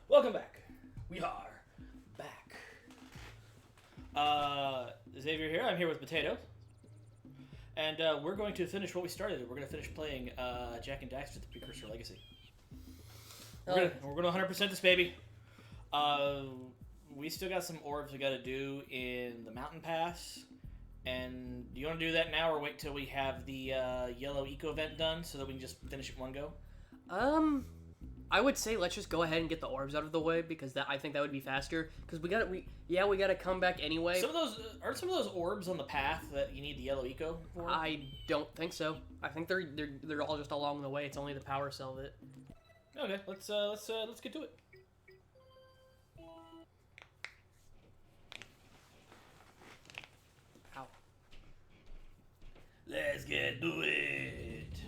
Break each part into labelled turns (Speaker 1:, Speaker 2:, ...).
Speaker 1: Welcome back. We are back. Xavier here. I'm here with Potato. And we're going to finish what we started. We're going to finish playing Jak and Daxter, the Precursor Legacy. We're going to 100% this baby. We still got some orbs we got to do in the Mountain Pass. And do you want to do that now or wait till we have the yellow eco event done so that we can just finish it in one go?
Speaker 2: I would say let's just go ahead and get the orbs out of the way because I think that would be faster. Because we gotta come back anyway.
Speaker 1: Some of those orbs on the path that you need the yellow eco for?
Speaker 2: I don't think so. I think they're all just along the way. It's only the power cell that.
Speaker 1: Okay, let's get to it.
Speaker 2: Ow.
Speaker 1: Let's get to it.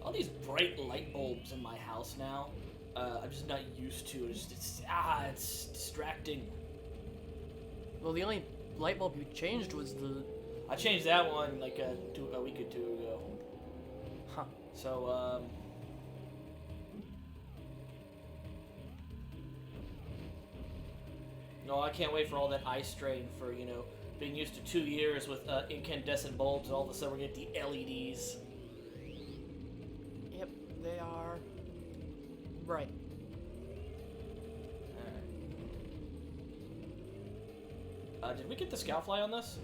Speaker 1: All these bright light bulbs in my house now, I'm just not used to. It's distracting.
Speaker 2: Well, the only light bulb you changed was the.
Speaker 1: I changed that one like a week or two ago.
Speaker 2: Huh.
Speaker 1: So no, I can't wait for all that eye strain for being used to 2 years with incandescent bulbs, and all of a sudden we're gonna get the LEDs.
Speaker 2: Yep, they are bright.
Speaker 1: Did we get the Scoutfly on this?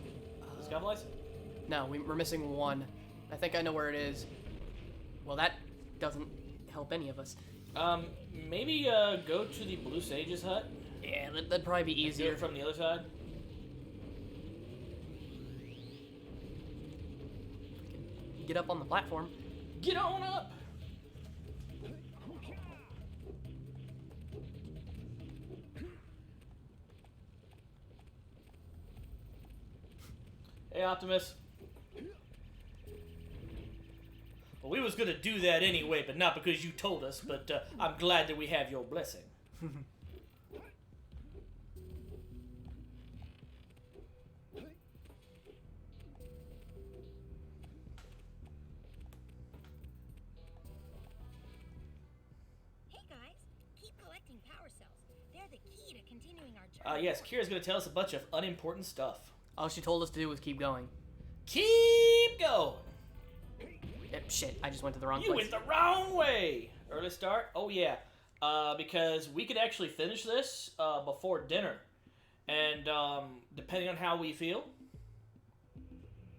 Speaker 1: The Scoutflies?
Speaker 2: No, we're missing one. I think I know where it is. Well, that doesn't help any of us.
Speaker 1: Maybe go to the Blue Sage's hut.
Speaker 2: Yeah, that'd probably be easier.
Speaker 1: Do it from the other side.
Speaker 2: Get up on the platform.
Speaker 1: Get on up! Hey, Optimus. Well, we was gonna do that anyway, but not because you told us, but I'm glad that we have your blessing. Yes, Kira's gonna tell us a bunch of unimportant stuff.
Speaker 2: All she told us to do was keep going.
Speaker 1: Keep going!
Speaker 2: Shit, I just went to the wrong place.
Speaker 1: You went the wrong way! Early start? Oh yeah. Because we could actually finish this before dinner. And depending on how we feel,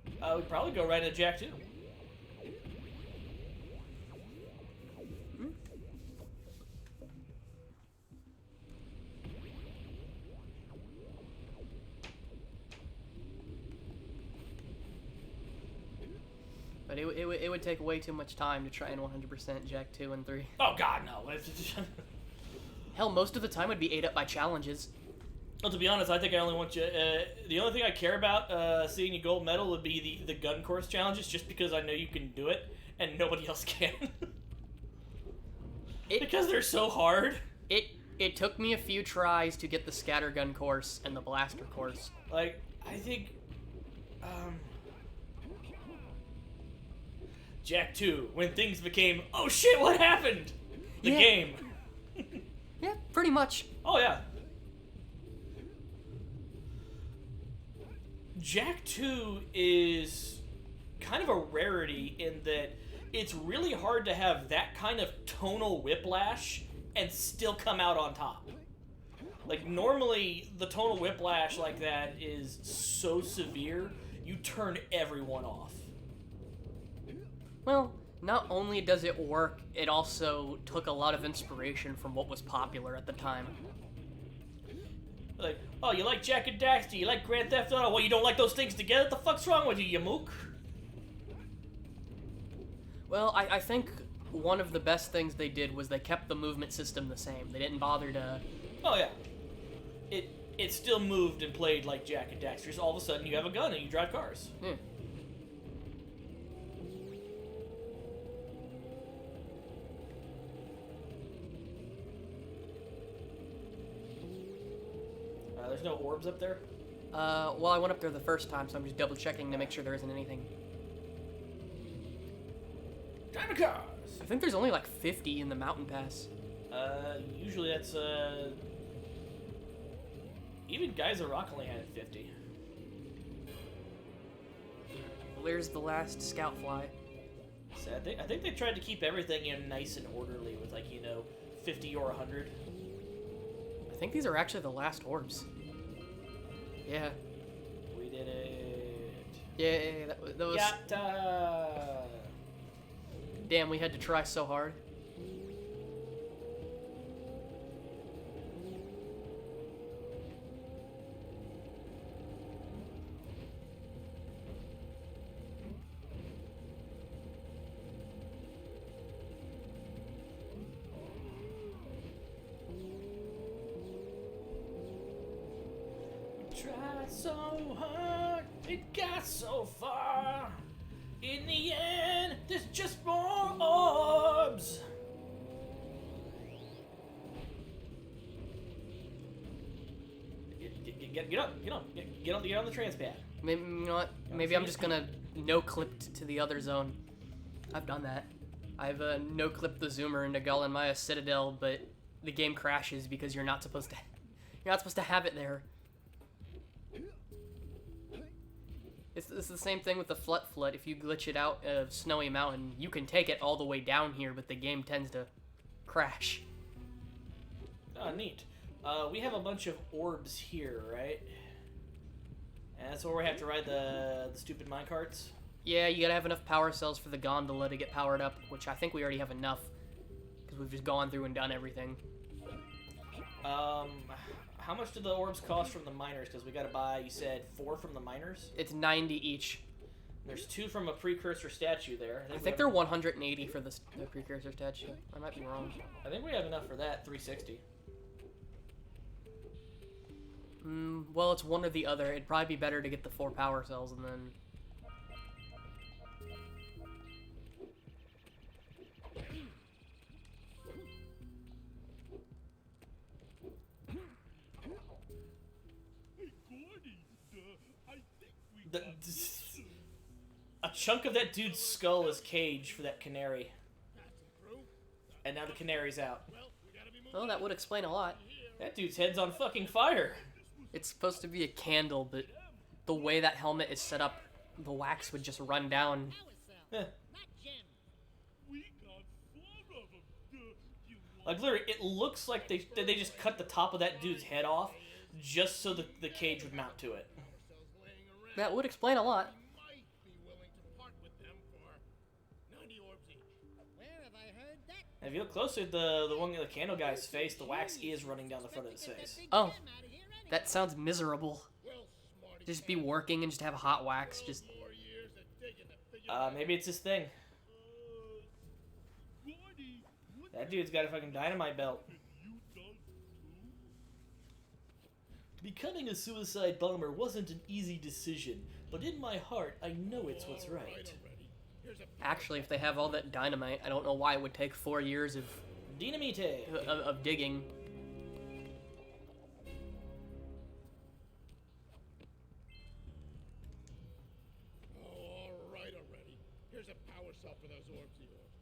Speaker 1: we'd probably go right into Jak 2.
Speaker 2: But it would take way too much time to try and 100% Jak 2 and 3.
Speaker 1: Oh god, no.
Speaker 2: Hell, most of the time would be ate up by challenges.
Speaker 1: Well, to be honest, I think I only want you... the only thing I care about seeing you gold medal would be the gun course challenges, just because I know you can do it, and nobody else can. Because they're so hard.
Speaker 2: It took me a few tries to get the scattergun course and the blaster course.
Speaker 1: Like, I think... Jak 2, when things became, oh shit, what happened? The game.
Speaker 2: Yeah, pretty much.
Speaker 1: Oh yeah. Jak 2 is kind of a rarity in that it's really hard to have that kind of tonal whiplash and still come out on top. Like, normally, the tonal whiplash like that is so severe, you turn everyone off.
Speaker 2: Well, not only does it work, it also took a lot of inspiration from what was popular at the time.
Speaker 1: Like, oh, you like Jak and Daxter, you like Grand Theft Auto, well, you don't like those things together? What the fuck's wrong with you, you mook?
Speaker 2: Well, I think one of the best things they did was they kept the movement system the same. They didn't bother to
Speaker 1: Oh yeah. It still moved and played like Jak and Daxter. Just all of a sudden you have a gun and you drive cars.
Speaker 2: Yeah.
Speaker 1: There's no orbs up there?
Speaker 2: Well, I went up there the first time, so I'm just double checking to make sure there isn't anything.
Speaker 1: Drive cars!
Speaker 2: I think there's only like 50 in the mountain pass.
Speaker 1: Usually that's, even Geyser Rock only had 50.
Speaker 2: Well, there's the last scout fly.
Speaker 1: So I think they tried to keep everything in nice and orderly with, like, 50 or 100.
Speaker 2: I think these are actually the last orbs. Yeah.
Speaker 1: We did it.
Speaker 2: Yeah, that was...
Speaker 1: Yatta!
Speaker 2: Damn, we had to try so hard.
Speaker 1: Tried so hard, it got so far. In the end, there's just more orbs. Get on the transpad.
Speaker 2: Maybe, you know what? Maybe I'm just gonna no-clipped to the other zone. I've done that. I've no-clipped the zoomer into Galanmaya Citadel, but the game crashes because you're not supposed to have it there. It's the same thing with the Flood. If you glitch it out of Snowy Mountain, you can take it all the way down here, but the game tends to crash.
Speaker 1: Oh, neat. We have a bunch of orbs here, right? And that's where we have to ride the stupid minecarts?
Speaker 2: Yeah, you gotta have enough power cells for the gondola to get powered up, which I think we already have enough, because we've just gone through and done everything.
Speaker 1: How much do the orbs cost from the miners? Because we gotta buy, you said, 4 from the miners?
Speaker 2: It's 90 each.
Speaker 1: There's 2 from a precursor statue there.
Speaker 2: I think they're 180 for the precursor statue. I might be wrong.
Speaker 1: I think we have enough for that, 360.
Speaker 2: Well, it's one or the other. It'd probably be better to get the 4 power cells and then...
Speaker 1: A chunk of that dude's skull is cage for that canary. And now the canary's out.
Speaker 2: Oh, that would explain a lot.
Speaker 1: That dude's head's on fucking fire.
Speaker 2: It's supposed to be a candle, but the way that helmet is set up, the wax would just run down.
Speaker 1: Eh. Like, literally, it looks like they just cut the top of that dude's head off just so the cage would mount to it.
Speaker 2: That would explain a lot.
Speaker 1: If you look closely at the one the candle guy's face, the wax is running down the front of his face.
Speaker 2: Oh, that sounds miserable. Just be working and just have hot wax, just...
Speaker 1: Maybe it's his thing. That dude's got a fucking dynamite belt. Becoming a suicide bomber wasn't an easy decision, but in my heart, I know it's what's right.
Speaker 2: Actually, if they have all that dynamite, I don't know why it would take 4 years of
Speaker 1: Dynamite!
Speaker 2: Of digging.
Speaker 3: All right already. Here's a power cell for those orbs of yours.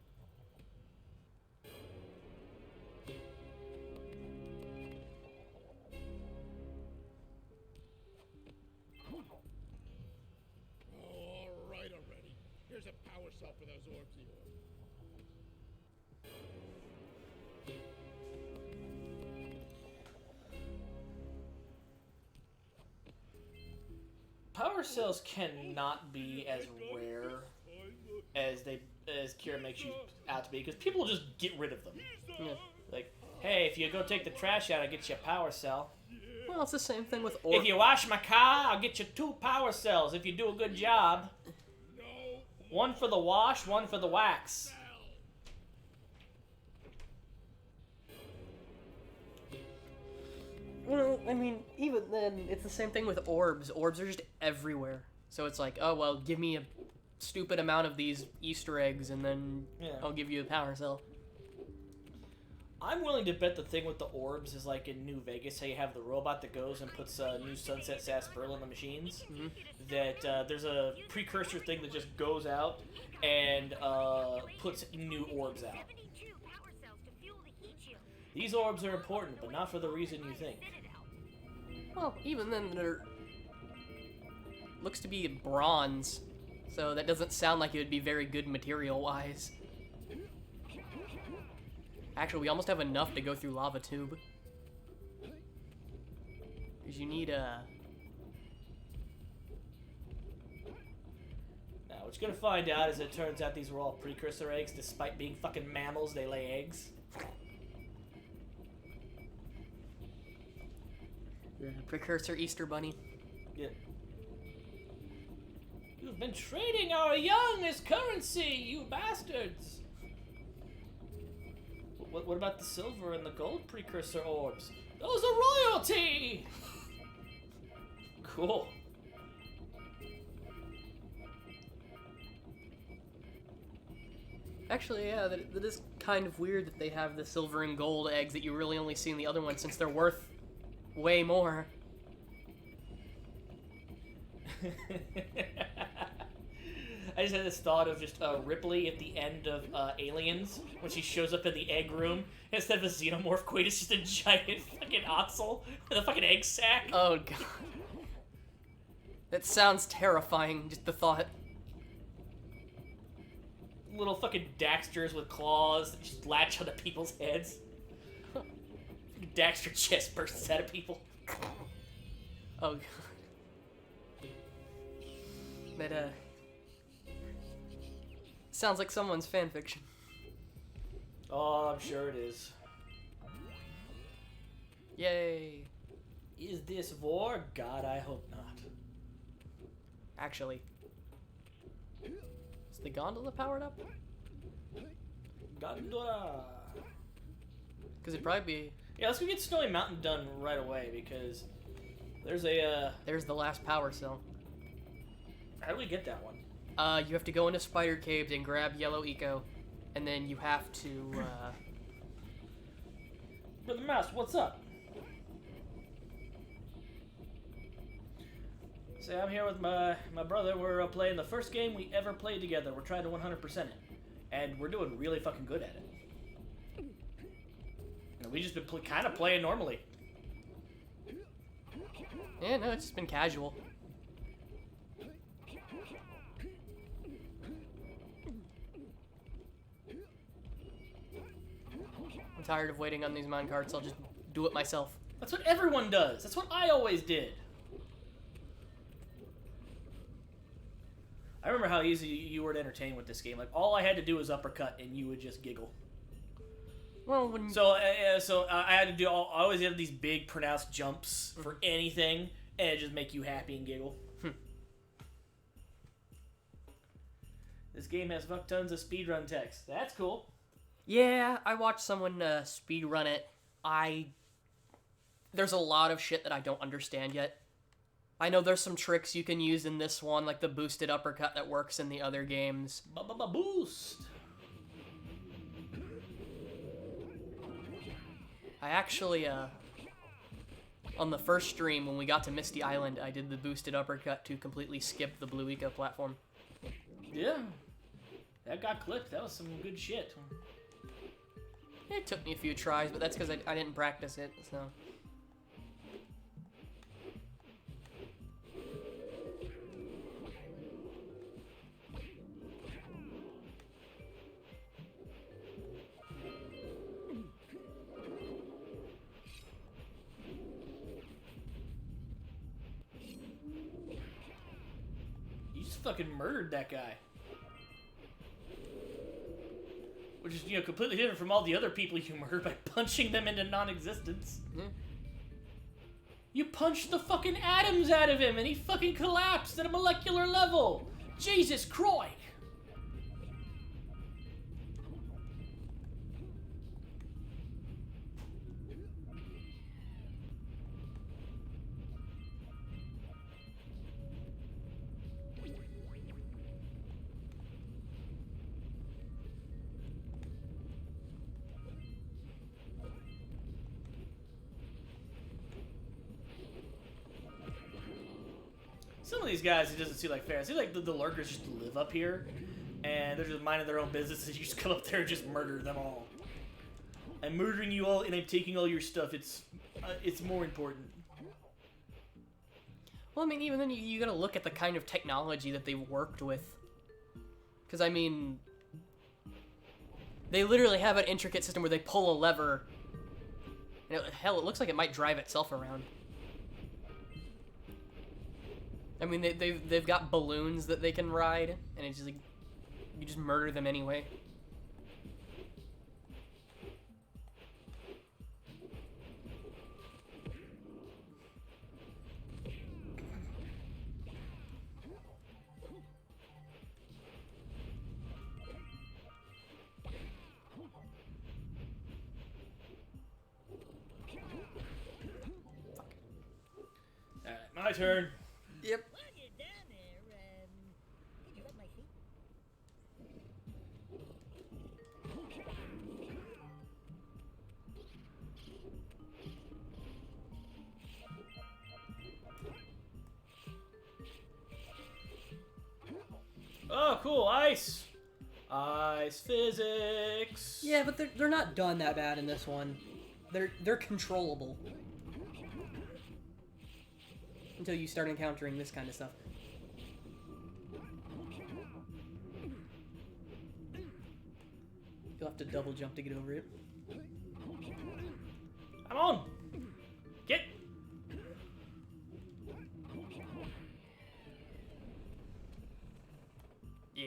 Speaker 3: All right already. Here's a power cell for those orbs of yours.
Speaker 1: Power cells cannot be as rare as Kira makes you out to be, because people will just get rid of them.
Speaker 2: Yeah.
Speaker 1: Like, hey, if you go take the trash out, I'll get you a power cell.
Speaker 2: Well, it's the same thing with orbs.
Speaker 1: If you wash my car, I'll get you 2 power cells if you do a good job. One for the wash, one for the wax.
Speaker 2: Well, I mean, even then, it's the same thing with orbs. Orbs are just everywhere. So it's like, oh, well, give me a stupid amount of these Easter eggs, and then I'll give you a power cell.
Speaker 1: I'm willing to bet the thing with the orbs is like in New Vegas, how you have the robot that goes and puts new Sunset Sarsaparilla in the machines.
Speaker 2: Mm-hmm.
Speaker 1: That there's a precursor thing that just goes out and puts new orbs out. These orbs are important, but not for the reason you think.
Speaker 2: Well, even then, they're... looks to be bronze, so that doesn't sound like it would be very good material-wise. Actually, we almost have enough to go through Lava Tube. Because you need a...
Speaker 1: Now, what you're gonna find out is it turns out these were all precursor eggs. Despite being fucking mammals, they lay eggs.
Speaker 2: The precursor Easter Bunny.
Speaker 1: Yeah. You've been trading our young as currency, you bastards! What about the silver and the gold precursor orbs? Those are royalty! Cool.
Speaker 2: Actually, yeah, that is kind of weird that they have the silver and gold eggs that you really only see in the other one, since they're worth way more.
Speaker 1: I just had this thought of just Ripley at the end of Aliens, when she shows up in the egg room. Instead of a xenomorph queen, it's just a giant fucking oxel with a fucking egg sack.
Speaker 2: Oh, God. That sounds terrifying, just the thought.
Speaker 1: Little fucking Daxters with claws that just latch onto people's heads. Daxter chest bursts out of people.
Speaker 2: Oh, God. That, sounds like someone's fanfiction.
Speaker 1: Oh, I'm sure it is.
Speaker 2: Yay.
Speaker 1: Is this war? God, I hope not.
Speaker 2: Actually. Is the gondola powered up?
Speaker 1: Gondola.
Speaker 2: Because it'd probably be...
Speaker 1: Yeah, let's go get Snowy Mountain done right away, because there's a,
Speaker 2: There's the last power cell.
Speaker 1: How do we get that one?
Speaker 2: You have to go into Spider Caves and grab Yellow Eco, and then you have to,
Speaker 1: Brother Mouse, what's up? Say, I'm here with my brother. We're playing the first game we ever played together. We're trying to 100% it. And we're doing really fucking good at it. And we just been kind of playing normally.
Speaker 2: yeah, no, it's just been casual. I'm tired of waiting on these minecarts. I'll just do it myself.
Speaker 1: That's what everyone does. That's what I always did. I remember how easy you were to entertain with this game. Like, all I had to do was uppercut, and you would just giggle.
Speaker 2: Well, when...
Speaker 1: So I had to do. I always have these big, pronounced jumps for anything, and it just make you happy and giggle. This game has fuck tons of speedrun text. That's cool.
Speaker 2: Yeah, I watched someone speedrun it. There's a lot of shit that I don't understand yet. I know there's some tricks you can use in this one, like the boosted uppercut that works in the other games.
Speaker 1: Boost!
Speaker 2: I actually, on the first stream when we got to Misty Island, I did the boosted uppercut to completely skip the Blue Eco platform.
Speaker 1: Yeah. That got clipped. That was some good shit.
Speaker 2: It took me a few tries, but that's because I didn't practice it, so...
Speaker 1: You just fucking murdered that guy. Which is, completely different from all the other people you murdered by punching them into non-existence.
Speaker 2: Mm-hmm.
Speaker 1: You punched the fucking atoms out of him and he fucking collapsed at a molecular level. Jesus Christ. Some of these guys, it doesn't seem like fair. It seems like the lurkers just live up here, and they're just minding their own business, and you just come up there and just murder them all. I'm murdering you all, and I'm taking all your stuff. It's more important.
Speaker 2: Well, I mean, even then, you gotta look at the kind of technology that they've worked with. Because, I mean, they literally have an intricate system where they pull a lever, and hell, it looks like it might drive itself around. I mean, they've got balloons that they can ride, and it's just like, you just murder them anyway.
Speaker 1: Alright, my turn.
Speaker 2: Yep.
Speaker 4: While you're down there, did you rub my feet?
Speaker 1: Oh, cool, ice! Ice physics!
Speaker 2: Yeah, but they're not done that bad in this one. They're controllable. Until you start encountering this kind of stuff. You'll have to double jump to get over it.
Speaker 1: I'm on! Get! Yeah.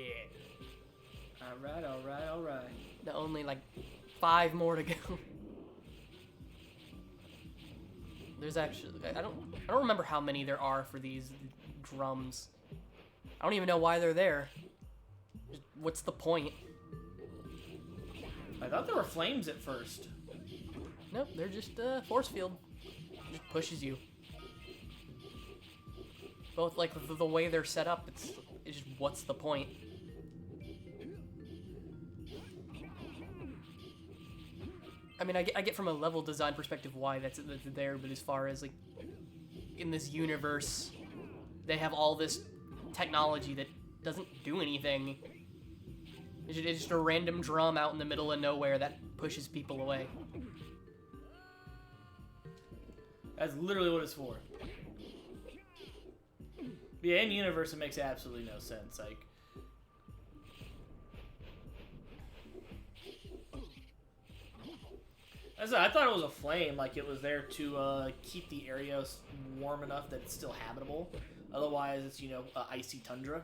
Speaker 1: Alright, alright, alright.
Speaker 2: Now only like 5 more to go. There's actually I don't remember how many there are for these drums. I don't even know why they're there. What's the point?
Speaker 1: I thought there were flames at first.
Speaker 2: Nope, they're just force field. Just pushes you. Both like the way they're set up, it's just what's the point? I mean, I get from a level design perspective why that's there, but as far as like in this universe, they have all this technology that doesn't do anything. It's just a random drum out in the middle of nowhere that pushes people away.
Speaker 1: That's literally what it's for. Yeah, in universe, it makes absolutely no sense. Like, I thought it was a flame, like it was there to keep the area warm enough that it's still habitable. Otherwise, it's, you know, icy tundra.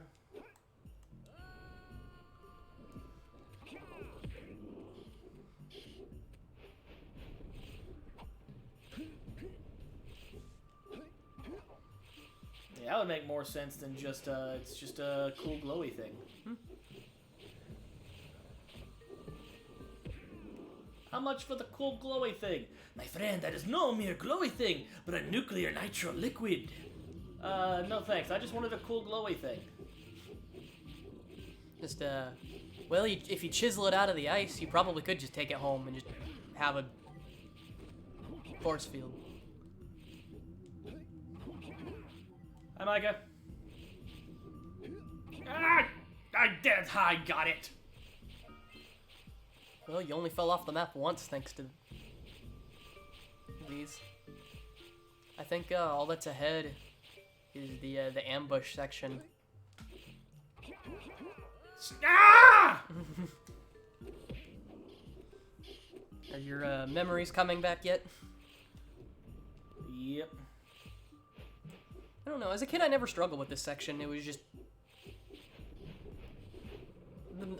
Speaker 1: Yeah, that would make more sense than just, it's just a cool glowy thing. How much for the cool glowy thing? My friend, that is no mere glowy thing, but a nuclear nitro liquid. No thanks. I just wanted a cool glowy thing.
Speaker 2: Just, well, if you chisel it out of the ice, you probably could just take it home and just have a force field.
Speaker 1: Hi, Micah. Ah! I got it.
Speaker 2: Well, you only fell off the map once thanks to these. I think all that's ahead is the ambush section.
Speaker 1: Ah!
Speaker 2: Are your memories coming back yet?
Speaker 1: Yep.
Speaker 2: I don't know. As a kid, I never struggled with this section. It was just...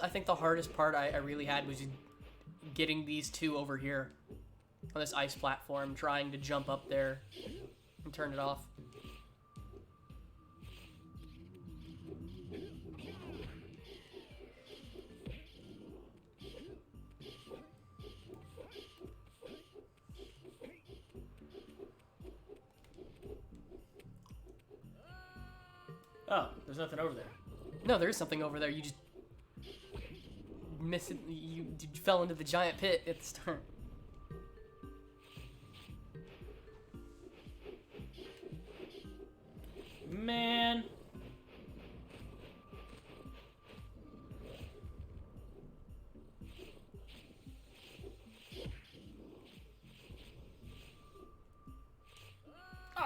Speaker 2: I think the hardest part I really had was getting these two over here on this ice platform, trying to jump up there and turn it off.
Speaker 1: Oh, there's nothing over there.
Speaker 2: No, there is something over there. You just miss it. You fell into the giant pit at the start.
Speaker 1: Man.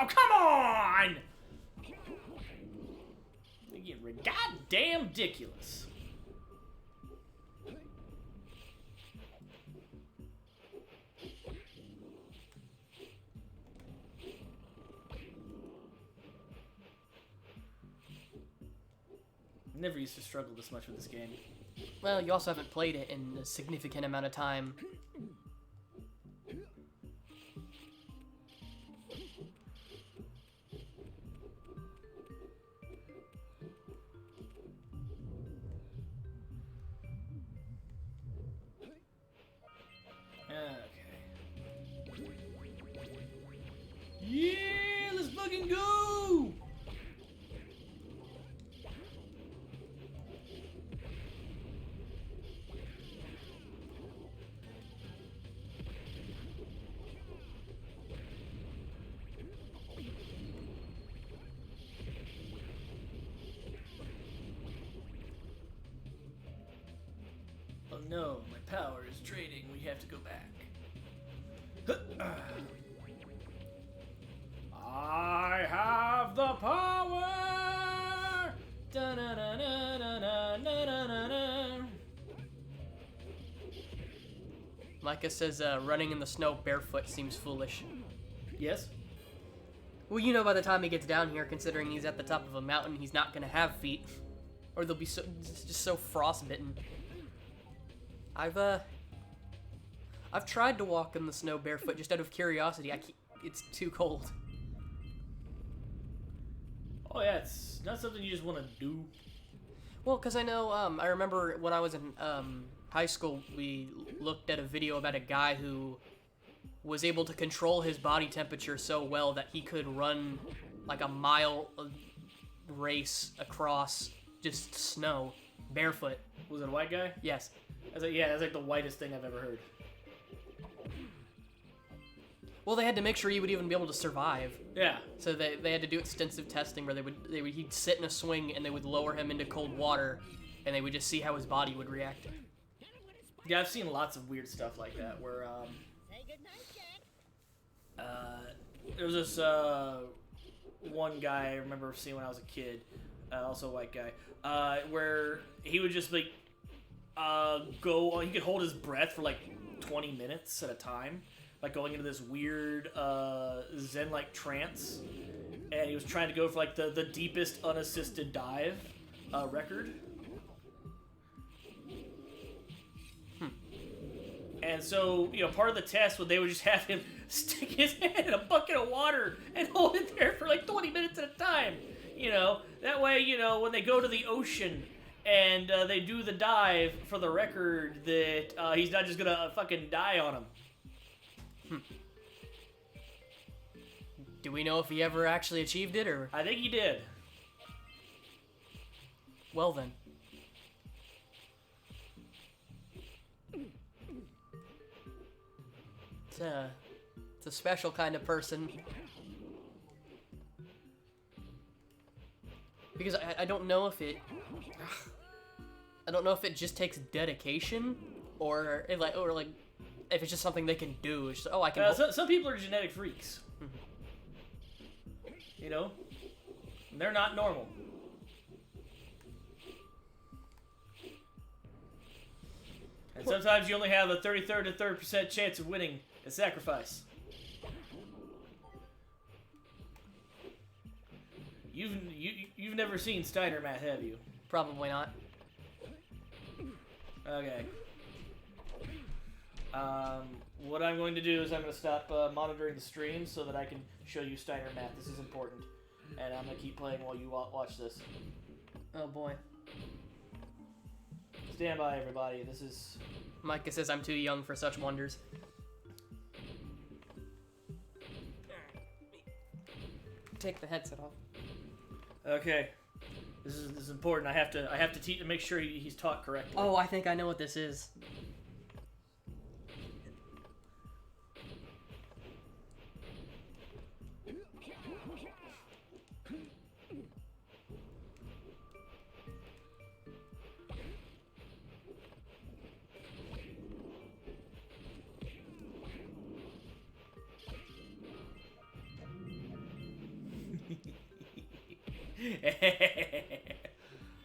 Speaker 1: Oh, come on! They get goddamn ridiculous. Never used to struggle this much with this game.
Speaker 2: Well, you also haven't played it in a significant amount of time.
Speaker 1: Okay. Yeah, let's fucking go! Oh no, my power is draining. We have to go back. I have the power! Da-na-na-na-na-na-na-na-na.
Speaker 2: Micah says running in the snow barefoot seems foolish.
Speaker 1: Yes?
Speaker 2: Well, you know, by the time he gets down here, considering he's at the top of a mountain, he's not gonna have feet, or they'll be just so frostbitten. I've tried to walk in the snow barefoot just out of curiosity. It's too cold.
Speaker 1: Oh yeah, it's not something you just want to do.
Speaker 2: Well, because I know, I remember when I was in high school, we looked at a video about a guy who was able to control his body temperature so well that he could run like a mile race across just snow, barefoot.
Speaker 1: Was it a white guy?
Speaker 2: Yes.
Speaker 1: Yeah, that's like the whitest thing I've ever heard.
Speaker 2: Well, they had to make sure he would even be able to survive.
Speaker 1: Yeah.
Speaker 2: So they had to do extensive testing where he'd sit in a swing and they would lower him into cold water, and they would just see how his body would react.
Speaker 1: Yeah, I've seen lots of weird stuff like that where
Speaker 4: Say goodnight, Jak.
Speaker 1: there was this one guy I remember seeing when I was a kid, also a white guy, where he would just like he could hold his breath for like 20 minutes at a time, like going into this weird zen-like trance, and he was trying to go for like the deepest unassisted dive record. And so, you know, part of the test was they would just have him stick his head in a bucket of water and hold it there for like 20 minutes at a time. You know, that way, you know, when they go to the ocean and they do the dive for the record, that he's not just gonna fucking die on him.
Speaker 2: Do we know if he ever actually achieved it, or?
Speaker 1: I think he did.
Speaker 2: Well then. It's a special kind of person. Because I don't know if it... I don't know if it just takes dedication, or if it's just something they can do. It's just, oh, I can...
Speaker 1: Some people are genetic freaks. You know? They're not normal. And sometimes you only have a 33rd to 3rd% chance of winning a sacrifice. You've never seen Steiner Math, have you?
Speaker 2: Probably not.
Speaker 1: Okay. What I'm going to do is I'm going to stop monitoring the stream so that I can show you Steiner Math. This is important. And I'm going to keep playing while you watch this.
Speaker 2: Oh boy.
Speaker 1: Stand by, everybody. This is...
Speaker 2: Micah says I'm too young for such wonders. Take the headset off.
Speaker 1: Okay. This is important. I have to make sure he's taught correctly.
Speaker 2: Oh, I think I know what this is.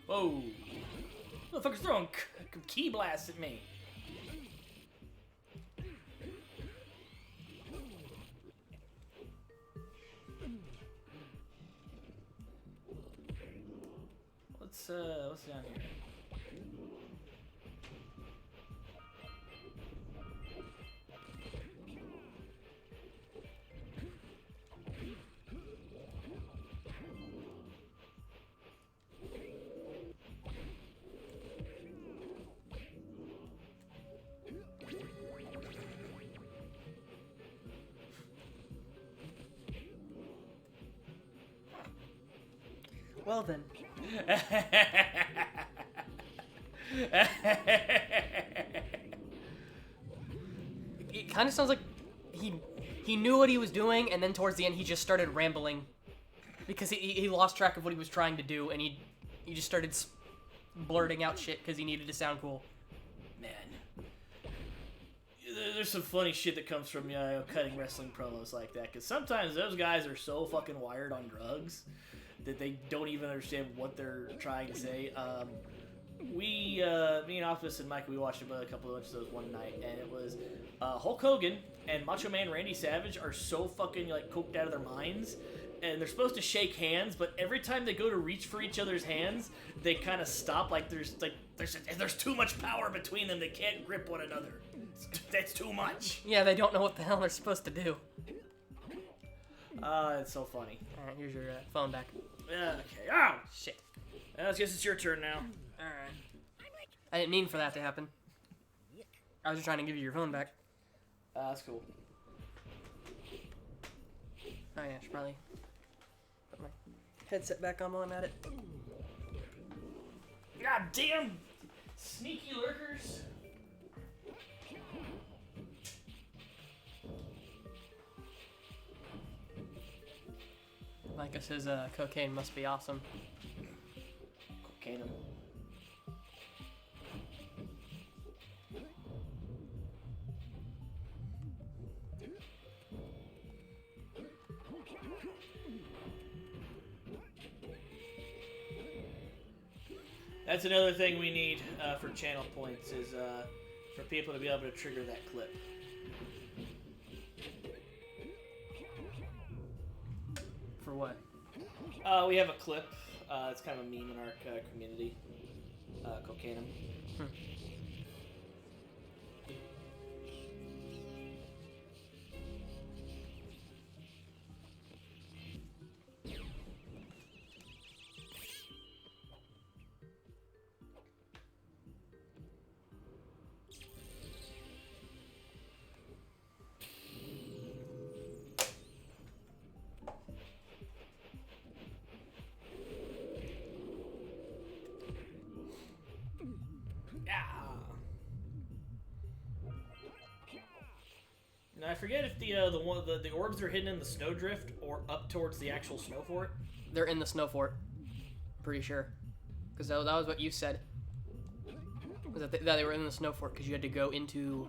Speaker 1: Whoa. Motherfucker's throwing key blasts at me. What's down here?
Speaker 2: Well then. It kind of sounds like he knew what he was doing, and then towards the end he just started rambling because he lost track of what he was trying to do, and he just started blurting out shit because he needed to sound cool.
Speaker 1: Man, there's some funny shit that comes from cutting wrestling promos like that, because sometimes those guys are so fucking wired on drugs that they don't even understand what they're trying to say. Me and Optimus and Mike, we watched a couple of episodes one night, and it was Hulk Hogan and Macho Man Randy Savage are so fucking like coked out of their minds, and they're supposed to shake hands, but every time they go to reach for each other's hands, they kind of stop. Like there's too much power between them. They can't grip one another. That's too much.
Speaker 2: Yeah, they don't know what the hell they're supposed to do.
Speaker 1: It's so funny.
Speaker 2: All right, here's your phone back.
Speaker 1: Okay. Oh
Speaker 2: Shit.
Speaker 1: I guess it's your turn now.
Speaker 2: All right. I didn't mean for that to happen. I was just trying to give you your phone back.
Speaker 1: That's cool.
Speaker 2: Oh yeah, I should probably put my headset back on while I'm at it.
Speaker 1: God damn! Sneaky lurkers.
Speaker 2: Micah says cocaine must be awesome.
Speaker 1: Cocaine. That's another thing we need for channel points is for people to be able to trigger that clip.
Speaker 2: For what?
Speaker 1: We have a clip. It's kind of a meme in our community. Cocaine. Now I forget if the orbs are hidden in the snowdrift or up towards the actual snow fort.
Speaker 2: They're in the snow fort. Pretty sure. Because that was what you said. Was that they were in the snow fort because you had to go into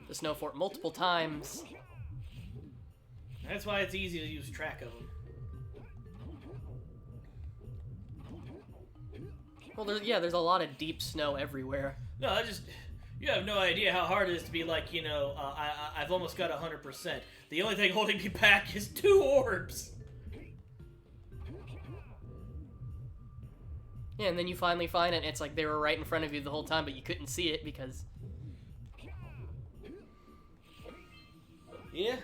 Speaker 2: the snow fort multiple times.
Speaker 1: That's why it's easy to use track of them.
Speaker 2: Well, there's a lot of deep snow everywhere.
Speaker 1: No, you have no idea how hard it is to be like, I've almost got 100%. The only thing holding me back is 2 orbs.
Speaker 2: Yeah, and then you finally find it, and it's like they were right in front of you the whole time, but you couldn't see it because...
Speaker 1: Yeah.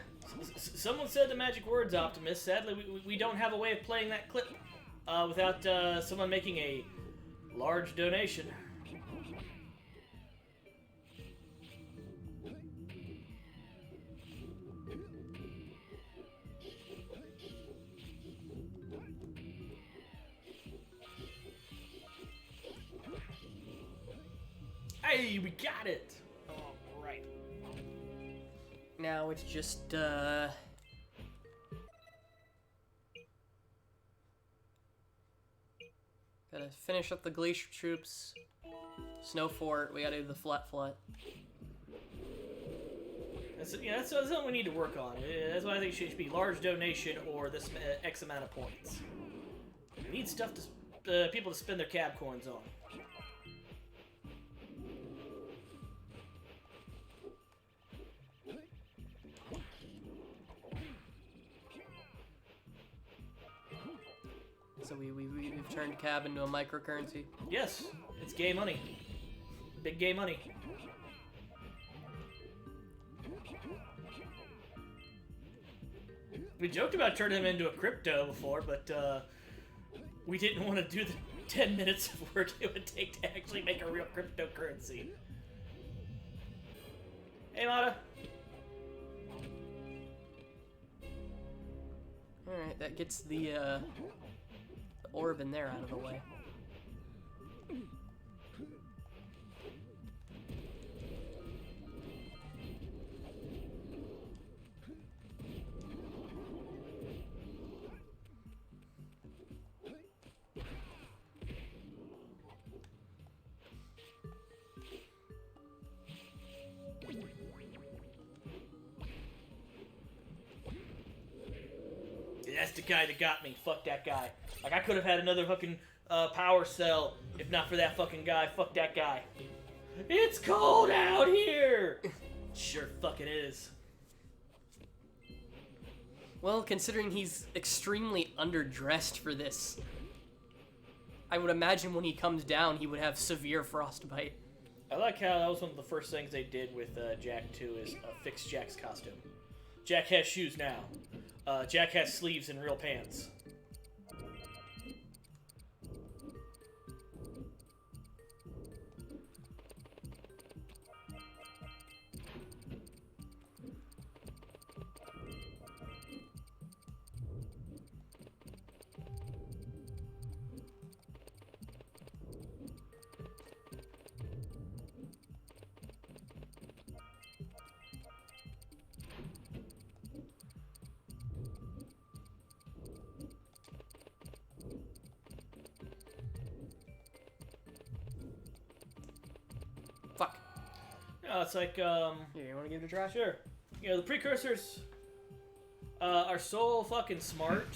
Speaker 1: Someone said the magic words, Optimus. Sadly, we don't have a way of playing that clip without someone making a large donation. Hey, we got it! All right.
Speaker 2: Now it's just, gotta finish up the glacier troops, snow fort, we gotta do the flat.
Speaker 1: That's something we need to work on. That's why I think it should be large donation or this X amount of points. We need stuff to people to spend their cab coins on.
Speaker 2: So we've turned cab into a microcurrency.
Speaker 1: Yes, it's gay money. Big gay money. We joked about turning him into a crypto before, but we didn't want to do the 10 minutes of work it would take to actually make a real cryptocurrency. Hey, Mata.
Speaker 2: Alright, that gets the orb in there out of the way.
Speaker 1: That's the guy that got me. Fuck that guy. Like, I could have had another fucking power cell if not for that fucking guy. Fuck that guy. It's cold out here! Sure fucking is.
Speaker 2: Well, considering he's extremely underdressed for this, I would imagine when he comes down, he would have severe frostbite.
Speaker 1: I like how that was one of the first things they did with Jak 2 is fix Jak's costume. Jak has shoes now. Jak has sleeves and real pants.
Speaker 2: Fuck.
Speaker 1: No, it's like,
Speaker 2: Here, you want to give it a try?
Speaker 1: sure. You know, the precursors are so fucking smart.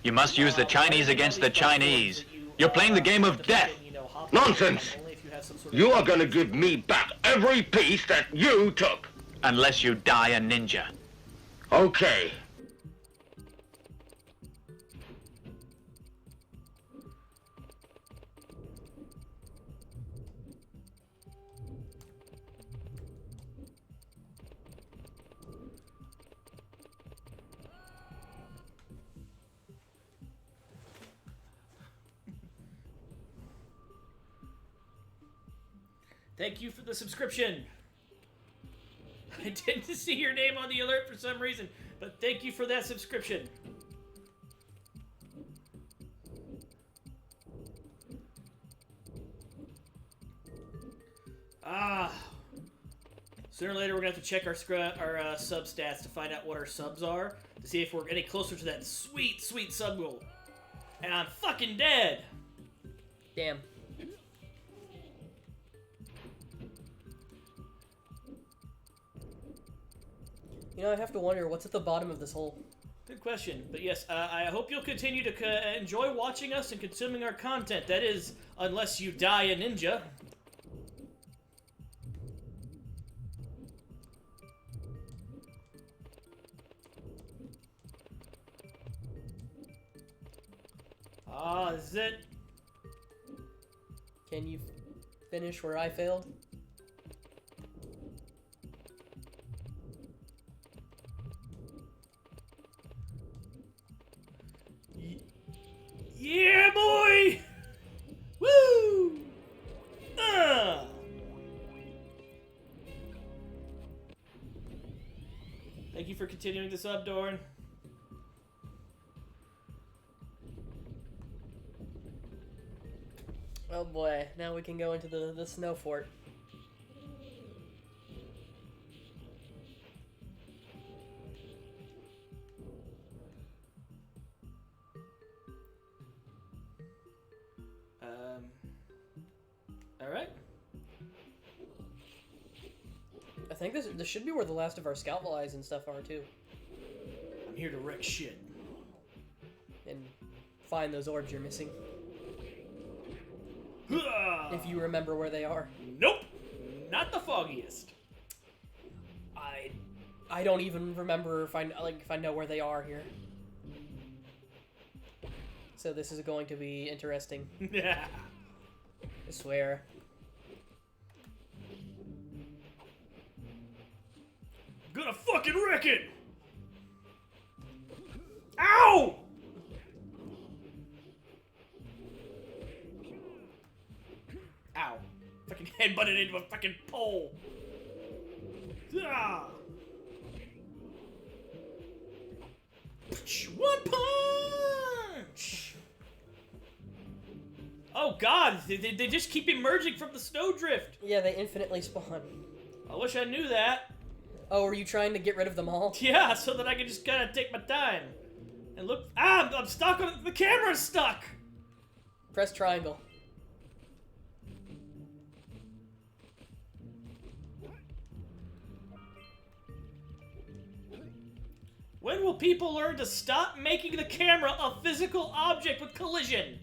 Speaker 5: You must use the Chinese against the Chinese. You're playing the game of death.
Speaker 6: Nonsense! You are gonna give me back every piece that you took.
Speaker 5: Unless you die a ninja.
Speaker 6: Okay.
Speaker 1: Thank you for the subscription. I didn't see your name on the alert for some reason, but thank you for that subscription. Sooner or later we're gonna have to check our sub stats to find out what our subs are, to see if we're any closer to that sweet, sweet sub goal. And I'm fucking dead.
Speaker 2: Damn. You know, I have to wonder what's at the bottom of this hole.
Speaker 1: Good question. But yes, I hope you'll continue to enjoy watching us and consuming our content. That is, unless you die a ninja. Ah, this is it.
Speaker 2: Can you finish where I failed?
Speaker 1: Yeah, boy! Woo! Thank you for continuing the sub, Dorn.
Speaker 2: Oh boy, now we can go into the snow fort.
Speaker 1: Alright.
Speaker 2: I think this should be where the last of our scout flies and stuff are, too.
Speaker 1: I'm here to wreck shit.
Speaker 2: And find those orbs you're missing. If you remember where they are.
Speaker 1: Nope! Not the foggiest.
Speaker 2: I don't even remember if I know where they are here. So this is going to be interesting.
Speaker 1: Yeah.
Speaker 2: I swear.
Speaker 1: Gonna fucking wreck it! Ow! Ow. Fucking headbutted into a fucking pole. Ah. One punch! Oh god, they just keep emerging from the snowdrift.
Speaker 2: Yeah, they infinitely spawn.
Speaker 1: I wish I knew that.
Speaker 2: Oh, were you trying to get rid of them all?
Speaker 1: Yeah, so that I could just kind of take my time. And look, I'm stuck on, the camera's stuck!
Speaker 2: Press triangle.
Speaker 1: When will people learn to stop making the camera a physical object with collision?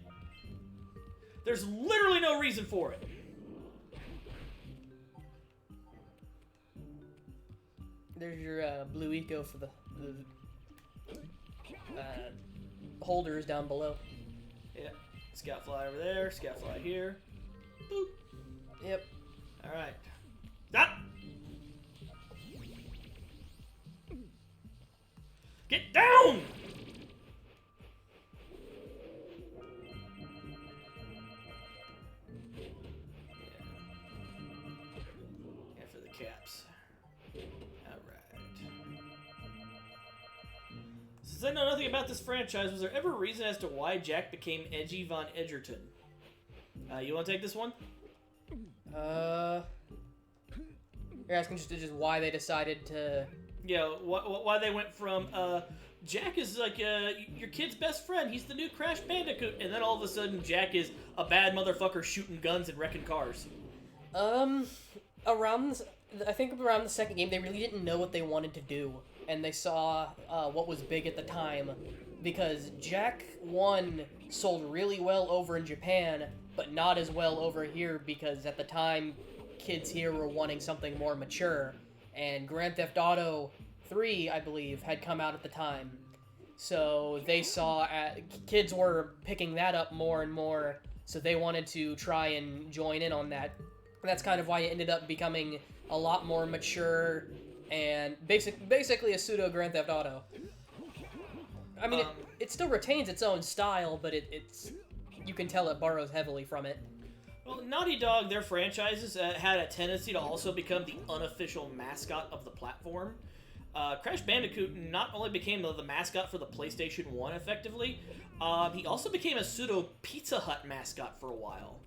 Speaker 1: There's literally no reason for it.
Speaker 2: There's your blue eco for the holders down below.
Speaker 1: Yeah, scout fly over there, scout fly here. Boop.
Speaker 2: Yep.
Speaker 1: Alright. Stop! Get down! Yeah, for the caps. Alright. Since I know nothing about this franchise, was there ever a reason as to why Jak became Edgy Von Edgerton? You want to take this one?
Speaker 2: You're asking just why they decided to...
Speaker 1: Yeah, why they went from, Jak is like, your kid's best friend, he's the new Crash Bandicoot, and then all of a sudden Jak is a bad motherfucker shooting guns and wrecking cars.
Speaker 2: I think around the second game, they really didn't know what they wanted to do, and they saw, what was big at the time, because Jak 1 sold really well over in Japan, but not as well over here, because at the time, kids here were wanting something more mature, and Grand Theft Auto 3, I believe, had come out at the time. So they saw kids were picking that up more and more, so they wanted to try and join in on that. That's kind of why it ended up becoming a lot more mature and basically a pseudo Grand Theft Auto. I mean, it still retains its own style, but it's you can tell it borrows heavily from it.
Speaker 1: Well, Naughty Dog, their franchises had a tendency to also become the unofficial mascot of the platform. Crash Bandicoot not only became the mascot for the PlayStation 1 effectively, he also became a pseudo Pizza Hut mascot for a while.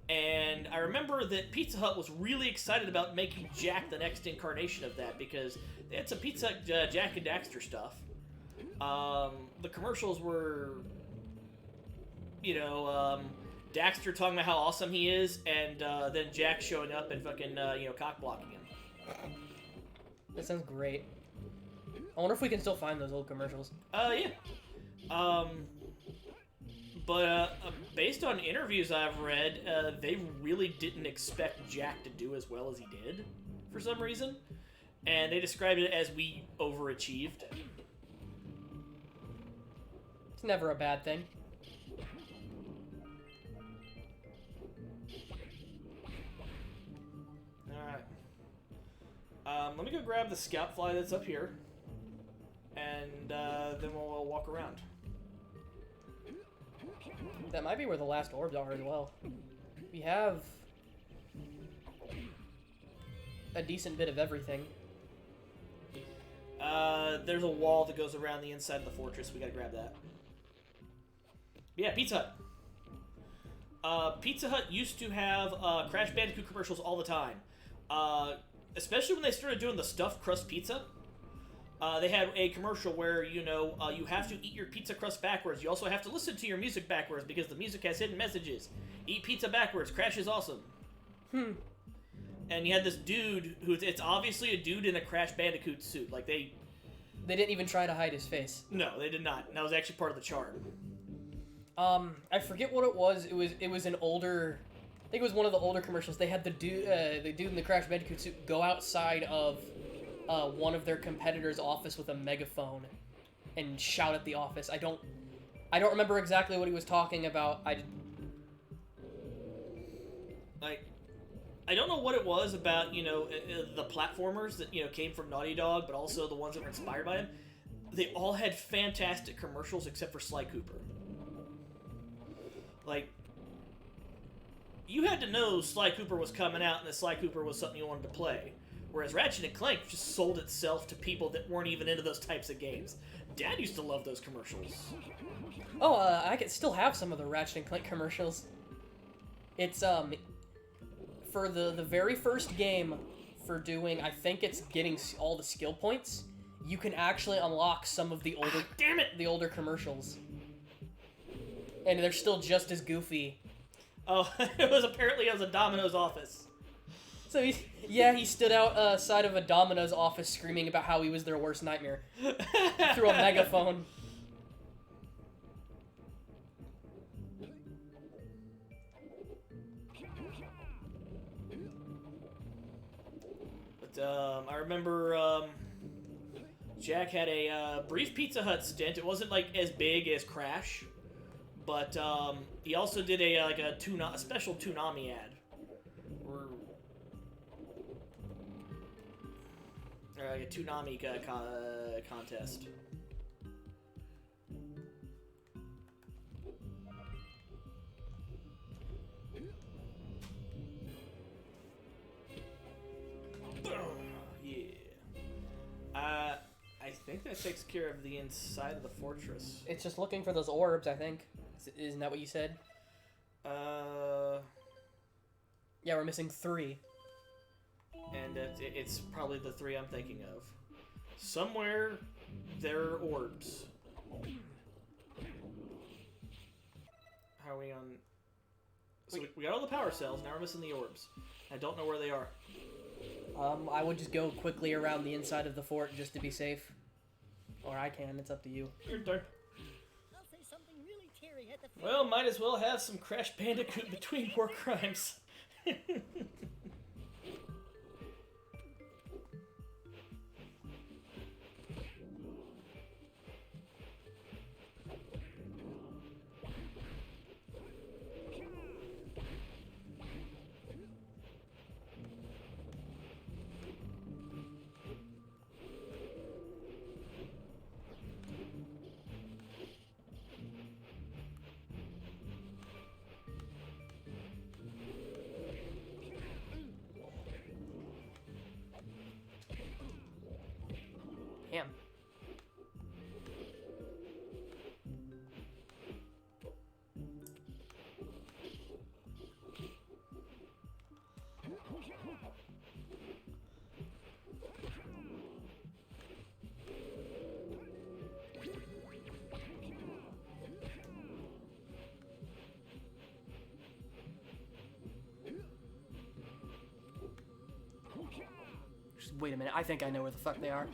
Speaker 1: And I remember that Pizza Hut was really excited about making Jak the next incarnation of that because they had some Pizza Hut Jak and Daxter stuff. The commercials were, Daxter talking about how awesome he is, and then Jak showing up and fucking, cock blocking him.
Speaker 2: That sounds great. I wonder if we can still find those old commercials.
Speaker 1: Yeah. But based on interviews I've read, they really didn't expect Jak to do as well as he did, for some reason. And they described it as we overachieved.
Speaker 2: It's never a bad thing.
Speaker 1: Alright. Let me go grab the scout fly that's up here. And then we'll walk around.
Speaker 2: That might be where the last orbs are as well. We have a decent bit of everything.
Speaker 1: There's a wall that goes around the inside of the fortress. We gotta grab that. But yeah, Pizza Hut. Pizza Hut used to have Crash Bandicoot commercials all the time. Especially when they started doing the stuffed crust pizza. They had a commercial where, you have to eat your pizza crust backwards. You also have to listen to your music backwards because the music has hidden messages. Eat pizza backwards. Crash is awesome. And you had this dude it's obviously a dude in a Crash Bandicoot suit. Like
Speaker 2: They didn't even try to hide his face.
Speaker 1: No, they did not. That was actually part of the charm.
Speaker 2: I forget what it was. It was an older. I think it was one of the older commercials. They had the dude in the Crash Bandicoot suit go outside of one of their competitors' office with a megaphone and shout at the office. I don't remember exactly what he was talking about.
Speaker 1: I don't know what it was about, the platformers that, came from Naughty Dog, but also the ones that were inspired by him. They all had fantastic commercials except for Sly Cooper. Like, you had to know Sly Cooper was coming out and that Sly Cooper was something you wanted to play. Whereas Ratchet and Clank just sold itself to people that weren't even into those types of games. Dad used to love those commercials.
Speaker 2: Oh, I could still have some of the Ratchet and Clank commercials. It's, for the very first game for doing, I think it's getting all the skill points, you can actually unlock some of the older, the older commercials. And they're still just as goofy.
Speaker 1: Oh, it was a Domino's office.
Speaker 2: So he stood outside of a Domino's office screaming about how he was their worst nightmare through a megaphone.
Speaker 1: But I remember Jak had a brief Pizza Hut stint. It wasn't like as big as Crash, but he also did a special Toonami ad. Or like a Toonami contest. Yeah. I think that takes care of the inside of the fortress.
Speaker 2: It's just looking for those orbs, I think. Isn't that what you said? Yeah, we're missing 3.
Speaker 1: And it's probably the 3 I'm thinking of. Somewhere there are orbs. How are we on? So we got all the power cells. Now we're missing the orbs. I don't know where they are.
Speaker 2: I would just go quickly around the inside of the fort just to be safe. Or I can. It's up to you.
Speaker 1: Your turn.
Speaker 4: I'll say something really teary at the
Speaker 1: Well, might as well have some Crash Bandicoot between war crimes.
Speaker 2: Damn. Just wait a minute. I think I know where the fuck they are.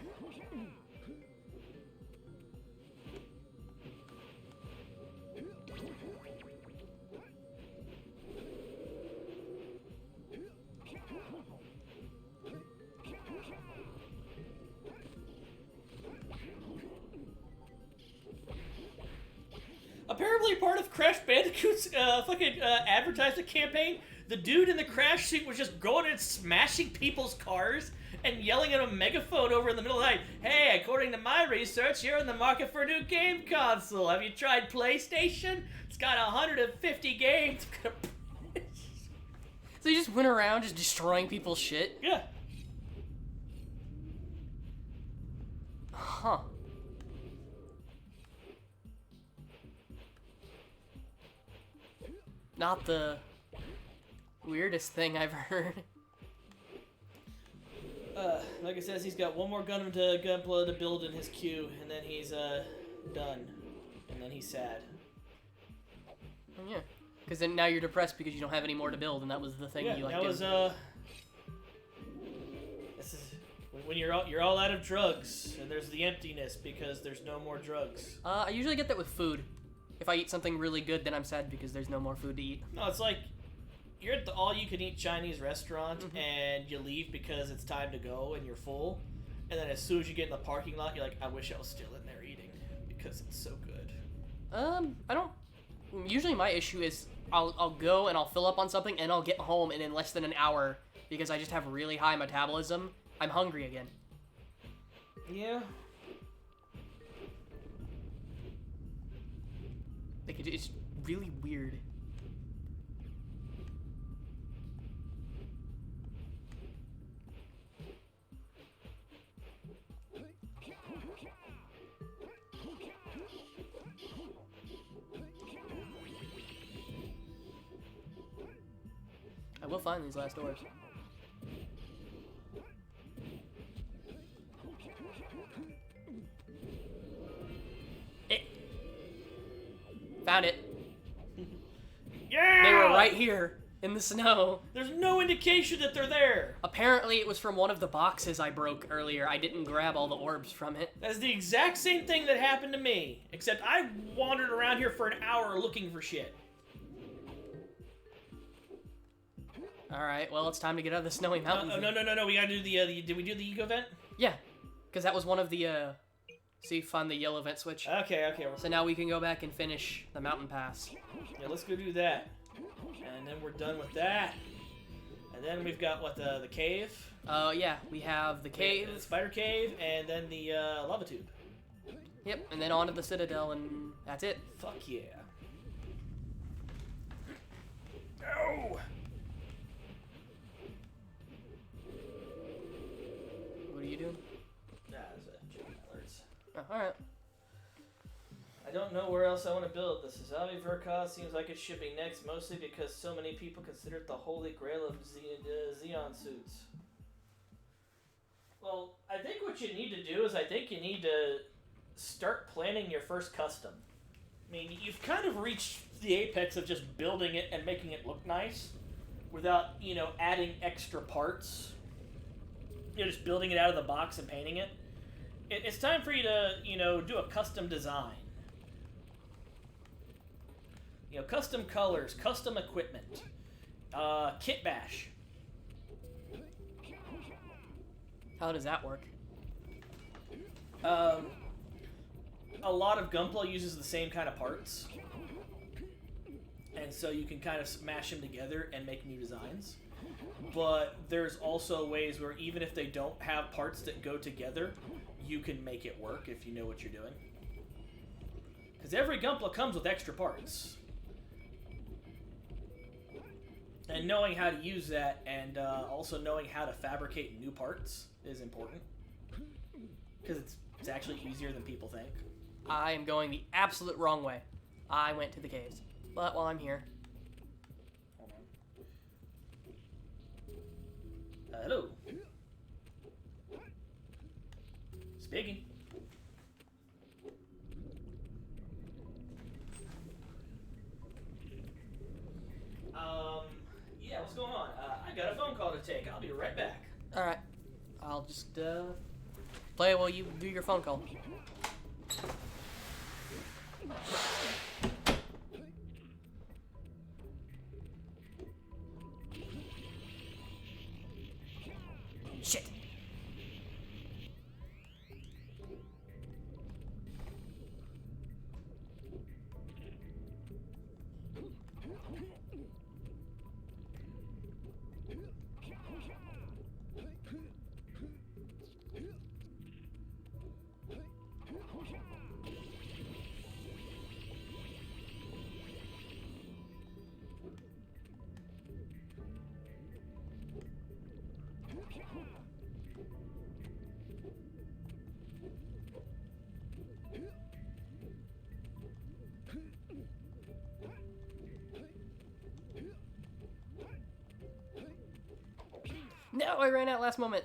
Speaker 1: Apparently, part of Crash Bandicoot's advertising campaign, the dude in the Crash suit was just going and smashing people's cars and yelling at a megaphone over in the middle of the night. Hey, according to my research, you're in the market for a new game console. Have you tried PlayStation? It's got 150 games.
Speaker 2: So you just went around just destroying people's shit?
Speaker 1: Yeah.
Speaker 2: Huh. Not the weirdest thing I've heard.
Speaker 1: Like I said, he's got one more Gunpla to build in his queue, and then he's done. And then he's sad.
Speaker 2: Yeah. Because then now you're depressed because you don't have any more to build, and that was the thing you like
Speaker 1: that
Speaker 2: did.
Speaker 1: was when you're all out of drugs, and there's the emptiness because there's no more drugs.
Speaker 2: I usually get that with food. If I eat something really good, then I'm sad because there's no more food to eat.
Speaker 1: No, it's like you're at the all-you-can-eat Chinese restaurant, and you leave because it's time to go, and you're full. And then as soon as you get in the parking lot, you're like, I wish I was still in there eating because it's so good.
Speaker 2: I don't. Usually my issue is I'll go and I'll fill up on something and I'll get home and in less than an hour because I just have really high metabolism, I'm hungry again.
Speaker 1: Yeah.
Speaker 2: Like it's really weird. I will find these last doors. Found it.
Speaker 1: Yeah!
Speaker 2: They were right here in the snow.
Speaker 1: There's no indication that they're there.
Speaker 2: Apparently it was from one of the boxes I broke earlier. I didn't grab all the orbs from it.
Speaker 1: That's the exact same thing that happened to me, except I wandered around here for an hour looking for shit.
Speaker 2: Alright, well, it's time to get out of the snowy mountains.
Speaker 1: No, we gotta do the, did we do the eco vent?
Speaker 2: Yeah, because that was one of the, see, find the yellow vent switch.
Speaker 1: Okay.
Speaker 2: So now we can go back and finish the mountain pass.
Speaker 1: Yeah, let's go do that. And then we're done with that. And then we've got, what, the cave?
Speaker 2: Yeah, we have the cave.
Speaker 1: The spider cave, and then the, lava tube.
Speaker 2: Yep, and then on to the citadel, and that's it.
Speaker 1: Fuck yeah. No!
Speaker 2: What are you doing?
Speaker 1: Nah, there's a chicken alerts.
Speaker 2: Oh, alright.
Speaker 1: I don't know where else I want to build. The Xavier Verka seems like it should be next, mostly because so many people consider it the holy grail of Xeon suits. Well, I think what you need to do is I think you need to start planning your first custom. I mean, you've kind of reached the apex of just building it and making it look nice without, adding extra parts. Just building it out of the box and painting it. It's time for you to, do a custom design. Custom colors, custom equipment, kit bash.
Speaker 2: How does that work?
Speaker 1: A lot of Gunpla uses the same kind of parts. And so you can kind of smash them together and make new designs. But there's also ways where even if they don't have parts that go together, you can make it work if you know what you're doing. Because every Gunpla comes with extra parts. And knowing how to use that and also knowing how to fabricate new parts is important. Because it's actually easier than people think.
Speaker 2: I am going the absolute wrong way. I went to the caves. But while I'm here...
Speaker 1: Hold on. Hello. Speaking. Yeah, what's going on? I got a phone call to take. I'll be right back.
Speaker 2: Alright. I'll just, play while you do your phone call. Shit. No, I ran out last moment.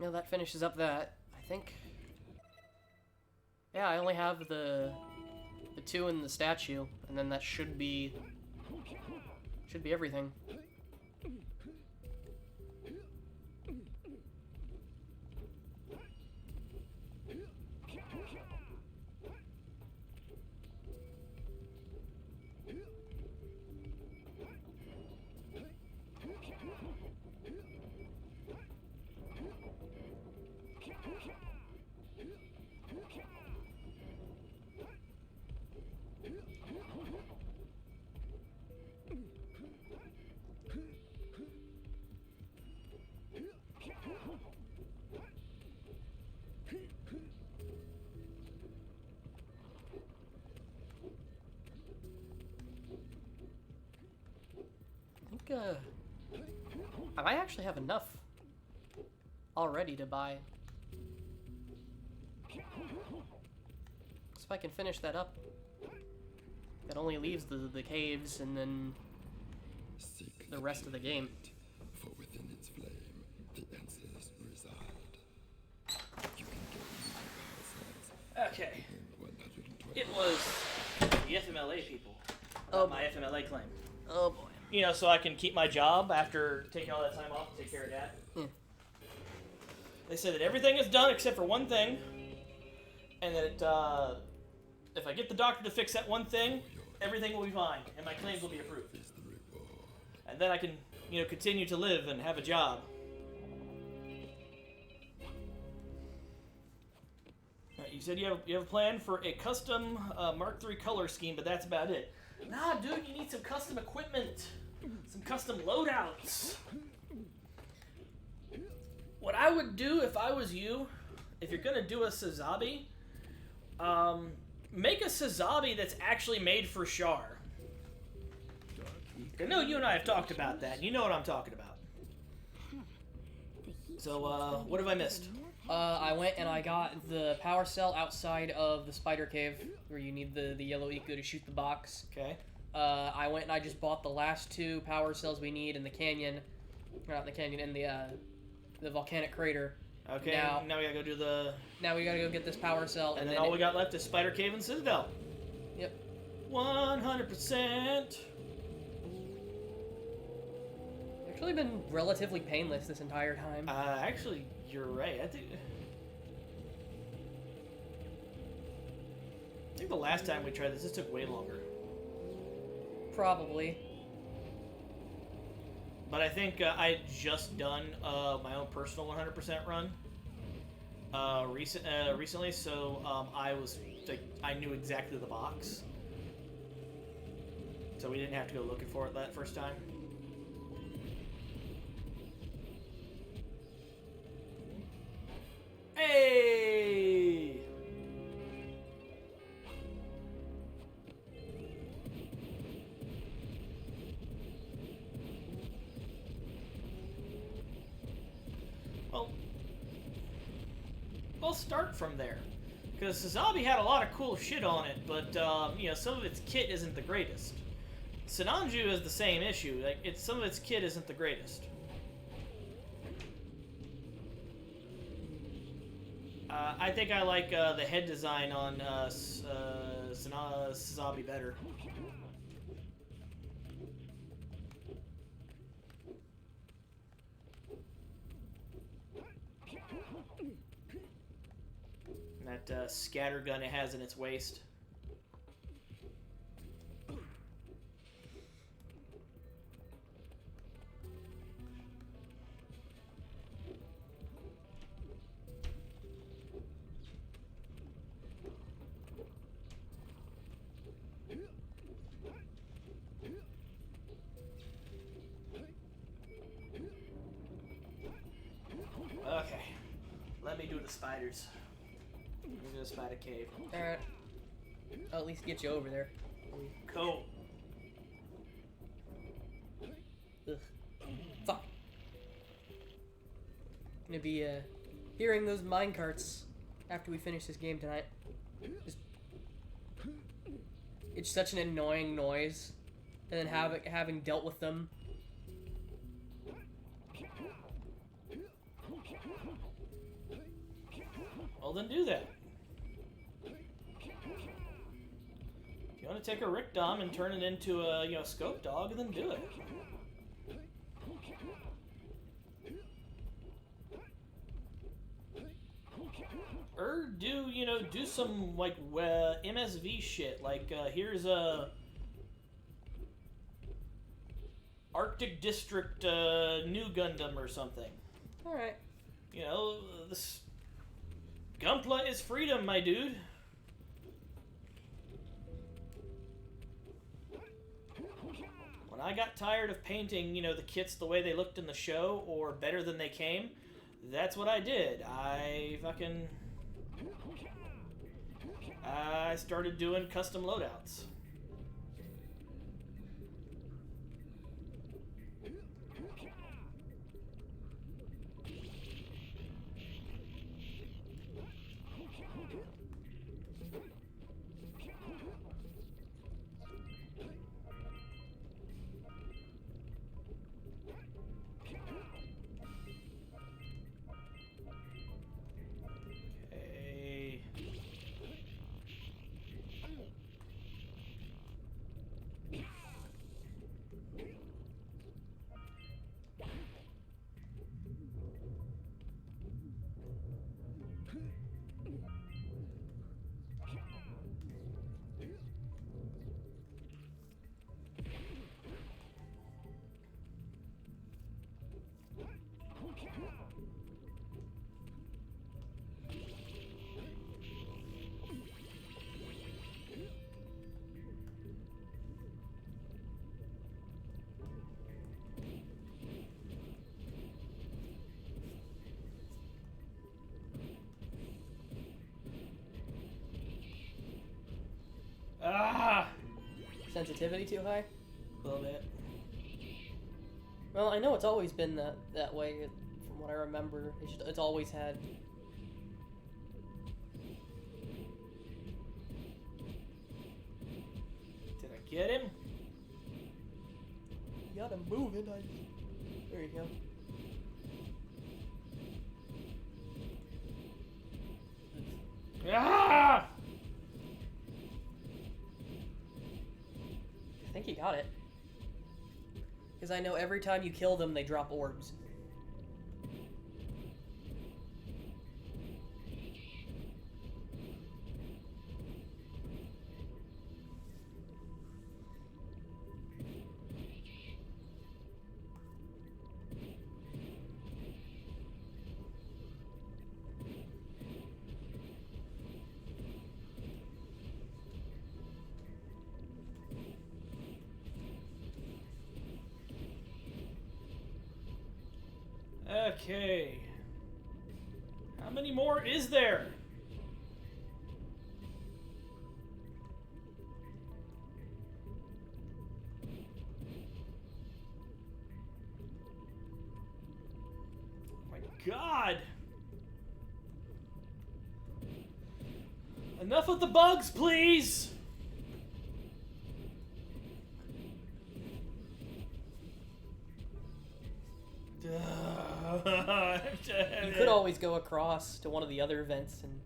Speaker 2: Yeah, that finishes up that, I think. Yeah, I only have the 2 in the statue, and then that should be everything. I might actually have enough already to buy. So if I can finish that up, that only leaves the caves and then the rest of the game.
Speaker 7: For within its flame, the answers reside. You can get
Speaker 1: Okay.
Speaker 7: 120.
Speaker 1: It was the FMLA people. About my FMLA claim.
Speaker 2: Oh boy.
Speaker 1: You know, so I can keep my job after taking all that time off to take care of Dad.
Speaker 2: Yeah.
Speaker 1: They said that everything is done except for one thing, and that if I get the doctor to fix that one thing, everything will be fine, and my claims will be approved. And then I can, you know, continue to live and have a job. You said you have a plan for a custom Mark III color scheme, but that's about it. Nah, dude, you need some custom equipment. Some custom loadouts. What I would do if I was you, if you're gonna do a Sazabi, make a Sazabi that's actually made for Shar. I know you and I have talked about that, and you know what I'm talking about. So, what have I missed?
Speaker 2: I went and I got the power cell outside of the spider cave, where you need the yellow eco to shoot the box.
Speaker 1: Okay.
Speaker 2: I went and I just bought the last 2 power cells we need in the canyon. Or not in the canyon, in the volcanic crater.
Speaker 1: Okay, now we gotta go do the...
Speaker 2: Now we gotta go get this power cell.
Speaker 1: And then all we got left is Spider Cave and Citadel.
Speaker 2: Yep.
Speaker 1: 100%.
Speaker 2: Actually been relatively painless this entire time.
Speaker 1: Actually, you're right. I think the last time we tried this took way longer.
Speaker 2: Probably.
Speaker 1: But I think I had just done my own personal 100% run recently, so I was like, I knew exactly the box, so we didn't have to go looking for it that first time. Hey! Well, we'll start from there. Because Sazabi had a lot of cool shit on it, but, you know, some of its kit isn't the greatest. Sinanju has the same issue. Like, some of its kit isn't the greatest. I think I like the head design on Sazabi better. And that scatter gun it has in its waist. Okay, let me do the spiders. Let me do the spider cave.
Speaker 2: Alright. I'll at least get you over there.
Speaker 1: Cool.
Speaker 2: Ugh. Fuck. Gonna be hearing those minecarts after we finish this game tonight. Just, it's such an annoying noise, and then having dealt with them.
Speaker 1: Well, then do that. If you want to take a Rick Dom and turn it into a, scope dog, then do it. Or do some, like, MSV shit. Like, here's a Arctic District new Gundam or something.
Speaker 2: Alright.
Speaker 1: This Gunpla is freedom, my dude. When I got tired of painting, the kits the way they looked in the show, or better than they came, that's what I did. I started doing custom loadouts.
Speaker 2: Sensitivity too high?
Speaker 1: A little bit.
Speaker 2: Well, I know it's always been that way, from what I remember. It's always had.
Speaker 1: Did I get him?
Speaker 2: You got him moving. There you go.
Speaker 1: Ah!
Speaker 2: I think you got it. Because I know every time you kill them, they drop orbs.
Speaker 1: Okay. How many more is there? Oh my God! Enough of the bugs, please!
Speaker 2: You could always go across to one of the other events and...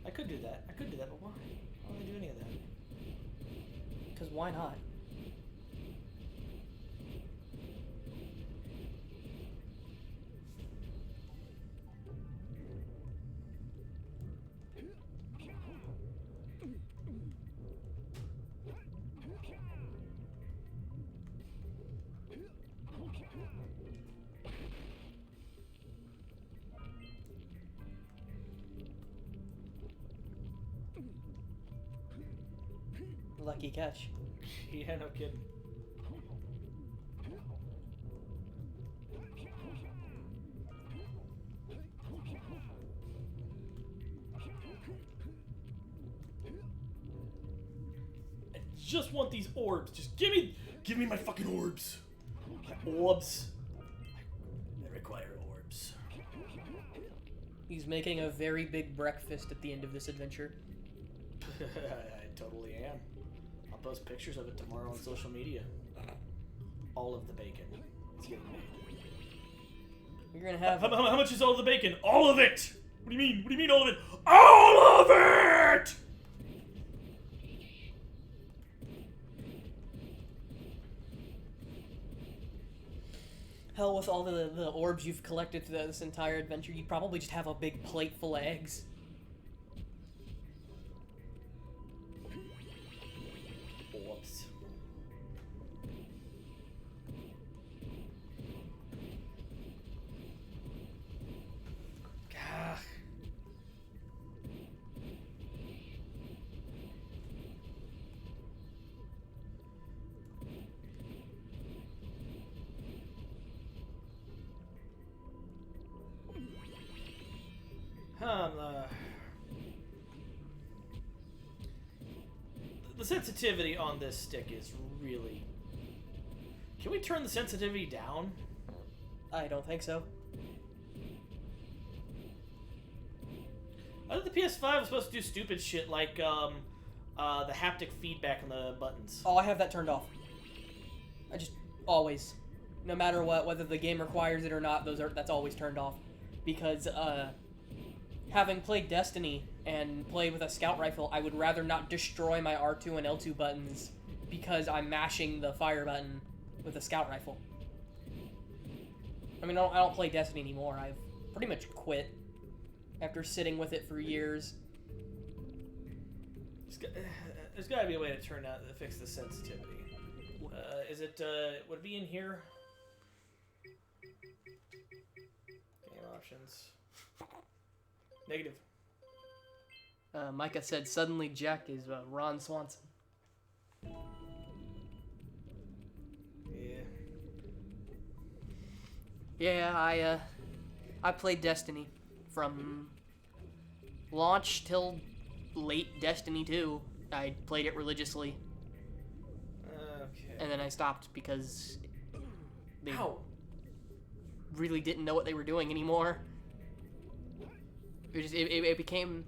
Speaker 1: I could do that, but why? Why would I do any of that?
Speaker 2: Because why not? Lucky catch.
Speaker 1: Yeah, no kidding. I just want these orbs. Just give me my fucking orbs. My orbs. I require orbs.
Speaker 2: He's making a very big breakfast at the end of this adventure.
Speaker 1: I totally am. I'll post pictures of it tomorrow on social media. All of the bacon. It's getting made.
Speaker 2: You're gonna have...
Speaker 1: How much is all the bacon? All of it! What do you mean? What do you mean all of it? All of it!
Speaker 2: Hell, with all the orbs you've collected through this entire adventure, you'd probably just have a big plate full of eggs.
Speaker 1: Whoops. Gah. The sensitivity on this stick is really... Can we turn the sensitivity down?
Speaker 2: I don't think so.
Speaker 1: I thought the PS5 was supposed to do stupid shit like the haptic feedback on the buttons.
Speaker 2: Oh, I have that turned off. I just always, no matter what, whether the game requires it or not, that's always turned off. Because having played Destiny and played with a scout rifle, I would rather not destroy my R2 and L2 buttons because I'm mashing the fire button with a scout rifle. I mean, I don't play Destiny anymore. I've pretty much quit after sitting with it for years.
Speaker 1: There's got to be a way to fix the sensitivity. Is it, would it be in here? Game options. Negative.
Speaker 2: Micah said, suddenly Jak is Ron Swanson.
Speaker 1: Yeah.
Speaker 2: Yeah, I played Destiny from launch till late Destiny 2. I played it religiously.
Speaker 1: Okay.
Speaker 2: And then I stopped because they
Speaker 1: Ow.
Speaker 2: really didn't know what they were doing anymore. It became...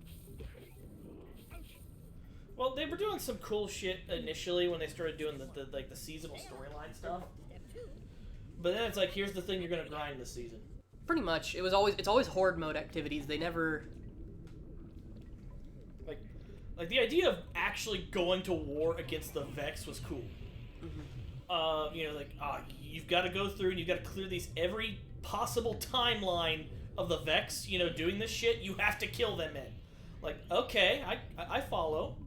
Speaker 1: Well, they were doing some cool shit initially when they started doing the seasonal storyline stuff. But then it's like, here's the thing you're gonna grind this season.
Speaker 2: Pretty much. It's always horde mode activities. They never...
Speaker 1: Like the idea of actually going to war against the Vex was cool.
Speaker 2: Mm-hmm.
Speaker 1: You've got to go through and you've got to clear every possible timeline of the Vex, doing this shit. You have to kill them in. Like, okay, I follow.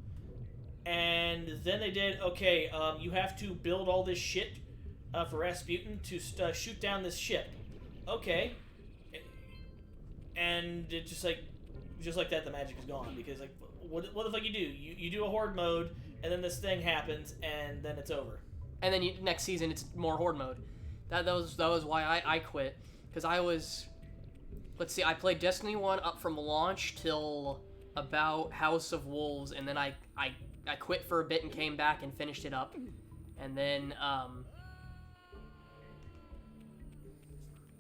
Speaker 1: And then they did, okay, you have to build all this shit for Rasputin to shoot down this ship. Okay. And it just like that, the magic is gone. Because, like, what the fuck you do? You do a horde mode, and then this thing happens, and then it's over.
Speaker 2: And then next season, it's more horde mode. That was why I quit. Because I was... Let's see, I played Destiny 1 up from launch till about House of Wolves, and then I quit for a bit and came back and finished it up. And then,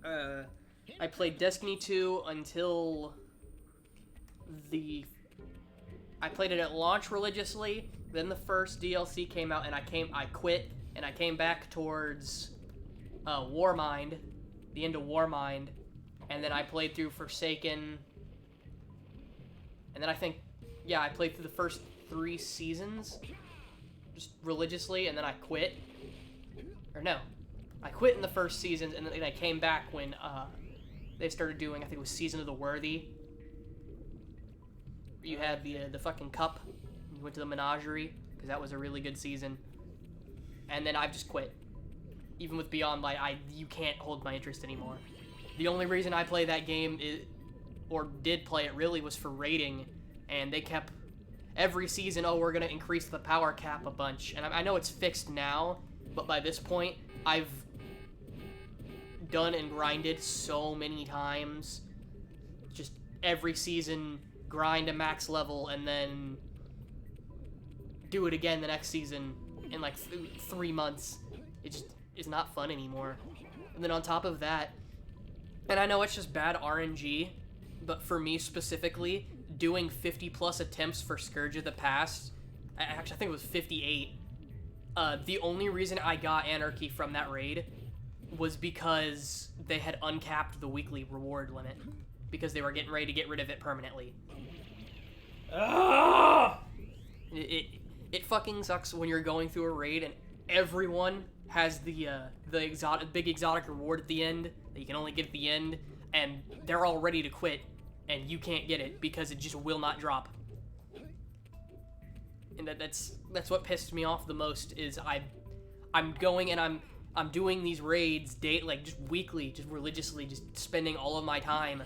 Speaker 2: I played Destiny 2 until I played it at launch religiously, then the first DLC came out, and I quit, and I came back towards, Warmind, the end of Warmind, and then I played through Forsaken, and then I played through the first 3 seasons, just religiously, and then I quit. Or no, I quit in the first season, and then I came back when, they started doing, I think it was Season of the Worthy. You had the fucking cup, you went to the menagerie, because that was a really good season. And then I've just quit. Even with Beyond Light, you can't hold my interest anymore. The only reason I play that game or did play it really was for rating, and they kept every season, we're gonna increase the power cap a bunch. And I know it's fixed now, but by this point, I've done and grinded so many times. Just every season, grind a max level, and then do it again the next season in like 3 months. It just is not fun anymore. And then on top of that, and I know it's just bad RNG, but for me specifically, doing 50 plus attempts for Scourge of the Past, actually I think it was 58, the only reason I got Anarchy from that raid was because they had uncapped the weekly reward limit. because they were getting ready to get rid of it permanently.
Speaker 1: Ah!
Speaker 2: It fucking sucks when you're going through a raid and everyone has the big exotic reward at the end that you can only get at the end, and they're all ready to quit, and you can't get it because it just will not drop. And that's what pissed me off the most. Is I'm going and I'm doing these raids like just weekly, just religiously, just spending all of my time,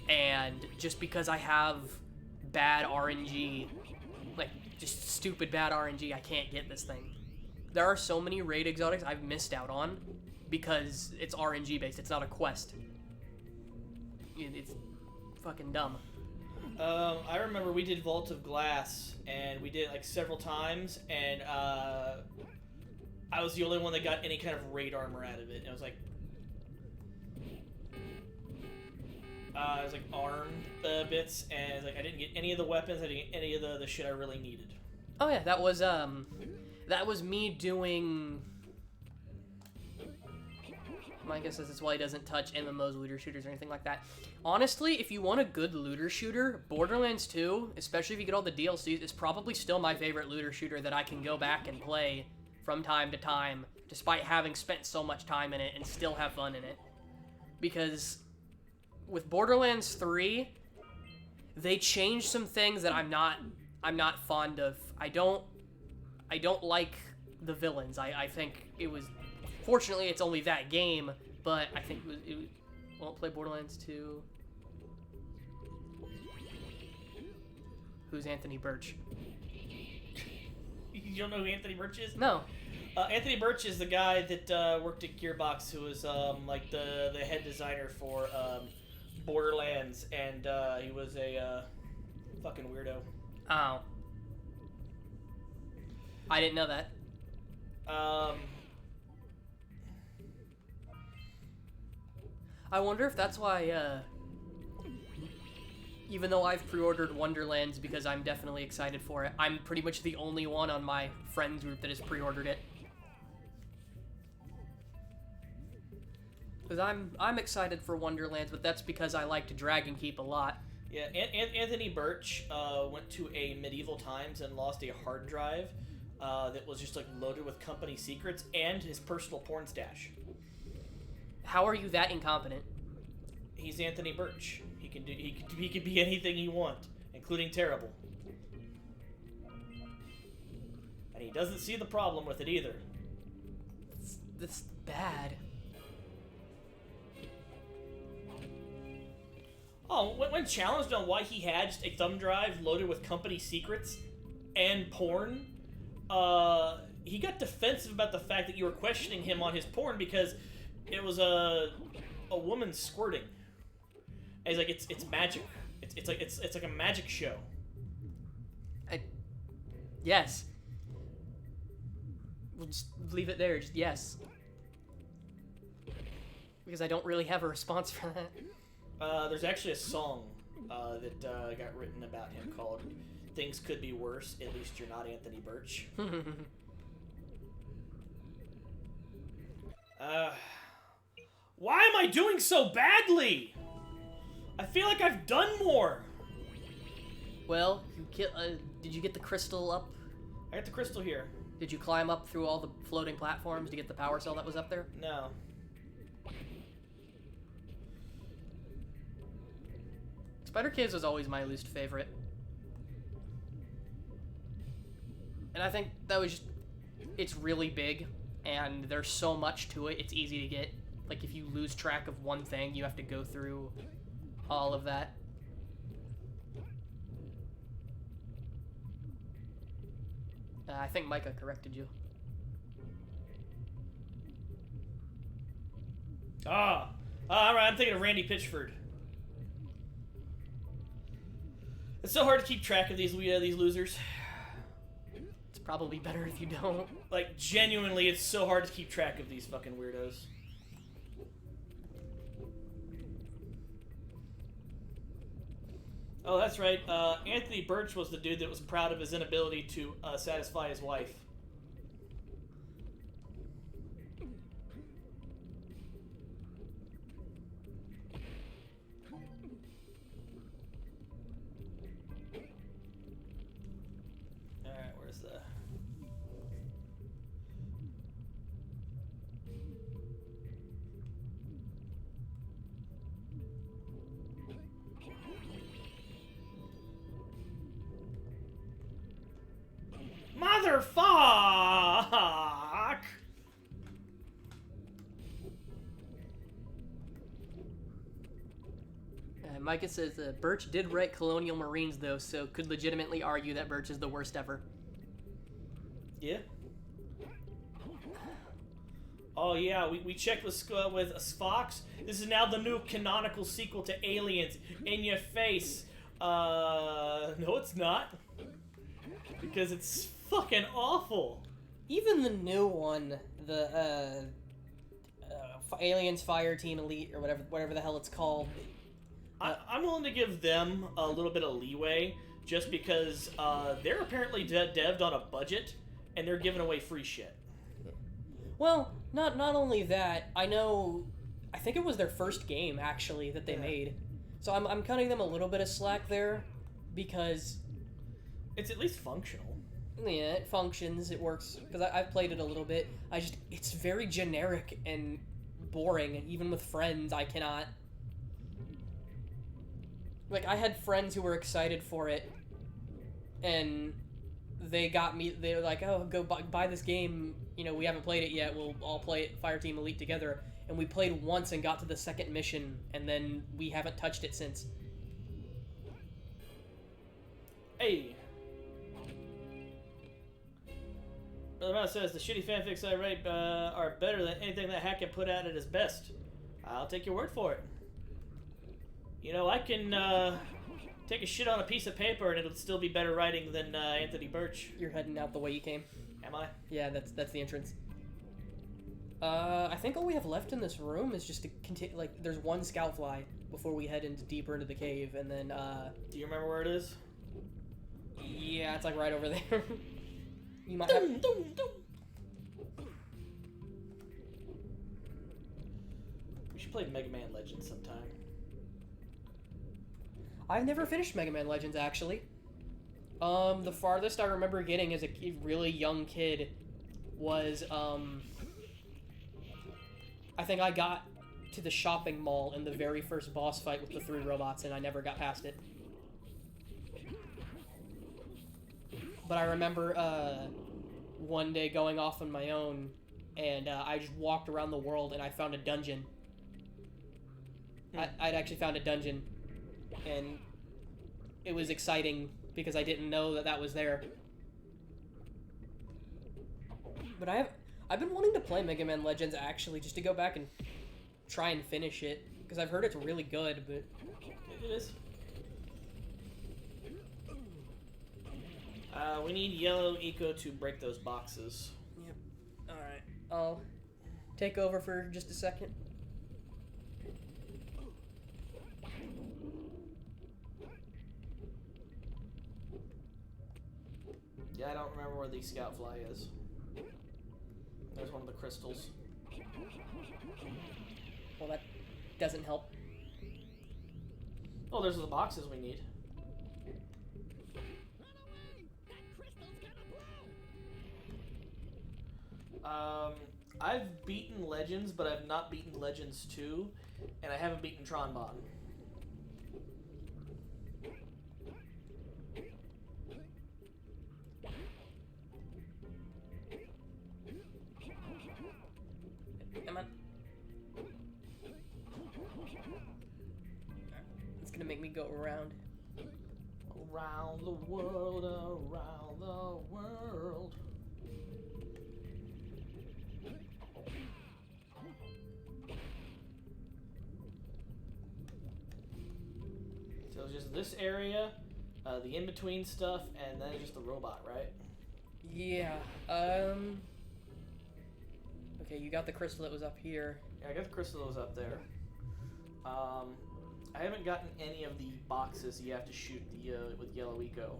Speaker 2: and just because I have bad RNG, like just stupid bad RNG, I can't get this thing. There are so many raid exotics I've missed out on because it's RNG based. It's not a quest. It's fucking dumb.
Speaker 1: I remember we did Vault of Glass, and we did it like several times, and I was the only one that got any kind of raid armor out of it. And I was like, armed bits, and like I didn't get any of the weapons. I didn't get any of the shit I really needed.
Speaker 2: Oh yeah, that was me doing. My guess is that's why he doesn't touch MMOs, looter shooters, or anything like that. Honestly, if you want a good looter shooter, Borderlands 2, especially if you get all the DLCs, is probably still my favorite looter shooter that I can go back and play from time to time, despite having spent so much time in it and still have fun in it. Because with Borderlands 3, they changed some things that I'm not fond of. I don't like the villains. I think it was. Fortunately, it's only that game, but I think it won't play Borderlands 2. Who's Anthony Birch?
Speaker 1: You don't know who Anthony Birch is?
Speaker 2: No.
Speaker 1: Anthony Birch is the guy that worked at Gearbox, who was like the head designer for Borderlands, and he was a fucking weirdo.
Speaker 2: Oh. I didn't know that. I wonder if that's why, even though I've pre-ordered Wonderlands because I'm definitely excited for it, I'm pretty much the only one on my friends group that has pre-ordered it. Because I'm excited for Wonderlands, but that's because I liked Dragon Keep a lot.
Speaker 1: Yeah, Anthony Birch went to a medieval times and lost a hard drive that was just like loaded with company secrets and his personal porn stash.
Speaker 2: How are you that incompetent?
Speaker 1: He's Anthony Birch. He can be anything you want, including terrible. And he doesn't see the problem with it either.
Speaker 2: That's bad.
Speaker 1: Oh, when challenged on why he had just a thumb drive loaded with company secrets and porn, he got defensive about the fact that you were questioning him on his porn because it was a woman squirting. And he's like, it's magic. It's like a magic show.
Speaker 2: Yes. We'll just leave it there. Just yes. Because I don't really have a response for that.
Speaker 1: There's actually a song that got written about him called "Things Could Be Worse." At least you're not Anthony Birch. Why am I doing so badly? I feel like I've done more.
Speaker 2: Well, did you get the crystal up?
Speaker 1: I got the crystal here.
Speaker 2: Did you climb up through all the floating platforms to get the power cell that was up there?
Speaker 1: No.
Speaker 2: Spider Caves was always my least favorite. And I think that was just... It's really big, and there's so much to it, it's easy to get. Like, if you lose track of one thing, you have to go through all of that. I think Micah corrected you.
Speaker 1: Alright, I'm thinking of Randy Pitchford. It's so hard to keep track of these losers.
Speaker 2: It's probably better if you don't.
Speaker 1: Like, genuinely, it's so hard to keep track of these fucking weirdos. Oh, that's right. Anthony Birch was the dude that was proud of his inability to satisfy his wife. Motherfuck!
Speaker 2: Micah says Birch did write Colonial Marines though, so could legitimately argue that Birch is the worst ever.
Speaker 1: Yeah. Oh yeah, we checked with Fox. This is now the new canonical sequel to Aliens. In your face. No it's not. Because it's fucking awful.
Speaker 2: Even the new one, the Aliens Fire Team Elite or whatever the hell it's called.
Speaker 1: I'm willing to give them a little bit of leeway just because they're apparently devved on a budget and they're giving away free shit.
Speaker 2: Well, not only that, I think it was their first game actually that they made. So I'm cutting them a little bit of slack there because
Speaker 1: it's at least functional.
Speaker 2: Yeah, it functions, it works because I've played it a little bit. It's very generic and boring, and even with friends I cannot. Like, I had friends who were excited for it, and they were like, oh, go buy this game, we haven't played it yet, we'll all play it, Fireteam Elite together, and we played once and got to the second mission, and then we haven't touched it since.
Speaker 1: Hey! Brother Mouse says, the shitty fanfics I write are better than anything that Hack can put out at his best. I'll take your word for it. I can take a shit on a piece of paper and it'll still be better writing than Anthony Birch.
Speaker 2: You're heading out the way you came.
Speaker 1: Am I?
Speaker 2: Yeah, that's the entrance. I think all we have left in this room is just to continue. Like, there's one scout fly before we head deeper into the cave, and then.
Speaker 1: Do you remember where it is?
Speaker 2: Yeah, it's like right over there. You might have.
Speaker 1: We should play Mega Man Legends sometime.
Speaker 2: I've never finished Mega Man Legends, actually. The farthest I remember getting as a really young kid was, I think I got to the shopping mall in the very first boss fight with the 3 robots, and I never got past it. But I remember, one day going off on my own, and I just walked around the world, and I found a dungeon. I'd actually found a dungeon. And it was exciting because I didn't know that was there. But I've been wanting to play Mega Man Legends actually, just to go back and try and finish it because I've heard it's really good. But
Speaker 1: it is. We need Yellow Eco to break those boxes.
Speaker 2: Yep. All right. I'll take over for just a second.
Speaker 1: Yeah, I don't remember where the scout fly is. There's one of the crystals.
Speaker 2: Well, that doesn't help.
Speaker 1: Oh, there's the boxes we need. I've beaten Legends, but I've not beaten Legends 2, and I haven't beaten Tronbon.
Speaker 2: Come on. It's gonna make me go around.
Speaker 1: Around the world, around the world. So it's just this area, the in-between stuff, and then just the robot, right?
Speaker 2: Yeah, okay, you got the crystal that was up here.
Speaker 1: Yeah, I got the crystal that was up there. I haven't gotten any of the boxes you have to shoot with Yellow Eco.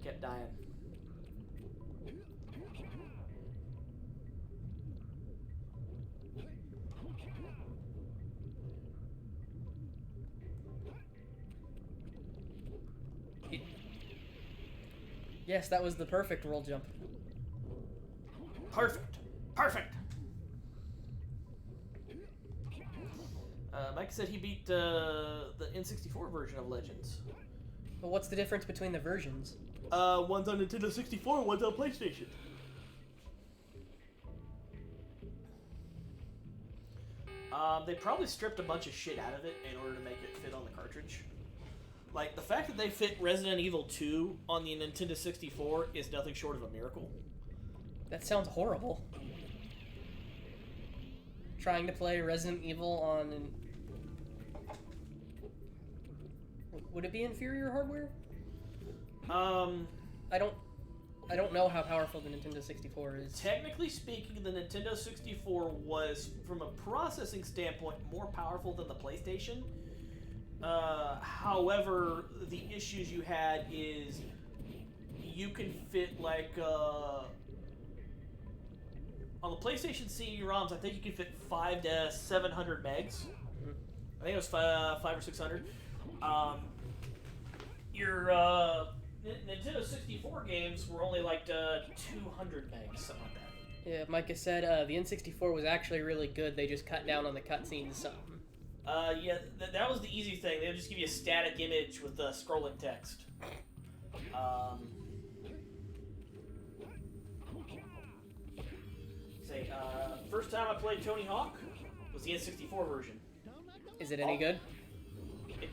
Speaker 1: Kept dying.
Speaker 2: Yes, that was the perfect roll jump.
Speaker 1: Perfect. Perfect. Mike said he beat the N64 version of Legends.
Speaker 2: But what's the difference between the versions?
Speaker 1: One's on Nintendo 64, one's on PlayStation. They probably stripped a bunch of shit out of it in order to make it fit on the cartridge. Like, the fact that they fit Resident Evil 2 on the Nintendo 64 is nothing short of a miracle.
Speaker 2: That sounds horrible. Trying to play Resident Evil on... Would it be inferior hardware? I don't know how powerful the Nintendo 64 is.
Speaker 1: Technically speaking, the Nintendo 64 was, from a processing standpoint, more powerful than the PlayStation. However, the issues you had is you can fit like on the PlayStation CD-ROMs, I think you can fit 500 to 700 megs. I think it was 500 or 600. Your Nintendo 64 games were only like 200 megs, something like that.
Speaker 2: Yeah, Micah said the N64 was actually really good. They just cut down on the cutscenes some.
Speaker 1: Yeah, that was the easy thing. They would just give you a static image with scrolling text. First time I played Tony Hawk was the N64 version.
Speaker 2: Is it any good?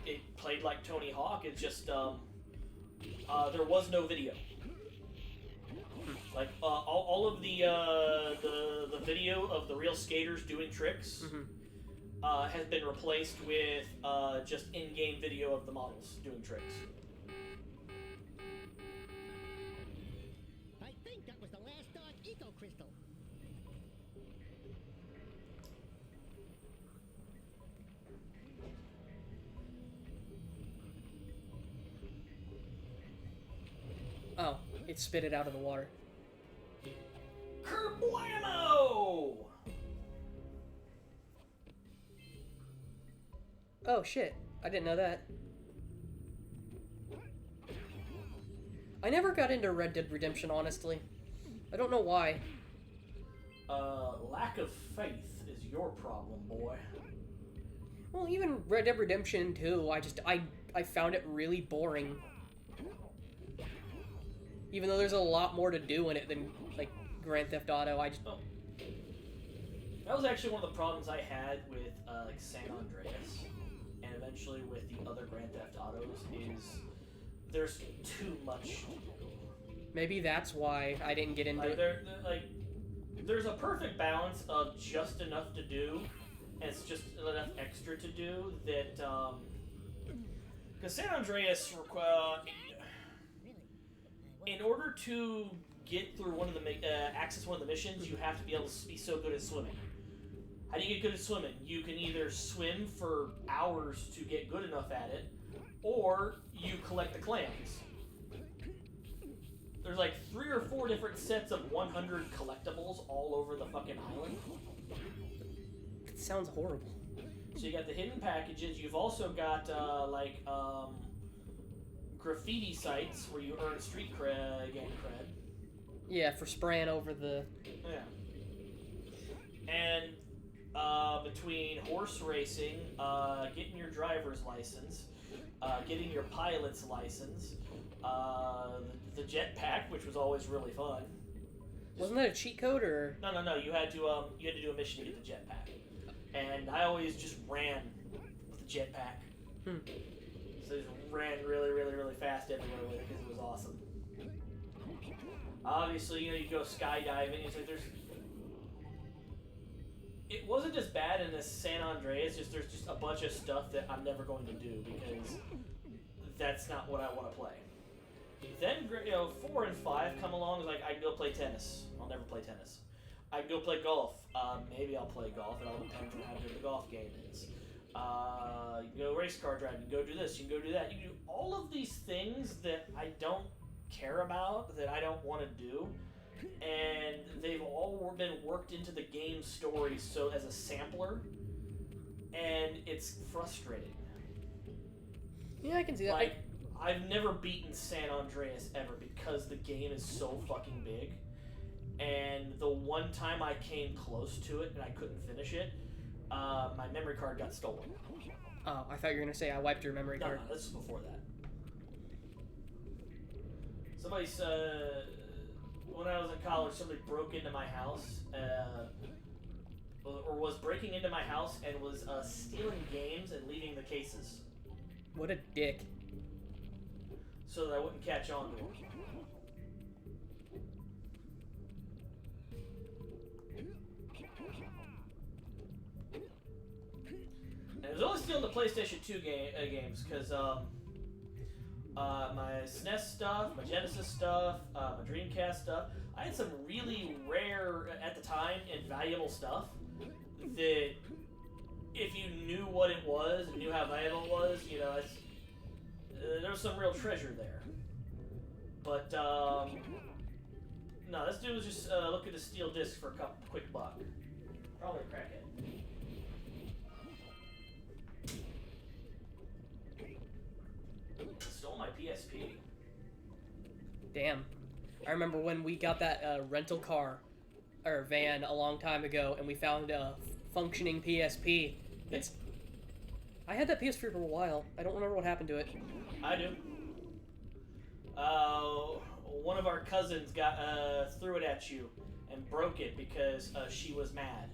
Speaker 1: It played like Tony Hawk. It's just there was no video. Like all of the video of the real skaters doing tricks has been replaced with just in-game video of the models doing tricks.
Speaker 4: I think that was the last Dark Eco Crystal.
Speaker 2: Oh, it spit it out of the water.
Speaker 1: Kerblamo!
Speaker 2: Oh shit, I didn't know that. I never got into Red Dead Redemption, honestly. I don't know why.
Speaker 1: Lack of faith is your problem, boy.
Speaker 2: Well, even Red Dead Redemption 2, I found it really boring. Even though there's a lot more to do in it than, like, Grand Theft Auto,
Speaker 1: That was actually one of the problems I had with, like, San Andreas, and eventually with the other Grand Theft Autos, is there's too much to do.
Speaker 2: Maybe that's why I didn't get into
Speaker 1: Like,
Speaker 2: it.
Speaker 1: there's a perfect balance of just enough to do, and it's just enough extra to do that, because San Andreas in order to get through one of the access one of the missions, you have to be able to be so good at swimming. How do you get good at swimming? You can either swim for hours to get good enough at it, or you collect the clams. There's like 3 or 4 different sets of 100 collectibles all over the fucking island.
Speaker 2: It sounds horrible.
Speaker 1: So you got the hidden packages. You've also got graffiti sites where you earn street game cred.
Speaker 2: Yeah, for spraying over the...
Speaker 1: Yeah. And between horse racing, getting your driver's license, getting your pilot's license, the jetpack, which was always really fun.
Speaker 2: Wasn't that a cheat code, or...?
Speaker 1: No. You had to do a mission to get the jetpack, and I always just ran with the jetpack. So I just ran really fast everywhere with it because it was awesome. Obviously, you go skydiving. It's like it wasn't as bad in this San Andreas. There's just a bunch of stuff that I'm never going to do because that's not what I want to play. Then 4 and 5 come along. It's like I can go play tennis. I'll never play tennis. I can go play golf. Maybe I'll play golf. It all depends on how good the golf game is. You can go race car driving. You can go do this. You can go do that. You can do all of these things that I don't care about, that I don't want to do, and they've all been worked into the game story so as a sampler, and it's frustrating.
Speaker 2: Yeah, I can see that.
Speaker 1: Like, I've never beaten San Andreas ever because the game is so fucking big, and the one time I came close to it and I couldn't finish it, my memory card got stolen.
Speaker 2: Oh, I thought you were going to say I wiped your memory card.
Speaker 1: No, this is before that. Somebody's, when I was in college, somebody broke into my house, or was breaking into my house and was stealing games and leaving the cases
Speaker 2: What a dick.
Speaker 1: so that I wouldn't catch on to him. And it was only stealing the PlayStation 2 games, because my SNES stuff, my Genesis stuff, my Dreamcast stuff, I had some really rare, at the time, and valuable stuff that if you knew what it was and knew how valuable it was, you know, there was some real treasure there. But, no, this dude was just looking to steal discs for a quick buck. Probably a crackhead. Stole my PSP.
Speaker 2: Damn. I remember when we got that rental car or van a long time ago, and we found a functioning PSP. I had that PS3 for a while. I don't remember what happened to it.
Speaker 1: I do. One of our cousins threw it at you and broke it because she was mad.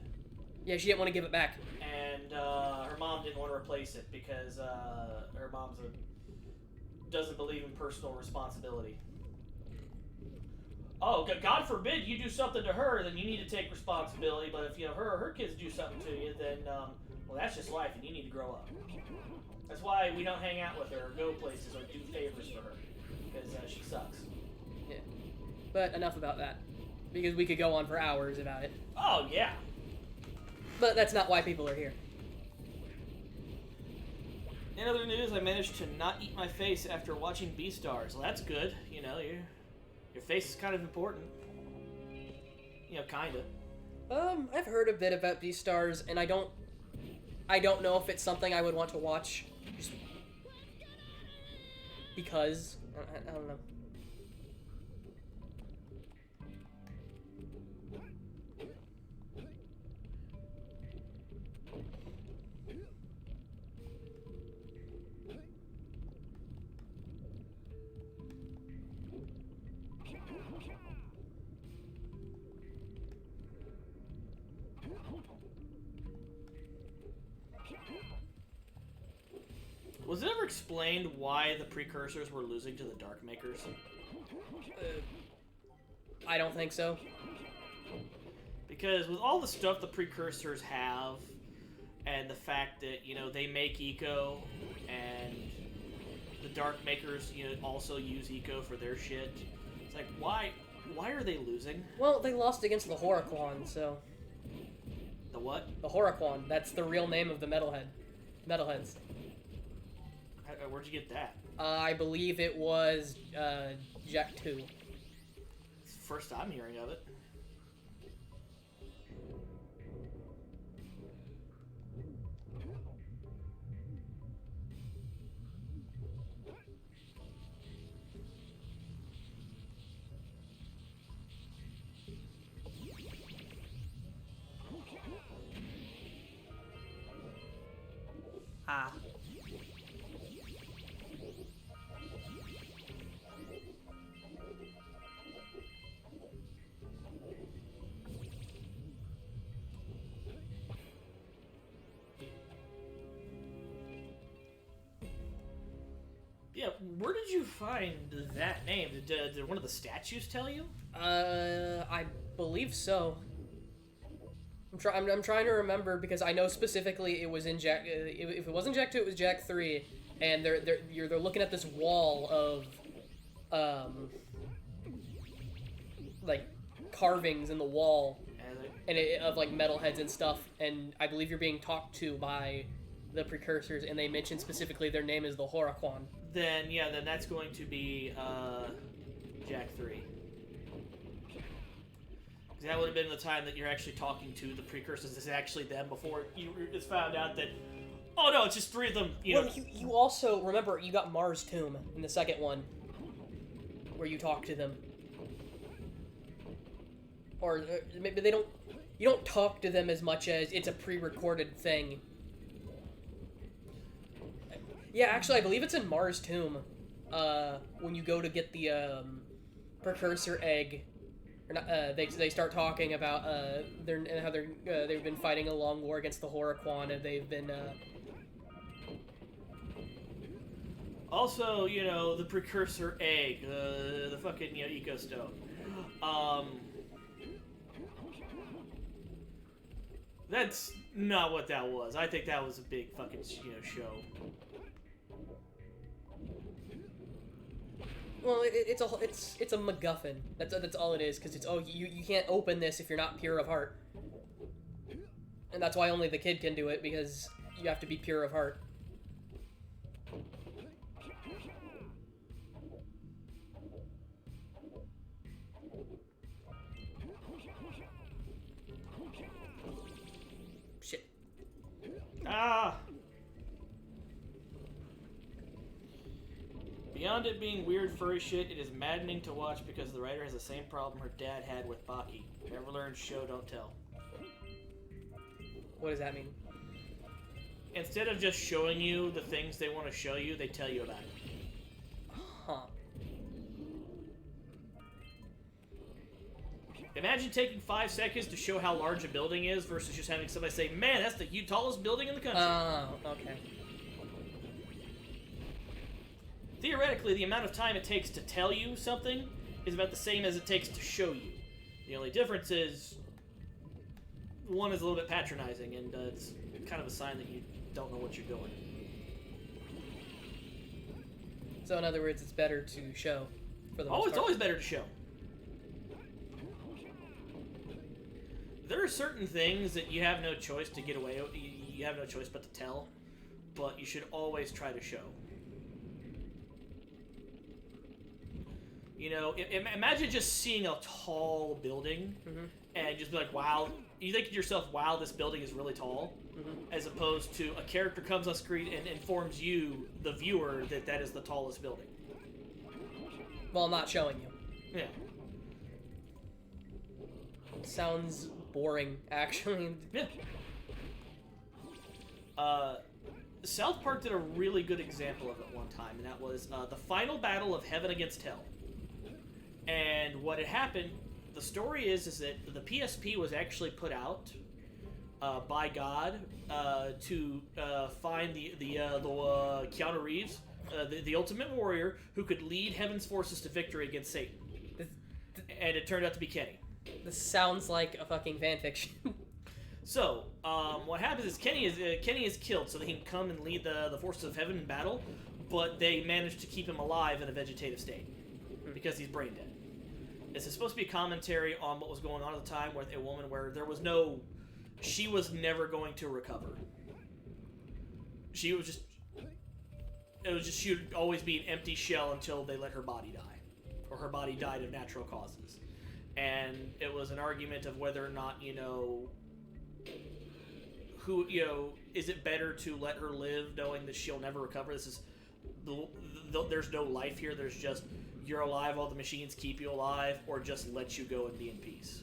Speaker 2: Yeah, she didn't want to give it back.
Speaker 1: And her mom didn't want to replace it because her mom's doesn't believe in personal responsibility. Oh, God forbid you do something to her, then you need to take responsibility. But if her or her kids do something to you, then well, that's just life, and you need to grow up. That's why we don't hang out with her, or go places, or do favors for her, because she sucks.
Speaker 2: Yeah. But enough about that, because we could go on for hours about it.
Speaker 1: Oh yeah.
Speaker 2: But that's not why people are here.
Speaker 1: In other news, I managed to not eat my face after watching Beastars. Well, that's good. You know, your face is kind of important. You know, kinda.
Speaker 2: I've heard a bit about Beastars, and I don't know if it's something I would want to watch. Just because I don't know.
Speaker 1: Was it ever explained why the precursors were losing to the Dark Makers?
Speaker 2: I don't think so.
Speaker 1: Because with all the stuff the precursors have, and the fact that, they make eco, and the Dark Makers, also use eco for their shit, it's like, why are they losing?
Speaker 2: Well, they lost against the Horaquan, so...
Speaker 1: The what?
Speaker 2: The Horaquan. That's the real name of the Metalheads.
Speaker 1: Where'd you get that?
Speaker 2: I believe it was Jak 2.
Speaker 1: It's the first I'm hearing of it.
Speaker 2: Ah.
Speaker 1: Yeah, where did you find that name? Did one of the statues tell you?
Speaker 2: I believe so. I'm trying to remember because I know specifically it was in Jak. If it wasn't Jak 2, it was Jak 3, and they're looking at this wall of like carvings in the wall, and of like metalheads and stuff. And I believe you're being talked to by the precursors, and they mention specifically their name is the Horaquan.
Speaker 1: Then that's going to be Jak 3. Because that would have been the time that you're actually talking to the precursors. It's actually them before it's found out that, oh no, it's just three of them.
Speaker 2: Well, you also remember you got Mars Tomb in the second one, where you talk to them, or maybe they don't. You don't talk to them as much as it's a pre-recorded thing. Yeah, actually, I believe it's in Mars Tomb. When you go to get the precursor egg. Or not, they start talking about how they've been fighting a long war against the Horoquan, and they've been
Speaker 1: Also, the precursor egg, the fucking, eco stone. That's not what that was. I think that was a big fucking, show.
Speaker 2: Well, it's a MacGuffin. That's all it is. Because it's you can't open this if you're not pure of heart, and that's why only the kid can do it, because you have to be pure of heart. Shit.
Speaker 1: Ah! Beyond it being weird furry shit, it is maddening to watch because the writer has the same problem her dad had with Baki. Never learn, show, don't tell.
Speaker 2: What does that mean?
Speaker 1: Instead of just showing you the things they want to show you, they tell you about it.
Speaker 2: Huh.
Speaker 1: Imagine taking 5 seconds to show how large a building is versus just having somebody say, man, that's the tallest building in the country.
Speaker 2: Oh, okay.
Speaker 1: Theoretically, the amount of time it takes to tell you something is about the same as it takes to show you. The only difference is one is a little bit patronizing, and it's kind of a sign that you don't know what you're doing.
Speaker 2: So in other words, it's better to show for the most
Speaker 1: Oh, it's
Speaker 2: part.
Speaker 1: always better to show. There are certain things that you have no choice to get away with. You have no choice but to tell, but you should always try to show. Imagine just seeing a tall building and just be like, wow. You think to yourself, wow, this building is really tall, as opposed to a character comes on screen and informs you, the viewer, that is the tallest building.
Speaker 2: While not showing you.
Speaker 1: Yeah.
Speaker 2: Sounds boring, actually.
Speaker 1: Yeah. South Park did a really good example of it one time, and that was the final battle of Heaven against Hell. And what had happened, the story is that the PSP was actually put out by God to find the Keanu Reeves, the Ultimate Warrior, who could lead Heaven's forces to victory against Satan. And it turned out to be Kenny.
Speaker 2: This sounds like a fucking fanfiction.
Speaker 1: So, what happens is Kenny is killed so that he can come and lead the forces of heaven in battle, but they manage to keep him alive in a vegetative state because he's brain dead. This is supposed to be a commentary on what was going on at the time with a woman where she was never going to recover. She would always be an empty shell until they let her body die, or her body died of natural causes. And it was an argument of whether or not, is it better to let her live knowing that she'll never recover? There's no life here. There's just, you're alive, all the machines keep you alive, or just let you go and be in peace.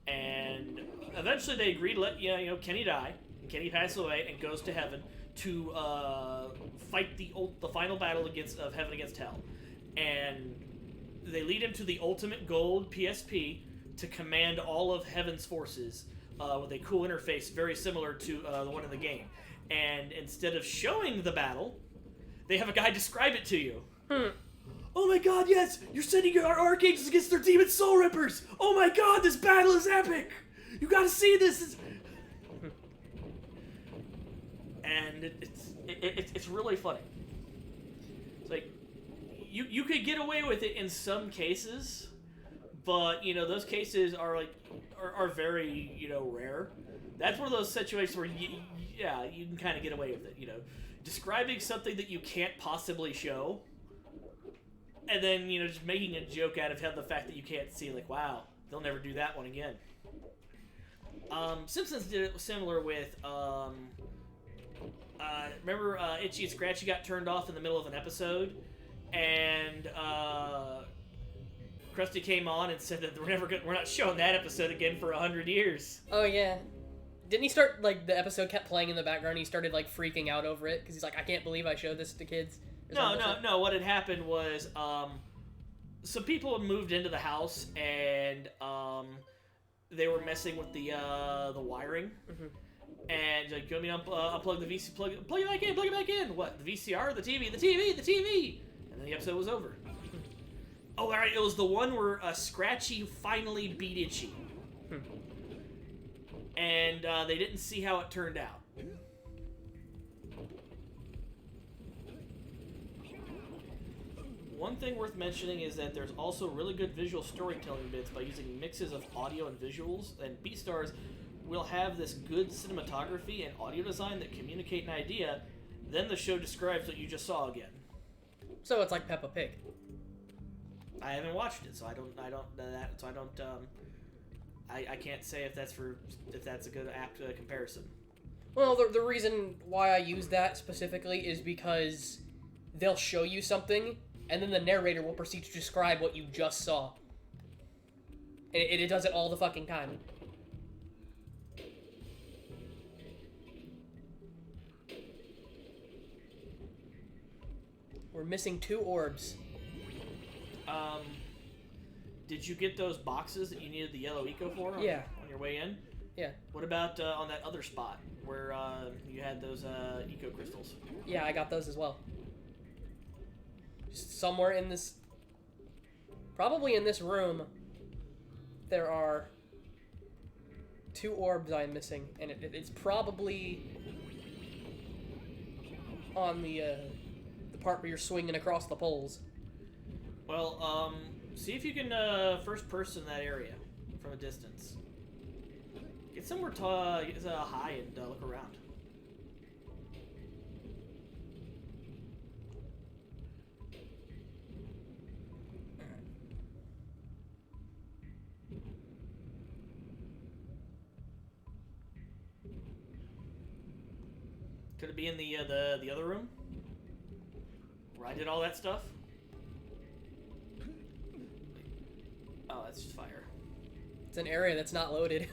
Speaker 1: And eventually they agreed to let, Kenny die, and Kenny passes away and goes to heaven to fight the final battle of heaven against hell. And they lead him to the Ultimate Gold PSP to command all of Heaven's forces with a cool interface very similar to the one in the game. And instead of showing the battle, they have a guy describe it to you. Oh my god, yes! You're sending our archangels against their demon soul rippers! Oh my god, this battle is epic! You gotta see this! And it's really funny. It's like, you could get away with it in some cases, but those cases are very rare. That's one of those situations where you can kind of get away with it. Describing something that you can't possibly show, and then just making a joke out of the fact that you can't see. Like, wow, they'll never do that one again. Simpsons did it similar with remember Itchy and Scratchy got turned off in the middle of an episode, and Krusty came on and said that we're not showing that episode again for 100 years.
Speaker 2: Oh yeah. Didn't he start, the episode kept playing in the background and he started, freaking out over it? Because he's like, I can't believe I showed this to kids.
Speaker 1: No. What had happened was, some people had moved into the house and they were messing with the wiring. And like, do you want me to unplug the VC plug it back in. What? The VCR, the TV, the TV. And then the episode was over. Oh, all right. It was the one where Scratchy finally beat Itchy. And they didn't see how it turned out. One thing worth mentioning is that there's also really good visual storytelling bits by using mixes of audio and visuals, and Beastars will have this good cinematography and audio design that communicate an idea, then the show describes what you just saw again.
Speaker 2: So it's like Peppa Pig.
Speaker 1: I haven't watched it, so I can't say if that's a good apt comparison.
Speaker 2: Well, the reason why I use that specifically is because they'll show you something, and then the narrator will proceed to describe what you just saw. And it does it all the fucking time. We're missing 2 orbs.
Speaker 1: Did you get those boxes that you needed the yellow eco for? On your way in?
Speaker 2: Yeah.
Speaker 1: What about on that other spot where you had those eco crystals?
Speaker 2: Yeah, I got those as well. Just somewhere in this... Probably in this room, there are 2 orbs I'm missing. And it's probably on the part where you're swinging across the poles.
Speaker 1: Well, see if you can first person that area from a distance. Get somewhere high and look around. Could it be in the other room where I did all that stuff? Oh, that's just fire.
Speaker 2: It's an area that's not loaded.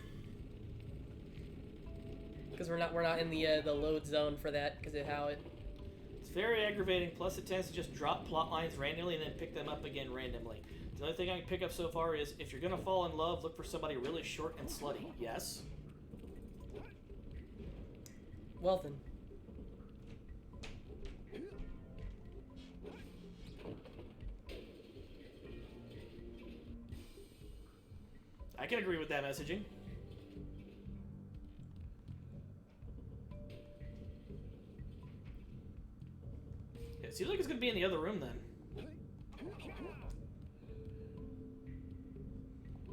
Speaker 2: Because we're not in the load zone for that because of how it...
Speaker 1: It's very aggravating, plus it tends to just drop plot lines randomly and then pick them up again randomly. The only thing I can pick up so far is, if you're gonna fall in love, look for somebody really short and slutty. Yes?
Speaker 2: Well then.
Speaker 1: I can agree with that messaging. Yeah, it seems like it's gonna be in the other room then.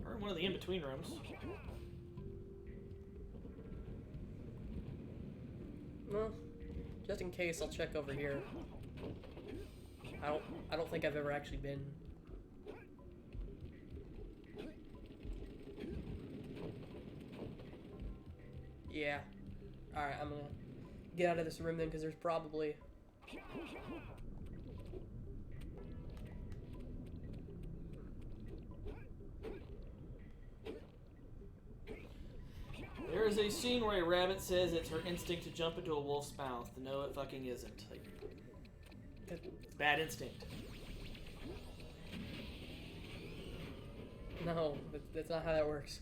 Speaker 1: Or in one of the in-between rooms.
Speaker 2: Well, just in case, I'll check over here. I don't think I've ever actually been. Yeah. Alright, I'm gonna get out of this room then, because there's probably...
Speaker 1: There is a scene where a rabbit says it's her instinct to jump into a wolf's mouth. No, it fucking isn't. Like, it's bad instinct.
Speaker 2: No, that's not how that works.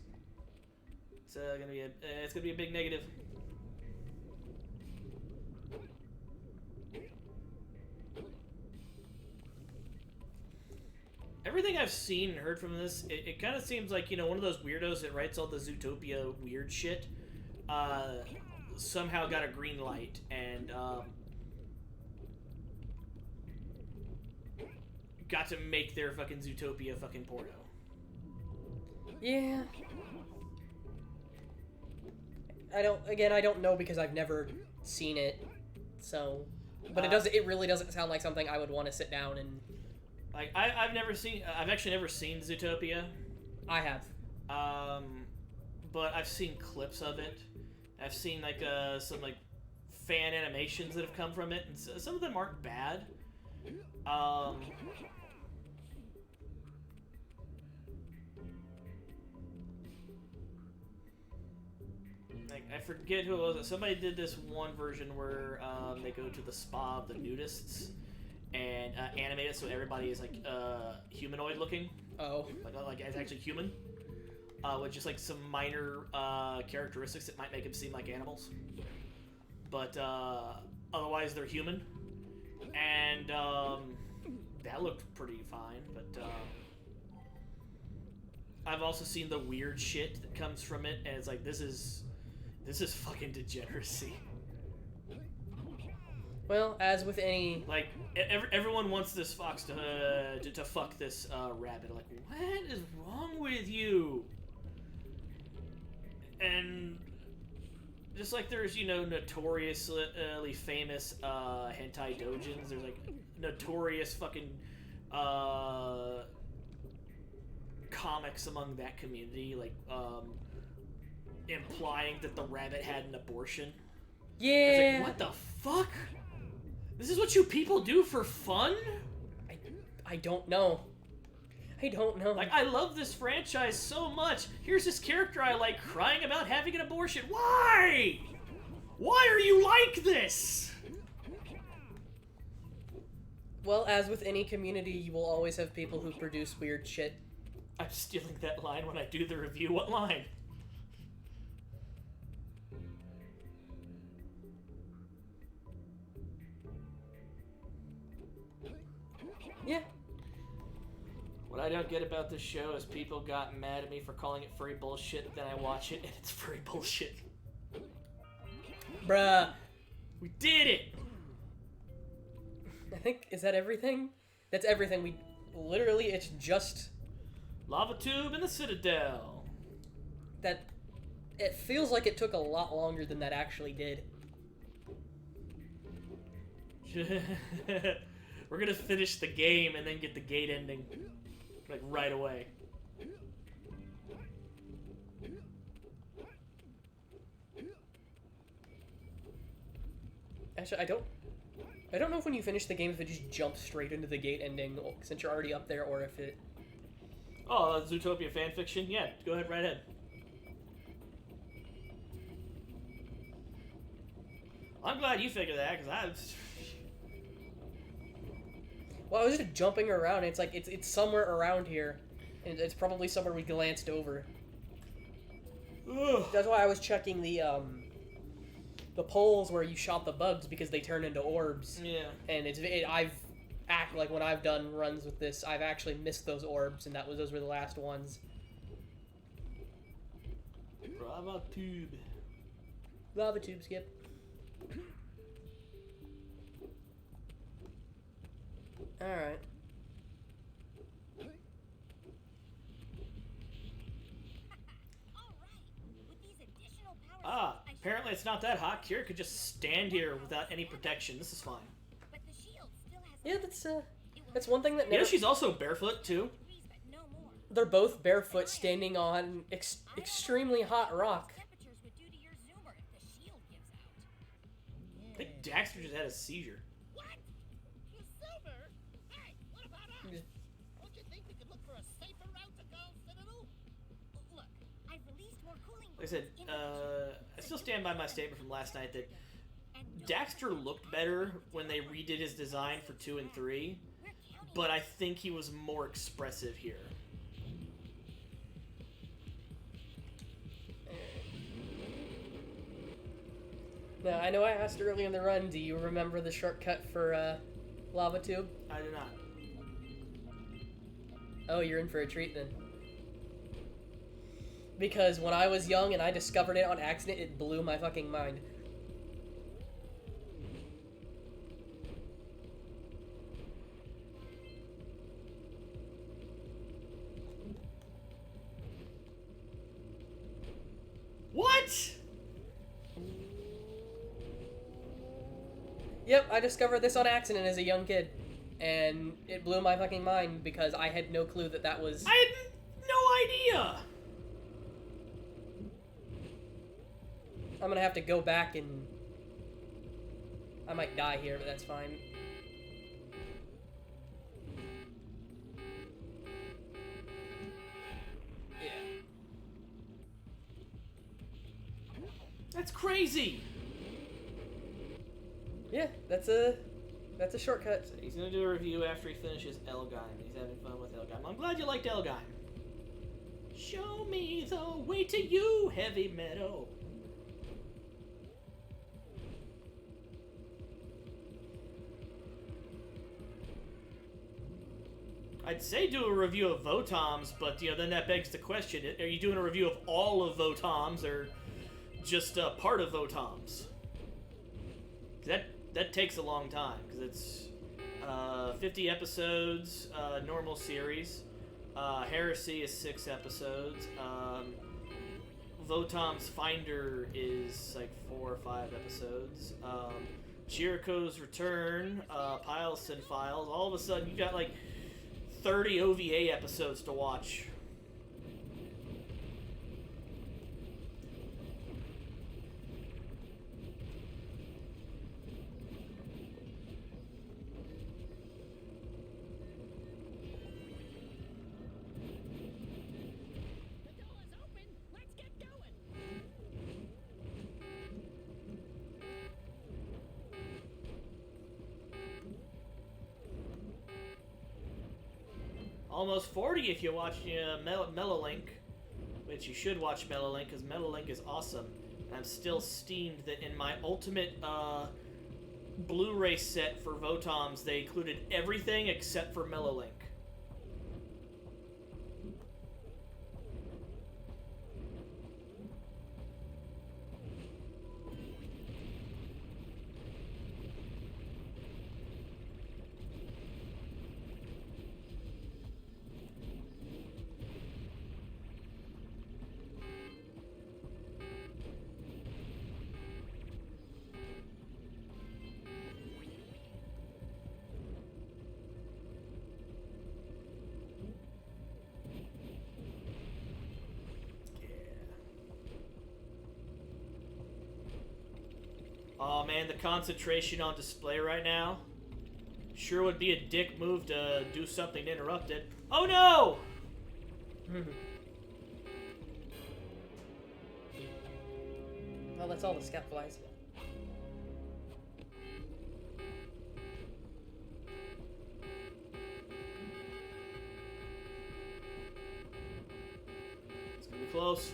Speaker 1: It's gonna be a big negative. Everything I've seen and heard from this, it kind of seems like, you know, one of those weirdos that writes all the Zootopia weird shit, somehow got a green light and got to make their fucking Zootopia fucking porno.
Speaker 2: Yeah. I don't know because I've never seen it, so... But it really doesn't sound like something I would want to sit down and...
Speaker 1: Like, I've actually never seen Zootopia.
Speaker 2: I have.
Speaker 1: But I've seen clips of it. I've seen, like, some, like, fan animations that have come from it, and some of them aren't bad. Like, I forget who it was. Somebody did this one version where they go to the spa of the nudists, and animate it so everybody is like humanoid looking,
Speaker 2: Oh.
Speaker 1: like it's actually human, with just like some minor characteristics that might make them seem like animals, but otherwise they're human, and that looked pretty fine. But I've also seen the weird shit that comes from it, and it's like this is fucking degeneracy.
Speaker 2: Well, as with any...
Speaker 1: Like, everyone wants this fox to fuck this rabbit. Like, what is wrong with you? And just like there's, notoriously famous hentai doujins, there's like notorious fucking comics among that community, like implying that the rabbit had an abortion.
Speaker 2: Yeah.
Speaker 1: It's like, what the fuck? This is what you people do for fun?
Speaker 2: I don't know. I don't know.
Speaker 1: Like, I love this franchise so much. Here's this character I like crying about having an abortion. Why? Why are you like this?
Speaker 2: Well, as with any community, you will always have people who produce weird shit.
Speaker 1: I'm stealing that line when I do the review. What line?
Speaker 2: Yeah.
Speaker 1: What I don't get about this show is people got mad at me for calling it furry bullshit, then I watch it and it's furry bullshit.
Speaker 2: Bruh.
Speaker 1: We did it!
Speaker 2: I think, is that everything? That's everything. Literally, it's just...
Speaker 1: Lava tube in the Citadel.
Speaker 2: That... It feels like it took a lot longer than that actually did.
Speaker 1: We're gonna finish the game and then get the gate ending. Like, right away.
Speaker 2: Actually, I don't know if when you finish the game if it just jumps straight into the gate ending since you're already up there, or if it...
Speaker 1: Oh, Zootopia fanfiction? Yeah, go ahead, right ahead. I'm glad you figured that, because I was...
Speaker 2: Well, I was just jumping around. It's like, it's somewhere around here. And it's probably somewhere we glanced over.
Speaker 1: Ugh.
Speaker 2: That's why I was checking the poles where you shot the bugs, because they turn into orbs.
Speaker 1: Yeah.
Speaker 2: And when I've done runs with this, I've actually missed those orbs, and those were the last ones.
Speaker 1: Lava tube.
Speaker 2: Lava tube, Skip. Alright.
Speaker 1: Ah, apparently it's not that hot. Kira could just stand here without any protection. This is fine.
Speaker 2: Yeah, that's one thing that never...
Speaker 1: She's also barefoot, too.
Speaker 2: They're both barefoot standing on extremely hot rock.
Speaker 1: I think Daxter just had a seizure.
Speaker 3: What? You silver? Hey, what about us? Don't you think we could look for a safer route to go, Citadel?
Speaker 4: Look, I've released more cooling
Speaker 1: Like I said, I still stand by my statement from last night that Daxter looked better when they redid his design for 2 and 3, but I think he was more expressive here.
Speaker 2: Now, I know I asked early in the run, do you remember the shortcut for Lava Tube?
Speaker 1: I do not.
Speaker 2: Oh, you're in for a treat then. Because when I was young and I discovered it on accident, it blew my fucking mind.
Speaker 1: What?
Speaker 2: Yep, I discovered this on accident as a young kid. And it blew my fucking mind because I had no clue that was...
Speaker 1: I had no idea!
Speaker 2: I'm gonna have to go back and... I might die here, but that's fine. Yeah.
Speaker 1: That's crazy!
Speaker 2: Yeah, That's a shortcut.
Speaker 1: So he's gonna do a review after he finishes Elgine. He's having fun with Elgine. I'm glad you liked Elgine. Show me the way to you, Heavy Meadow. I'd say do a review of Votoms, but then that begs the question: are you doing a review of all of Votoms, or just part of Votoms? That takes a long time because it's 50 episodes, normal series. Heresy is 6 episodes. Votom's Finder is like 4 or 5 episodes. Jericho's Return, Piles and Files. All of a sudden, you got like 30 OVA episodes to watch.
Speaker 3: The door is open. Let's get going.
Speaker 1: Almost 40 if you watch Mellowlink, which you should watch Mellowlink because Mellowlink is awesome. I'm still steamed that in my ultimate Blu-ray set for Votoms, they included everything except for Mellowlink. Oh man, the concentration on display right now. Sure would be a dick move to do something to interrupt it. Oh no!
Speaker 2: Well, that's all the scat flies.
Speaker 1: It's gonna be close.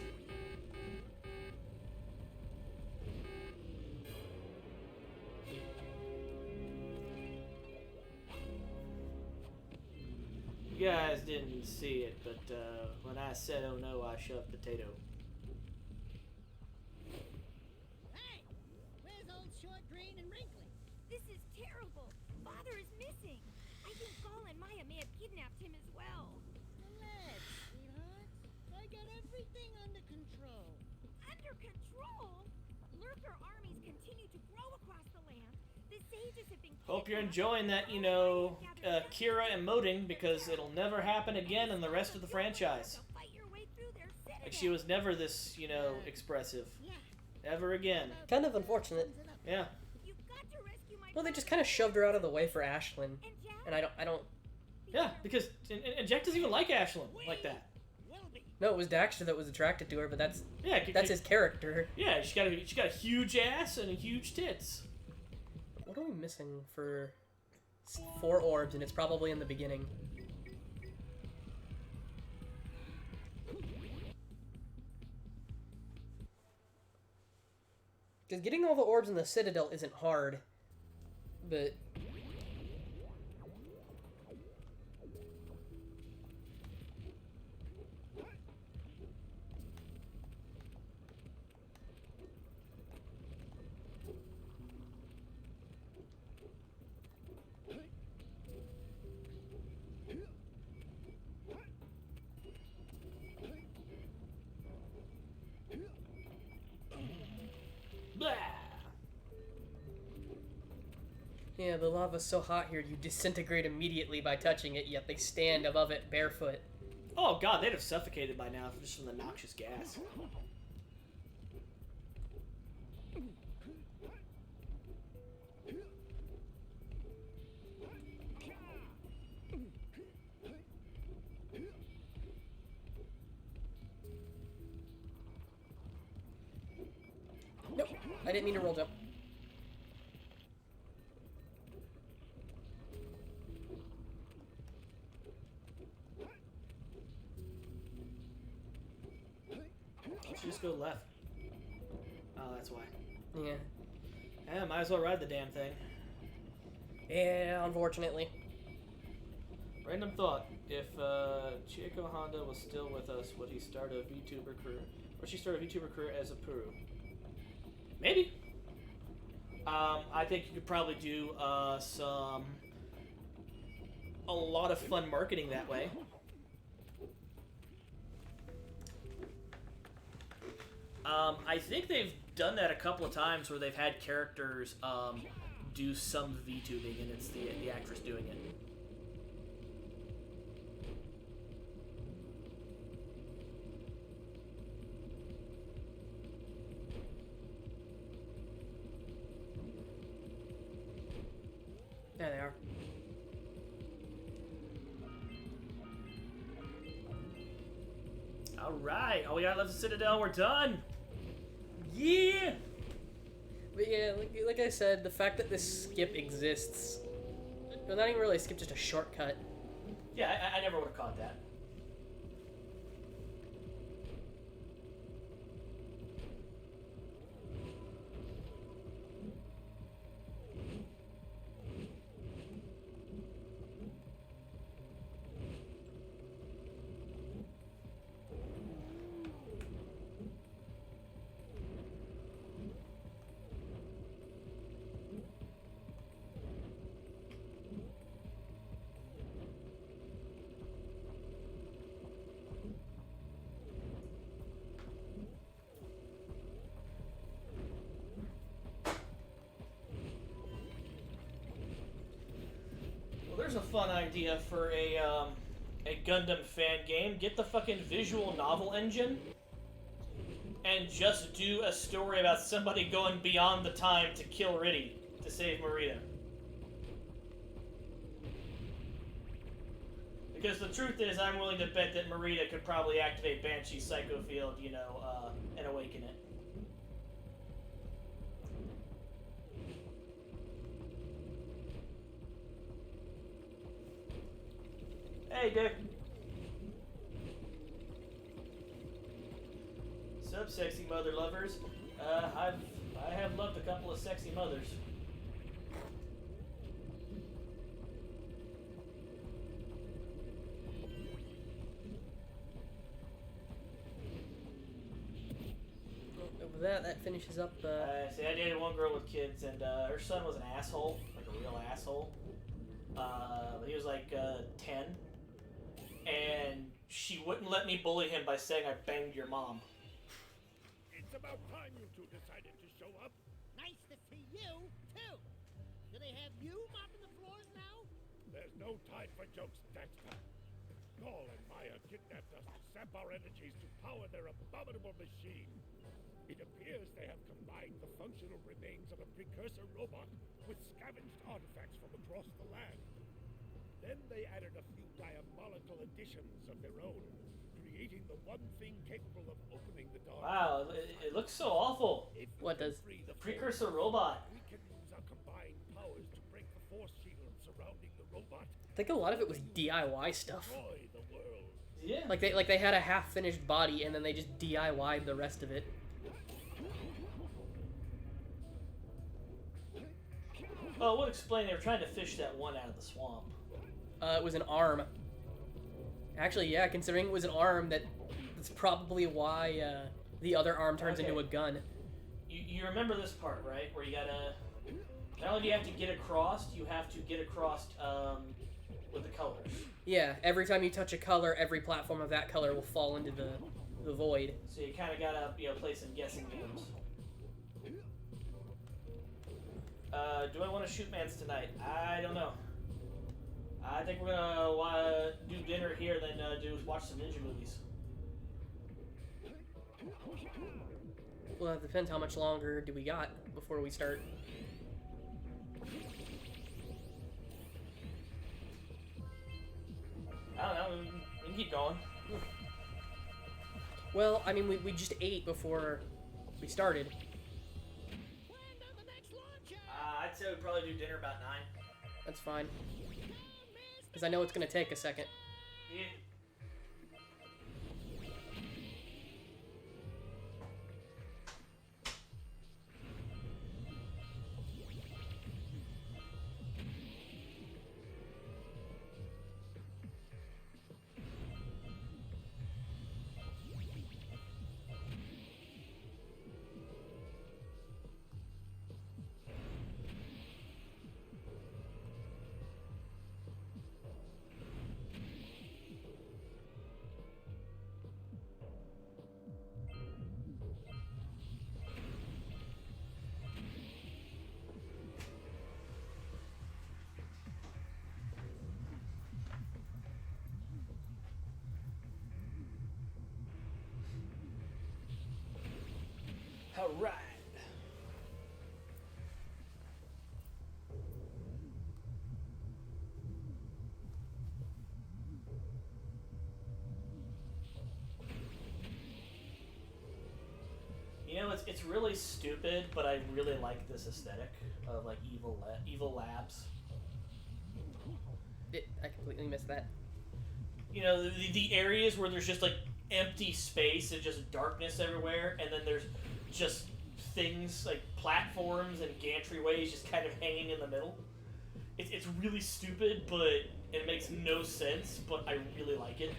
Speaker 1: You guys didn't see it, but when I said oh no, I shoved potato.
Speaker 3: Hey, where's old short, green, and wrinkly?
Speaker 4: This is terrible. Father is missing. I think Gall and Maya may have kidnapped him as well.
Speaker 3: Relax, sweetheart. I got everything under control.
Speaker 4: Under control? Lurker armies continue to grow across the land. The sages have been
Speaker 1: Hope you're
Speaker 4: kidnapped.
Speaker 1: enjoying that, Kira emoting, because it'll never happen again in the rest of the franchise.
Speaker 4: They'll fight your way through their
Speaker 1: Like,
Speaker 4: citadel.
Speaker 1: she was never this, expressive.
Speaker 3: Yeah.
Speaker 1: Ever again.
Speaker 2: Kind of unfortunate.
Speaker 1: Yeah.
Speaker 4: You've got to rescue my
Speaker 2: Well, they just kind of shoved her out of the way for Ashlyn,
Speaker 4: and Jack.
Speaker 2: and I don't.
Speaker 1: Yeah, because and Jack doesn't even like Ashlyn like that.
Speaker 3: Will be.
Speaker 2: No, it was Daxter that was attracted to her, but that's
Speaker 1: Yeah,
Speaker 2: his character.
Speaker 1: Yeah, she got a huge ass and a huge tits.
Speaker 2: What are we missing for 4 orbs, and it's probably in the beginning? Because getting all the orbs in the Citadel isn't hard, but...
Speaker 1: Blah.
Speaker 2: Yeah, the lava's so hot here you disintegrate immediately by touching it, yet they stand above it barefoot.
Speaker 1: Oh god, they'd have suffocated by now just from the noxious gas.
Speaker 2: Nope, I didn't mean to roll jump.
Speaker 1: just go left? Oh, that's why.
Speaker 2: Yeah.
Speaker 1: Yeah, might as well ride the damn thing.
Speaker 2: Yeah, unfortunately.
Speaker 1: Random thought: if Chieko Honda was still with us, would he start a VTuber career, or she start a VTuber career as a Puru? Maybe. I think you could probably do a lot of fun marketing that way. I think they've done that a couple of times where they've had characters do some VTubing and it's the actress doing it.
Speaker 2: There they are.
Speaker 1: Alright, all we got left is Citadel, we're done! Yeah!
Speaker 2: But yeah, like I said, the fact that this skip exists, well, not even really a skip, just a shortcut.
Speaker 1: Yeah, I never would have caught that. Well, there's a fun idea for a Gundam fan game. Get the fucking visual novel engine and just do a story about somebody going beyond the time to kill Riddy to save Marita. Because the truth is, I'm willing to bet that Marita could probably activate Banshee's Psycho Field, you know, and awaken it. Hey, Dick. Sup, sexy mother lovers. I have loved a couple of sexy mothers.
Speaker 2: With that finishes up.
Speaker 1: See, I dated one girl with kids, and her son was an asshole, like a real asshole. He was like 10, and she wouldn't let me bully him by saying I banged your mom.
Speaker 3: It's about time you two decided to show up. Nice to see you, too. Do they have you mopping the floors now? There's no time for jokes, Daxter. Gaul and Maya kidnapped us to sap our energies to power their abominable machine. It appears they have combined the functional remains of a precursor robot with scavenged artifacts from across the land. Then they added a few diabolical additions of their own, creating the one thing capable of opening the door.
Speaker 1: Wow, it looks so awful.
Speaker 2: What does?
Speaker 1: The precursor robot.
Speaker 3: We can use our combined powers to break the force shield surrounding the robot.
Speaker 2: I think a lot of it was DIY stuff.
Speaker 3: Destroy the world.
Speaker 1: Yeah.
Speaker 2: Like they had a half-finished body and then they just DIY'd the rest of it.
Speaker 1: Well, it would explain they were trying to fish that one out of the swamp.
Speaker 2: It was an arm. Actually, yeah, considering it was an arm, that's probably why the other arm turns into a gun.
Speaker 1: You remember this part, right? Where you gotta... Not only do you have to get across, you have to get across with the colors.
Speaker 2: Yeah, every time you touch a color, every platform of that color will fall into the void.
Speaker 1: So you kind of gotta, play some guessing games. Do I want to shoot mans tonight? I don't know. I think we're gonna do dinner here, then watch some ninja movies.
Speaker 2: Well, it depends how much longer do we got before we start.
Speaker 1: I don't know. We can keep going.
Speaker 2: Well, I mean, we just ate before we started.
Speaker 1: I'd say we'd probably do dinner about 9.
Speaker 2: That's fine. Because I know it's going to take a second.
Speaker 1: Yeah. All right. You know, it's really stupid, but I really like this aesthetic of like evil labs.
Speaker 2: I completely missed that.
Speaker 1: You know, the areas where there's just like empty space and just darkness everywhere, and then there's just things like platforms and gantryways just kind of hanging in the middle. It's really stupid, but it makes no sense, but I really like it.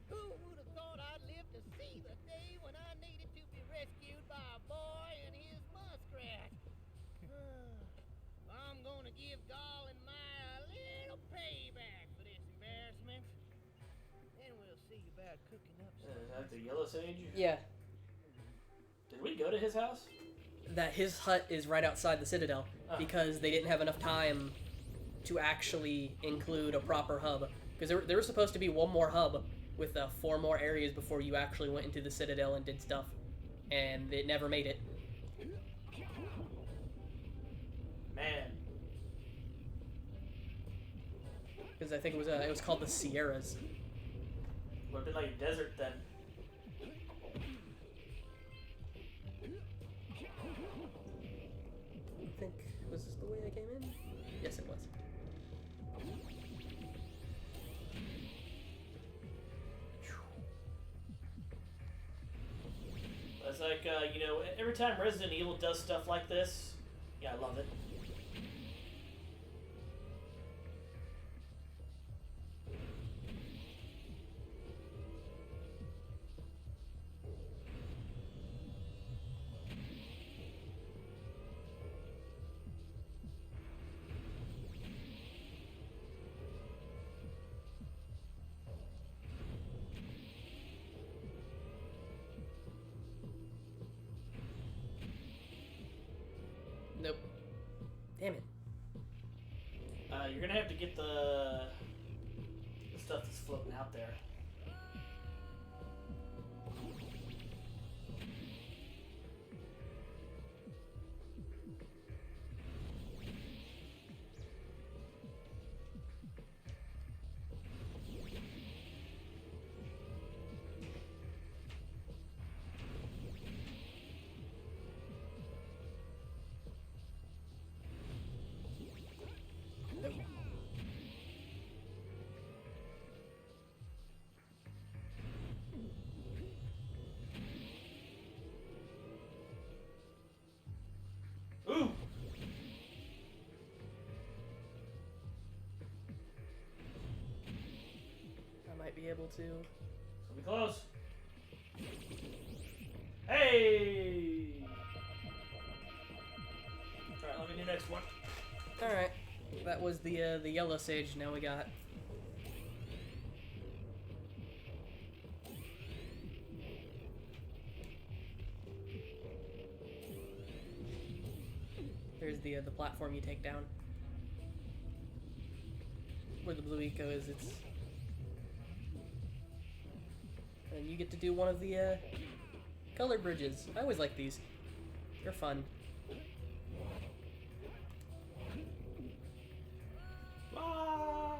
Speaker 3: Who would have thought I'd live to see the day when I needed to be rescued by a boy and his muskrat? I'm gonna give Gall and Maya a little payback for this embarrassment. Then we'll see about cooking up some.
Speaker 1: Is that the Yellow Sage?
Speaker 2: Yeah,
Speaker 1: Did we go to his house?
Speaker 2: that his hut is right outside the Citadel because they didn't have enough time to actually include a proper hub. Because there was supposed to be one more hub with 4 more areas before you actually went into the Citadel and did stuff, and it never made it.
Speaker 1: Man.
Speaker 2: Because I think it was called the Sierras.
Speaker 1: Would have been like a desert then.
Speaker 2: I think, was this the way I came in? Yes, it was.
Speaker 1: It's like, you know, every time Resident Evil does stuff like this, yeah, I love it.
Speaker 2: Nope. Damn it.
Speaker 1: You're gonna have to get the stuff that's floating out there. Ooh!
Speaker 2: I might be able to.
Speaker 1: Be close. Hey! Alright, let me do next one.
Speaker 2: Alright. That was the Yellow Sage. Now we got. There's the platform you take down. Where the blue eco is, it's. And you get to do one of the color bridges. I always like these. They're fun.
Speaker 1: Ah!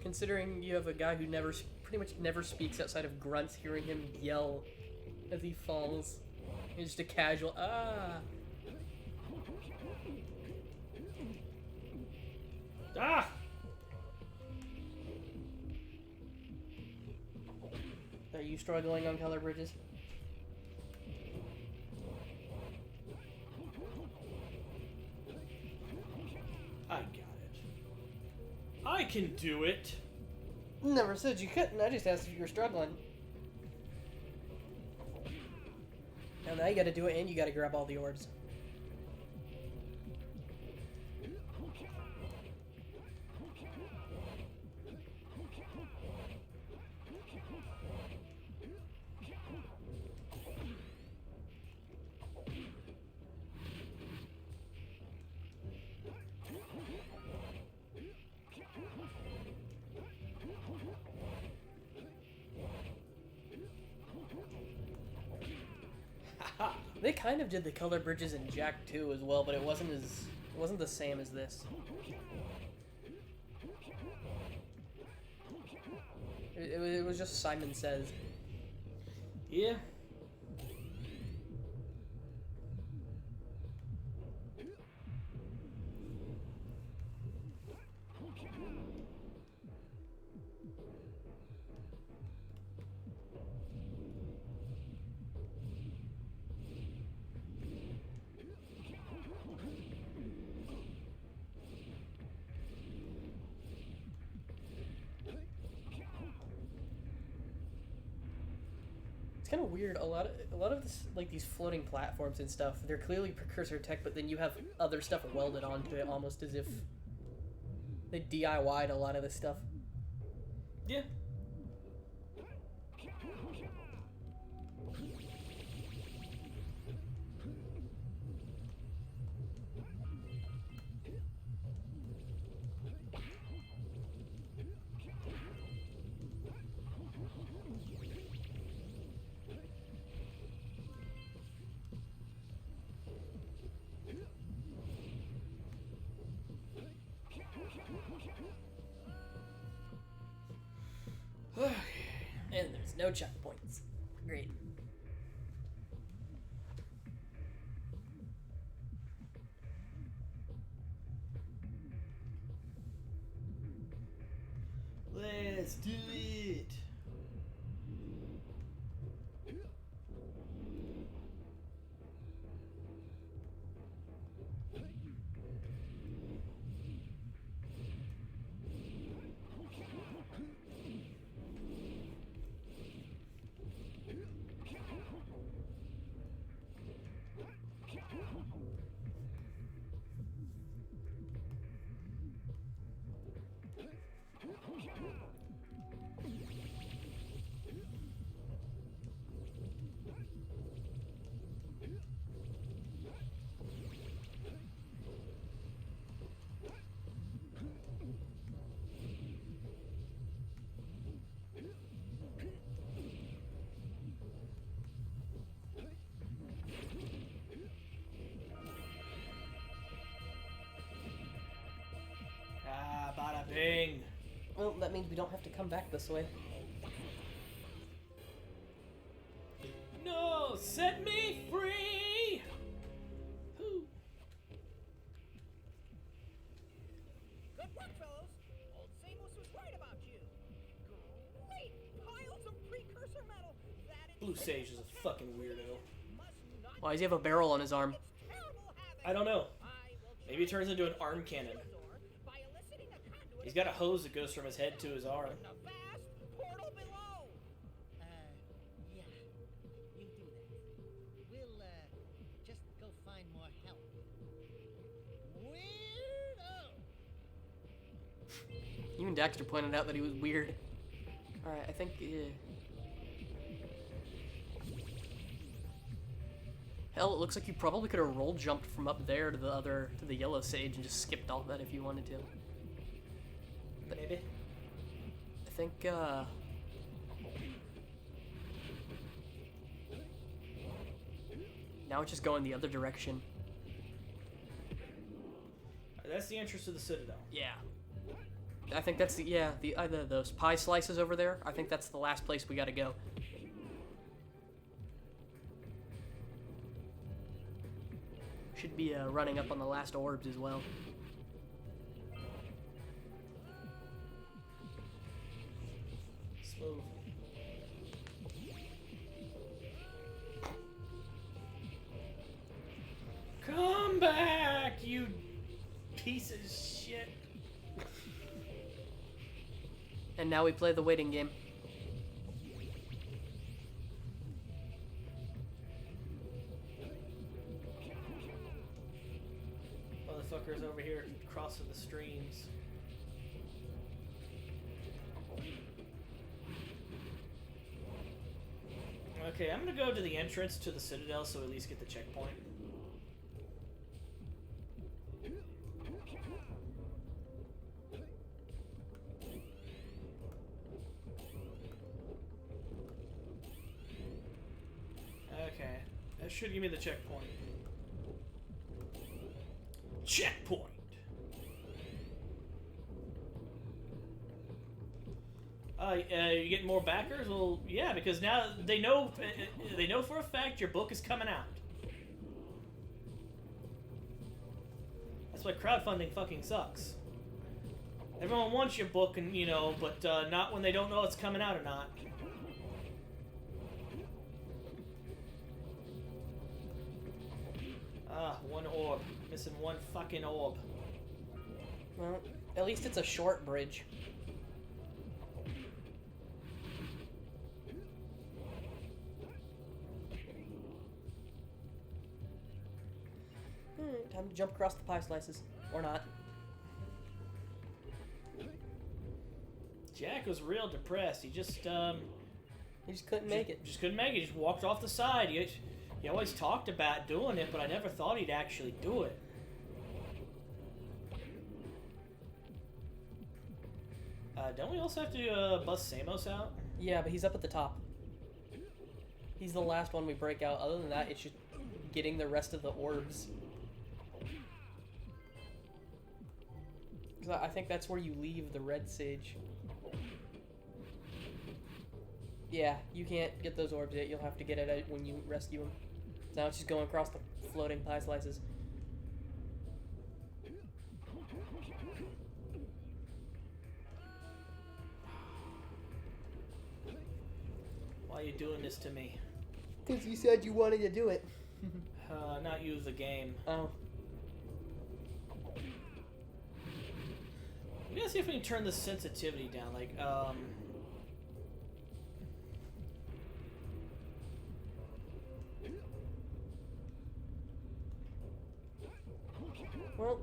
Speaker 2: Considering you have a guy who pretty much never speaks outside of grunts, hearing him yell as he falls. It's just a casual, ah!
Speaker 1: Ah!
Speaker 2: Are you struggling on color bridges?
Speaker 1: I got it. I can do it.
Speaker 2: Never said you couldn't, I just asked if you were struggling. Now you gotta do it and you gotta grab all the orbs. They kind of did the color bridges in Jak 2 as well, but it wasn't the same as this. It was just Simon Says.
Speaker 1: Yeah.
Speaker 2: Kind of weird. A lot of this, like these floating platforms and stuff, they're clearly precursor tech, but then you have other stuff welded onto it, almost as if they DIY'd a lot of this stuff.
Speaker 1: Yeah.
Speaker 2: And there's no checkpoints. Great.
Speaker 1: Let's do it. Bada bing.
Speaker 2: Well, that means we don't have to come back this way.
Speaker 1: No, set me free. Whew.
Speaker 3: Good work, fellows. Old Samus was right about you. Great piles of precursor metal. That
Speaker 1: Blue Sage is a fucking weirdo.
Speaker 3: must not
Speaker 2: Why does he have a barrel on his arm?
Speaker 3: terrible havoc.
Speaker 1: I don't know.
Speaker 3: I will
Speaker 1: Maybe it turns into an arm cannon.
Speaker 3: by eliciting a conduit
Speaker 1: He's got a hose that goes from his head to his arm.
Speaker 3: from the vast portal below.
Speaker 8: Yeah. You do that. We'll, just go find more help.
Speaker 3: Weirdo.
Speaker 2: Even Daxter pointed out that he was weird. Alright, I think, hell, it looks like you probably could have roll jumped from up there to the yellow sage and just skipped all that if you wanted to.
Speaker 1: Maybe.
Speaker 2: I think, now it's just going the other direction.
Speaker 1: That's the entrance to the Citadel.
Speaker 2: Yeah. I think that's the either those pie slices over there. I think that's the last place we gotta go. Should be running up on the last orbs as well.
Speaker 1: Smooth. Come back, you piece of shit.
Speaker 2: And now we play the waiting game.
Speaker 1: Motherfuckers over here crossing the streams. Okay, I'm gonna go to the entrance to the Citadel so we at least get the checkpoint. Okay, that should give me the checkpoint. Checkpoint! You getting more backers? Well, yeah, because now they know for a fact your book is coming out. That's why crowdfunding fucking sucks. Everyone wants your book, and you know, but not when they don't know it's coming out or not. Ah, one orb. Missing one fucking orb.
Speaker 2: Well, at least it's a short bridge. Time to jump across the pie slices. Or not.
Speaker 1: Jak was real depressed. He just
Speaker 2: couldn't make it.
Speaker 1: Just couldn't make it. He just walked off the side. He always talked about doing it, but I never thought he'd actually do it. Don't we also have to bust Samos out?
Speaker 2: Yeah, but he's up at the top. He's the last one we break out. Other than that, it's just getting the rest of the orbs. 'Cause I think that's where you leave the red sage. Yeah, you can't get those orbs yet. You'll have to get it out when you rescue him. So now it's just going across the floating pie slices.
Speaker 1: Why are you doing this to me?
Speaker 2: Because you said you wanted to do it.
Speaker 1: Not you, the game.
Speaker 2: Oh.
Speaker 1: We gotta see if we can turn the sensitivity down. Like,
Speaker 2: Well,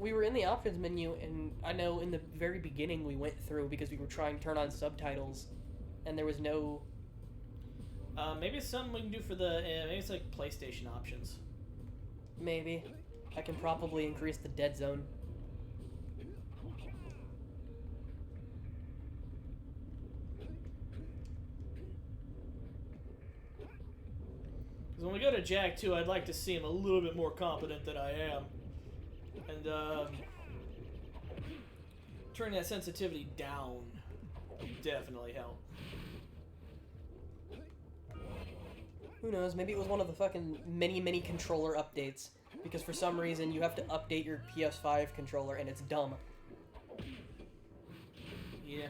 Speaker 2: we were in the options menu, and I know in the very beginning we went through because we were trying to turn on subtitles, and there was no...
Speaker 1: maybe it's something we can do for the... maybe it's like PlayStation options.
Speaker 2: Maybe. I can probably increase the dead zone.
Speaker 1: Because when we go to Jak 2, I'd like to see him a little bit more competent than I am. And, turning that sensitivity down would definitely help.
Speaker 2: Who knows, maybe it was one of the fucking many controller updates. Because for some reason you have to update your PS5 controller and it's dumb.
Speaker 1: Yeah.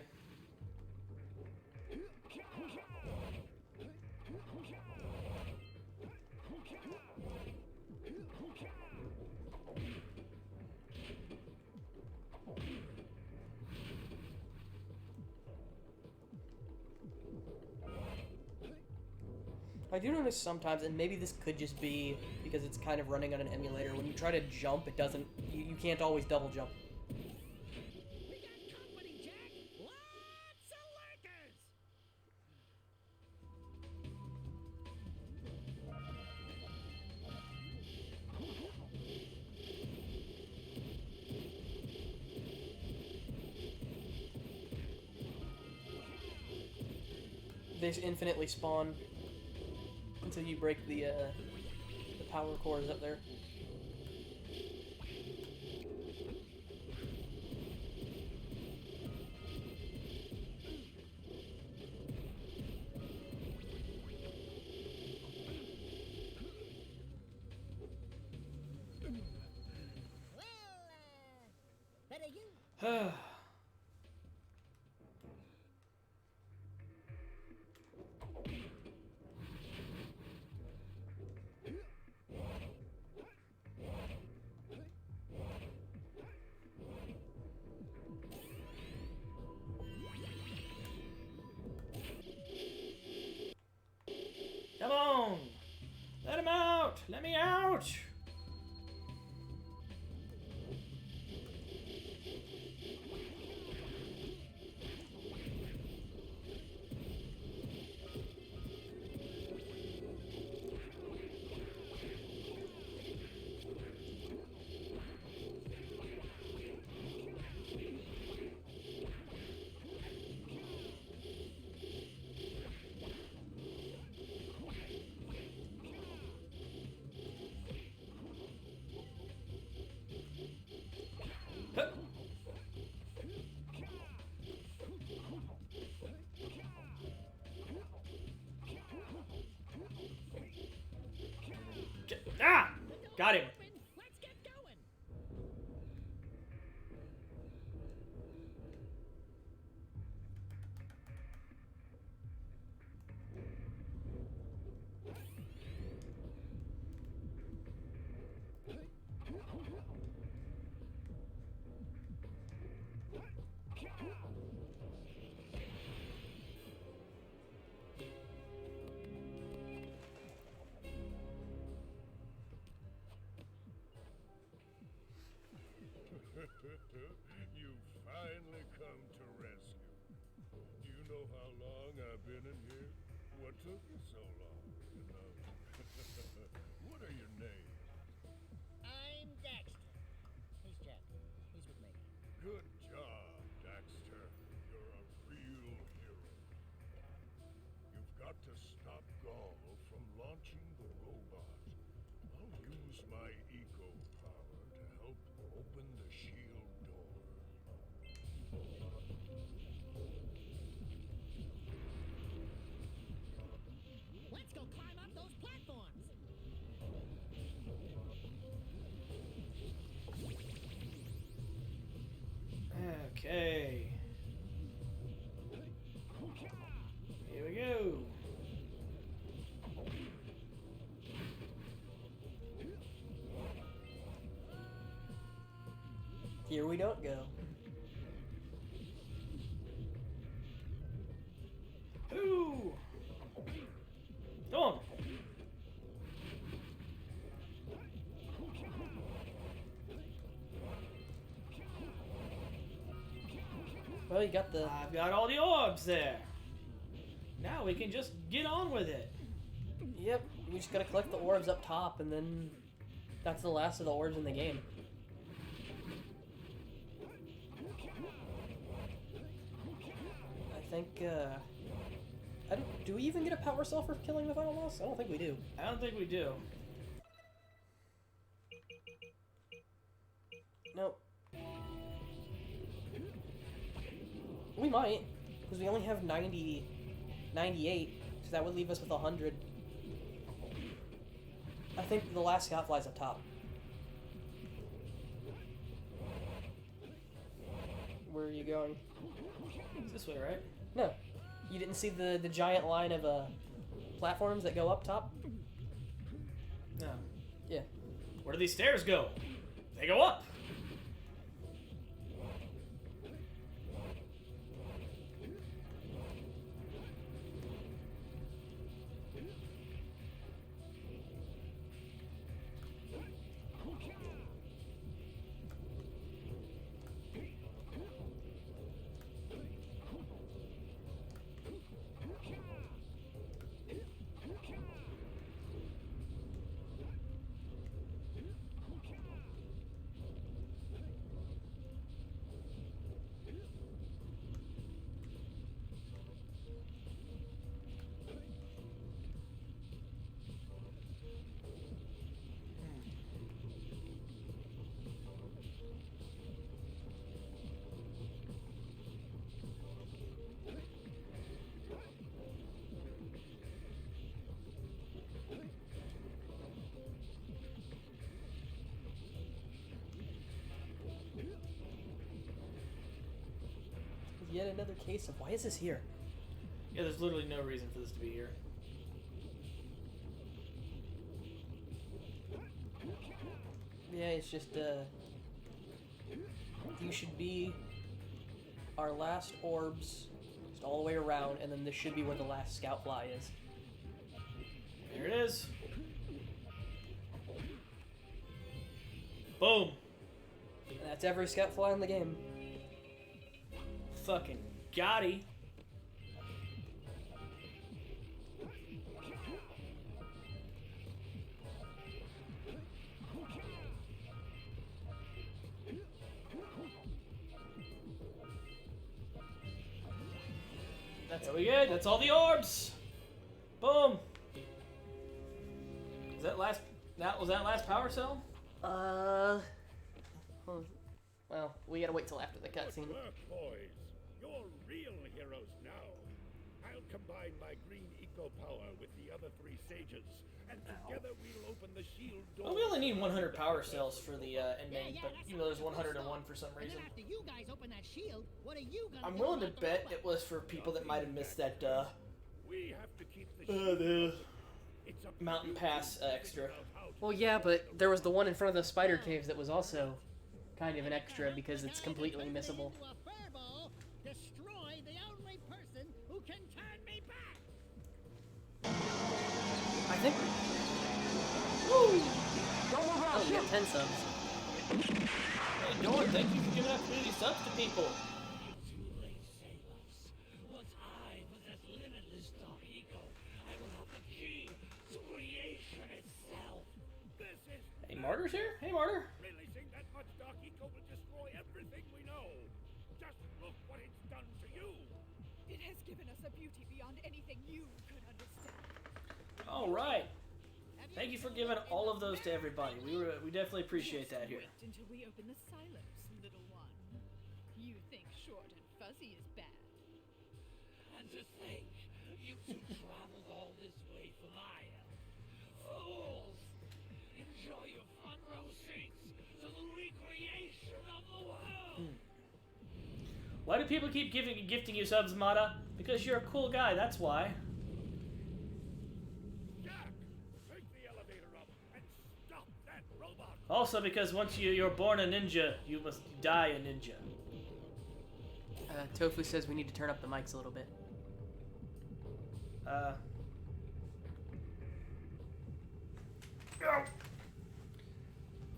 Speaker 2: I do notice sometimes, and maybe this could just be because it's kind of running on an emulator, when you try to jump, it doesn't, you can't always double jump.
Speaker 3: We got company, Jak! Lots of lurkers!
Speaker 2: They infinitely spawn until you break the power cores up there.
Speaker 8: Well, better you.
Speaker 1: Come on! Let him out! Let me out! Ah! Got him.
Speaker 3: Let's get going.
Speaker 9: You finally come to rescue. Do you know how long I've been in here? What took you so long, you know? What are your names?
Speaker 8: I'm Daxter. He's Jak. He's with me.
Speaker 9: Good job, Daxter. You're a real hero. You've got to stop Gaul from launching the robot. I'll use my eco power to help open the shield door.
Speaker 8: Let's go climb up those platforms.
Speaker 1: Okay. Here we go.
Speaker 2: Here we don't go.
Speaker 1: Ooh. Come on.
Speaker 2: Well, you got the...
Speaker 1: I've got all the orbs there. Now we can just get on with it.
Speaker 2: Yep, we just gotta collect the orbs up top, and then that's the last of the orbs in the game. I think, do we even get a power cell for killing the final boss? I don't think we do.
Speaker 1: I don't think we do.
Speaker 2: Nope. We might, because we only have 98, so that would leave us with 100. I think the last scout flies up top. Where are you going?
Speaker 1: It's this way, right?
Speaker 2: No. You didn't see the giant line of platforms that go up top?
Speaker 1: No.
Speaker 2: Yeah.
Speaker 1: Where do these stairs go? They go up.
Speaker 2: Yet another case of why is this here?
Speaker 1: Yeah, there's literally no reason for this to be here.
Speaker 2: Yeah, it's just, you should be our last orbs, just all the way around, and then this should be where the last scout fly is.
Speaker 1: There it is. Boom.
Speaker 2: And that's every scout fly in the game.
Speaker 1: Fucking Gotti. There we go. That's all the orbs. Boom. Is that last? Was that last power cell?
Speaker 2: Well, we gotta wait till after the cutscene.
Speaker 3: Good work, boys. You're real heroes now. I'll combine my green eco power with the other 3 sages, and together we'll open the shield door.
Speaker 1: Well, we only need 100 power cells for the ending, but even though there's 101 for some
Speaker 8: And
Speaker 1: reason.
Speaker 8: then after you guys open that shield, what are you gonna
Speaker 1: I'm
Speaker 8: do
Speaker 1: willing to
Speaker 8: about the
Speaker 1: bet
Speaker 8: robot?
Speaker 1: it was for people that might have missed that
Speaker 3: We have to keep the
Speaker 1: the
Speaker 3: It's up to
Speaker 1: Mountain
Speaker 3: you to
Speaker 1: Pass
Speaker 3: figure
Speaker 1: extra.
Speaker 3: out how to
Speaker 2: Well, yeah, but there was the one in front of the spider caves that was also kind of an extra because it's completely missable.
Speaker 8: Into a furball, destroy the only person who can turn me back.
Speaker 2: I think. Woo! Oh, we got 10 subs.
Speaker 1: Hey, Dorn, thank you for giving out community subs to people.
Speaker 3: Too late, Sailors. Once I possess limitless dark eco, I will have the key to creation itself. This is
Speaker 1: Hey, Martyr's here? Hey, Martyr.
Speaker 3: releasing that much dark eco will destroy everything we know. Just look what it's done to you.
Speaker 4: It has given us a beauty beyond anything you could understand.
Speaker 1: All right. Thank you for giving all of those to everybody. We definitely appreciate that here.
Speaker 4: Wait until we open the silos, little one. You think short and fuzzy is bad.
Speaker 3: And to think, you two traveled all this way for my help. Fools! Enjoy your front row seats to the recreation of the world.
Speaker 1: Why do people keep gifting you subs, Mata? Because you're a cool guy, that's why.
Speaker 3: Jak, take the elevator up and stop that robot.
Speaker 1: Also because once you're born a ninja, you must die a ninja.
Speaker 2: Tofu says we need to turn up the mics a little bit.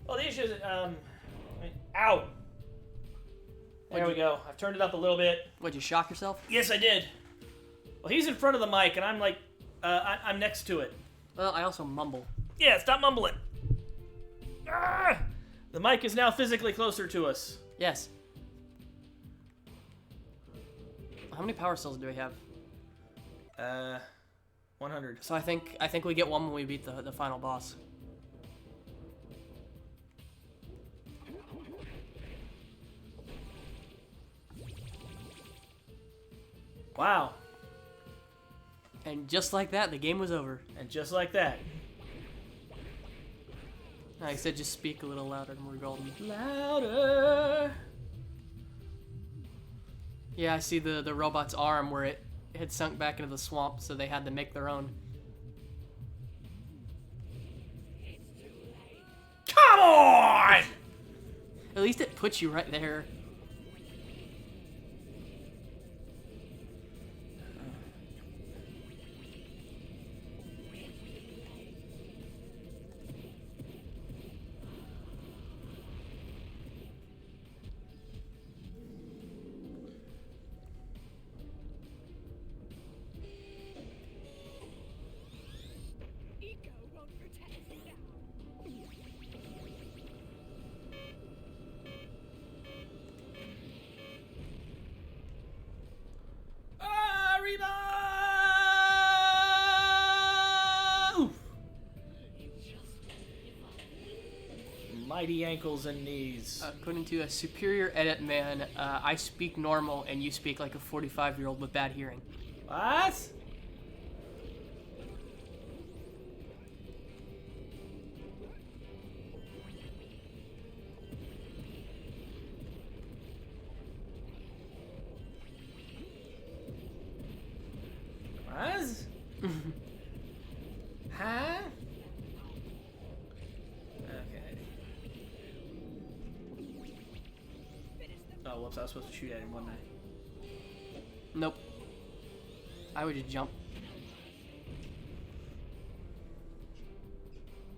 Speaker 1: Well, the issue is, ow! There we go. I've turned it up a little bit.
Speaker 2: What'd you shock yourself?
Speaker 1: Yes, I did. Well, he's in front of the mic, and I'm like, I'm next to it.
Speaker 2: Well, I also mumble.
Speaker 1: Yeah, stop mumbling. Ah! The mic is now physically closer to us.
Speaker 2: Yes. How many power cells do we have?
Speaker 1: 100.
Speaker 2: So I think we get one when we beat the final boss.
Speaker 1: Wow.
Speaker 2: And just like that, the game was over.
Speaker 1: And just like that.
Speaker 2: Like I said, just speak a little louder, more golden.
Speaker 1: Louder.
Speaker 2: Yeah, I see the robot's arm where it had sunk back into the swamp, so they had to make their own.
Speaker 1: Come on!
Speaker 2: At least it puts you right there.
Speaker 4: Eco won't protect us now.
Speaker 1: Arriba! Oof. Mighty ankles and knees.
Speaker 2: According to a superior edit man, I speak normal and you speak like a 45-year-old with bad hearing.
Speaker 1: What? What? Huh? Okay. Oh, whoops, I was supposed to shoot at him, wasn't I?
Speaker 2: Nope. I would just jump.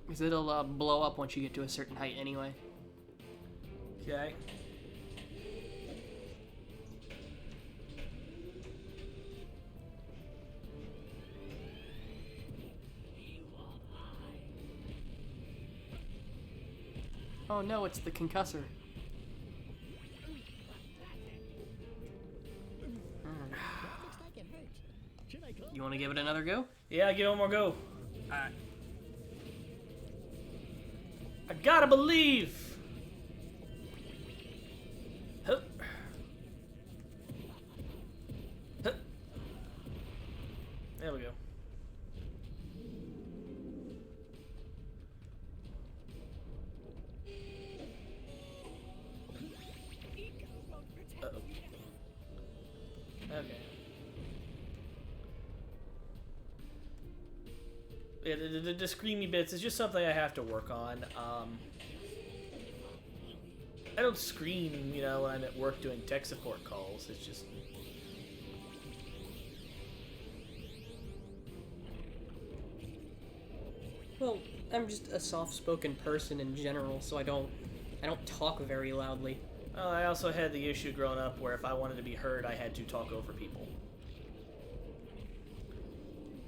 Speaker 2: Because it'll blow up once you get to a certain height anyway.
Speaker 1: Okay.
Speaker 2: Oh no, it's the concussor.
Speaker 8: Looks like it hurts. Should I call?
Speaker 2: You want to give it another go?
Speaker 1: Yeah, give it one more go. I gotta believe. Huh. Huh. There we go. Uh-oh. Okay. Yeah, the screamy bits is just something I have to work on. I don't scream, you know, when I'm at work doing tech support calls. It's just...
Speaker 2: Well, I'm just a soft-spoken person in general, so I don't talk very loudly.
Speaker 1: Well, I also had the issue growing up where if I wanted to be heard, I had to talk over people.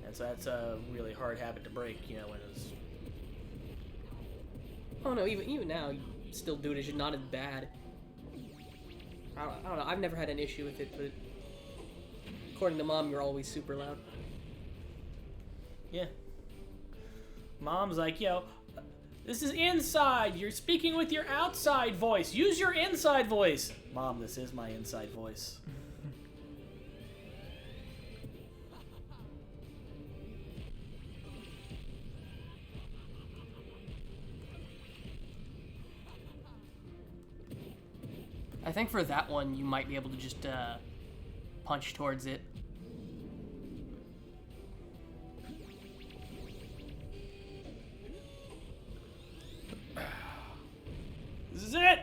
Speaker 1: And so that's a really hard habit to break, you know, when it's...
Speaker 2: Oh no, even now, you still do it. It's just not as bad. I don't know. I've never had an issue with it, but according to Mom, you're always super loud.
Speaker 1: Yeah. Mom's like, yo, this is inside. You're speaking with your outside voice. Use your inside voice. Mom, this is my inside voice.
Speaker 2: I think for that one, you might be able to just punch towards it.
Speaker 1: This is it.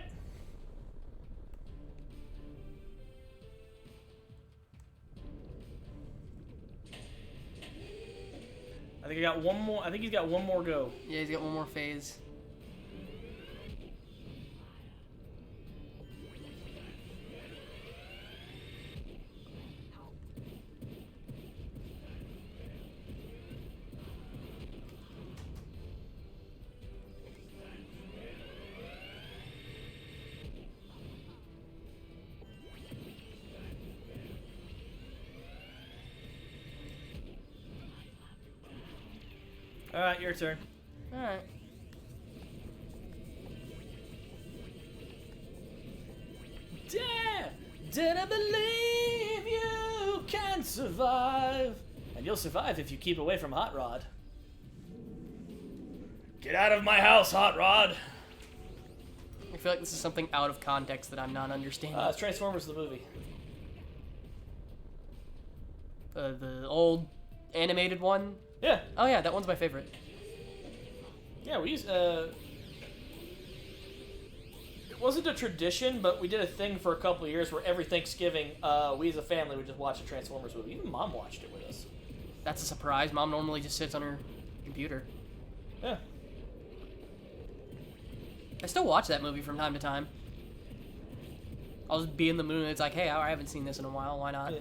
Speaker 1: I think I got one more. I think he's got one more go.
Speaker 2: Yeah, he's got one more phase.
Speaker 1: All right, your turn.
Speaker 2: All right.
Speaker 1: Didn't believe you can survive. And you'll survive if you keep away from Hot Rod. Get out of my house, Hot Rod.
Speaker 2: I feel like this is something out of context that I'm not understanding.
Speaker 1: It's Transformers the movie.
Speaker 2: The old animated one?
Speaker 1: Yeah.
Speaker 2: Oh yeah, that one's my favorite.
Speaker 1: Yeah, we used, it wasn't a tradition, but we did a thing for a couple of years where every Thanksgiving, we as a family would just watch a Transformers movie. Even Mom watched it with us.
Speaker 2: That's a surprise. Mom normally just sits on her computer.
Speaker 1: Yeah.
Speaker 2: I still watch that movie from time to time. I'll just be in the mood and it's like, hey, I haven't seen this in a while, why not?
Speaker 1: Yeah.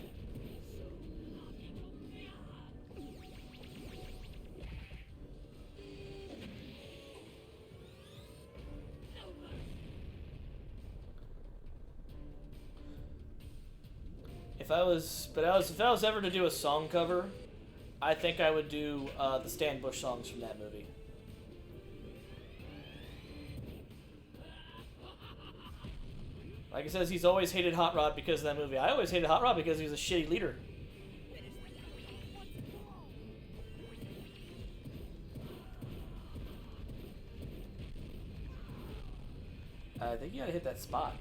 Speaker 1: If I was ever to do a song cover, I think I would do the Stan Bush songs from that movie. Like it says, he's always hated Hot Rod because of that movie. I always hated Hot Rod because he was a shitty leader. I think you gotta hit that spot.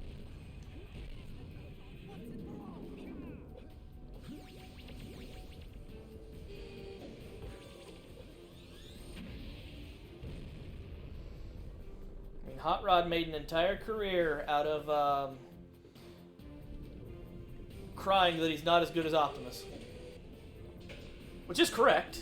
Speaker 1: Hot Rod made an entire career out of crying that he's not as good as Optimus. Which is correct.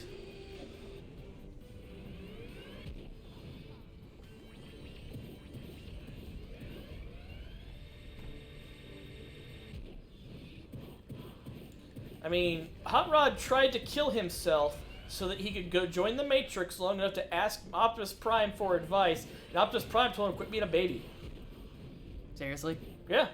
Speaker 1: I mean, Hot Rod tried to kill himself so that he could go join the Matrix long enough to ask Optimus Prime for advice, and Optimus Prime told him quit being a baby.
Speaker 2: Seriously?
Speaker 1: Yeah.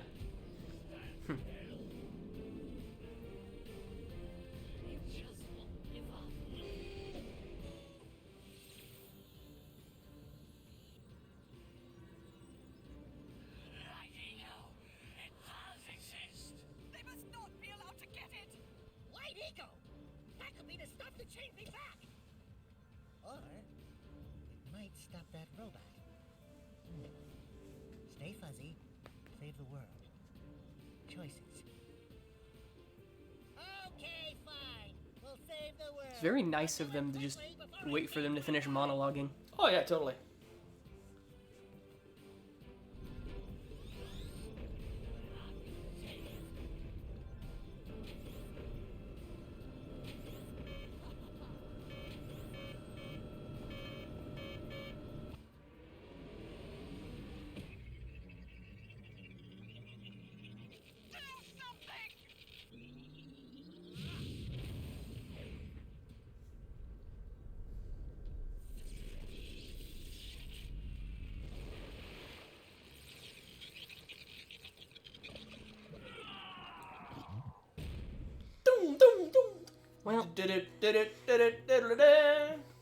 Speaker 4: They must not be allowed to get it!
Speaker 8: White Eagle! That could be the stuff that changed me back. Or it might stop that robot. Stay fuzzy. Save the world. Choices. Okay, fine. We'll save the world.
Speaker 2: It's very nice of them to just wait for them to finish monologuing.
Speaker 1: Oh yeah, totally.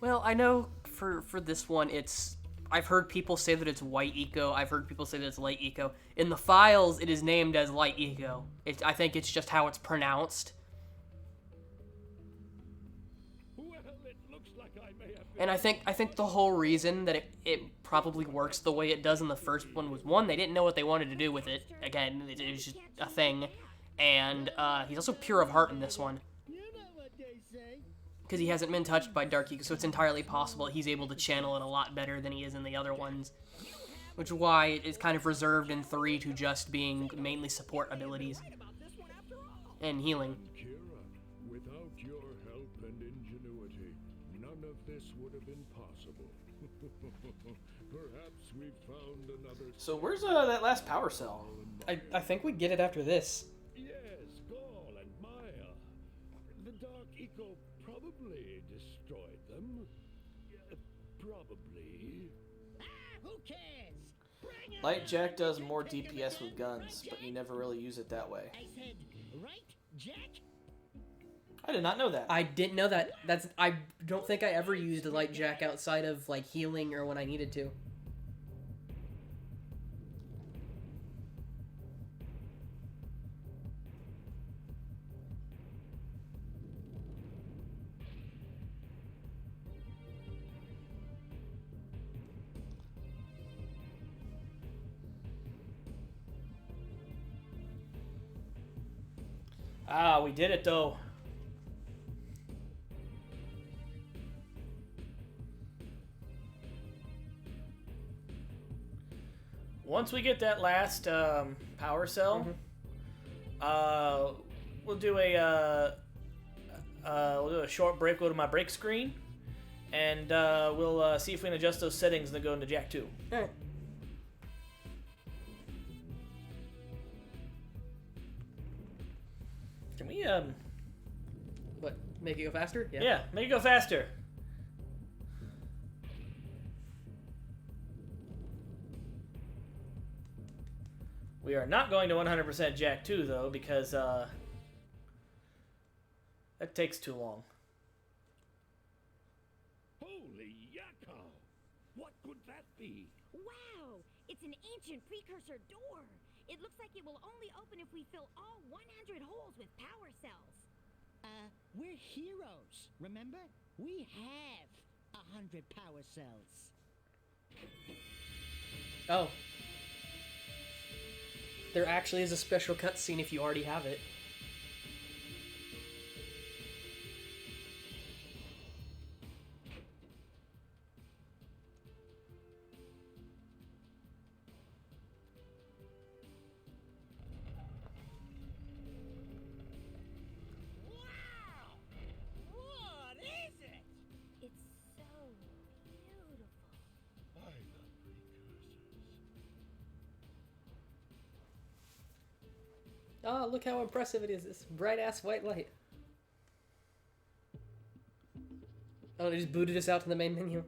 Speaker 2: Well, I know for this one, I've heard people say that it's white eco. I've heard people say that it's light eco. In the files, it is named as light eco. I think it's just how it's pronounced.
Speaker 9: Well, it looks like I may have been...
Speaker 2: And I think the whole reason that it probably works the way it does in the first one was, one, they didn't know what they wanted to do with it. Again, it was just a thing. And he's also pure of heart in this one.
Speaker 3: You know what they say.
Speaker 2: Because he hasn't been touched by Dark Eco, so it's entirely possible he's able to channel it a lot better than he is in the other ones. Which is why it's kind of reserved in 3 to just being mainly support abilities. And healing.
Speaker 9: Kira, without your help and ingenuity, none of this would have been possible. Perhaps we've found another...
Speaker 1: So where's that last power cell?
Speaker 2: I think we get it after this.
Speaker 9: Yes, Gaul and Maya. The Dark Eco probably destroyed them. Probably.
Speaker 8: Ah, who cares? Bring it
Speaker 1: Light
Speaker 8: on.
Speaker 1: Jak does more DPS with guns, but you never really use it that way.
Speaker 8: I said, right, Jack?
Speaker 1: I did not know that.
Speaker 2: I didn't know that. I don't think I ever used a Light Jak outside of like healing or when I needed to.
Speaker 1: Ah, we did it though. Once we get that last power cell, we'll do a short break. Go to my break screen, and we'll see if we can adjust those settings and then go into Jak 2.
Speaker 2: All right.
Speaker 1: Can we
Speaker 2: What? Make it go faster?
Speaker 1: yeah, make it go faster. We are not going to 100% Jak 2 though, because that takes too long.
Speaker 9: Holy yakko! What could that be?
Speaker 4: Wow! It's an ancient precursor door. It looks like it will only open if we fill all 100 holes with power cells.
Speaker 8: We're heroes, remember? We have 100 power cells.
Speaker 2: Oh. There actually is a special cutscene if you already have it.
Speaker 8: Wow! What is it?
Speaker 4: It's so beautiful.
Speaker 9: By the precursors.
Speaker 2: Oh, look how impressive it is. This bright-ass white light. Oh, they just booted us out to the main menu.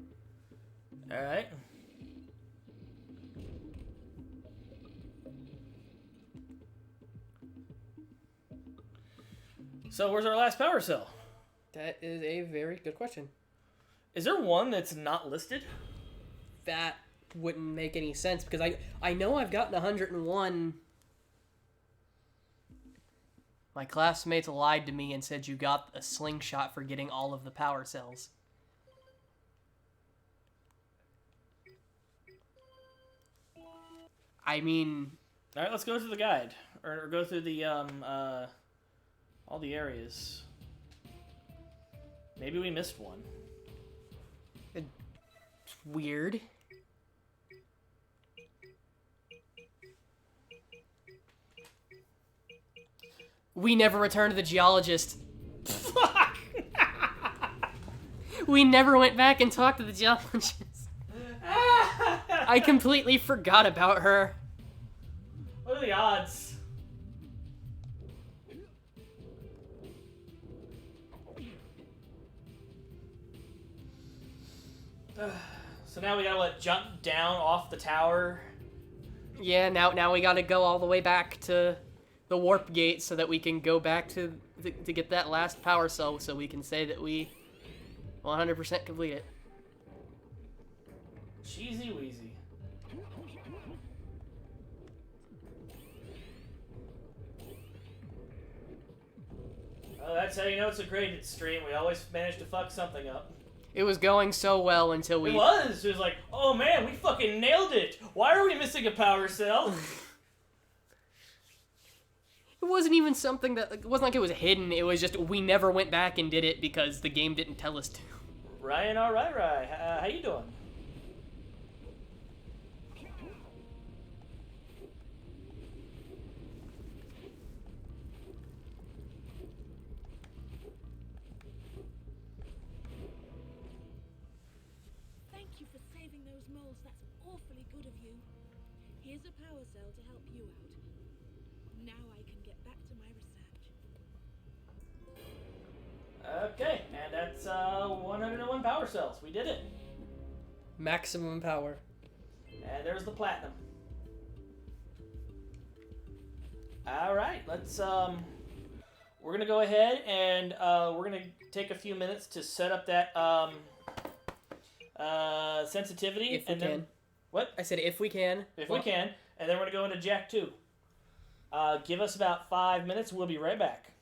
Speaker 1: Alright. So where's our last power cell?
Speaker 2: That is a very good question.
Speaker 1: Is there one that's not listed?
Speaker 2: That wouldn't make any sense because I know I've gotten 101 My classmates lied to me and said you got a slingshot for getting all of the power cells. I mean...
Speaker 1: Alright, let's go through the guide. Or go through the, all the areas. Maybe we missed one.
Speaker 2: It's weird. We never returned to the geologist.
Speaker 1: Fuck!
Speaker 2: We never went back and talked to the geologist. I completely forgot about her.
Speaker 1: What are the odds? So now we gotta, what, jump down off the tower?
Speaker 2: Yeah, now we gotta go all the way back to the warp gate so that we can go back to get that last power cell so we can say that we 100% complete it.
Speaker 1: Cheesy wheezy. Oh, that's how you know it's a graded stream. We always manage to fuck something up.
Speaker 2: It was going so well until we...
Speaker 1: It was like, oh man, we fucking nailed it. Why are we missing a power cell?
Speaker 2: It wasn't even something that... It wasn't like it was hidden. It was just we never went back and did it because the game didn't tell us to.
Speaker 1: Ryan, all right. How you doing?
Speaker 10: Thank you for saving those moles. That's awfully good of you. Here's a power cell to help you out. Now I can get back to my research.
Speaker 1: Okay, and that's 101 power cells. We did it.
Speaker 2: Maximum power.
Speaker 1: And there's the platinum. All right, let's we're gonna go ahead and we're gonna take a few minutes to set up that sensitivity.
Speaker 2: If we
Speaker 1: and then,
Speaker 2: can.
Speaker 1: What?
Speaker 2: I said if we can.
Speaker 1: If we can, and then we're gonna go into Jak 2. Give us about 5 minutes. We'll be right back.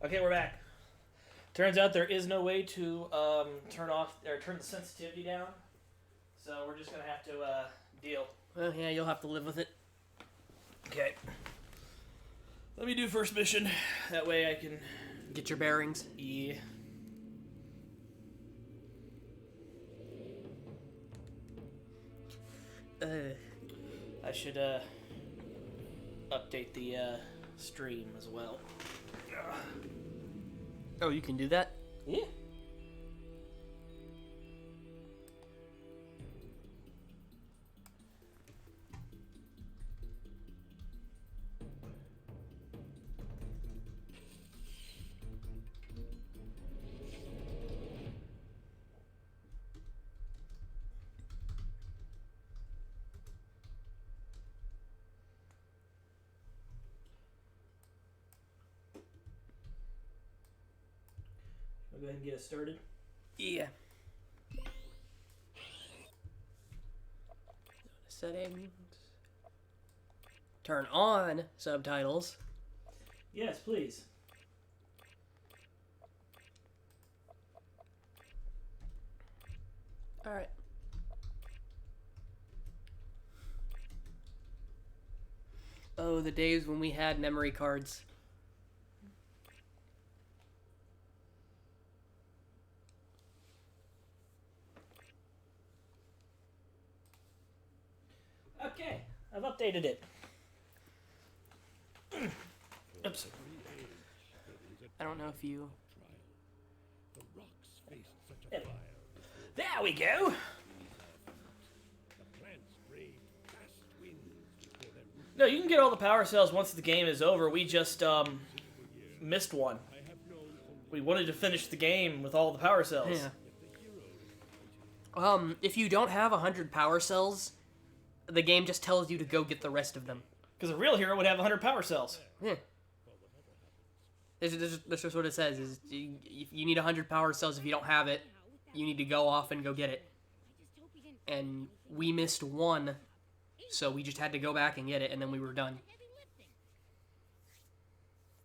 Speaker 1: Okay, we're back. Turns out there is no way to turn the sensitivity down, so we're just gonna have to deal.
Speaker 2: Well, yeah, you'll have to live with it.
Speaker 1: Okay. Let me do first mission. That way I can
Speaker 2: get your bearings.
Speaker 1: Yeah. I should update the stream as well.
Speaker 2: Oh, you can do that?
Speaker 1: Yeah. I'll go ahead and get us started.
Speaker 2: Yeah. Settings. Turn on subtitles.
Speaker 1: Yes, please.
Speaker 2: Alright. Oh, the days when we had memory cards.
Speaker 1: Okay, I've updated it. Oops.
Speaker 2: I don't know if you...
Speaker 3: The rocks face such a fire.
Speaker 1: There we go.
Speaker 3: The plants braved fast winds before their roots.
Speaker 1: No, you can get all the power cells once the game is over. We just missed one. We wanted to finish the game with all the power cells.
Speaker 2: Yeah. If you don't have 100 power cells, the game just tells you to go get the rest of them.
Speaker 1: Because a real hero would have 100 power cells.
Speaker 2: Yeah. This is what it says, is you need 100 power cells. If you don't have it, you need to go off and go get it. And we missed one, so we just had to go back and get it, and then we were done.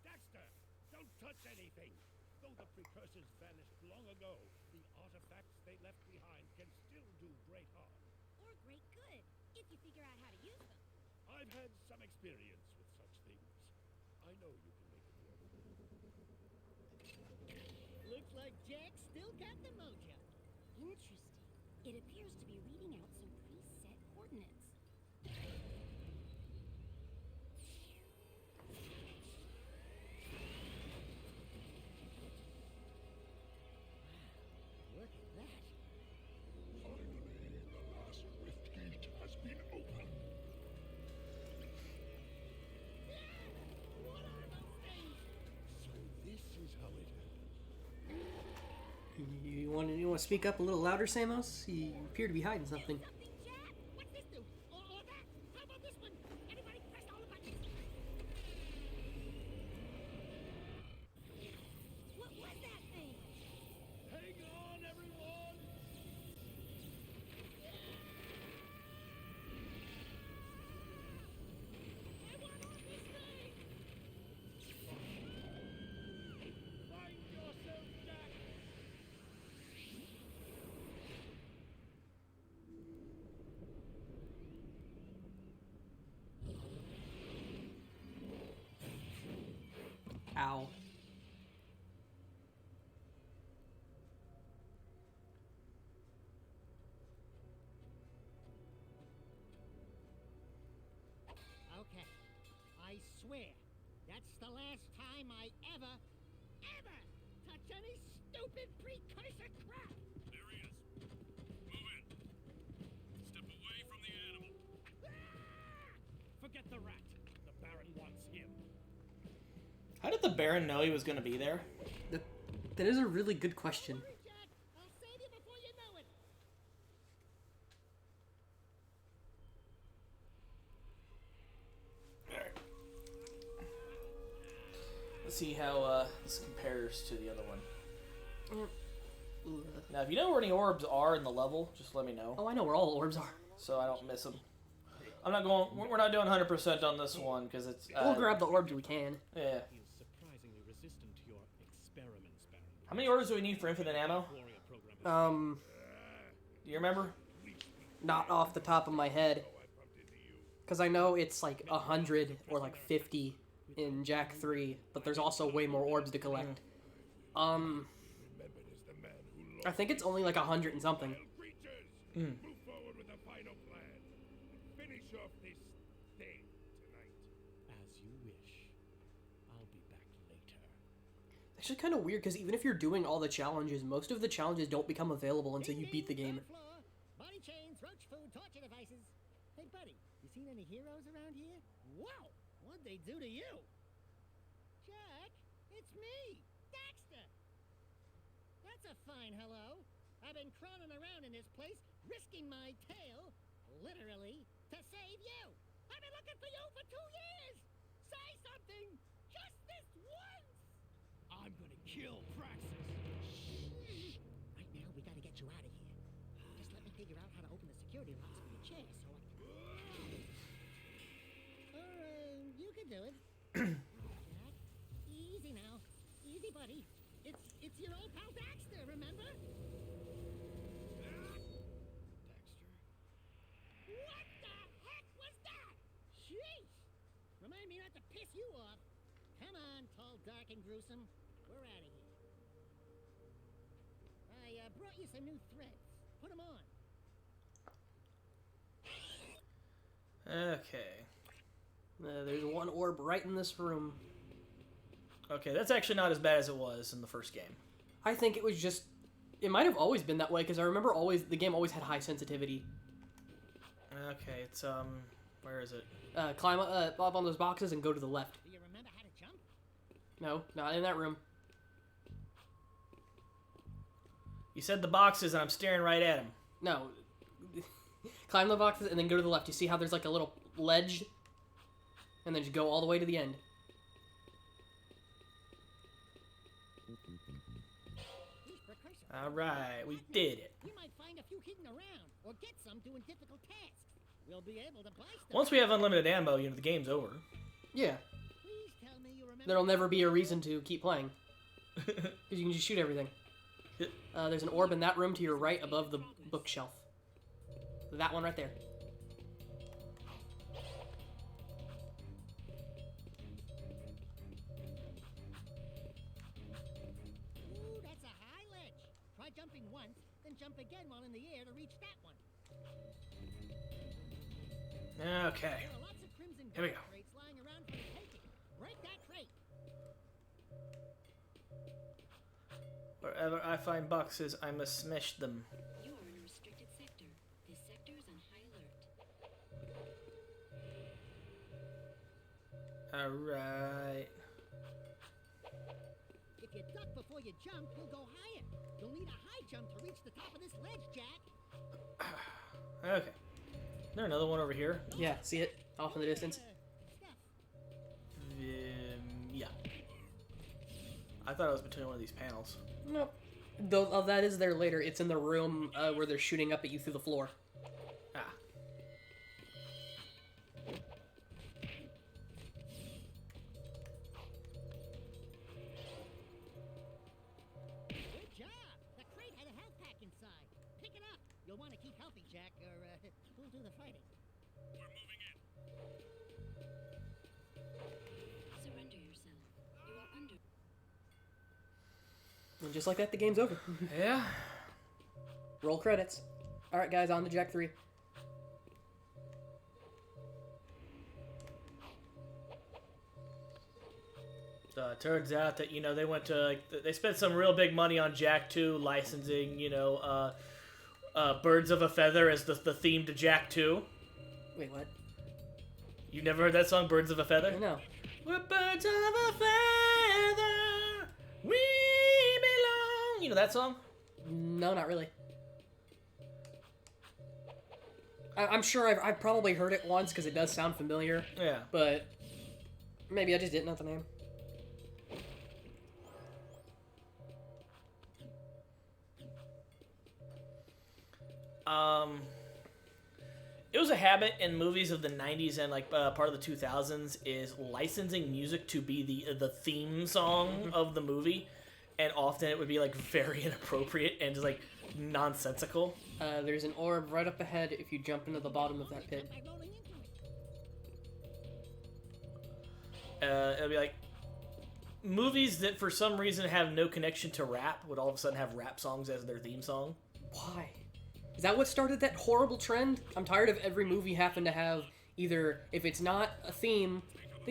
Speaker 3: Daxter, don't touch anything. Though the precursors vanished long ago, the artifacts they left behind can still do great harm.
Speaker 4: Or great good, if you figure out how to use them.
Speaker 3: I've had some experience with such things. I know you can make it work.
Speaker 8: Looks like Jak still got the mojo.
Speaker 4: Interesting. It appears to be reading out some preset coordinates.
Speaker 8: Look at that.
Speaker 9: Finally, the last rift gate has been opened.
Speaker 3: What are those things? So this is how it happened.
Speaker 2: You want to speak up a little louder, Samos? You appear to be hiding something.
Speaker 8: Jak, what's this do? Or that? How about this one? Anybody press all the buttons?
Speaker 4: What was that thing?
Speaker 3: Hang on, everyone!
Speaker 8: I want on this thing!
Speaker 3: Find yourself, Jak!
Speaker 2: Ow.
Speaker 8: Okay. I swear, that's the last time I ever touch any stupid precursor crap!
Speaker 9: There he is. Move in. Step away from the animal.
Speaker 3: Forget the rat. The Baron wants him.
Speaker 1: How did the Baron know he was going to be there?
Speaker 2: That is a really good question.
Speaker 8: Hurry, Jak! I'll save you before you know it!
Speaker 1: Let's see how this compares to the other one. Now, if you know where any orbs are in the level, just let me know,
Speaker 2: Oh, I know where all orbs are.
Speaker 1: so I don't miss them. I'm not going. We're not doing 100% on this one because it's.
Speaker 2: We'll grab the orbs we can.
Speaker 1: Yeah.
Speaker 3: He is surprisingly resistant to your
Speaker 1: How many orders do we need for infinite ammo? Do you remember?
Speaker 2: Not off the top of my head. Because I know it's like 100 or like 50 in Jak 3, but there's also way more orbs to collect. I think it's only like 100 and something.
Speaker 9: Move forward with the final plan. Finish off this thing tonight.
Speaker 3: As you wish. I'll be back later.
Speaker 2: It's actually kind of weird, because even if you're doing all the challenges, most of the challenges don't become available until you beat the game.
Speaker 8: Body chains, roach food, torture devices. Hey, buddy, you seen any heroes around here? Wow, what'd they do to you? Jack, it's me, Daxter. That's a fine hello. I've been crawling around in this place, risking my tail, literally, to save you. I've been looking for you for 2 years. Say something, just this once.
Speaker 3: I'm gonna kill Praxis.
Speaker 8: Right now, we gotta get you out of here. Just let me figure out how to open the security locks for your chair so I can... you can do it. Jack, easy now. Easy, buddy. It's your old pal Daxter, remember?
Speaker 3: Daxter.
Speaker 8: What the heck was that? Sheesh! Remind me not to piss you off. Come on, tall, dark, and gruesome. We're out of here. I brought you some new threads. Put them on.
Speaker 1: Okay.
Speaker 2: There's one orb right in this room.
Speaker 1: Okay, that's actually not as bad as it was in the first game.
Speaker 2: I think it was just... It might have always been that way, because I remember the game always had high sensitivity.
Speaker 1: Okay, it's, where is it?
Speaker 2: Climb up on those boxes and go to the left.
Speaker 8: Do you remember how to jump?
Speaker 2: No, not in that room.
Speaker 1: You said the boxes, and I'm staring right at them.
Speaker 2: No. Climb the boxes and then go to the left. You see how there's like a little ledge? And then just go all the way to the end.
Speaker 1: Alright, we did it.
Speaker 8: You might find a few hidden around, or get some doing difficult tasks. We'll be able to buy stuff.
Speaker 1: Once we have unlimited ammo, you know, the game's over.
Speaker 2: Yeah.
Speaker 8: Please tell me you remember.
Speaker 2: There'll never be a reason to keep playing. Because you can just shoot everything. There's an orb in that room to your right above the bookshelf. That one right there.
Speaker 8: Ooh, that's a high ledge. Try jumping once, then jump again while in the air to reach that one.
Speaker 1: Okay.
Speaker 8: There are lots of crimson
Speaker 1: Here we go.
Speaker 8: crates lying around for the taking. Break that crate.
Speaker 1: Wherever I find boxes, I must smash them.
Speaker 11: You are in a restricted sector. This sector is on high alert.
Speaker 1: Alright.
Speaker 8: If you duck before you jump, you'll go higher. You'll need a high jump to reach the top of this ledge, Jack.
Speaker 1: Okay. Is there another one over here?
Speaker 2: Yeah, see it? Off in the distance.
Speaker 8: Stuff.
Speaker 1: Yeah. I thought it was between one of these panels.
Speaker 2: Nope. Though that is there later. It's in the room where they're shooting up at you through the floor.
Speaker 1: Ah.
Speaker 8: Good job. The crate had a health pack inside. Pick it up. You'll want to keep healthy, Jack, or we'll do the fighting.
Speaker 9: We're moving in.
Speaker 11: Surrender yourself. You are under.
Speaker 2: And just like that, the game's over.
Speaker 1: Yeah.
Speaker 2: Roll credits. Alright, guys, on to Jak 3.
Speaker 1: Turns out that, you know, they went to, they spent some real big money on Jak 2 licensing, you know, Birds of a Feather as the theme to Jak 2.
Speaker 2: Wait, what?
Speaker 1: You never heard that song, Birds of a Feather?
Speaker 2: No.
Speaker 1: We're birds of a feather, we belong. You know that song?
Speaker 2: No, not really. I'm sure I've probably heard it once because it does sound familiar.
Speaker 1: Yeah.
Speaker 2: But maybe I just didn't know the name.
Speaker 1: It was a habit in movies of the 90s and like part of the 2000s is licensing music to be the theme song of the movie. and often it would be like very inappropriate and just like nonsensical.
Speaker 2: There's an orb right up ahead if you jump into the bottom of that pit.
Speaker 1: It'll be like movies that for some reason have no connection to rap would all of a sudden have rap songs as their theme song.
Speaker 2: Why? Is that what started that horrible trend? I'm tired of every movie having to have either, if it's not a theme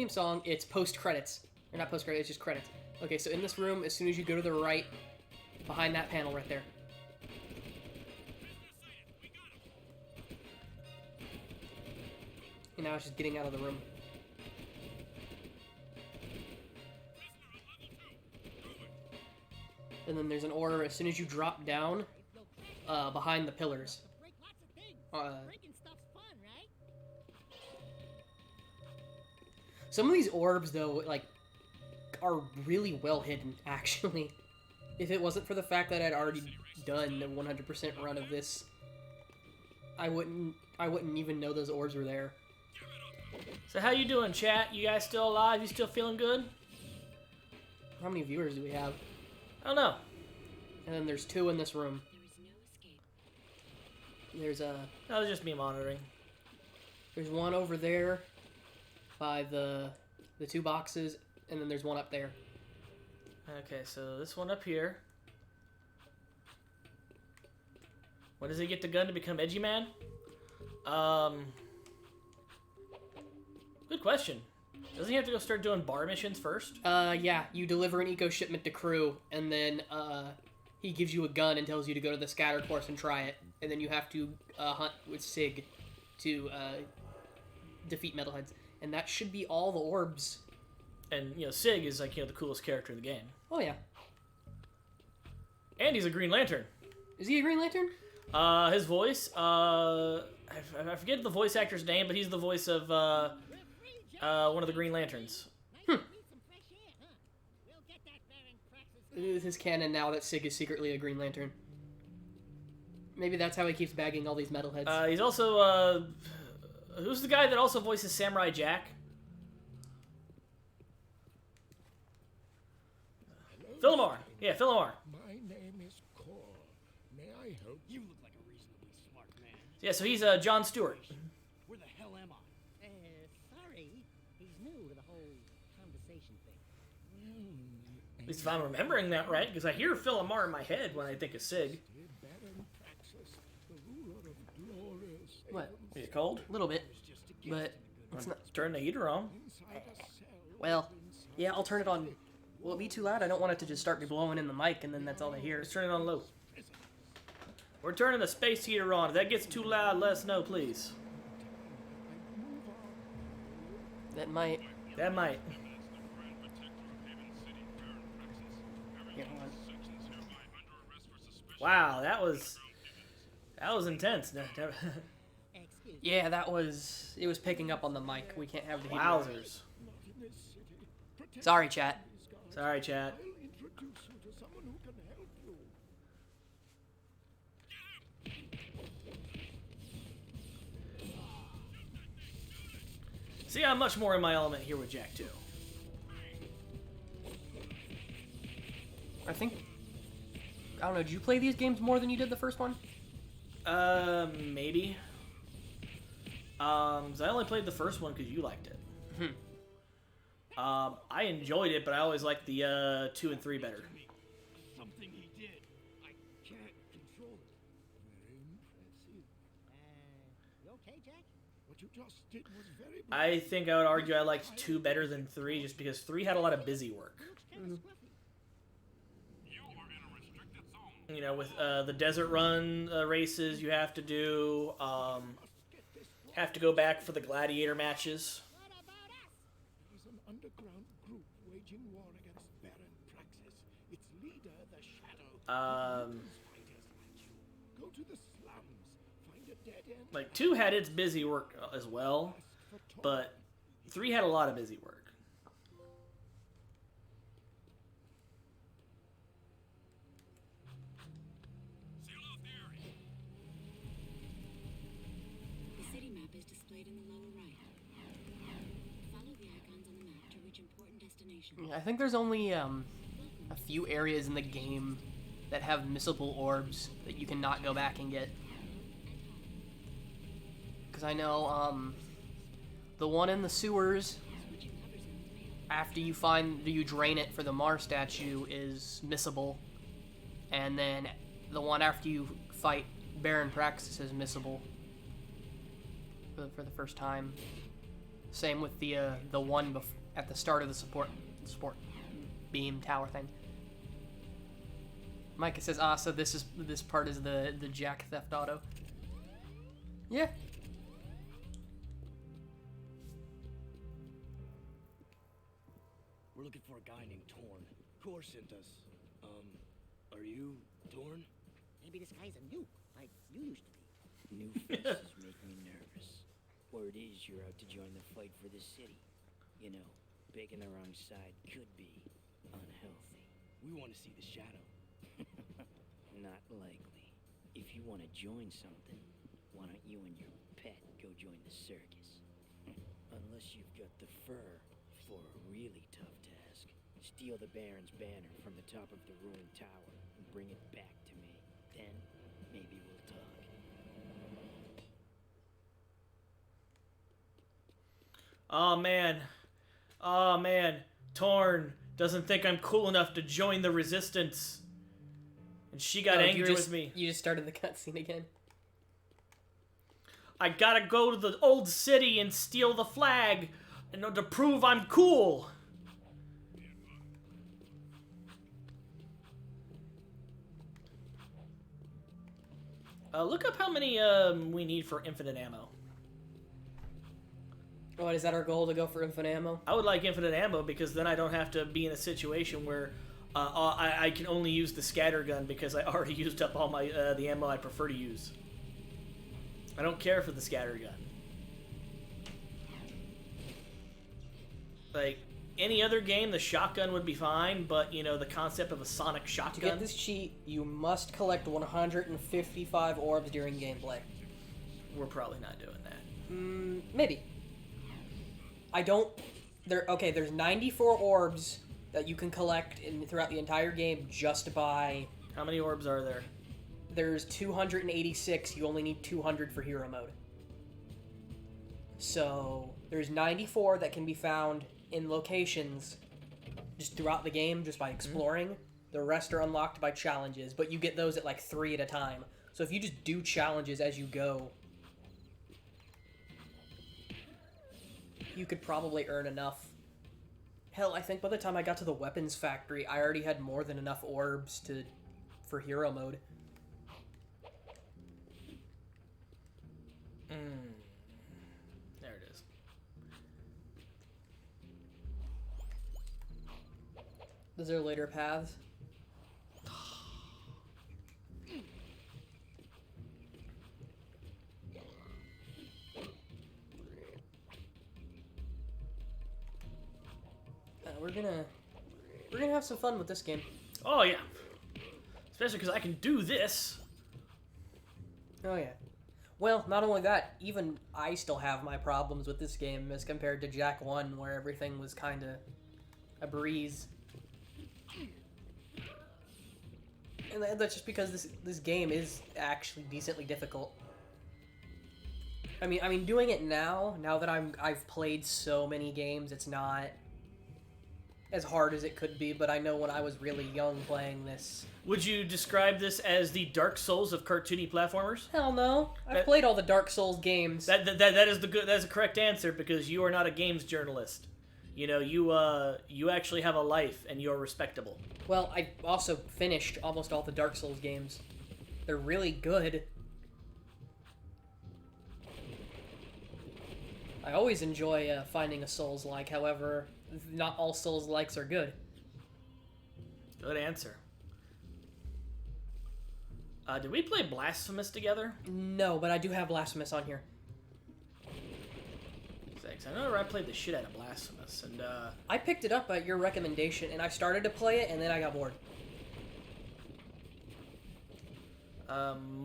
Speaker 2: song, it's post-credits. Or not post-credits, it's just credits. Okay, so in this room, as soon as you go to the right, behind that panel right there. And now it's just getting out of the room. And then there's an order as soon as you drop down behind the pillars. Some of these orbs, though, like, are really well hidden, actually. If it wasn't for the fact that I'd already done the 100% run of this, I wouldn't even know those orbs were there.
Speaker 1: So how you doing, chat? You guys still alive? You still feeling good?
Speaker 2: How many viewers do we have?
Speaker 1: I don't know.
Speaker 2: And then there's 2 in this room. There's a...
Speaker 1: That was just me monitoring.
Speaker 2: There's one over there by the 2 boxes, and then there's one up there.
Speaker 1: Okay, so this one up here. When does he get the gun to become Edgy Man? Good question. Doesn't he have to go start doing bar missions first?
Speaker 2: Yeah. You deliver an eco shipment to crew, and then, he gives you a gun and tells you to go to the scatter course and try it. And then you have to, hunt with Sig to, defeat metalheads. And that should be all the orbs.
Speaker 1: And, you know, Sig is, like, you know, the coolest character in the game.
Speaker 2: Oh, yeah.
Speaker 1: And he's a Green Lantern.
Speaker 2: Is he a Green Lantern?
Speaker 1: His voice, I forget the voice actor's name, but he's the voice of, one of the Green Lanterns.
Speaker 2: It is canon now that Sig is secretly a Green Lantern. Maybe that's how he keeps bagging all these metalheads.
Speaker 1: He's also, who's the guy that also voices Samurai Jack? Phil Lamar. Yeah, Phil Lamar.
Speaker 9: My name is Cor. May I help you?
Speaker 12: You look like a reasonably smart man.
Speaker 1: Yeah, so he's John Stewart.
Speaker 12: Where the hell am I?
Speaker 8: Sorry. He's new to the whole conversation thing.
Speaker 1: At least if I'm remembering that right, because I hear Phil Lamar in my head when I think of Sig.
Speaker 2: What?
Speaker 1: Is it cold?
Speaker 2: A little bit, but it's not.
Speaker 1: Turn the heater on.
Speaker 2: Well, yeah, I'll turn it on. Will it be too loud? I don't want it to just start me blowing in the mic and then that's all I hear.
Speaker 1: Let's turn it on low. We're turning the space heater on. If that gets too loud, let us know, please.
Speaker 2: That might.
Speaker 1: That might.
Speaker 2: Here, hold on.
Speaker 1: Wow, that was intense.
Speaker 2: Yeah, that was. It was picking up on the mic. We can't have the heater.
Speaker 1: Wowzers.
Speaker 2: Sorry, chat.
Speaker 1: Sorry, chat.
Speaker 9: I'll introduce you to someone who can help you.
Speaker 1: See, I'm much more in my element here with Jak too.
Speaker 2: I think. I don't know. Did you play these games more than you did the first one?
Speaker 1: Maybe. So I only played the first one because you liked it. I enjoyed it, but I always liked the 2 and 3 better.
Speaker 12: Something he did. I can't control it.
Speaker 9: Very impressive.
Speaker 8: You okay, Jack?
Speaker 9: What you just did was very
Speaker 1: I think I would argue I liked 2 better than 3 just because 3 had a lot of busy work. You know, with the desert run races you have to do, have to go back for the gladiator matches.
Speaker 9: There is an underground group waging war against Baron Praxis. Its leader, the Shadow. Go to the slums. Find a dead end.
Speaker 1: Like 2 had its busy work as well, but 3 had a lot of busy work.
Speaker 11: The city map is displayed in the lower right. Follow the icons on the map to reach important destinations.
Speaker 2: I think there's only a few areas in the game that have missable orbs that you cannot go back and get. Because I know, the one in the sewers, after you drain it for the Mars statue, is missable. And then the one after you fight Baron Praxis is missable for the first time. Same with the one at the start of the support beam tower thing. Micah says, so this part is the Jak Theft Auto. Yeah.
Speaker 12: We're looking for a guy named Torn. Kor sent us. Are you Torn?
Speaker 8: Maybe this guy's a nuke, like you used to be.
Speaker 13: New faces make me nervous. Word is you're out to join the fight for the city. You know, picking the wrong side could be unhealthy.
Speaker 12: We want to see the shadow.
Speaker 13: Not likely. If you want to join something, why don't you and your pet go join the circus? Unless you've got the fur for a really tough task. Steal the Baron's banner from the top of the ruined tower and bring it back to me. Then, maybe we'll talk.
Speaker 1: Oh man, Torn doesn't think I'm cool enough to join the resistance. And she got angry with me.
Speaker 2: You just started the cutscene again.
Speaker 1: I gotta go to the old city and steal the flag in order to prove I'm cool. Look up how many we need for infinite ammo.
Speaker 2: What, is that our goal, to go for infinite ammo?
Speaker 1: I would like infinite ammo because then I don't have to be in a situation where I can only use the scatter gun because I already used up all my the ammo I prefer to use. I don't care for the scatter gun. Like, any other game, the shotgun would be fine, but, you know, the concept of a sonic shotgun...
Speaker 2: To get this cheat, you must collect 155 orbs during gameplay.
Speaker 1: We're probably not doing that.
Speaker 2: Maybe. There's 94 orbs that you can collect throughout the entire game just by...
Speaker 1: How many orbs are there?
Speaker 2: There's 286. You only need 200 for hero mode. So, there's 94 that can be found in locations just throughout the game, just by exploring. The rest are unlocked by challenges, but you get those at like 3 at a time. So if you just do challenges as you go, you could probably earn enough. Hell, I think by the time I got to the weapons factory, I already had more than enough orbs for hero mode.
Speaker 1: There it is.
Speaker 2: Those are later paths. We're gonna have some fun with this game.
Speaker 1: Oh yeah, especially because I can do this.
Speaker 2: Oh yeah. Well, not only that, even I still have my problems with this game as compared to Jak 1, where everything was kind of a breeze. And that's just because this game is actually decently difficult. I mean, doing it now that I've played so many games, it's not as hard as it could be, but I know when I was really young playing this.
Speaker 1: Would you describe this as the Dark Souls of cartoony platformers?
Speaker 2: Hell no. I've played all the Dark Souls games.
Speaker 1: That is the correct answer, because you are not a games journalist. You know, you actually have a life and you're respectable.
Speaker 2: Well, I also finished almost all the Dark Souls games. They're really good. I always enjoy finding a Souls-like, however, not all Souls-likes are good.
Speaker 1: Good answer. Did we play Blasphemous together?
Speaker 2: No, but I do have Blasphemous on here.
Speaker 1: Thanks. I know I played the shit out of Blasphemous, and
Speaker 2: I picked it up at your recommendation, and I started to play it, and then I got bored.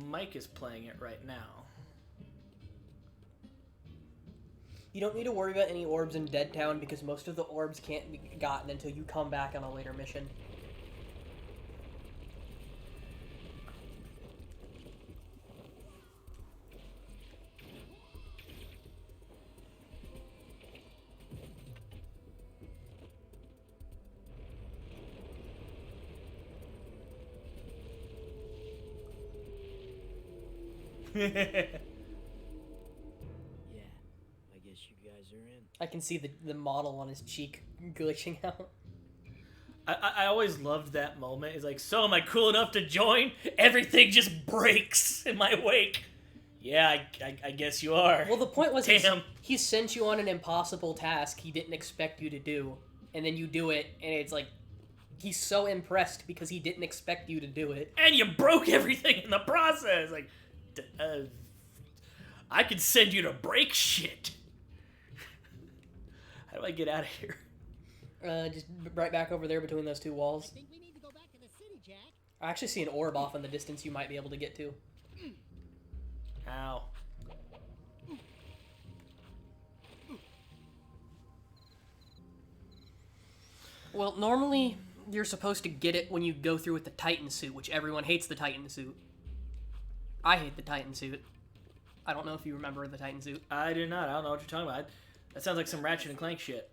Speaker 1: Mike is playing it right now.
Speaker 2: You don't need to worry about any orbs in Dead Town, because most of the orbs can't be gotten until you come back on a later mission.
Speaker 13: Yeah, I guess you guys are in.
Speaker 2: I can see the model on his cheek glitching out.
Speaker 1: I always loved that moment. It's like, so am I cool enough to join? Everything just breaks in my wake. Yeah, I guess you are.
Speaker 2: Well, the point was
Speaker 1: Damn.
Speaker 2: he sent you on an impossible task he didn't expect you to do, and then you do it, and it's like, he's so impressed because he didn't expect you to do it.
Speaker 1: And you broke everything in the process. Like, I could send you to break shit. How do I get out of here?
Speaker 2: Just right back over there between those two walls.
Speaker 8: I think we need to go back to the city, Jack.
Speaker 2: I actually see an orb off in the distance you might be able to get to.
Speaker 1: Ow.
Speaker 2: Well, normally you're supposed to get it when you go through with the Titan suit, which everyone hates the Titan suit. I hate the Titan suit. I don't know if you remember the Titan suit.
Speaker 1: I do not. I don't know what you're talking about. That sounds like some Ratchet and Clank shit.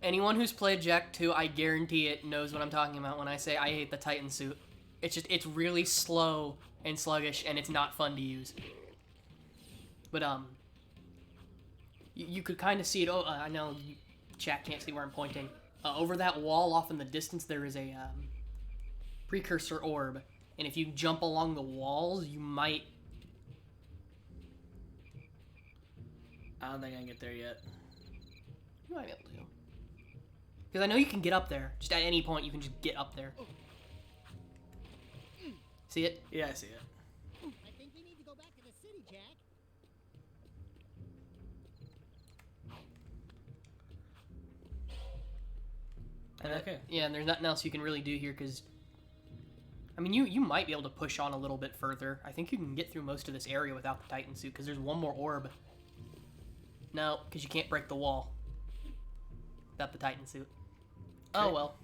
Speaker 2: Anyone who's played Jak 2, I guarantee it, knows what I'm talking about when I say I hate the Titan suit. It's really slow and sluggish, and it's not fun to use. But, you could kind of see it. Oh, I know chat can't see where I'm pointing. Over that wall off in the distance, there is a, precursor orb. And if you jump along the walls, you might...
Speaker 1: I don't think I can get there yet.
Speaker 2: You might be able to. Because I know you can get up there. Just at any point, you can just get up there. See it?
Speaker 1: Yeah, I see it.
Speaker 8: I think we need to go back to the city, Jack.
Speaker 2: And
Speaker 1: okay.
Speaker 2: Yeah, and there's nothing else you can really do here, because... I mean, you might be able to push on a little bit further. I think you can get through most of this area without the Titan suit, because there's one more orb. No, because you can't break the wall without the Titan suit.
Speaker 1: Okay.
Speaker 2: Oh, well.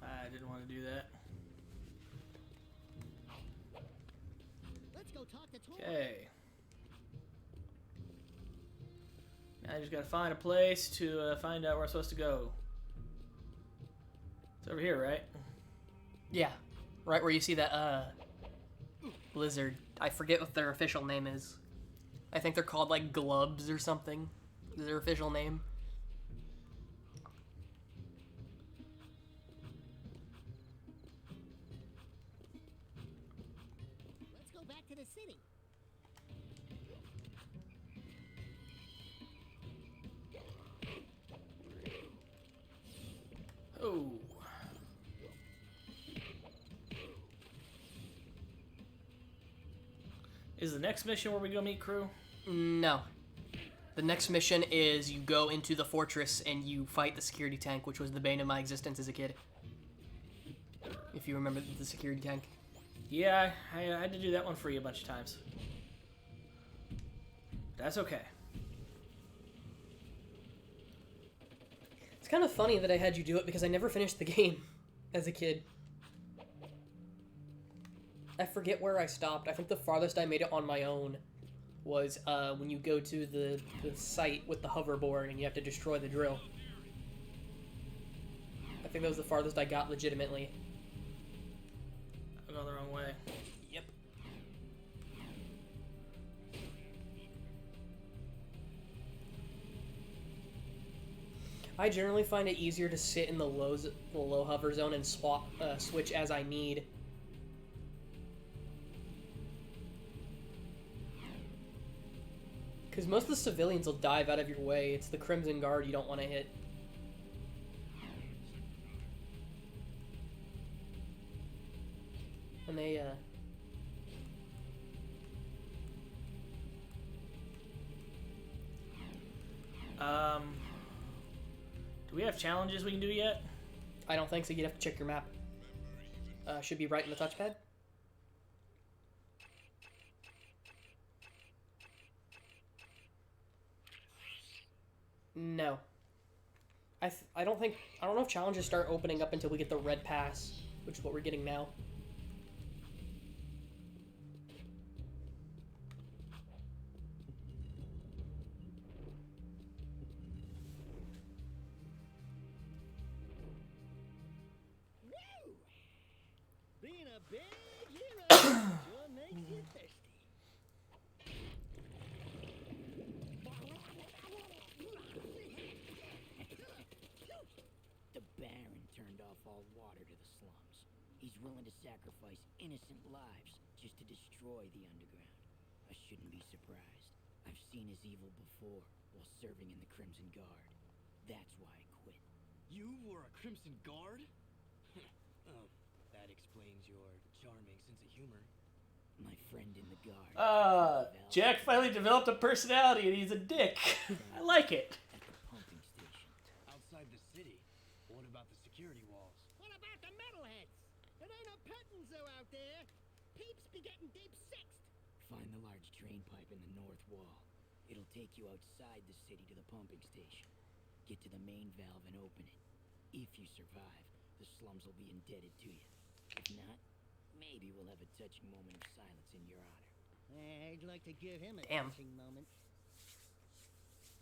Speaker 1: I didn't want to do that.
Speaker 8: Let's go talk to Tor.
Speaker 1: Okay. Now I just gotta find a place to find out where I'm supposed to go. It's over here, right?
Speaker 2: Yeah. Right where you see that, lizard. I forget what their official name is. I think they're called, like, Glubs or something. Is their official name?
Speaker 8: Let's go back to the city.
Speaker 1: Oh. Is the next mission where we go meet crew?
Speaker 2: No. The next mission is you go into the fortress and you fight the security tank, which was the bane of my existence as a kid. If you remember the security tank.
Speaker 1: Yeah, I had to do that one for you a bunch of times. That's okay.
Speaker 2: It's kind of funny that I had you do it because I never finished the game as a kid. I forget where I stopped. I think the farthest I made it on my own was when you go to the site with the hoverboard and you have to destroy the drill. I think that was the farthest I got legitimately.
Speaker 1: I'm going the wrong way.
Speaker 2: Yep. I generally find it easier to sit in the low hover zone and switch as I need. Because most of the civilians will dive out of your way. It's the Crimson Guard you don't want to hit. And they,
Speaker 1: Do we have challenges we can do yet?
Speaker 2: I don't think so. You'd have to check your map. Should be right in the touchpad. No. I don't know if challenges start opening up until we get the red pass, which is what we're getting now.
Speaker 8: a big hero. Sure makes you thirsty.
Speaker 13: The Baron turned off all water to the slums. He's willing to sacrifice innocent lives just to destroy the underground. I shouldn't be surprised. I've seen his evil before while serving in the Crimson Guard. That's why I quit.
Speaker 12: You were a Crimson Guard? Oh, that explains your charming sense of humor.
Speaker 13: My friend in the guard.
Speaker 1: Jak finally developed a personality and he's a dick. I like it.
Speaker 13: At the pumping station.
Speaker 12: Outside the city, what about the security walls?
Speaker 8: What about the metalheads? It ain't a petting zoo out there. Peeps be getting deep sixed.
Speaker 13: Find the large drain pipe in the north wall. It'll take you outside the city to the pumping station. Get to the main valve and open it. If you survive, the slums will be indebted to you. If not, maybe we'll have a touching moment of silence in your honor.
Speaker 8: I'd like to give him a
Speaker 2: Damn.
Speaker 8: touching moment.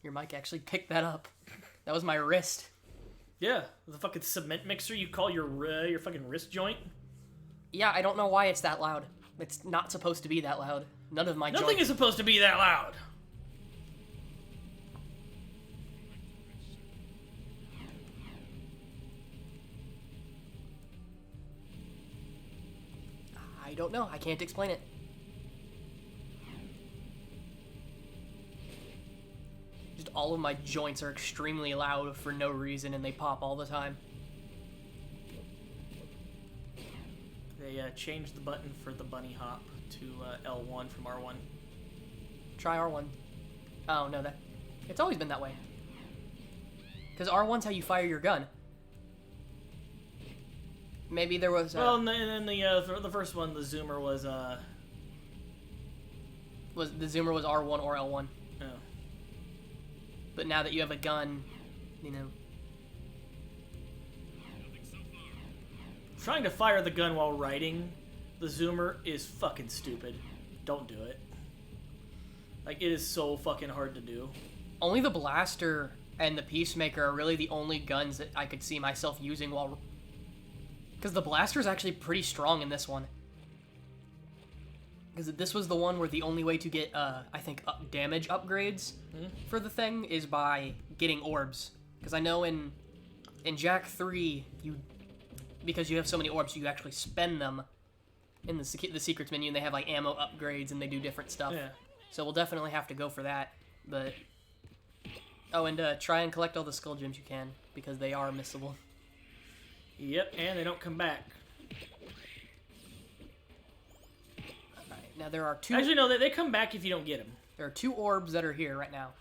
Speaker 2: Your mic actually picked that up. That was my wrist.
Speaker 1: Yeah, the fucking cement mixer you call your fucking wrist joint.
Speaker 2: Yeah, I don't know why it's that loud. It's not supposed to be that loud. None of my
Speaker 1: Nothing is supposed to be that loud.
Speaker 2: I don't know. I can't explain it. Just all of my joints are extremely loud for no reason, and they pop all the time.
Speaker 1: They changed the button for the bunny hop to L1 from R1.
Speaker 2: Try R1. Oh, no, it's always been that way. Because R1's how you fire your gun. Maybe there was...
Speaker 1: well, and then the first one, the zoomer was...
Speaker 2: the zoomer was R1 or L1.
Speaker 1: Oh.
Speaker 2: But now that you have a gun, you know...
Speaker 1: Trying to fire the gun while riding the zoomer is fucking stupid. Don't do it. Like, it is so fucking hard to do.
Speaker 2: Only the blaster and the peacemaker are really the only guns that I could see myself using while... Because the blaster is actually pretty strong in this one. Because this was the one where the only way to get, I think, damage upgrades for the thing is by getting orbs. Because I know in Jak 3, because you have so many orbs, you actually spend them in the secrets menu, and they have like ammo upgrades, and they do different stuff.
Speaker 1: Yeah.
Speaker 2: So we'll definitely have to go for that. But oh, and try and collect all the skull gems you can, because they are missable.
Speaker 1: Yep, and they don't come back.
Speaker 2: Alright, now there are two...
Speaker 1: Actually, no, they come back if you don't get them.
Speaker 2: There are two orbs that are here right now.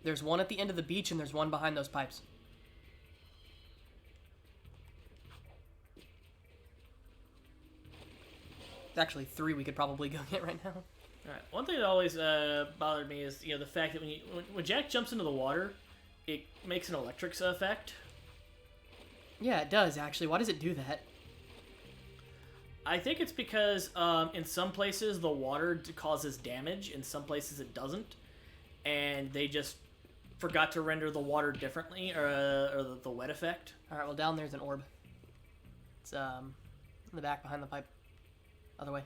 Speaker 2: There's one at the end of the beach, and there's one behind those pipes. There's actually three we could probably go get right now.
Speaker 1: Alright, one thing that always bothered me is, the fact that when Jak jumps into the water, it makes an electric effect.
Speaker 2: Yeah, it does, actually. Why does it do that?
Speaker 1: I think it's because in some places the water causes damage, in some places it doesn't, and they just forgot to render the water differently, or the wet effect.
Speaker 2: Alright, well, down there's an orb. It's in the back behind the pipe. Other way.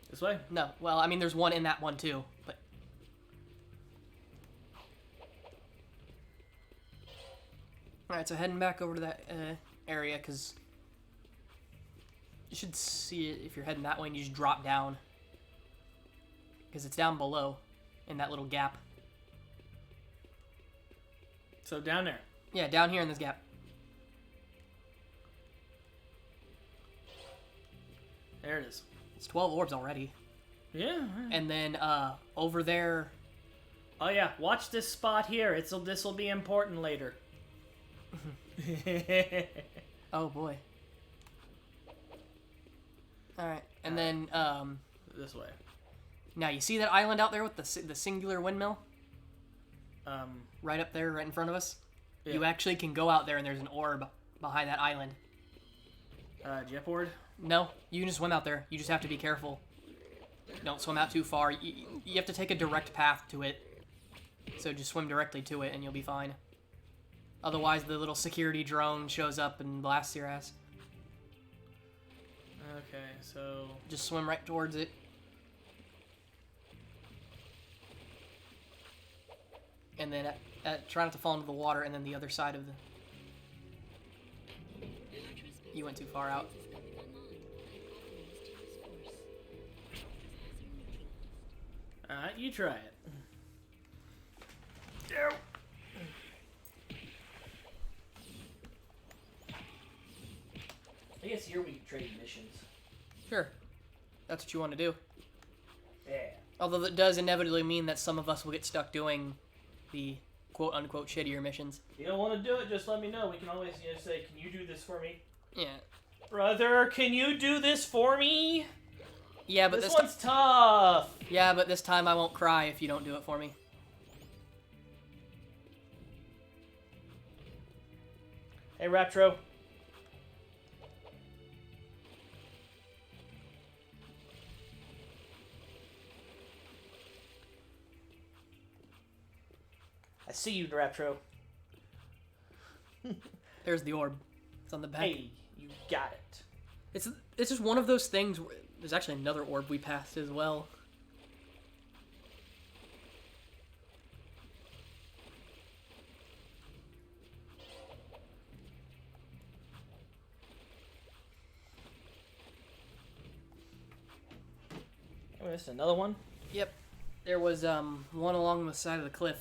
Speaker 1: This way?
Speaker 2: No, well, I mean, there's one in that one too, but... Alright, so heading back over to that area, because you should see it if you're heading that way and you just drop down. Because it's down below, in that little gap.
Speaker 1: So down there?
Speaker 2: Yeah, down here in this gap.
Speaker 1: There it is.
Speaker 2: It's 12 orbs already.
Speaker 1: Yeah.
Speaker 2: And then over there...
Speaker 1: Oh yeah, watch this spot here. This will be important later.
Speaker 2: Oh boy. Alright, and then
Speaker 1: this way.
Speaker 2: Now you see that island out there with the singular windmill? Right up there, right in front of us? Yeah. You actually can go out there and there's an orb behind that island.
Speaker 1: Jet board?
Speaker 2: No, you can just swim out there. You just have to be careful. Don't swim out too far. You have to take a direct path to it. So just swim directly to it and you'll be fine. Otherwise, the little security drone shows up and blasts your ass.
Speaker 1: Okay, so...
Speaker 2: Just swim right towards it. And then try not to fall into the water, and then the other side of the... You went too far out.
Speaker 1: Alright, you try it. I guess here we trade missions.
Speaker 2: Sure. That's what you want to do.
Speaker 1: Yeah.
Speaker 2: Although that does inevitably mean that some of us will get stuck doing the quote-unquote shittier missions.
Speaker 1: If you don't want to do it, just let me know. We can always say, can you do this for me?
Speaker 2: Yeah.
Speaker 1: Brother, can you do this for me?
Speaker 2: Yeah, but
Speaker 1: this one's tough.
Speaker 2: Yeah, but this time I won't cry if you don't do it for me.
Speaker 1: Hey, Raptro. I see you, Raptro.
Speaker 2: There's the orb. It's on the back.
Speaker 1: Hey, you got it.
Speaker 2: It's just one of those things where there's actually another orb we passed as well.
Speaker 1: Oh, this is another one?
Speaker 2: Yep. There was one along the side of the cliff.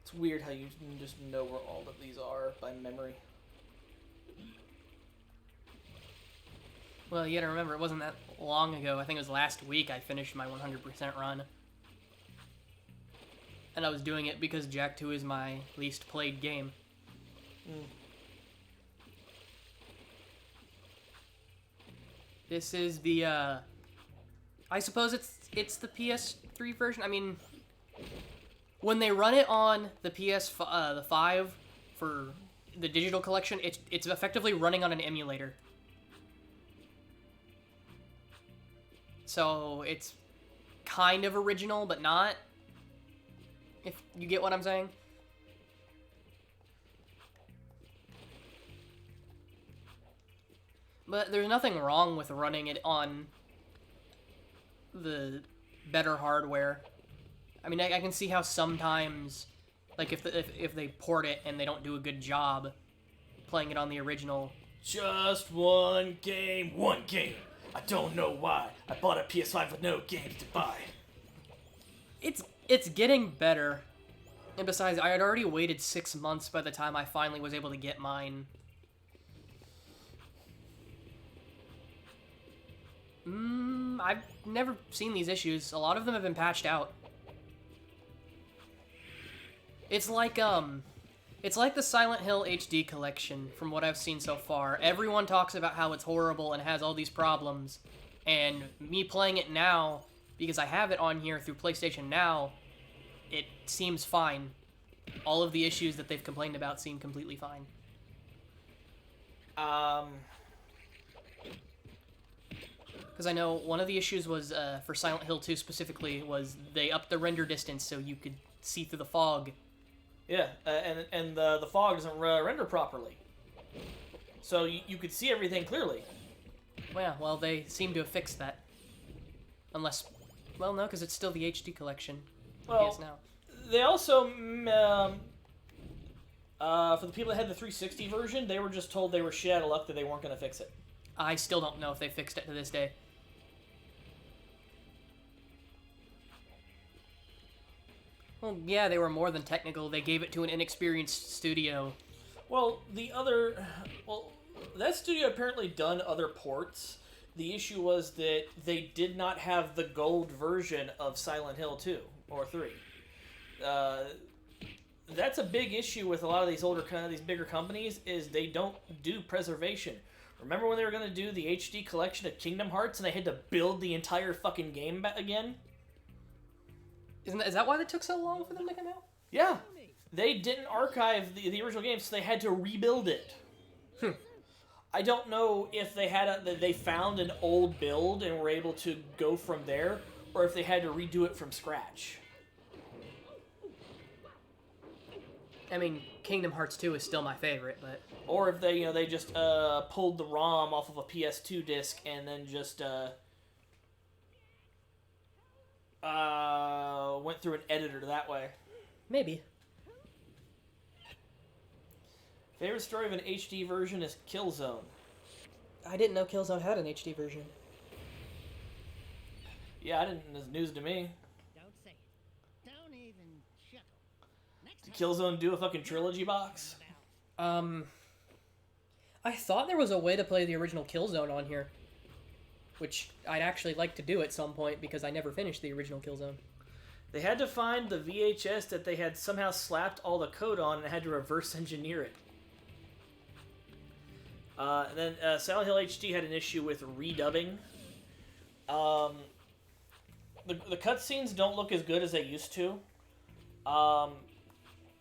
Speaker 1: It's weird how you can just know where all of these are by memory.
Speaker 2: Well, you gotta remember, it wasn't that long ago. I think it was last week I finished my 100% run. And I was doing it because Jak 2 is my least played game. This is the, I suppose it's the PS3 version. I mean, when they run it on the the 5 for the digital collection, it's effectively running on an emulator. So it's kind of original, but not. If you get what I'm saying. But there's nothing wrong with running it on the better hardware. I mean, I can see how sometimes, like if they port it and they don't do a good job playing it on the original.
Speaker 1: Just one game. I don't know why. I bought a PS5 with no games to buy.
Speaker 2: It's getting better. And besides, I had already waited 6 months by the time I finally was able to get mine. I've never seen these issues. A lot of them have been patched out. It's like the Silent Hill HD collection, from what I've seen so far. Everyone talks about how it's horrible and has all these problems. And me playing it now, because I have it on here through PlayStation Now, it seems fine. All of the issues that they've complained about seem completely fine. Because I know one of the issues was, for Silent Hill 2 specifically, was they upped the render distance so you could see through the fog.
Speaker 1: Yeah, and the fog doesn't render properly. So you could see everything clearly.
Speaker 2: Well, they seem to have fixed that. Unless, well, no, because it's still the HD collection.
Speaker 1: Well,
Speaker 2: PS Now.
Speaker 1: They also, for the people that had the 360 version, they were just told they were shit out of luck that they weren't going to fix it.
Speaker 2: I still don't know if they fixed it to this day. Well, yeah, they were more than technical. They gave it to an inexperienced studio.
Speaker 1: Well, that studio apparently done other ports. The issue was that they did not have the gold version of Silent Hill 2 or 3. That's a big issue with a lot of these bigger companies, is they don't do preservation. Remember when they were going to do the HD collection of Kingdom Hearts and they had to build the entire fucking game back again?
Speaker 2: Is that why they took so long for them to come out?
Speaker 1: Yeah. They didn't archive the original game, so they had to rebuild it. I don't know if they found an old build and were able to go from there, or if they had to redo it from scratch.
Speaker 2: I mean, Kingdom Hearts 2 is still my favorite, but...
Speaker 1: Or if they just pulled the ROM off of a PS2 disc and then just went through an editor that way.
Speaker 2: Maybe.
Speaker 1: Favorite story of an HD version is Killzone.
Speaker 2: I didn't know Killzone had an HD version.
Speaker 1: Yeah, I didn't. It's news to me.
Speaker 8: Don't say it. Don't even chuckle. Next
Speaker 1: Did Killzone do a fucking trilogy box?
Speaker 2: I thought there was a way to play the original Killzone on here, which I'd actually like to do at some point because I never finished the original Killzone.
Speaker 1: They had to find the VHS that they had somehow slapped all the code on and had to reverse engineer it. And then Silent Hill HD had an issue with redubbing. The cutscenes don't look as good as they used to.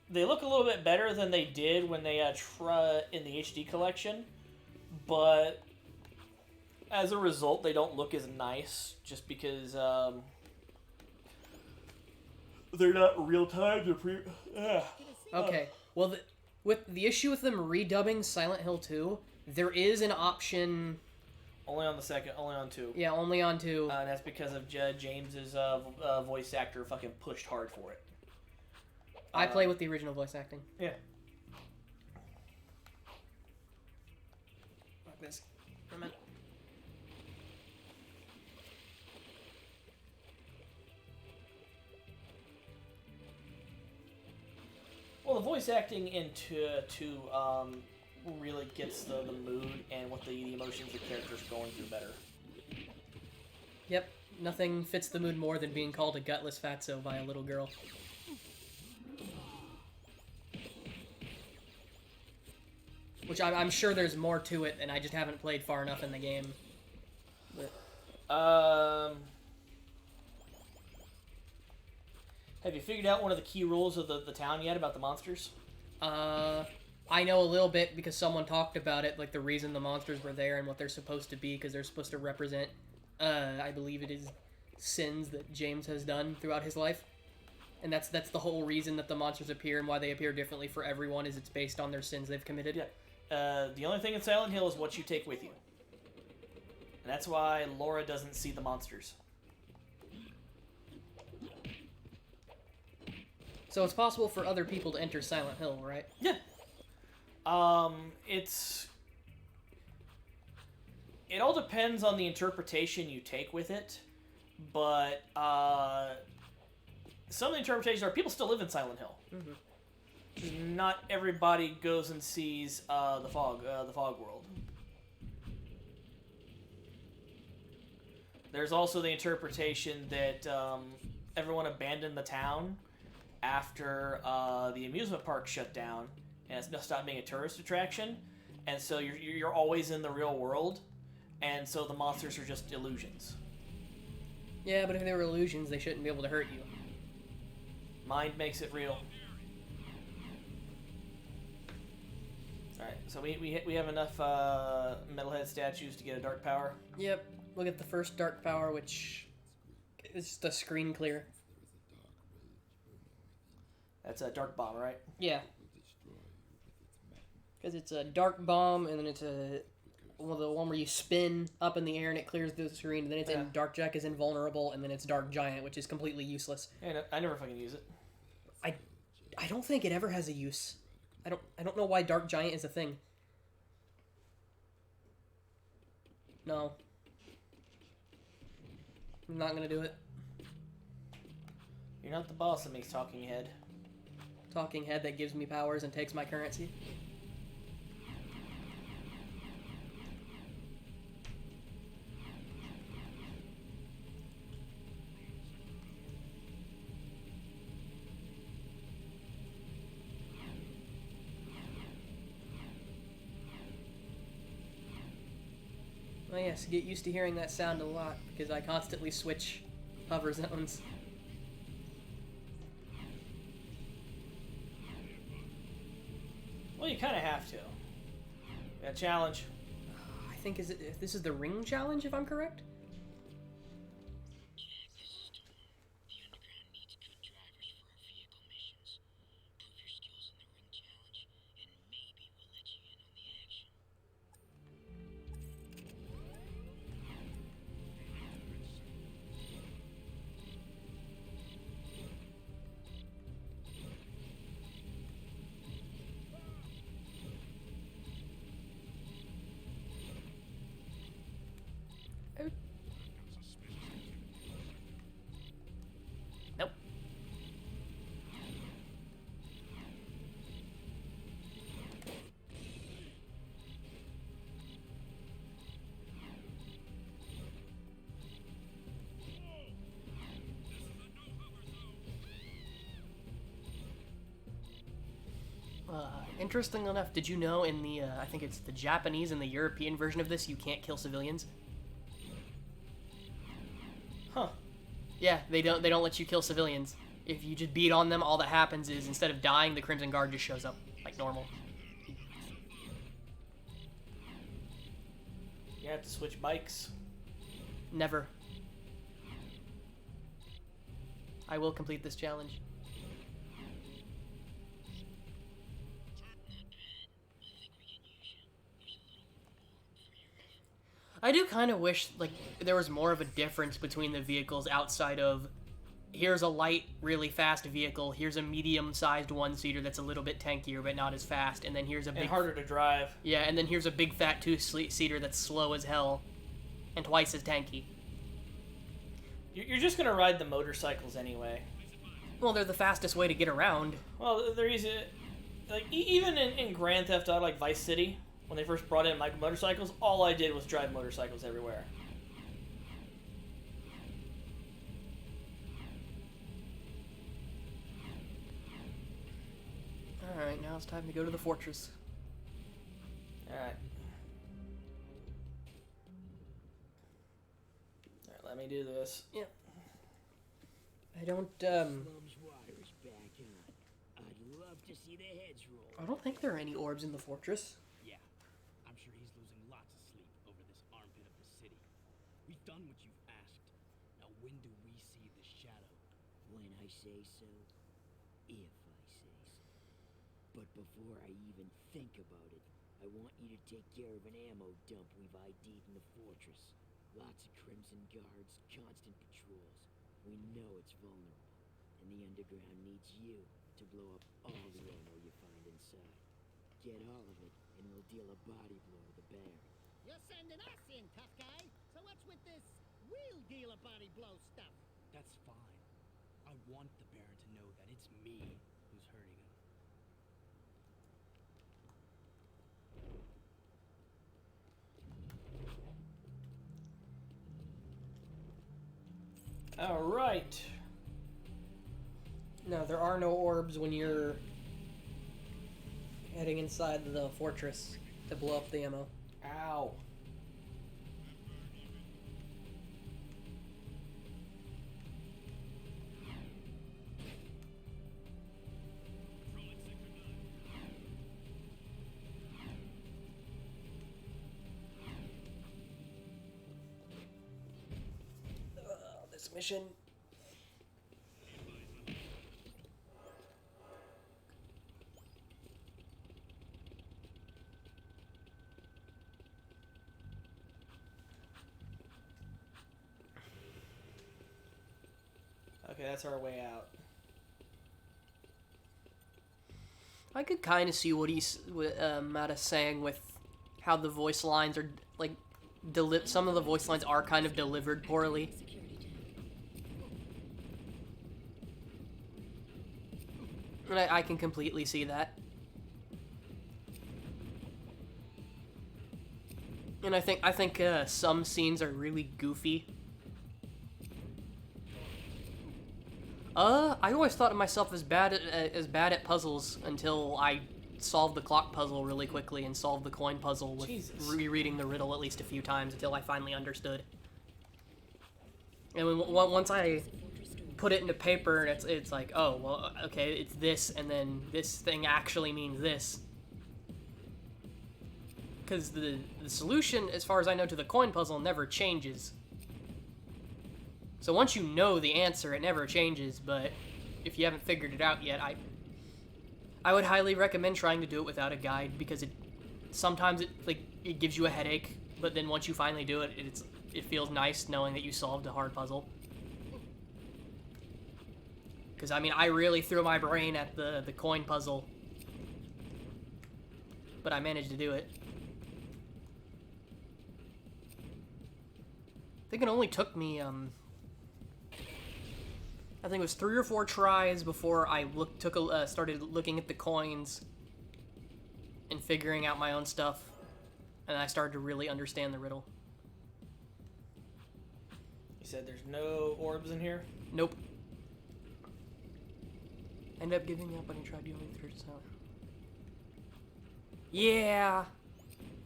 Speaker 1: They look a little bit better than they did when they in the HD collection, but as a result, they don't look as nice just because they're not real time.
Speaker 2: Okay, well, with the issue with them redubbing Silent Hill 2, there is an option.
Speaker 1: Only on 2.
Speaker 2: Yeah, only on 2.
Speaker 1: And that's because of James's voice actor fucking pushed hard for it.
Speaker 2: I play with the original voice acting.
Speaker 1: Yeah.
Speaker 2: Like this. For a minute.
Speaker 1: Well, the voice acting into really gets the mood and what the emotions the characters are going through better.
Speaker 2: Yep, nothing fits the mood more than being called a gutless fatso by a little girl. Which I'm sure there's more to it, and I just haven't played far enough in the game. But...
Speaker 1: Have you figured out one of the key rules of the town yet about the monsters?
Speaker 2: I know a little bit because someone talked about it, like the reason the monsters were there and what they're supposed to be, because they're supposed to represent, I believe it is sins that James has done throughout his life. And that's the whole reason that the monsters appear and why they appear differently for everyone is it's based on their sins they've committed.
Speaker 1: Yeah. The only thing in Silent Hill is what you take with you. And that's why Laura doesn't see the monsters.
Speaker 2: So it's possible for other people to enter Silent Hill, right?
Speaker 1: Yeah. It all depends on the interpretation you take with it, but some of the interpretations are people still live in Silent Hill.
Speaker 2: Mm-hmm.
Speaker 1: Not everybody goes and sees the fog world. There's also the interpretation that everyone abandoned the town after the amusement park shut down and it's stopped being a tourist attraction, and so you're always in the real world, and so the monsters are just illusions.
Speaker 2: Yeah, but if they were illusions, they shouldn't be able to hurt you.
Speaker 1: Mind makes it real. Alright, so we have enough metalhead statues to get a dark power.
Speaker 2: Yep, we'll get the first dark power, which is just a screen clear.
Speaker 1: That's a dark bomb, right?
Speaker 2: Yeah. Because it's a dark bomb, and then it's the one where you spin up in the air and it clears the screen, and then it's in Dark Jak is invulnerable, and then it's Dark Giant, which is completely useless.
Speaker 1: Yeah, I never fucking use it.
Speaker 2: I don't think it ever has a use. I don't know why Dark Giant is a thing. No. I'm not gonna do it.
Speaker 1: You're not the boss of me, talking head.
Speaker 2: Talking head that gives me powers and takes my currency. Oh yes, get used to hearing that sound a lot, because I constantly switch hover zones.
Speaker 1: Well, you kind of have to. Yeah, challenge.
Speaker 2: think if this is the ring challenge, if I'm correct. Nope. Interesting enough, did you know in the, I think it's the Japanese and the European version of this, you can't kill civilians?
Speaker 1: Huh.
Speaker 2: Yeah, they don't let you kill civilians. If you just beat on them, all that happens is instead of dying, the Crimson Guard just shows up like normal.
Speaker 1: You have to switch bikes.
Speaker 2: Never. I will complete this challenge. I do kind of wish like there was more of a difference between the vehicles outside of here's a light, really fast vehicle, here's a medium-sized one-seater that's a little bit tankier but not as fast, and then here's a big...
Speaker 1: And harder to drive.
Speaker 2: Yeah, and then here's a big fat two-seater that's slow as hell and twice as tanky.
Speaker 1: You're just gonna ride the motorcycles anyway.
Speaker 2: Well, they're the fastest way to get around.
Speaker 1: Well, they're easy. Like, even in Grand Theft Auto, like Vice City, when they first brought in motorcycles, all I did was drive motorcycles everywhere.
Speaker 2: Alright, now it's time to go to the fortress.
Speaker 1: Alright. Alright, let me do this.
Speaker 2: Yep. I don't,
Speaker 13: Slum's water is back on. I'd love to see the heads roll.
Speaker 2: I don't think there are any orbs in the fortress.
Speaker 12: Yeah, I'm sure he's losing lots of sleep over this armpit of the city. We've done what you've asked. Now when do we see the shadow?
Speaker 13: When I say so, if I say so. But before I even think about it, I want you to take care of an ammo dump we've ID'd in the fortress. Lots of Crimson Guards, constant patrols. We know it's vulnerable, and the underground needs you to blow up all the ammo you find inside. Get all of it, and we'll deal a body blow to the Baron.
Speaker 8: You're sending us in, tough guy. So what's with this we'll deal a body blow stuff?
Speaker 12: That's fine. I want the Baron to know that it's me who's hurting him.
Speaker 1: Alright.
Speaker 2: No, there are no orbs when you're heading inside the fortress to blow up the ammo.
Speaker 1: Ow.
Speaker 2: This mission.
Speaker 1: Okay, that's our way out.
Speaker 2: I could kind of see what he's Matta's saying with how the voice lines are like some of the voice lines are kind of delivered poorly. And I can completely see that. And I think some scenes are really goofy. I always thought of myself as bad at puzzles until I solved the clock puzzle really quickly and solved the coin puzzle with rereading the riddle at least a few times until I finally understood. And once I put it into paper, it's like, oh, well, okay, it's this, and then this thing actually means this. because the solution, as far as I know, to the coin puzzle never changes. So once you know the answer, it never changes, but if you haven't figured it out yet, I would highly recommend trying to do it without a guide, because sometimes it gives you a headache, but then once you finally do it, it feels nice knowing that you solved a hard puzzle. Because, I mean, I really threw my brain at the coin puzzle, but I managed to do it. I think it only took me, I think it was 3 or 4 tries before I started looking at the coins and figuring out my own stuff, and I started to really understand the riddle.
Speaker 1: You said there's no orbs in here?
Speaker 2: Nope. Ended up giving up when he tried doing it through sound. Yeah,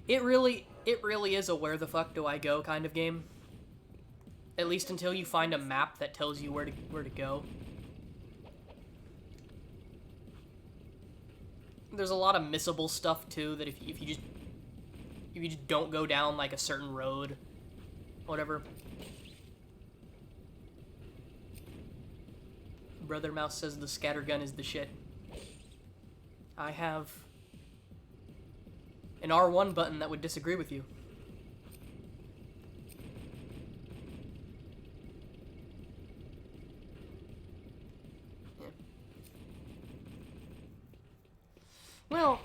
Speaker 2: it really is a where the fuck do I go kind of game. At least until you find a map that tells you where to go. There's a lot of missable stuff too that if you just don't go down like a certain road, whatever. Brother Mouse says the scattergun is the shit. I have an R1 button that would disagree with you. Yeah. Well,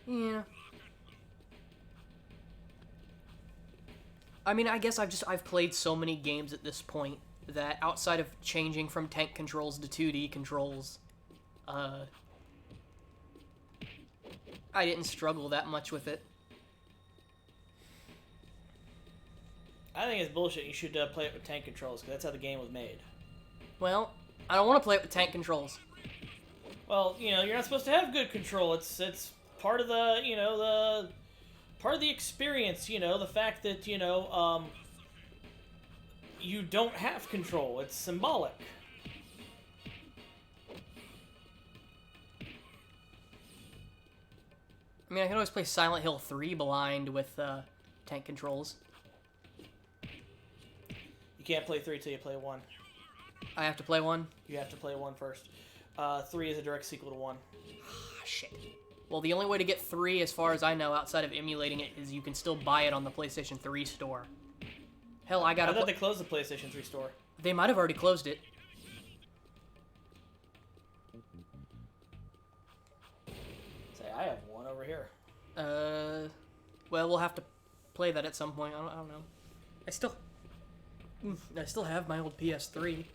Speaker 2: yeah. I mean, I guess I've played so many games at this point that outside of changing from tank controls to 2D controls, I didn't struggle that much with it.
Speaker 1: I think it's bullshit. You should play it with tank controls, because that's how the game was made.
Speaker 2: Well, I don't want to play it with tank controls.
Speaker 1: Well, you know, you're not supposed to have good control. It's part of the, you know, part of the experience, you know, the fact that, you know, you don't have control. It's symbolic.
Speaker 2: I mean, I can always play Silent Hill 3 blind with tank controls.
Speaker 1: You can't play 3 till you play 1.
Speaker 2: I have to play 1?
Speaker 1: You have to play 1 first. 3 is a direct sequel to 1.
Speaker 2: Ah, shit. Well, the only way to get 3, as far as I know, outside of emulating it, is you can still buy it on the PlayStation 3 store. Hell, I
Speaker 1: thought they closed the PlayStation 3 store.
Speaker 2: They might have already closed it.
Speaker 1: Say, I have one over here.
Speaker 2: Well, we'll have to play that at some point. I don't know. I still have my old PS3.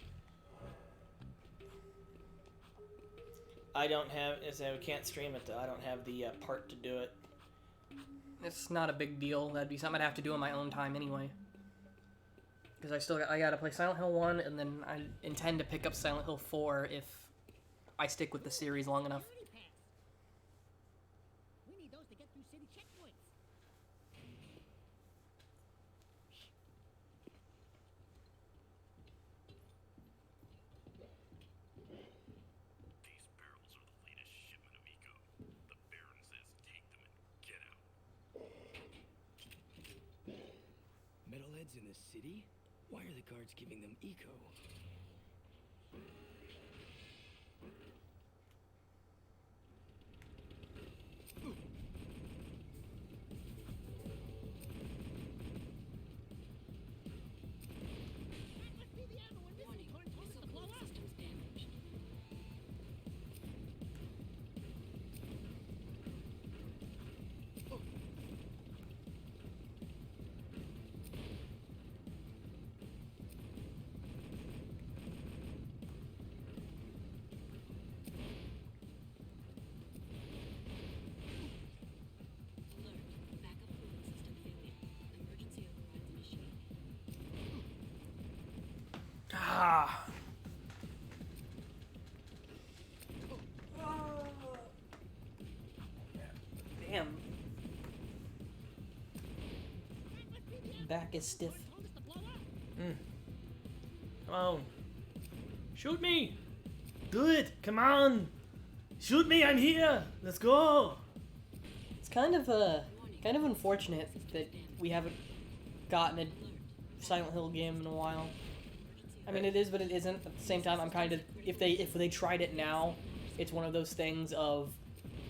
Speaker 1: I don't have. We can't stream it though. I don't have the part to do it.
Speaker 2: It's not a big deal. That'd be something I'd have to do on my own time anyway. Because I gotta play Silent Hill 1, and then I intend to pick up Silent Hill 4 if I stick with the series long enough.
Speaker 8: We need those to get through city checkpoints.
Speaker 9: These barrels are the latest shipment of eco. The Baron says take them and get out.
Speaker 12: Metalheads in the city? Why are the guards giving them eco?
Speaker 2: Ah. Damn. Back is stiff.
Speaker 8: Told us to blow
Speaker 1: Come on. Shoot me! Do it! Come on! Shoot me! I'm here! Let's go!
Speaker 2: It's kind of unfortunate that we haven't gotten a Silent Hill game in a while. I mean, it is, but it isn't. At the same time, I'm kind of, if they tried it now, it's one of those things of,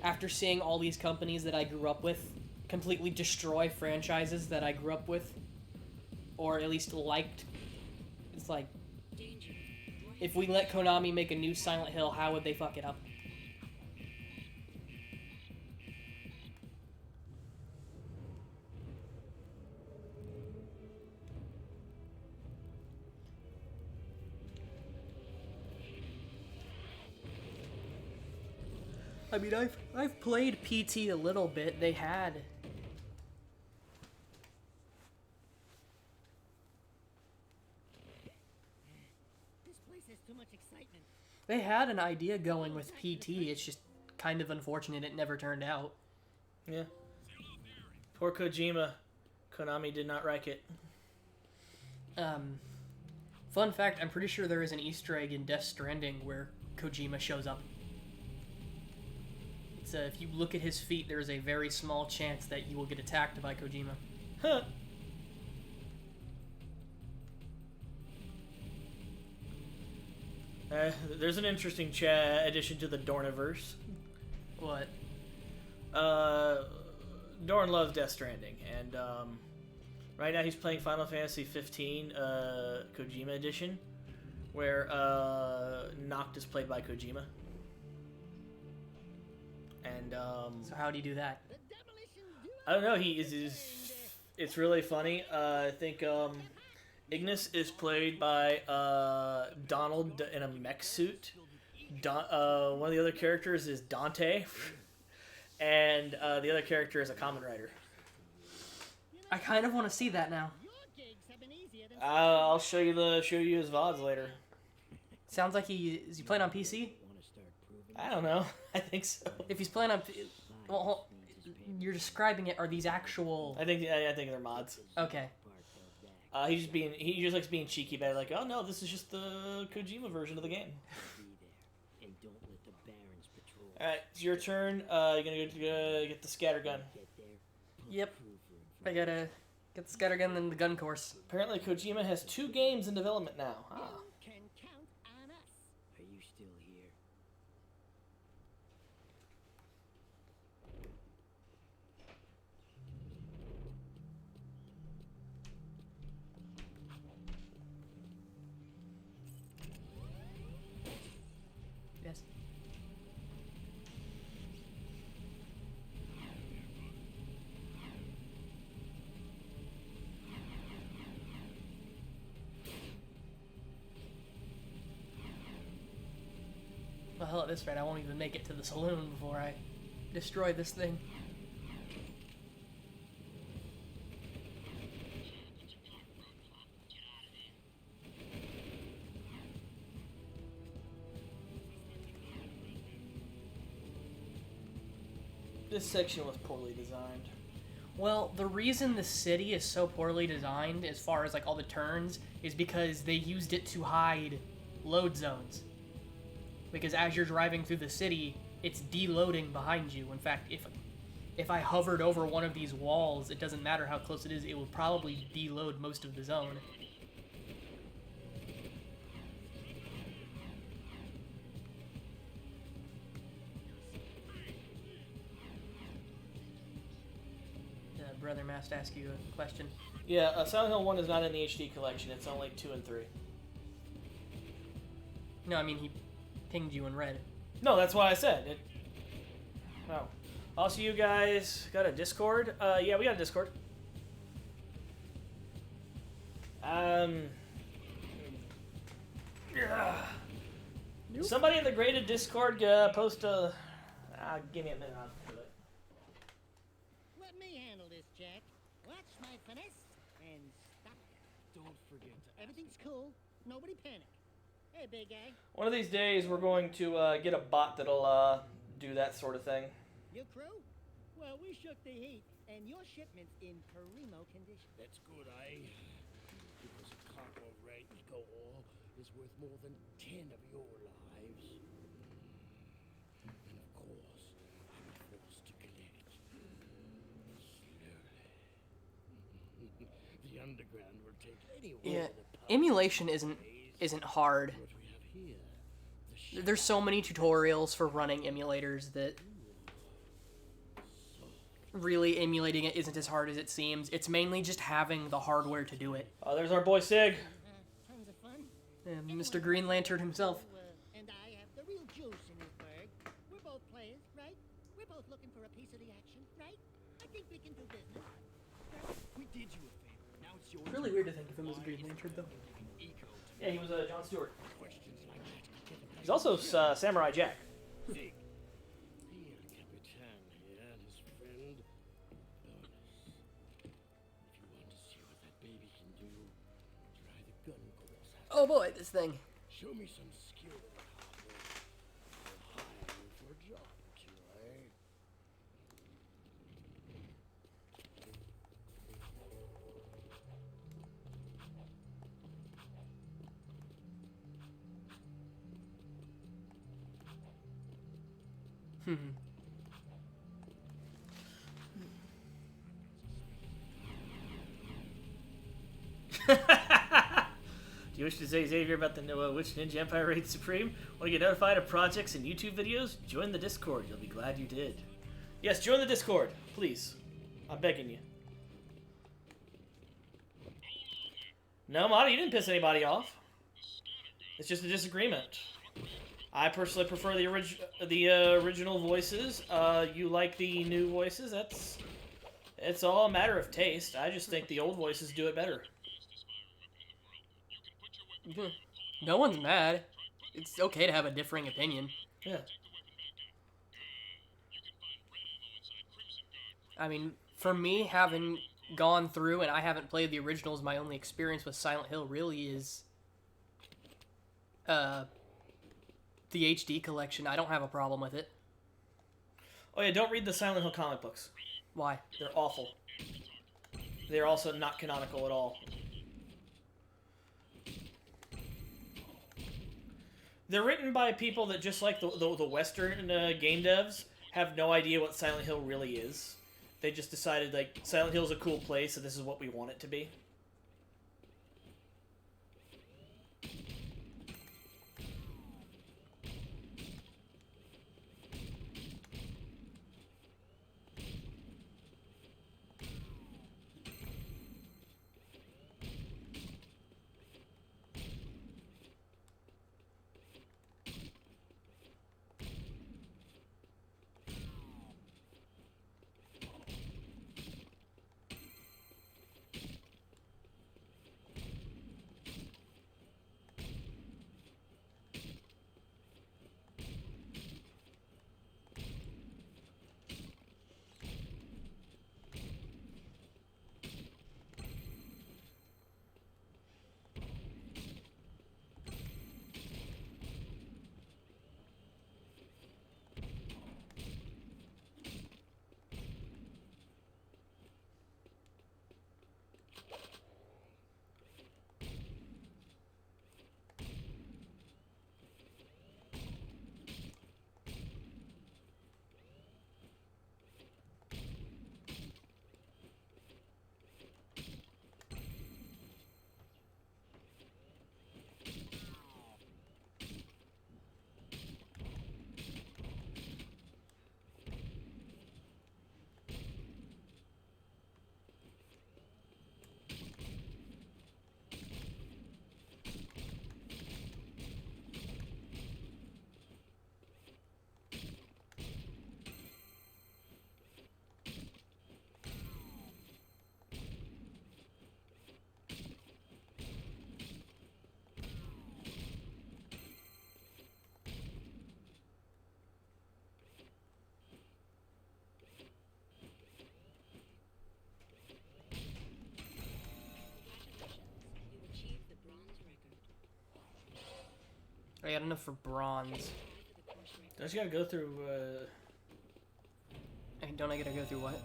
Speaker 2: after seeing all these companies that I grew up with completely destroy franchises that I grew up with, or at least liked, it's like, if we let Konami make a new Silent Hill, how would they fuck it up? I mean, I've played PT a little bit. They had
Speaker 8: This place has too much excitement.
Speaker 2: They had an idea going with PT. It's just kind of unfortunate it never turned out.
Speaker 1: Yeah. Poor Kojima. Konami did not like it.
Speaker 2: Fun fact, I'm pretty sure there is an Easter egg in Death Stranding where Kojima shows up. It's, if you look at his feet, there is a very small chance that you will get attacked by Kojima.
Speaker 1: Huh. There's an interesting addition to the Dorniverse.
Speaker 2: What?
Speaker 1: Dorn loves Death Stranding, and right now he's playing Final Fantasy 15 Kojima Edition, where Noct is played by Kojima. And
Speaker 2: so how do you do that?
Speaker 1: I don't know. It's really funny. I think Ignis is played by Donald in a mech suit. One of the other characters is Dante, and the other character is a Kamen Rider.
Speaker 2: I kind of want to see that now.
Speaker 1: I'll show you his VODs later.
Speaker 2: Sounds like is he playing on PC?
Speaker 1: I don't know. I think so.
Speaker 2: If he's playing on, well, you're describing it. Are these actual?
Speaker 1: I think they're mods.
Speaker 2: Okay.
Speaker 1: He just likes being cheeky about it, like, oh no, this is just the Kojima version of the game. All right, it's your turn. You're gonna go get the scattergun.
Speaker 2: Yep. I gotta get the scattergun and the gun course.
Speaker 1: Apparently, Kojima has 2 games in development now. Ah.
Speaker 13: Are you still here?
Speaker 2: Yes. Well, hell, at this rate, I won't even make it to the saloon before I destroy this thing.
Speaker 1: This section was poorly designed.
Speaker 2: Well, the reason the city is so poorly designed, as far as like all the turns, is because they used it to hide load zones. Because as you're driving through the city, it's deloading behind you. In fact, if I hovered over one of these walls, it doesn't matter how close it is, it will probably deload most of the zone. Brother Mast ask you a question.
Speaker 1: Yeah, Silent Hill 1 is not in the HD collection. It's only 2 and 3.
Speaker 2: No, I mean, he pinged you in red.
Speaker 1: No, that's what I said. Oh. Also, you guys got a Discord? Yeah, we got a Discord. Somebody in the graded Discord post a... give me a minute. I'll do it.
Speaker 8: Let me handle this, Jack. Watch my finesse and stop.
Speaker 12: Don't forget to
Speaker 8: Everything's cool. Nobody panic. Hey, big guy.
Speaker 1: One of these days, we're going to get a bot that'll do that sort of thing.
Speaker 8: Your crew? Well, we shook the heat, and your shipment's in primo condition.
Speaker 3: That's good, eh? Give us a cargo rate, we go all. worth more than 10 of your lives. And of course, I'm forced to collect. Slowly. The underground will take anyone
Speaker 2: Yeah,
Speaker 3: with a pump.
Speaker 2: emulation isn't hard.
Speaker 3: What we have here, the
Speaker 2: There's so many tutorials for running emulators that really emulating it isn't as hard as it seems. It's mainly just having the hardware to do it.
Speaker 1: Oh, there's our boy Sig.
Speaker 8: Tons of fun.
Speaker 2: And Mr. Green Lantern himself.
Speaker 8: And I have the real juice in this bag. We're both players, right? We're both looking for a piece of the action, right? I think we can do business.
Speaker 12: We did you a favor. Now it's yours.
Speaker 2: It's really weird to think of him as a Green Lantern, though.
Speaker 1: Yeah, he was John Stewart.
Speaker 3: questions like that.
Speaker 1: He's also Samurai Jack.
Speaker 3: Zig. Real Capitan here and his friend. Bonus. If you want to see what that baby can do, try the gun course.
Speaker 2: Oh boy, this thing.
Speaker 3: Show me some skill with the hardware. I'll hire you for a job or two, eh?
Speaker 1: Do you wish to say Xavier about the which Ninja Empire reigns supreme? Want to get notified of projects and YouTube videos? Join the Discord. You'll be glad you did. Yes, join the Discord, please. I'm begging you. No, Marty, you didn't piss anybody off. It's just a disagreement. I personally prefer the original voices. You like the new voices. It's all a matter of taste. I just think the old voices do it better.
Speaker 2: No one's mad. It's okay to have a differing opinion.
Speaker 1: Yeah.
Speaker 2: I mean, for me, having gone through and I haven't played the originals, my only experience with Silent Hill really is the HD collection. I don't have a problem with it.
Speaker 1: Oh yeah, don't read the Silent Hill comic books.
Speaker 2: Why?
Speaker 1: They're awful. They're also not canonical at all. They're written by people that, just like the Western game devs, have no idea what Silent Hill really is. They just decided, like, Silent Hill's a cool place, so this is what we want it to be.
Speaker 2: I got enough for bronze.
Speaker 1: Don't you gotta go through,
Speaker 2: Hey, don't I gotta go through what?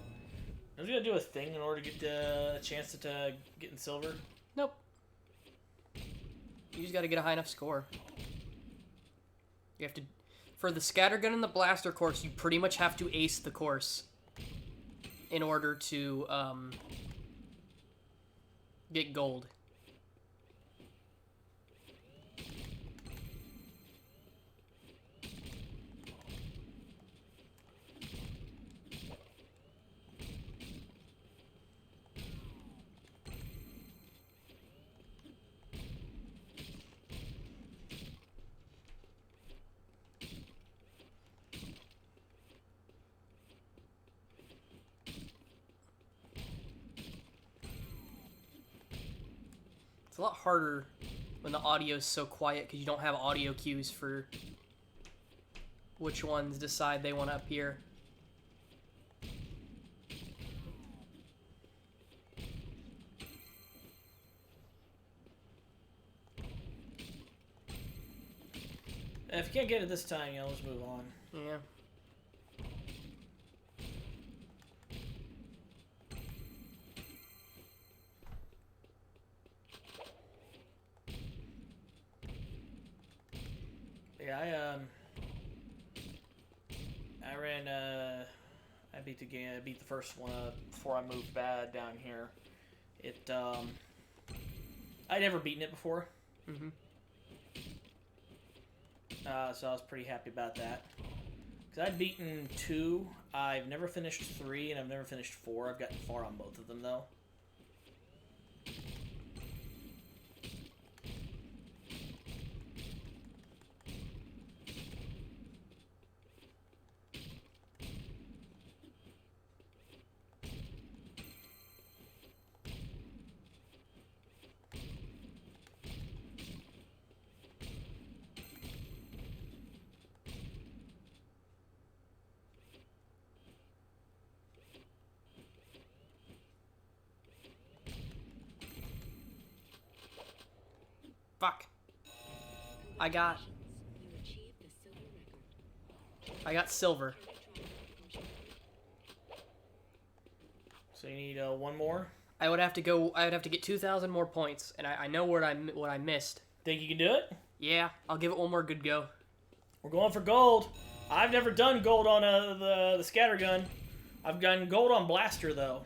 Speaker 1: Don't you gotta do a thing in order to get a chance to get in silver?
Speaker 2: Nope. You just gotta get a high enough score. You have to... For the scattergun and the blaster course, you pretty much have to ace the course in order to, get gold. It's a lot harder when the audio is so quiet because you don't have audio cues for which ones decide they want to appear.
Speaker 1: If you can't get it this time, yeah, let's move on.
Speaker 2: Yeah.
Speaker 1: Yeah, I ran, I beat the game, I beat the first one before I moved bad down here. I'd never beaten it before.
Speaker 2: Mm-hmm.
Speaker 1: So I was pretty happy about that. Because I'd beaten 2, I've never finished 3, and I've never finished 4. I've gotten far on both of them, though.
Speaker 2: Fuck. I got silver.
Speaker 1: So you need one more?
Speaker 2: I would have to get 2,000 more points, and I know what I missed.
Speaker 1: Think you can do it?
Speaker 2: Yeah, I'll give it one more good go.
Speaker 1: We're going for gold. I've never done gold on the scattergun. I've done gold on blaster, though.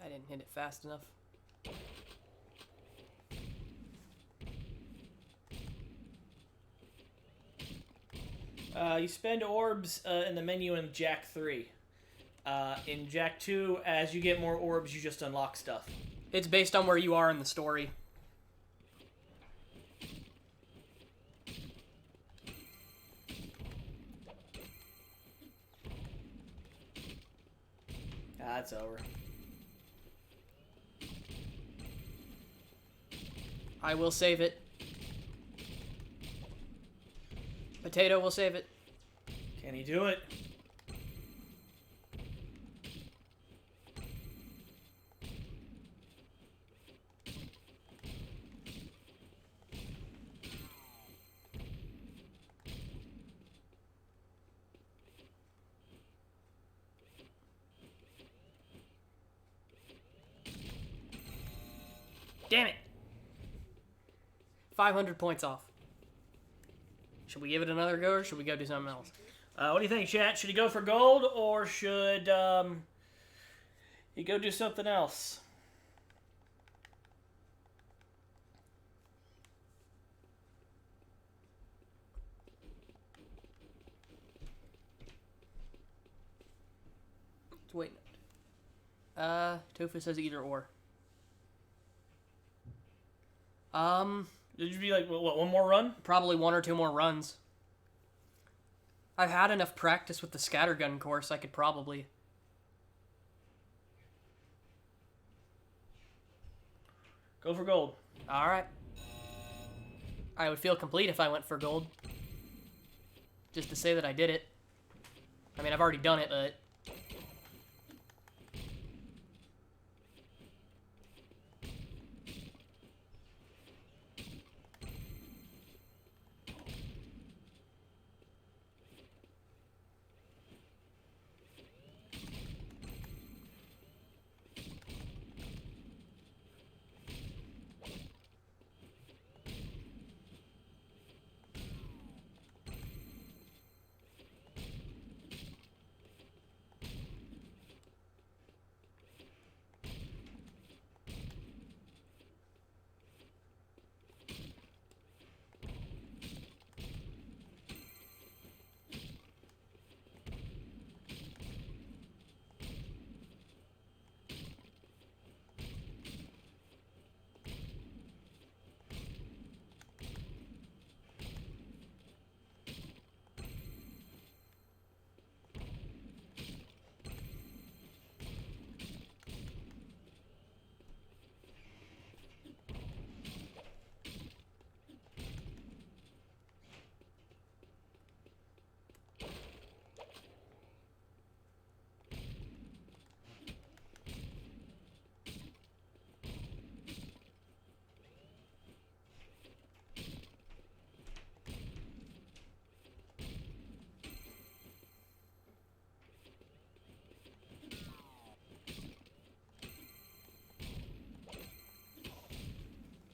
Speaker 2: I didn't hit it fast enough.
Speaker 1: You spend orbs in the menu in Jak 3. In Jak 2, as you get more orbs, you just unlock stuff.
Speaker 2: It's based on where you are in the story.
Speaker 1: That's over.
Speaker 2: I will save it. Potato will save it.
Speaker 1: Can he do it?
Speaker 2: Damn it! 500 points off. Should we give it another go, or should we go do something else?
Speaker 1: What do you think, chat? Should he go for gold, or should he go do something else?
Speaker 2: Wait. Tofu says either or.
Speaker 1: Did you be like, what, one more run?
Speaker 2: Probably 1 or 2 more runs. I've had enough practice with the scattergun course, I could probably...
Speaker 1: Go for gold.
Speaker 2: Alright. I would feel complete if I went for gold. Just to say that I did it. I mean, I've already done it, but...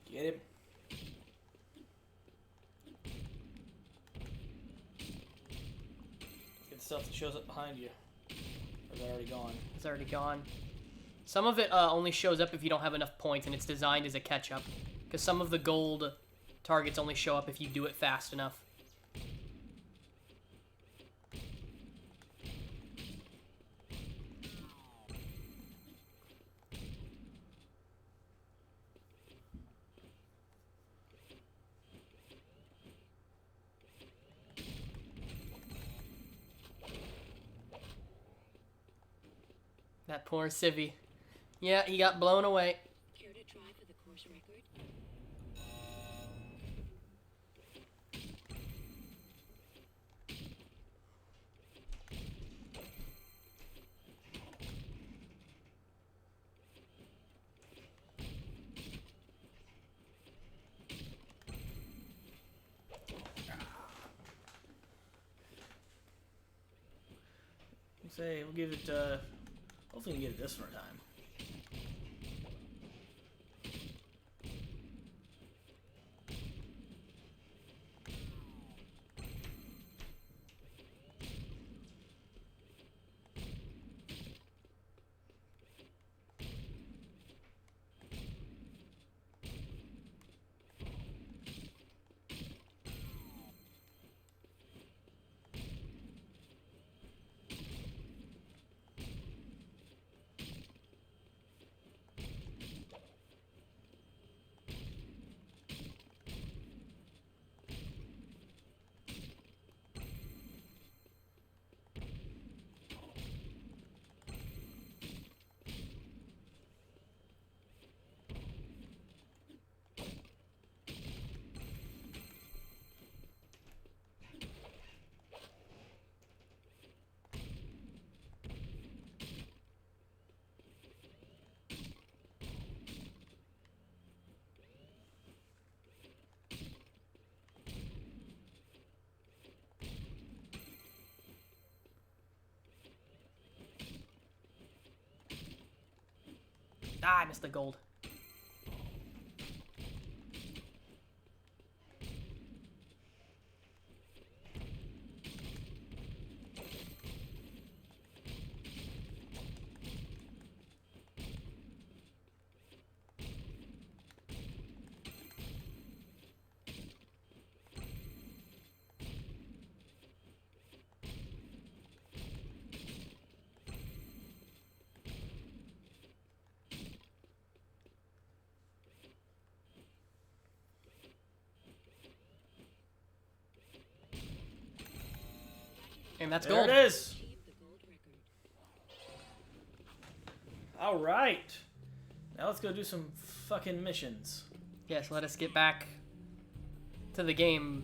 Speaker 1: Get him. Get the stuff that shows up behind you. Or is that already gone?
Speaker 2: It's already gone. Some of it only shows up if you don't have enough points, and it's designed as a catch-up. Because some of the gold targets only show up if you do it fast enough. That poor Civvy. Yeah, he got blown away.
Speaker 11: Care to try for the course record?
Speaker 1: Say, we'll give it, hopefully we can get it this one time.
Speaker 2: Ah, I missed the gold. And that's
Speaker 1: There
Speaker 2: gold.
Speaker 1: it is. All right. Now let's go do some fucking missions.
Speaker 2: Yes, let us get back to the game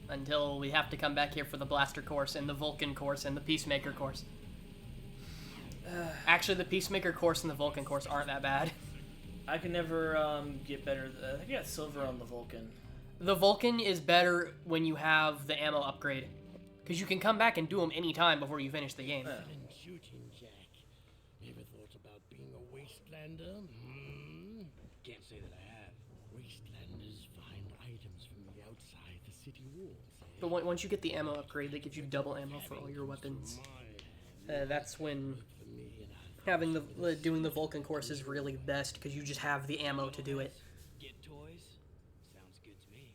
Speaker 2: until we have to come back here for the Blaster course and the Vulcan course and the Peacemaker course. Actually, the Peacemaker course and the Vulcan course aren't that bad.
Speaker 1: I can never get better. I think I got silver on the Vulcan.
Speaker 2: The Vulcan is better when you have the ammo upgrade. Because you can come back and do them anytime before you finish the game.
Speaker 3: And shooting, Jack. Ever thought about being a wastelander?
Speaker 12: Can't say that I have.
Speaker 3: Wastelanders find items from the outside the city walls.
Speaker 2: But once you get the ammo upgrade that gives you double ammo for all your weapons, that's when having doing the Vulcan course is really best because you just have the ammo to do it.
Speaker 12: Get toys? Sounds good to me.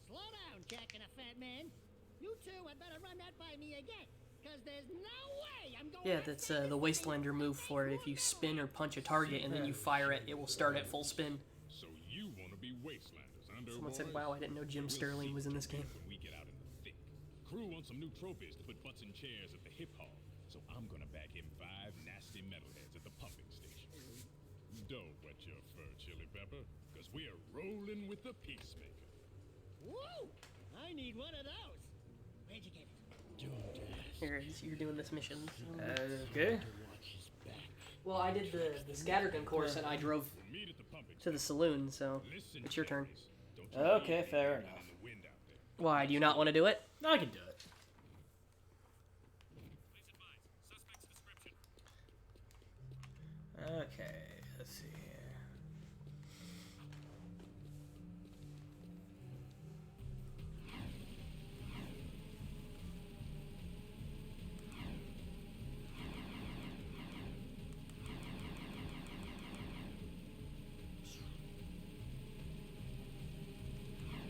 Speaker 8: Slow down, Jack and a fat man. You two had better run that by me again, because there's no way I'm going.
Speaker 2: Yeah, that's the Wastelander move for it. If you spin or punch a target and then you fire it, it will start at full spin.
Speaker 9: So you want to be wastelanders, under
Speaker 2: Someone said, "Wow, I didn't know Jim Sterling was in this game."
Speaker 9: When we get out in the thick. Crew wants some new trophies to put butts in chairs at the hip hop. So I'm gonna bag him 5 nasty metalheads at the pumping station. Don't wet your fur, Chili Pepper, because we are rolling with the Peacemaker.
Speaker 8: Woo! I need one of those. Where'd you get it?
Speaker 2: Here it is. You're doing this mission.
Speaker 1: Okay.
Speaker 2: Well, I did the scattergun course and I drove to the saloon, so it's your turn.
Speaker 1: Okay, fair enough.
Speaker 2: Why, do you not want to do it?
Speaker 1: No, I can do it. Okay, let's see here.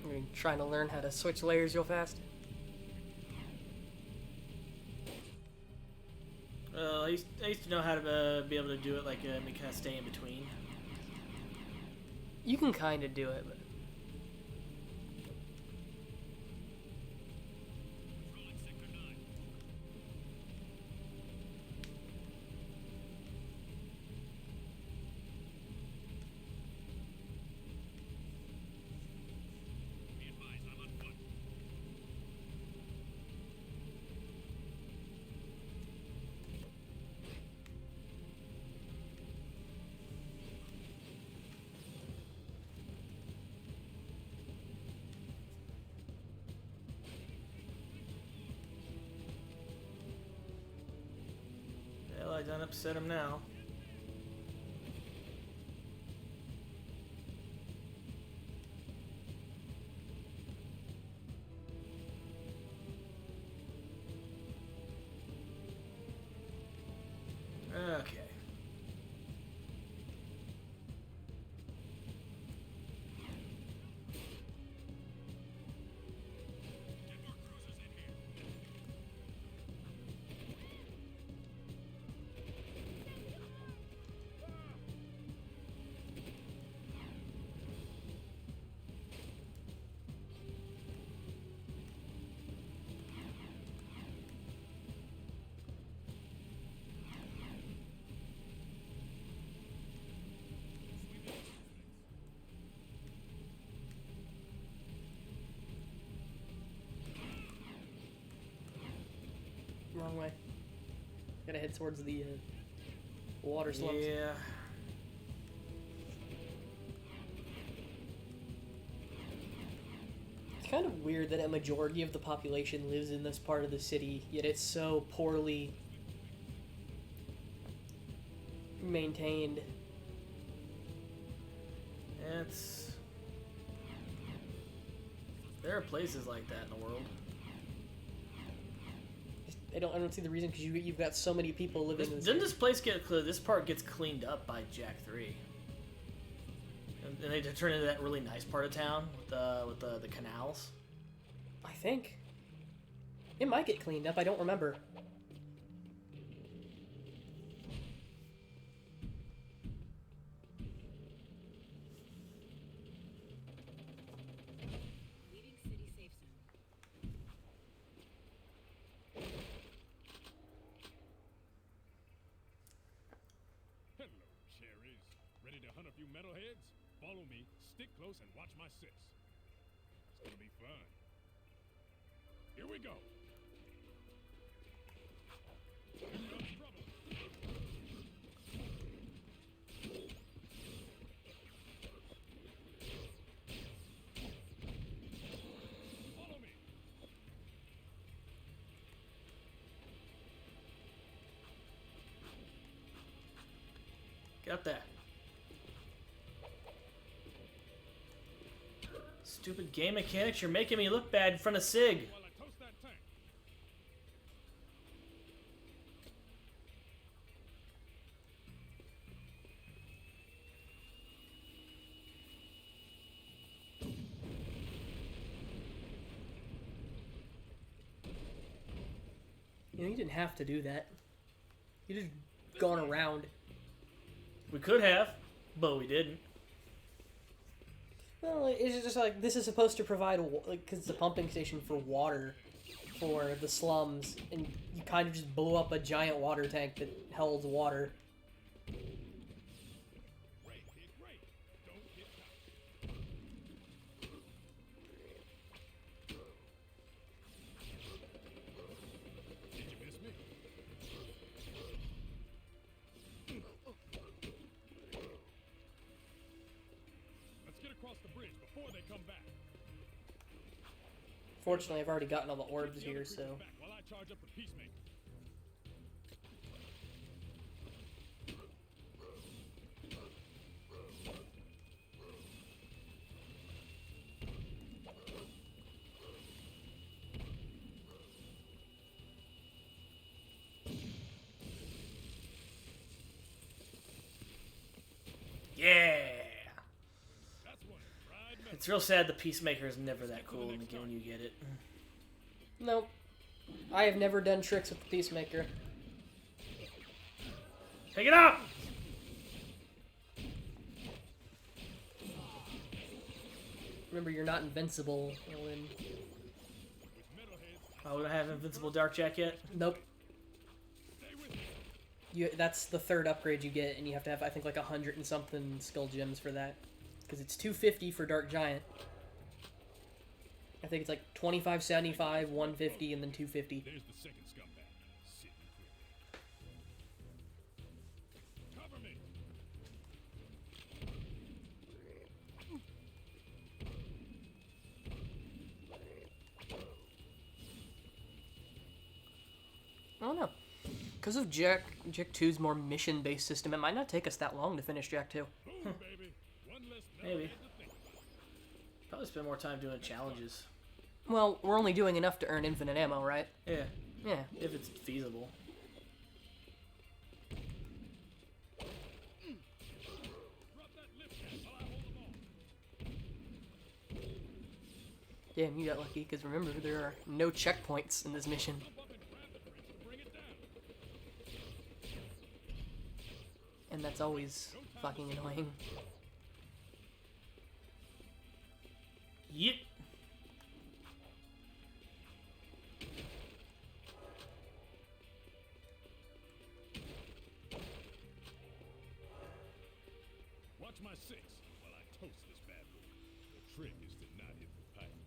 Speaker 2: You're trying to learn how to switch layers real fast?
Speaker 1: I used to know how to be able to do it, like kind of stay in between.
Speaker 2: You can kind of do it, but...
Speaker 1: Well, I done upset him now. Okay.
Speaker 2: Wrong way. Gotta head towards the water slumps.
Speaker 1: Yeah.
Speaker 2: It's kind of weird that a majority of the population lives in this part of the city, yet it's so poorly maintained.
Speaker 1: It's... There are places like that in the world.
Speaker 2: I don't see the reason because you've got so many people living in this.
Speaker 1: Didn't this place get this part gets cleaned up by Jak 3? And they turn into that really nice part of town with the canals.
Speaker 2: I think it might get cleaned up. I don't remember.
Speaker 11: Leaving city safe zone.
Speaker 9: metalheads, follow me, stick close, and watch my sis. It's gonna be fun. Here we go. Here comes trouble. Follow me.
Speaker 1: Get up there. Stupid game mechanics, you're making me look bad in front of Sig.
Speaker 9: While I toast that tank.
Speaker 2: You know, you didn't have to do that. You just gone around.
Speaker 1: We could have, but we didn't.
Speaker 2: Well, it's just like, this is supposed to provide, like, because it's a pumping station for water for the slums, and you kind of just blew up a giant water tank that held water.
Speaker 9: Great, kid, great. Don't get caught. Did you miss me? Let's get across the bridge before they come back.
Speaker 2: Fortunately, I've already gotten all the orbs
Speaker 9: Keep the
Speaker 2: here,
Speaker 9: other
Speaker 2: so...
Speaker 9: creatures back while I charge up the peacemaker.
Speaker 1: Yeah!
Speaker 9: That's one fried metal.
Speaker 1: It's real sad the Peacemaker is never that cool in the game when you get it.
Speaker 2: Nope. I have never done tricks with the Peacemaker.
Speaker 1: Pick it up!
Speaker 2: Remember, you're not invincible, Ellen.
Speaker 1: Oh, we don't have Invincible Dark Jack yet?
Speaker 2: Nope. That's the third upgrade you get, and you have to have, I think, like 100 and something skill gems for that. Because it's 250 for Dark Giant. I think it's like 25, 75, 150, and then 250.
Speaker 9: There's the second scumbag. Sitting pretty. Cover me.
Speaker 2: I don't know. Because of Jak 2's more mission-based system, it might not take us that long to finish Jak 2.
Speaker 9: Boom, baby. One less
Speaker 1: Maybe.
Speaker 9: metalhead to think about.
Speaker 1: Probably spend more time doing challenges.
Speaker 2: Well, we're only doing enough to earn infinite ammo, right?
Speaker 1: Yeah,
Speaker 2: Yeah.
Speaker 1: if it's feasible.
Speaker 9: Drop that lift cat while I hold them all.
Speaker 2: Damn, you got lucky, because remember, there are no checkpoints in this mission.
Speaker 9: Jump up and grab the crate to bring it down.
Speaker 2: And that's always fucking annoying.
Speaker 1: Yep.
Speaker 9: Watch my six while I toast this bad boy. The trick is to not hit the pipes.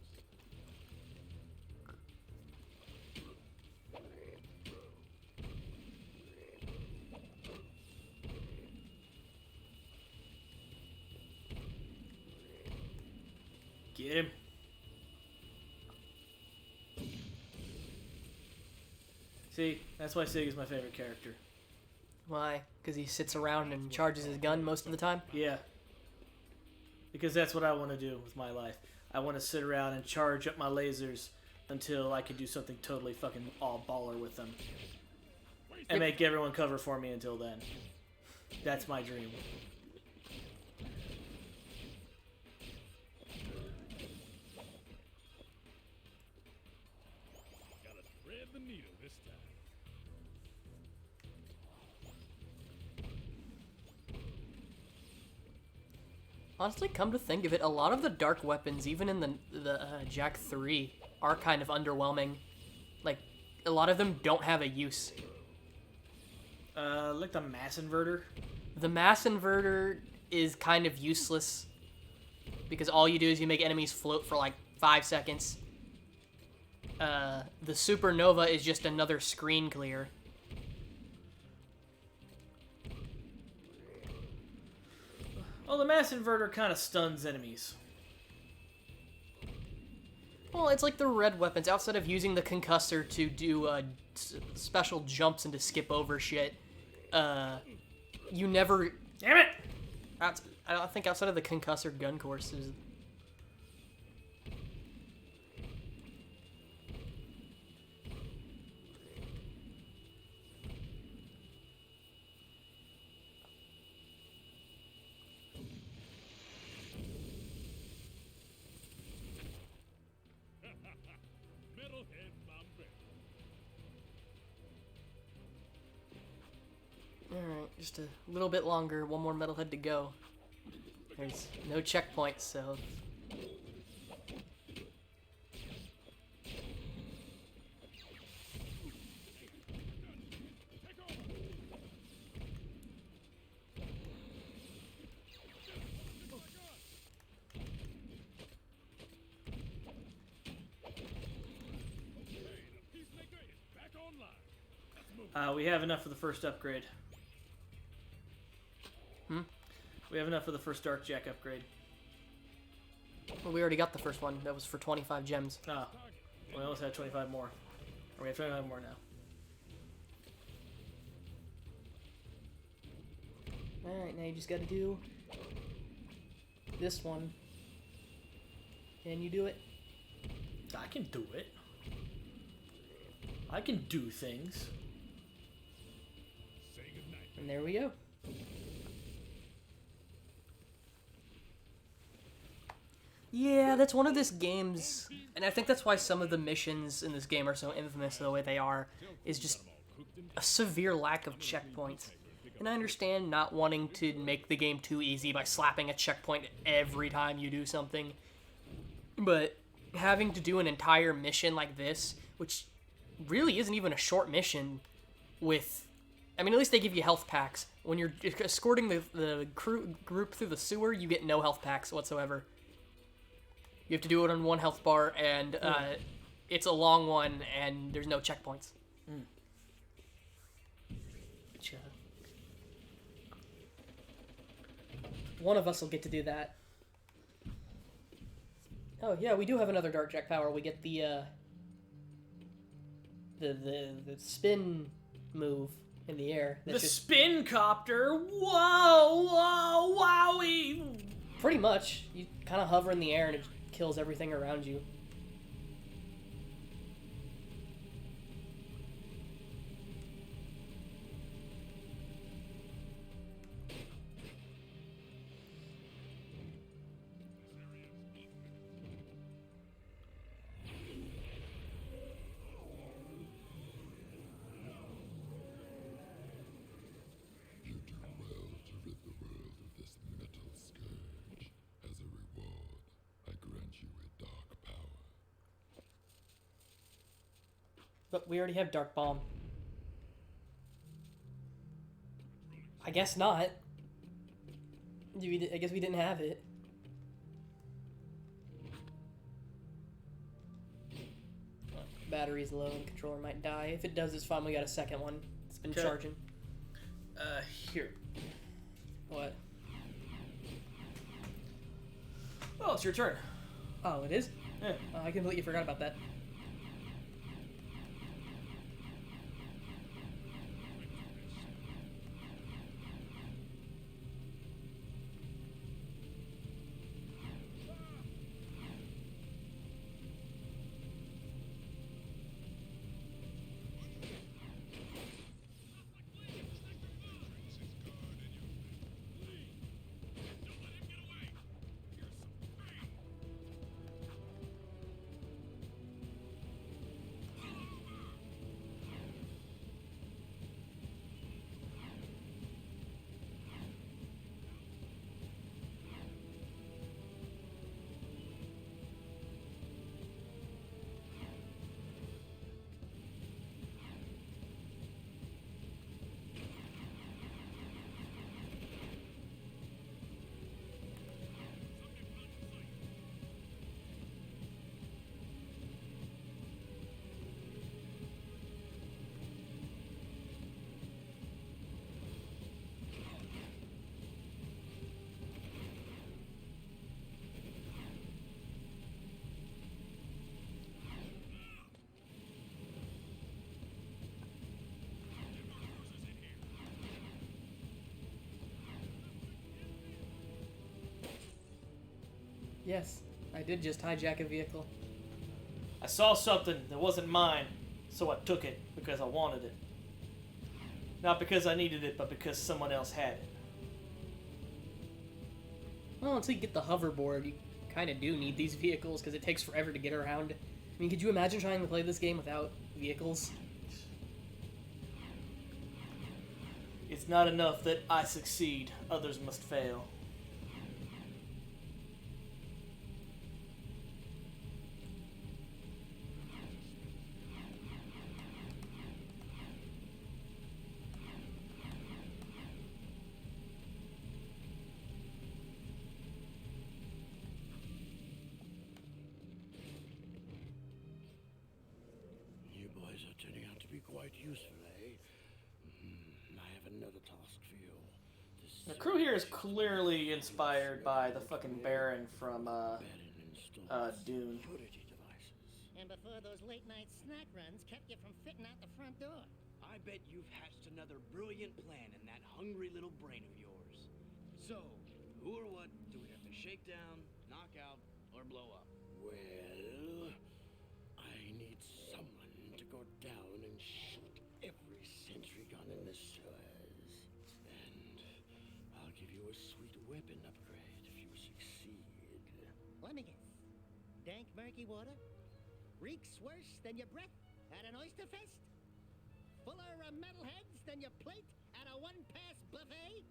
Speaker 1: Get him. See, that's why Sig is my favorite character.
Speaker 2: Why? Because he sits around and charges his gun most of the time?
Speaker 1: Yeah. Because that's what I want to do with my life. I want to sit around and charge up my lasers until I can do something totally fucking all baller with them. And make everyone cover for me until then. That's my dream.
Speaker 9: Gotta thread the needle this time.
Speaker 2: Honestly, come to think of it, a lot of the dark weapons, even in the Jak 3, are kind of underwhelming. Like, a lot of them don't have a use.
Speaker 1: Like the mass inverter.
Speaker 2: The mass inverter is kind of useless because all you do is you make enemies float for like 5 seconds. The supernova is just another screen clear.
Speaker 1: Well, the mass inverter kind of stuns enemies.
Speaker 2: Well, it's like the red weapons. Outside of using the concussor to do special jumps and to skip over shit, you never...
Speaker 1: Damn it!
Speaker 2: I don't think outside of the concussor gun courses... Alright, just a little bit longer. One more metalhead to go. There's no checkpoints, so...
Speaker 1: We have enough for the first upgrade. We have enough for the first Dark Jak upgrade.
Speaker 2: Well, we already got the first one. That was for 25 gems.
Speaker 1: Oh. We almost had 25 more. Or we have 25 more now.
Speaker 2: Alright, now you just gotta do this one. Can you do it?
Speaker 1: I can do it. I can do things.
Speaker 2: And there we go. Yeah, that's one of this game's... And I think that's why some of the missions in this game are so infamous the way they are, is just a severe lack of checkpoints. And I understand not wanting to make the game too easy by slapping a checkpoint every time you do something. But having to do an entire mission like this, which really isn't even a short mission, with... I mean, at least they give you health packs. When you're escorting the group through the sewer, you get no health packs whatsoever. You have to do it on one health bar, and it's a long one, and there's no checkpoints. Which, one of us will get to do that. Oh yeah, we do have another Dark Jak power. We get the spin move in the air.
Speaker 1: The spin copter. Whoa, whoa, wowie.
Speaker 2: Pretty much, you kind of hover in the air and it kills everything around you. But we already have Dark Bomb. I guess not. I guess we didn't have it. Battery's low and the controller might die. If it does, it's fine. We got a second one. It's been charging.
Speaker 1: Here.
Speaker 2: What?
Speaker 1: Oh, it's your turn.
Speaker 2: Oh, it is?
Speaker 1: Yeah.
Speaker 2: Oh, I completely forgot about that. Yes, I did just hijack a vehicle.
Speaker 1: I saw something that wasn't mine, so I took it because I wanted it. Not because I needed it, but because someone else had it.
Speaker 2: Well, until you get the hoverboard, you kind of do need these vehicles because it takes forever to get around. I mean, could you imagine trying to play this game without vehicles?
Speaker 1: It's not enough that I succeed, others must fail.
Speaker 3: You boys are turning out to be quite useful, eh? I have another task for you.
Speaker 1: The crew here is clearly inspired by the fucking Baron from Dune.
Speaker 8: And before those late-night snack runs kept you from fitting out the front door.
Speaker 12: I bet you've hatched another brilliant plan in that hungry little brain of yours. So, who or what do we have to shake down, knock out, or blow up?
Speaker 3: Well, I need someone to go down and shoot every sentry gun in the sewers. And I'll give you a sweet weapon upgrade if you succeed.
Speaker 8: Let me guess. Dank murky water? Reeks worse than your breath at an oyster fest? Fuller of metalheads than your plate at a one-pass buffet?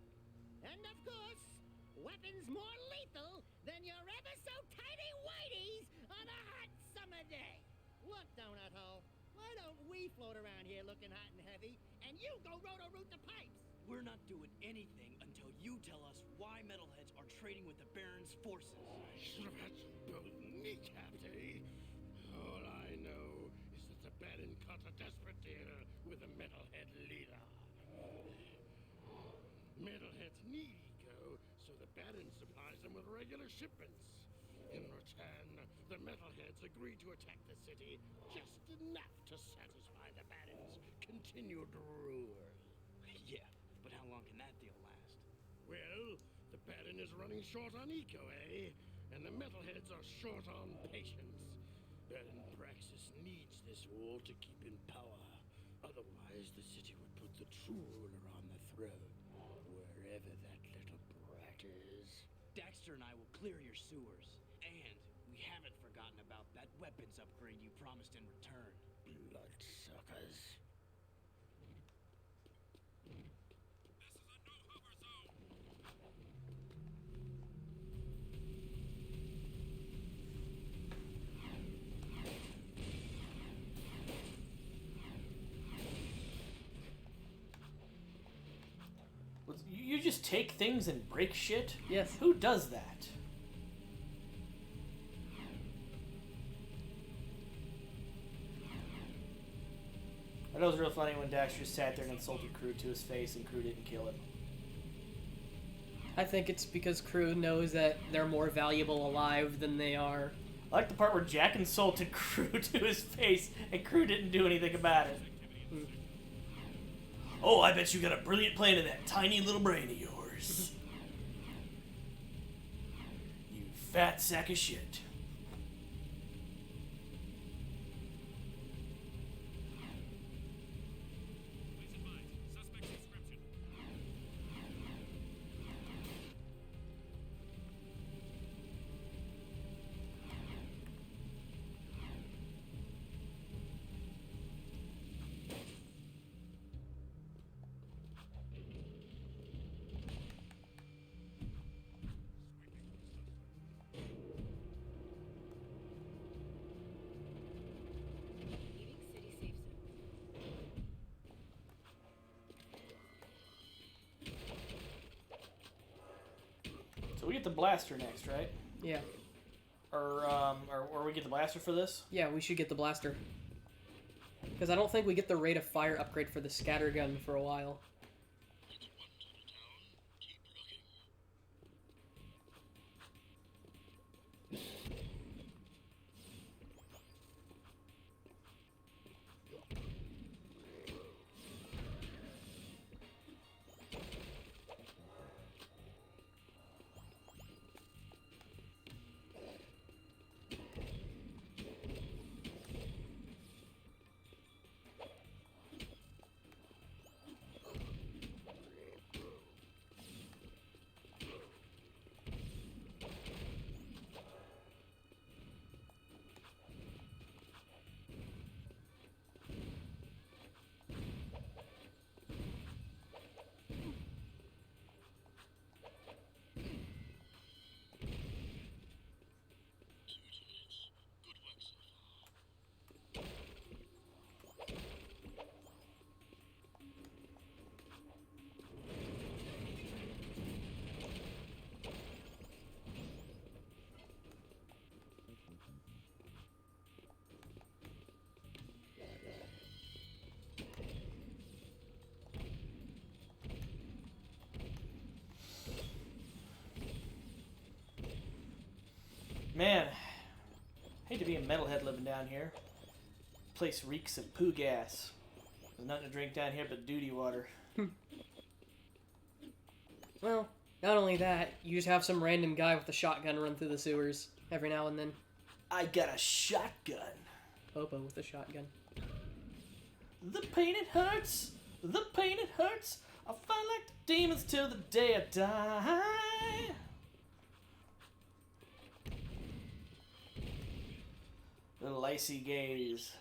Speaker 8: And of course, weapons more lethal than your ever-so-tiny whiteys on a hot summer day. Look, Donut Hole, why don't we float around here looking hot and heavy, and you go roto-root the pipes?
Speaker 12: We're not doing anything until you tell us why metalheads are trading with the Baron's forces.
Speaker 3: I should have had some both kneecapped, eh? All I know is that the Baron cut a desperate deal with the metalhead leader. Metalheads need eco, so the Baron supplies them with regular shipments. In return, the metalheads agree to attack the city just enough to satisfy the Baron's continued rule.
Speaker 12: Yeah, but how long can that deal last?
Speaker 3: Well, the Baron is running short on eco, eh? And the metalheads are short on patience. Baron Praxis needs this wall to keep in power. Otherwise, the city would put the true ruler on the throne, wherever that little brat is.
Speaker 12: Daxter and I will clear your sewers. And we haven't forgotten about that weapons upgrade you promised in return.
Speaker 3: Bloodsuckers.
Speaker 1: You just take things and break shit?
Speaker 2: Yes.
Speaker 1: Who does that? I know it was real funny when Daxter sat there and insulted Crew to his face and Crew didn't kill him.
Speaker 2: I think it's because Crew knows that they're more valuable alive than they are.
Speaker 1: I like the part where Jak insulted Crew to his face and Crew didn't do anything about it. Oh, I bet you got a brilliant plan in that tiny little brain of yours. You fat sack of shit. So we get the blaster next, right?
Speaker 2: Yeah.
Speaker 1: Or we get the blaster for this?
Speaker 2: Yeah, we should get the blaster. Because I don't think we get the rate of fire upgrade for the scattergun for a while.
Speaker 1: to be a metalhead living down here. Place reeks of poo gas. There's nothing to drink down here but duty water.
Speaker 2: Well, not only that, you just have some random guy with a shotgun run through the sewers every now and then.
Speaker 1: I got a shotgun.
Speaker 2: Popo with a shotgun.
Speaker 1: The pain it hurts. The pain it hurts. I'll fight like the demons till the day I die. Little icy gaze.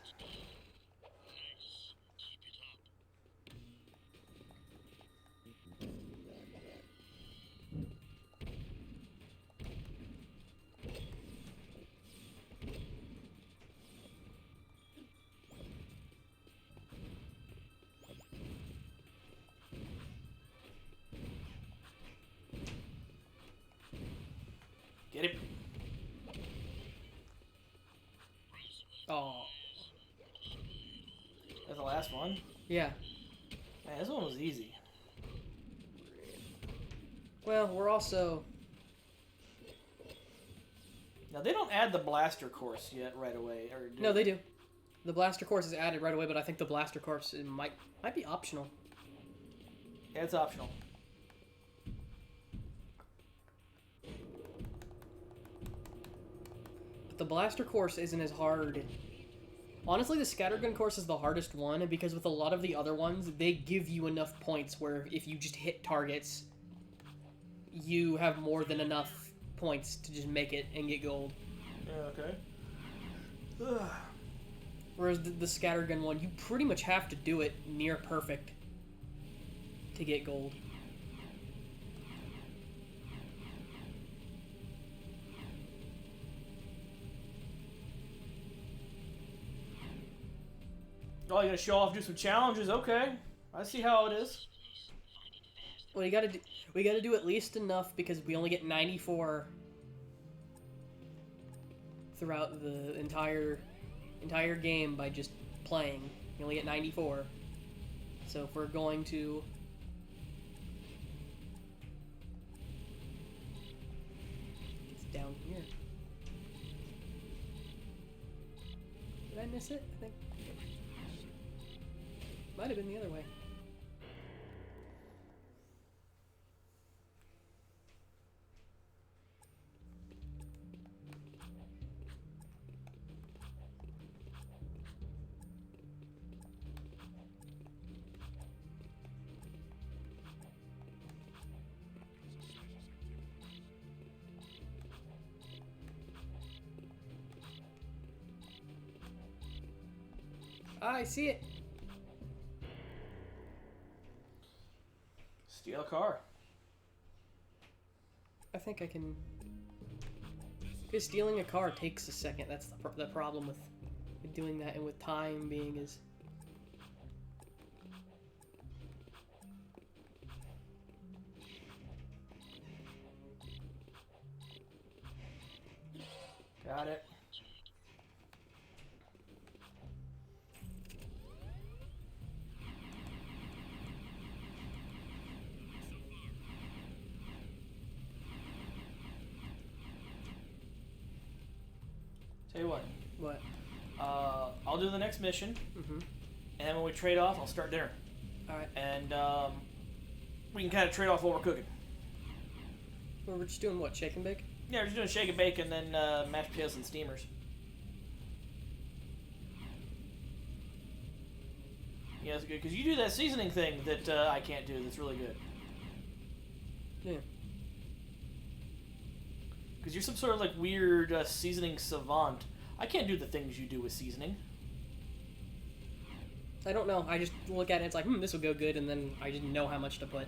Speaker 1: Get it.
Speaker 2: Oh.
Speaker 1: That's the last one?
Speaker 2: Yeah.
Speaker 1: Man, this one was easy.
Speaker 2: Well, we're also...
Speaker 1: Now, they don't add the blaster course yet right away, or do
Speaker 2: No, they do. The blaster course is added right away, but I think the blaster course might be optional.
Speaker 1: Yeah, it's optional.
Speaker 2: But the blaster course isn't as hard. Honestly, the scattergun course is the hardest one, because with a lot of the other ones, they give you enough points where if you just hit targets, you have more than enough points to just make it and get gold.
Speaker 1: Yeah, okay. Ugh.
Speaker 2: Whereas the scattergun one, you pretty much have to do it near perfect to get gold.
Speaker 1: Oh, you gotta show off, do some challenges. Okay, I see how it is.
Speaker 2: Well, we gotta do at least enough because we only get 94 throughout the entire game by just playing. You only get 94. So if we're going to... It's down here. Did I miss it? I think. Might have been the other way. Ah, I see it.
Speaker 1: Steal a car.
Speaker 2: I think I can... Because stealing a car takes a second. That's the problem with doing that, and with time being is...
Speaker 1: Got it. Tell you what.
Speaker 2: What?
Speaker 1: I'll do the next mission,
Speaker 2: Mm-hmm.
Speaker 1: and then when we trade off, I'll start dinner.
Speaker 2: Alright.
Speaker 1: And we can kind of trade off what we're cooking.
Speaker 2: Well, we're just doing what? Shake and bake?
Speaker 1: Yeah, we're just doing shake and bake and then mashed potatoes and steamers. Yeah, that's good, because you do that seasoning thing that I can't do that's really good.
Speaker 2: Yeah.
Speaker 1: Because you're some sort of like weird seasoning savant. I can't do the things you do with seasoning.
Speaker 2: I don't know. I just look at it, it's like, this will go good, and then I didn't know how much to put.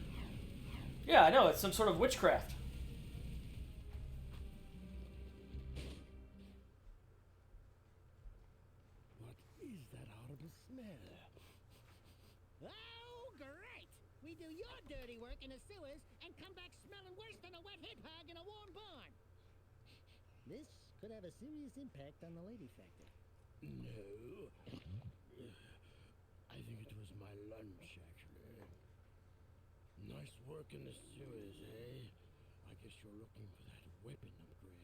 Speaker 1: Yeah, I know. It's some sort of witchcraft.
Speaker 3: What is that horrible smell?
Speaker 8: Oh, great! We do your dirty work in the sewers and come back smelling worse than a wet hedgehog in a warm barn. This could have a serious impact on the lady factor.
Speaker 9: No. I think it was my lunch, actually. Nice work in the sewers, eh? I guess you're looking for that weapon upgrade.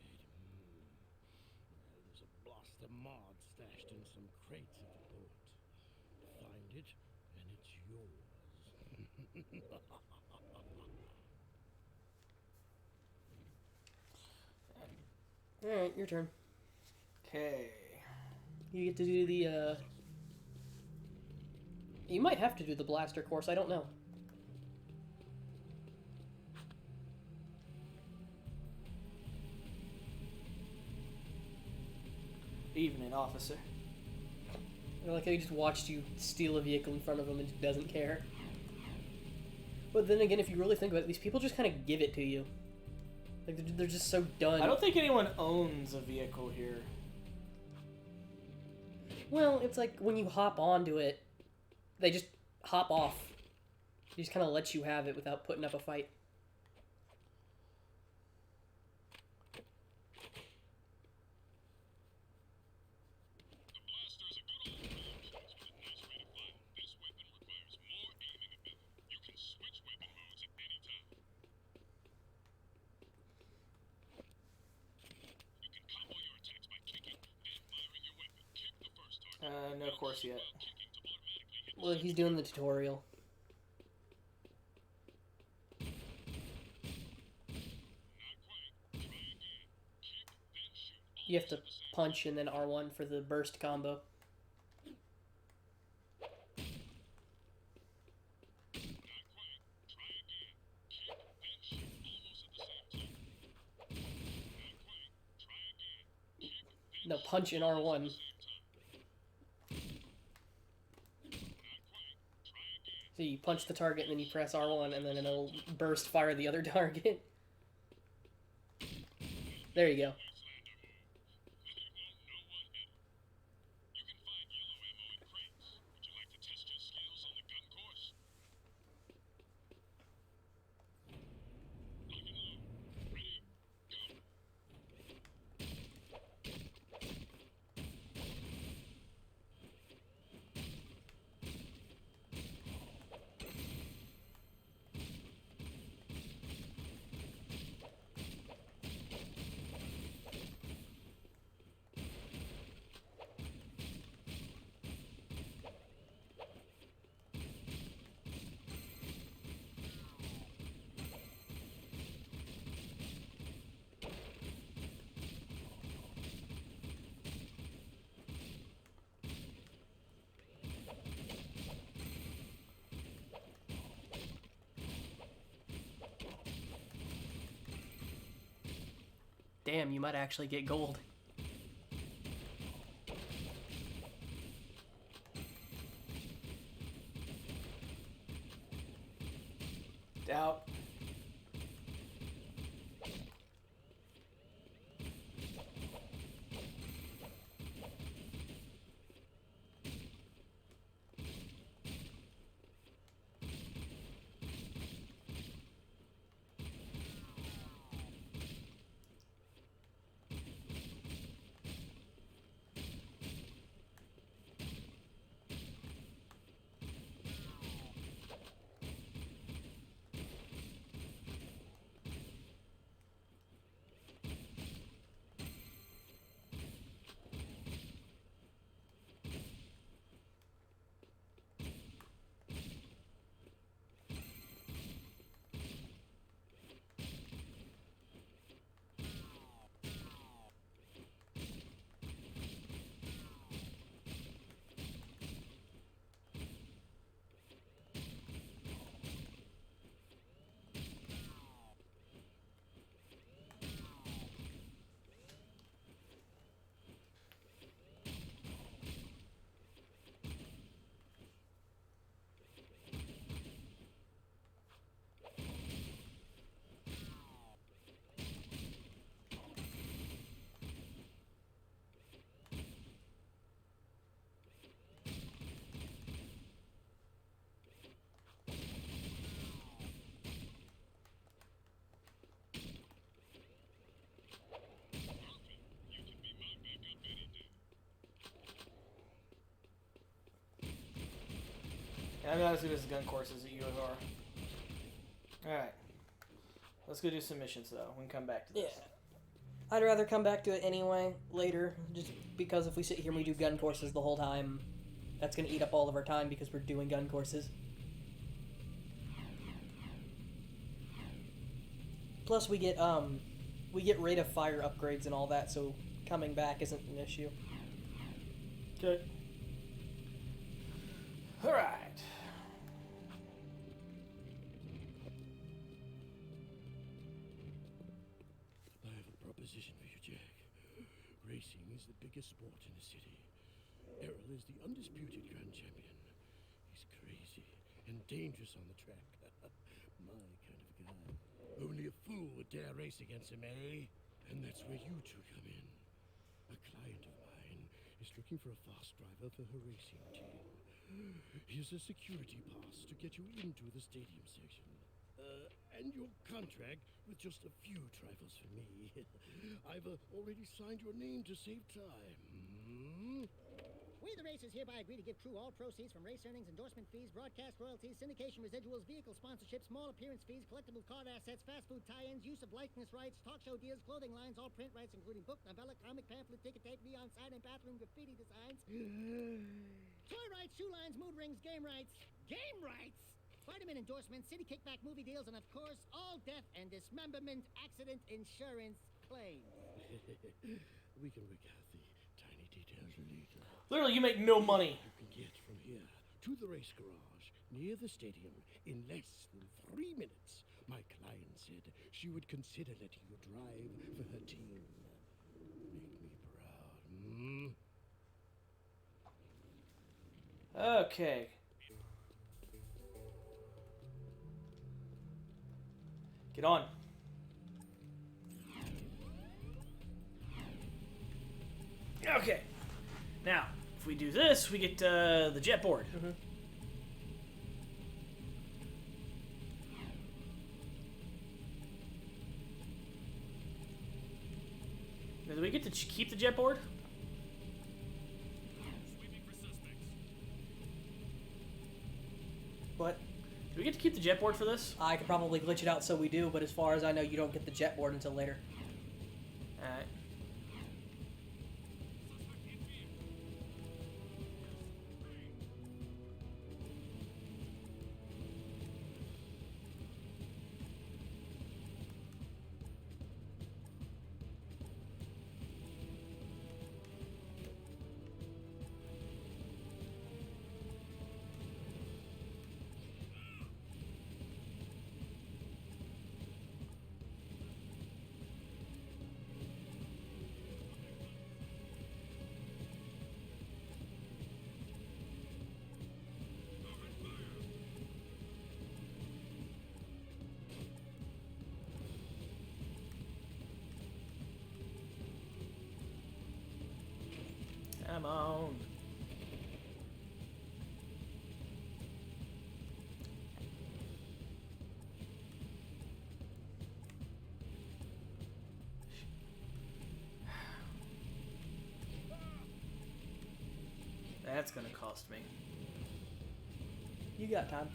Speaker 9: Well, there's a
Speaker 3: blaster mod stashed in some crates if you do it. Find it, and it's yours.
Speaker 2: Alright, your turn.
Speaker 1: Okay.
Speaker 2: You get to do the, You might have to do the blaster course, I don't know.
Speaker 1: Evening, officer.
Speaker 2: I like how he just watched you steal a vehicle in front of him and just doesn't care. But then again, if you really think about it, these people just kind of give it to you. Like, they're just so done.
Speaker 1: I don't think anyone owns a vehicle here.
Speaker 2: Well, it's like when you hop onto it, they just hop off. They just kind of let you have it without putting up a fight.
Speaker 1: No course yet.
Speaker 2: Well, he's doing the tutorial. You have to punch and then R1 for the burst combo. No, punch and R1. So you punch the target and then you press R1 and then it'll burst fire the other target. There you go. Damn, you might actually get gold.
Speaker 1: Doubt. I'm not as good as gun courses at U of R. Alright. Let's go do some missions, though. We can come back to this.
Speaker 2: Yeah. I'd rather come back to it anyway, later, just because if we sit here and we do gun courses the whole time, that's going to eat up all of our time because we're doing gun courses. Plus we get rate of fire upgrades and all that, so coming back isn't an issue.
Speaker 1: Good. Alright.
Speaker 3: I have a proposition for you, Jack. Racing is the biggest sport in the city. Errol is the undisputed grand champion. He's crazy and dangerous on the track. My kind of guy. Only a fool would dare race against him, eh? And that's where you two come in. A client of mine is looking for a fast driver for her racing team. Here's a security pass to get you into the stadium section. And your contract with just a few trifles for me. I've already signed your name to save time.
Speaker 8: We, the racers, hereby agree to give crew all proceeds from race earnings, endorsement fees, broadcast royalties, syndication residuals, vehicle sponsorships, small appearance fees, collectible card assets, fast food tie-ins, use of likeness rights, talk show deals, clothing lines, all print rights, including book, novella, comic, pamphlet, ticket tape, neon sign, and bathroom graffiti designs. Toy rights, shoe lines, mood rings, game rights. Game rights? Vitamin endorsements, city kickback movie deals, and of course, all death and dismemberment accident insurance claims.
Speaker 3: We can work out the tiny details later.
Speaker 1: Literally, you make no money.
Speaker 3: You can get from here to the race garage near the stadium in less than 3 minutes. My client said she would consider letting you drive for her team. Make me proud.
Speaker 1: Okay. Get on. Okay. Now, if we do this, we get the jet board.
Speaker 2: Mm-hmm.
Speaker 1: Do we get to keep the jet board?
Speaker 2: What?
Speaker 1: Do we get to keep the jet board for this?
Speaker 2: I could probably glitch it out so we do, but as far as I know, you don't get the jet board until later.
Speaker 1: Alright. Come on. That's gonna cost me.
Speaker 2: You got time.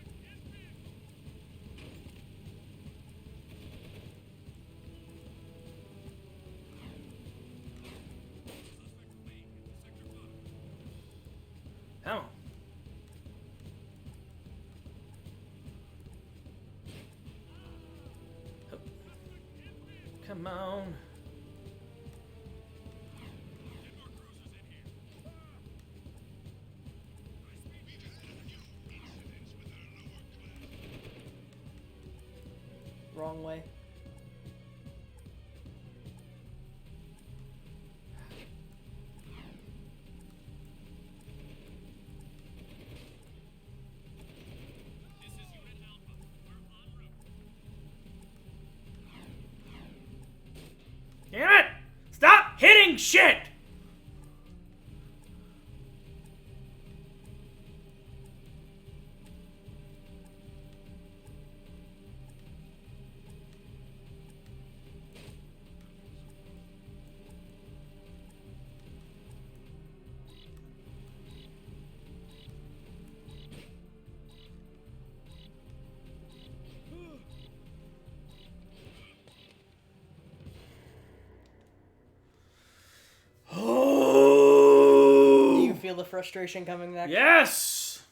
Speaker 1: Come on. Come on.
Speaker 2: Wrong way.
Speaker 1: Damn it! Stop hitting shit!
Speaker 2: frustration coming back.
Speaker 1: Yes!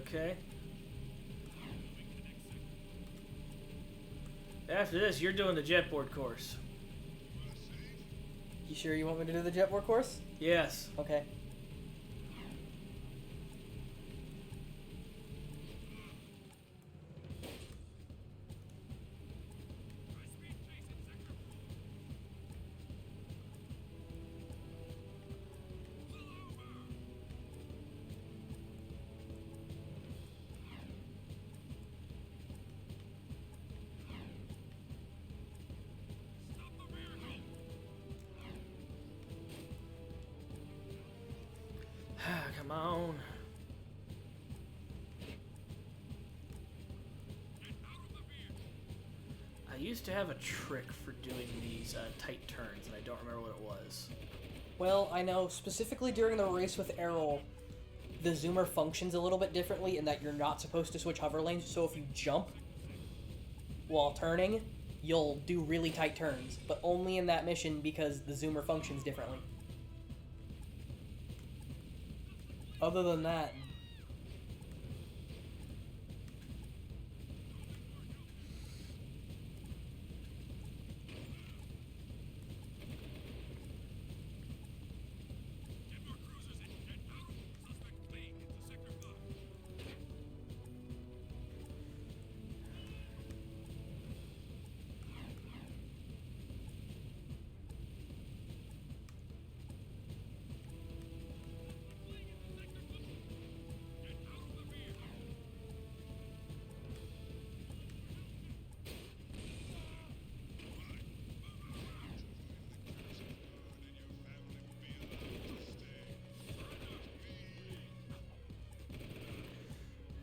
Speaker 1: Okay. After this, you're doing the jetboard course.
Speaker 2: You sure you want me to do the jetboard course?
Speaker 1: Yes.
Speaker 2: Okay.
Speaker 1: Come on. I used to have a trick for doing these tight turns, and I don't remember what it was.
Speaker 2: Well, I know specifically during the race with Errol, the zoomer functions a little bit differently in that you're not supposed to switch hover lanes, so if you jump while turning, you'll do really tight turns, but only in that mission because the zoomer functions differently. Other than that...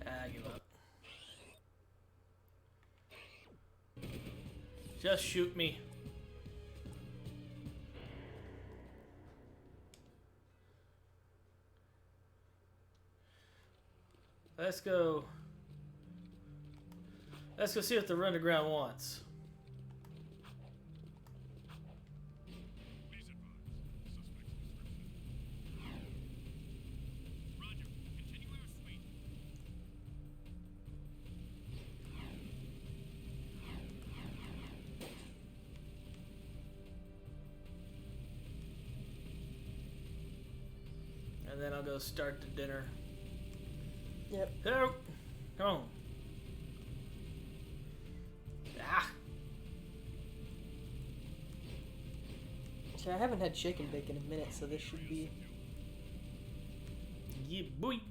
Speaker 1: I give up. Just shoot me. Let's go. Let's go see what the underground wants. And then I'll go start the dinner.
Speaker 2: Yep.
Speaker 1: Hello. Come on. Ah.
Speaker 2: See, I haven't had shake and bake in a minute, so this should be...
Speaker 1: Yeah, boy.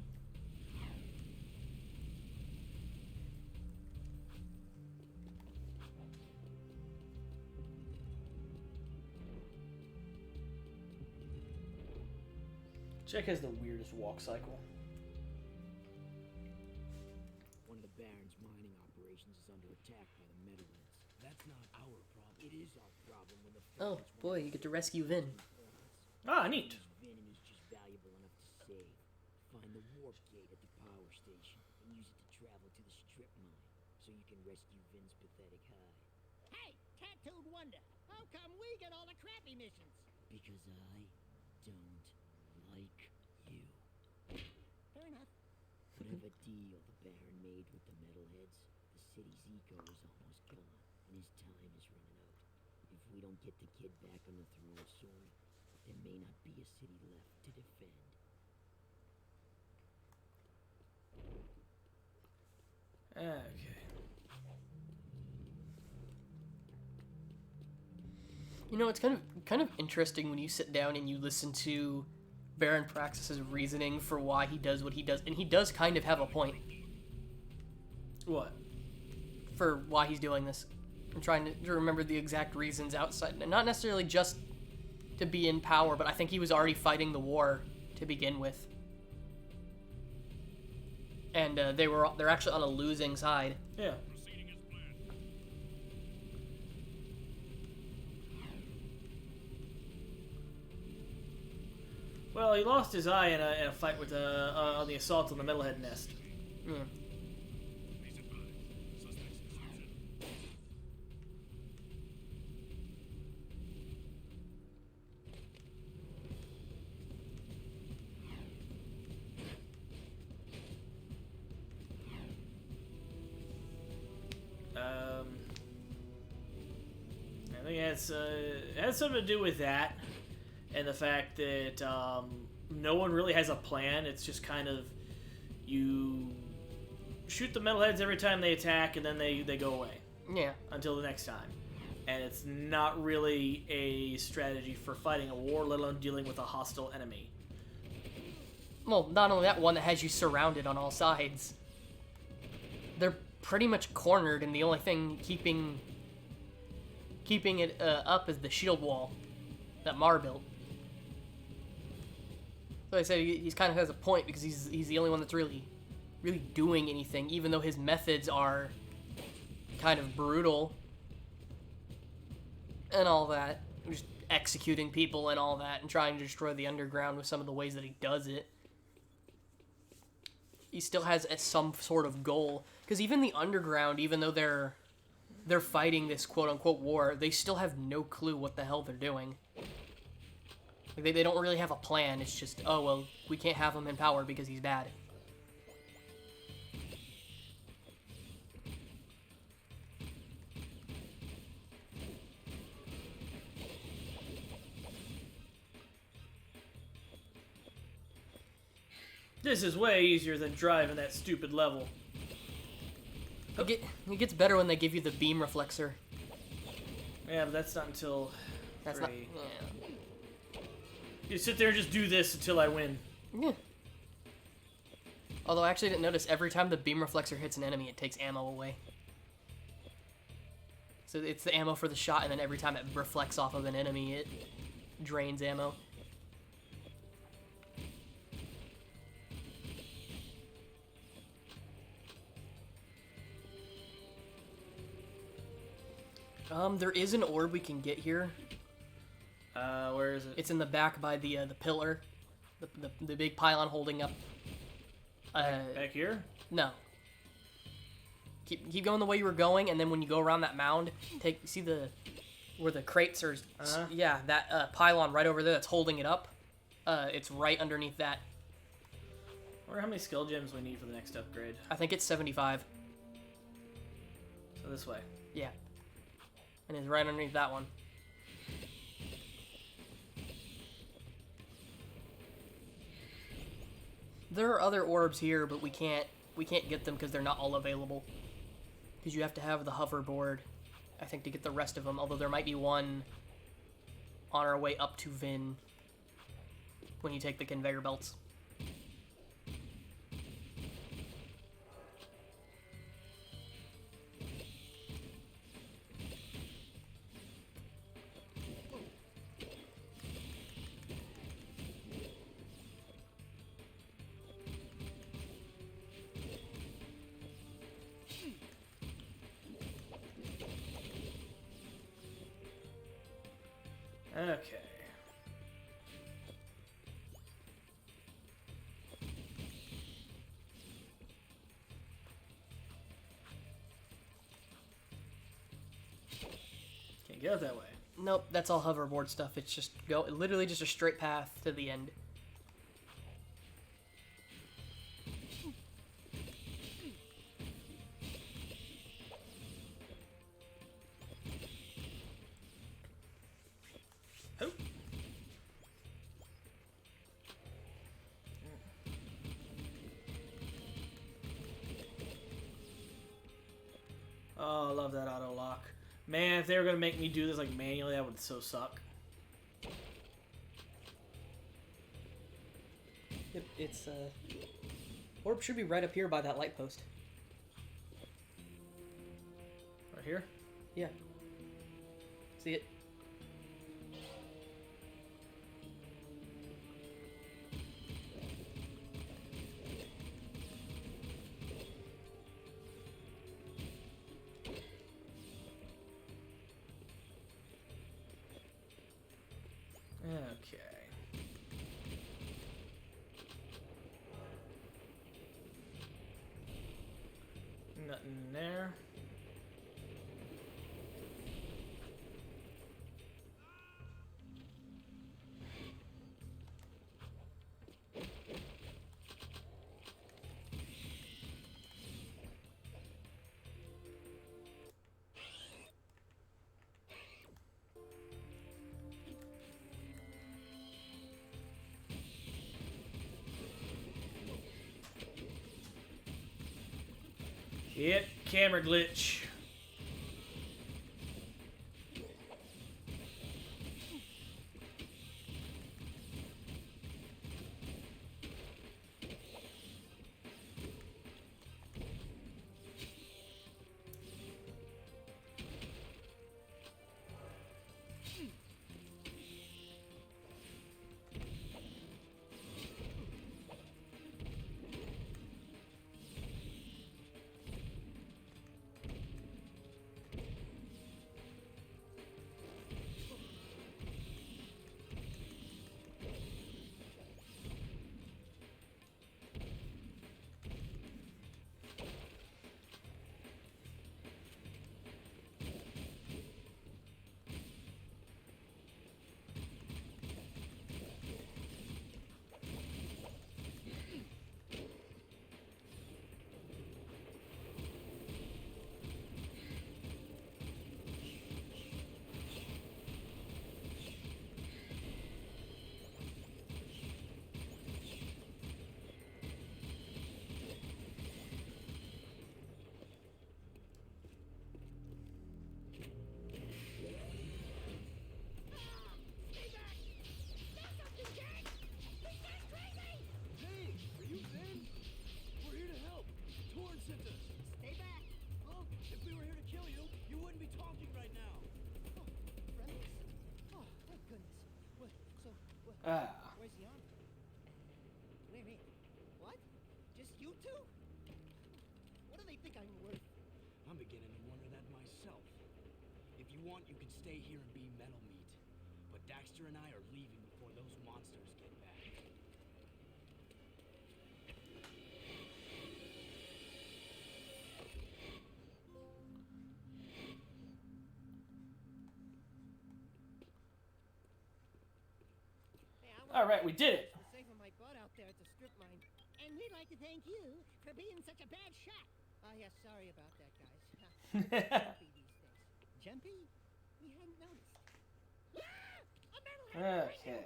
Speaker 1: Jak has the weirdest walk cycle.
Speaker 13: One of the Baron's mining operations is under attack by the metalheads. That's not our problem. It is our problem when the
Speaker 2: Oh, boy, you get to rescue Vin.
Speaker 1: Ah, neat.
Speaker 13: Vin is just valuable enough to save. Find the warp gate at the power station and use it to travel to the strip mine so you can rescue Vin's pathetic hide.
Speaker 8: Hey, tattooed wonder, how come we get all the crappy missions?
Speaker 13: Because I don't like you.
Speaker 8: Fair enough.
Speaker 13: Whatever deal the Baron made with the metalheads, the city's eco is almost gone, and his time is running out. If we don't get the kid back on the throne soon, there may not be a city left to defend.
Speaker 1: Okay.
Speaker 2: You know, it's kind of interesting when you sit down and you listen to Baron Praxis's reasoning for why he does what he does, and he does kind of have a point.
Speaker 1: What?
Speaker 2: For why he's doing this. I'm trying to remember the exact reasons outside, and not necessarily just to be in power, but I think he was already fighting the war to begin with. And they're actually on a losing side.
Speaker 1: Yeah. Well, he lost his eye in a fight with on the assault on the Metalhead nest.
Speaker 2: Yeah.
Speaker 1: I think it has something to do with that, and the fact that no one really has a plan. It's just kind of you shoot the metalheads every time they attack, and then they go away.
Speaker 2: Yeah.
Speaker 1: Until the next time. And it's not really a strategy for fighting a war, let alone dealing with a hostile enemy.
Speaker 2: Well, not only that, one that has you surrounded on all sides. They're pretty much cornered, and the only thing keeping it up is the shield wall that Mar built. So I said he's kind of has a point, because he's the only one that's really doing anything, even though his methods are kind of brutal and all that, just executing people and all that, and trying to destroy the underground with some of the ways that he does it. He still has some sort of goal, because even the underground, even though they're fighting this quote-unquote war, they still have no clue what the hell they're doing. Like, they don't really have a plan. It's just, oh, well, we can't have him in power because he's bad.
Speaker 1: This is way easier than driving that stupid level.
Speaker 2: It gets better when they give you the beam reflexor.
Speaker 1: Yeah, but that's not until...
Speaker 2: That's
Speaker 1: 3.
Speaker 2: not... Yeah.
Speaker 1: You sit there and just do this until I win.
Speaker 2: Yeah. Although I actually didn't notice, every time the beam reflexor hits an enemy, it takes ammo away. So it's the ammo for the shot, and then every time it reflects off of an enemy, it drains ammo. There is an orb we can get here.
Speaker 1: Where is it?
Speaker 2: It's in the back by the pillar, the big pylon holding up.
Speaker 1: Back here?
Speaker 2: No. Keep going the way you were going, and then when you go around that mound, see where the crates are. Yeah, that pylon right over there that's holding it up. It's right underneath that.
Speaker 1: I wonder how many skill gems we need for the next upgrade.
Speaker 2: I think it's 75.
Speaker 1: So this way.
Speaker 2: Yeah. And it's right underneath that one. There are other orbs here, but we can't get them because they're not all available. Because you have to have the hoverboard, I think, to get the rest of them. Although there might be one on our way up to Vin when you take the conveyor belts.
Speaker 1: Okay. Can't get out that way.
Speaker 2: Nope, that's all hoverboard stuff. It's just literally just a straight path to the end.
Speaker 1: Oh, I love that auto lock. Man, if they were gonna make me do this like manually, that would so suck.
Speaker 2: It's orb should be right up here by that light post.
Speaker 1: Right here?
Speaker 2: Yeah. See it?
Speaker 1: Okay. Nothing there. Yep, camera glitch.
Speaker 8: Where's the army? Wait. What? Just you two? What do they think I'm worth?
Speaker 12: I'm beginning to wonder that myself. If you want, you can stay here and be metal meat. But Daxter and I are leaving before those monsters get back.
Speaker 1: All right, we did it.
Speaker 8: Saving my butt out there at the strip mine. And we'd like to thank you for being such a bad shot. Oh, yeah, sorry about that, guys. Jumpy these days. Jumpy? We hadn't noticed. A metalhead!
Speaker 1: Okay.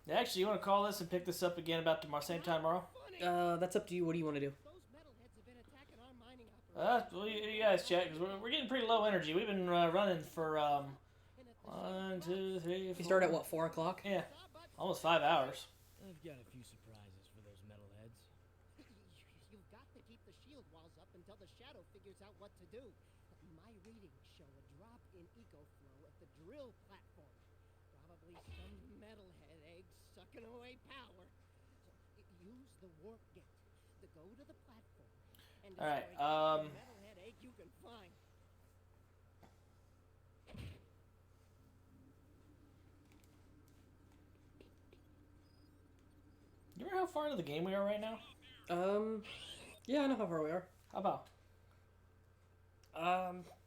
Speaker 1: Actually, you want to call this and pick this up again about the same time tomorrow?
Speaker 2: That's up to you. What do you want to do?
Speaker 1: Well, you guys check, because we're getting pretty low energy. We've been running for, 1, 2, 3, 4...
Speaker 2: You start at, what, 4 o'clock?
Speaker 1: Yeah. Almost 5 hours.
Speaker 12: I've got a few surprises for those metalheads.
Speaker 8: You've got to keep the shield walls up until the shadow figures out what to do. My readings show a drop in eco flow at the drill platform. Probably some metalhead egg sucking away power. So use the warp gate to go to the platform and
Speaker 1: Alright,
Speaker 8: destroy every metalhead egg you can find.
Speaker 1: You remember how far into the game we are right now?
Speaker 2: Yeah, I know how far we are.
Speaker 1: How about?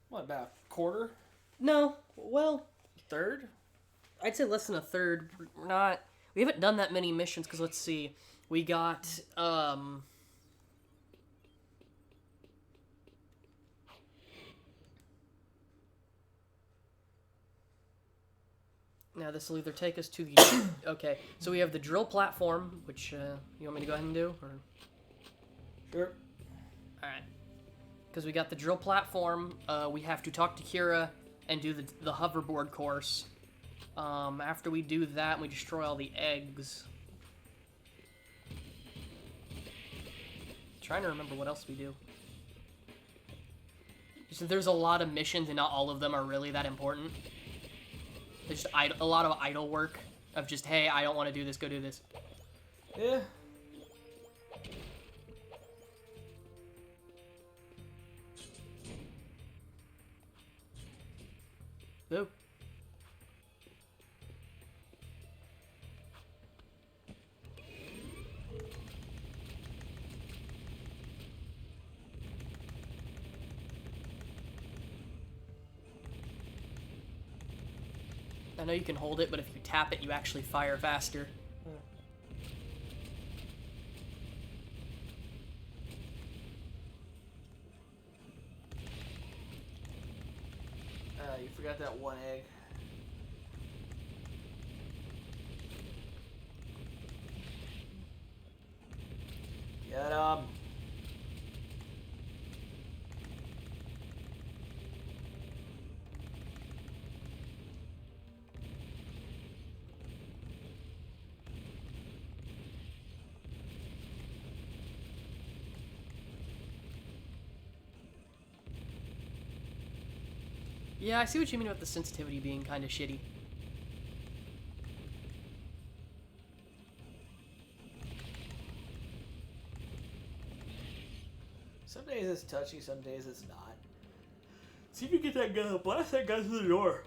Speaker 1: What, about a quarter?
Speaker 2: No, well...
Speaker 1: Third?
Speaker 2: I'd say less than a third. We haven't done that many missions, because let's see. We got, Now this will either take us to the... Okay, so we have the drill platform, which, you want me to go ahead and do? Or...
Speaker 1: Sure.
Speaker 2: Alright. Because we got the drill platform, we have to talk to Kira and do the hoverboard course. After we do that, we destroy all the eggs. Trying to remember what else we do. Just, there's a lot of missions and not all of them are really that important. There's just a lot of idle work of just, hey, I don't want to do this, go do this.
Speaker 1: Yeah.
Speaker 2: Nope. I know you can hold it, but if you tap it, you actually fire faster.
Speaker 1: You forgot that one egg. Get him.
Speaker 2: Yeah, I see what you mean about the sensitivity being kind of shitty.
Speaker 1: Some days it's touchy, some days it's not. See if you get that gun. Blast that guy through the door.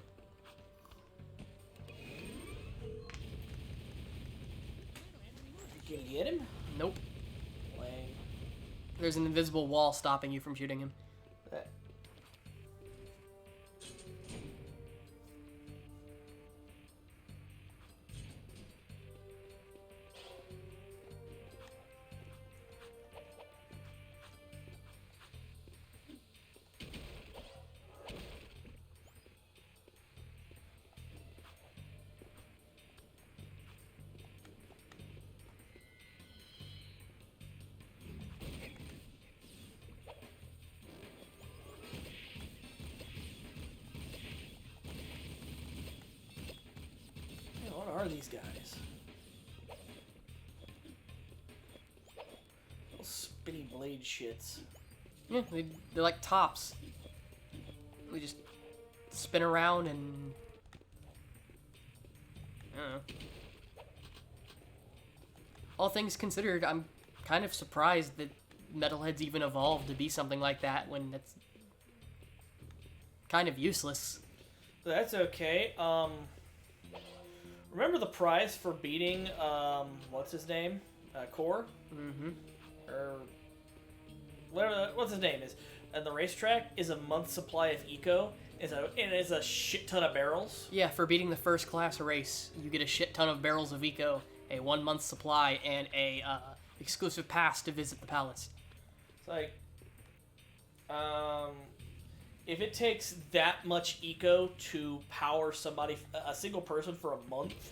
Speaker 1: You can get him?
Speaker 2: Nope.
Speaker 1: Lame.
Speaker 2: There's an invisible wall stopping you from shooting him.
Speaker 1: That. Man, what are these guys? Little spinny blade shits.
Speaker 2: Yeah, they're like tops. We just spin around and... I don't know. All things considered, I'm kind of surprised that metalheads even evolved to be something like that when it's kind of useless.
Speaker 1: That's okay. Remember the prize for beating, what's his name? Core?
Speaker 2: Mm-hmm.
Speaker 1: Or whatever, what's his name is. And the racetrack is a month's supply of eco. And it's a shit ton of barrels.
Speaker 2: Yeah, for beating the first class race, you get a shit ton of barrels of eco, a 1 month supply, and a exclusive pass to visit the palace.
Speaker 1: It's like, if it takes that much eco to power somebody, a single person for a month,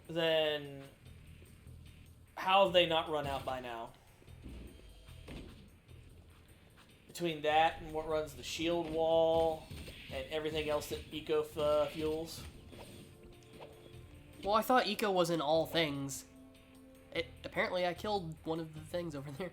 Speaker 1: then how have they not run out by now? Between that and what runs the shield wall and everything else that eco fuels.
Speaker 2: Well, I thought eco was in all things. Apparently I killed one of the things over there.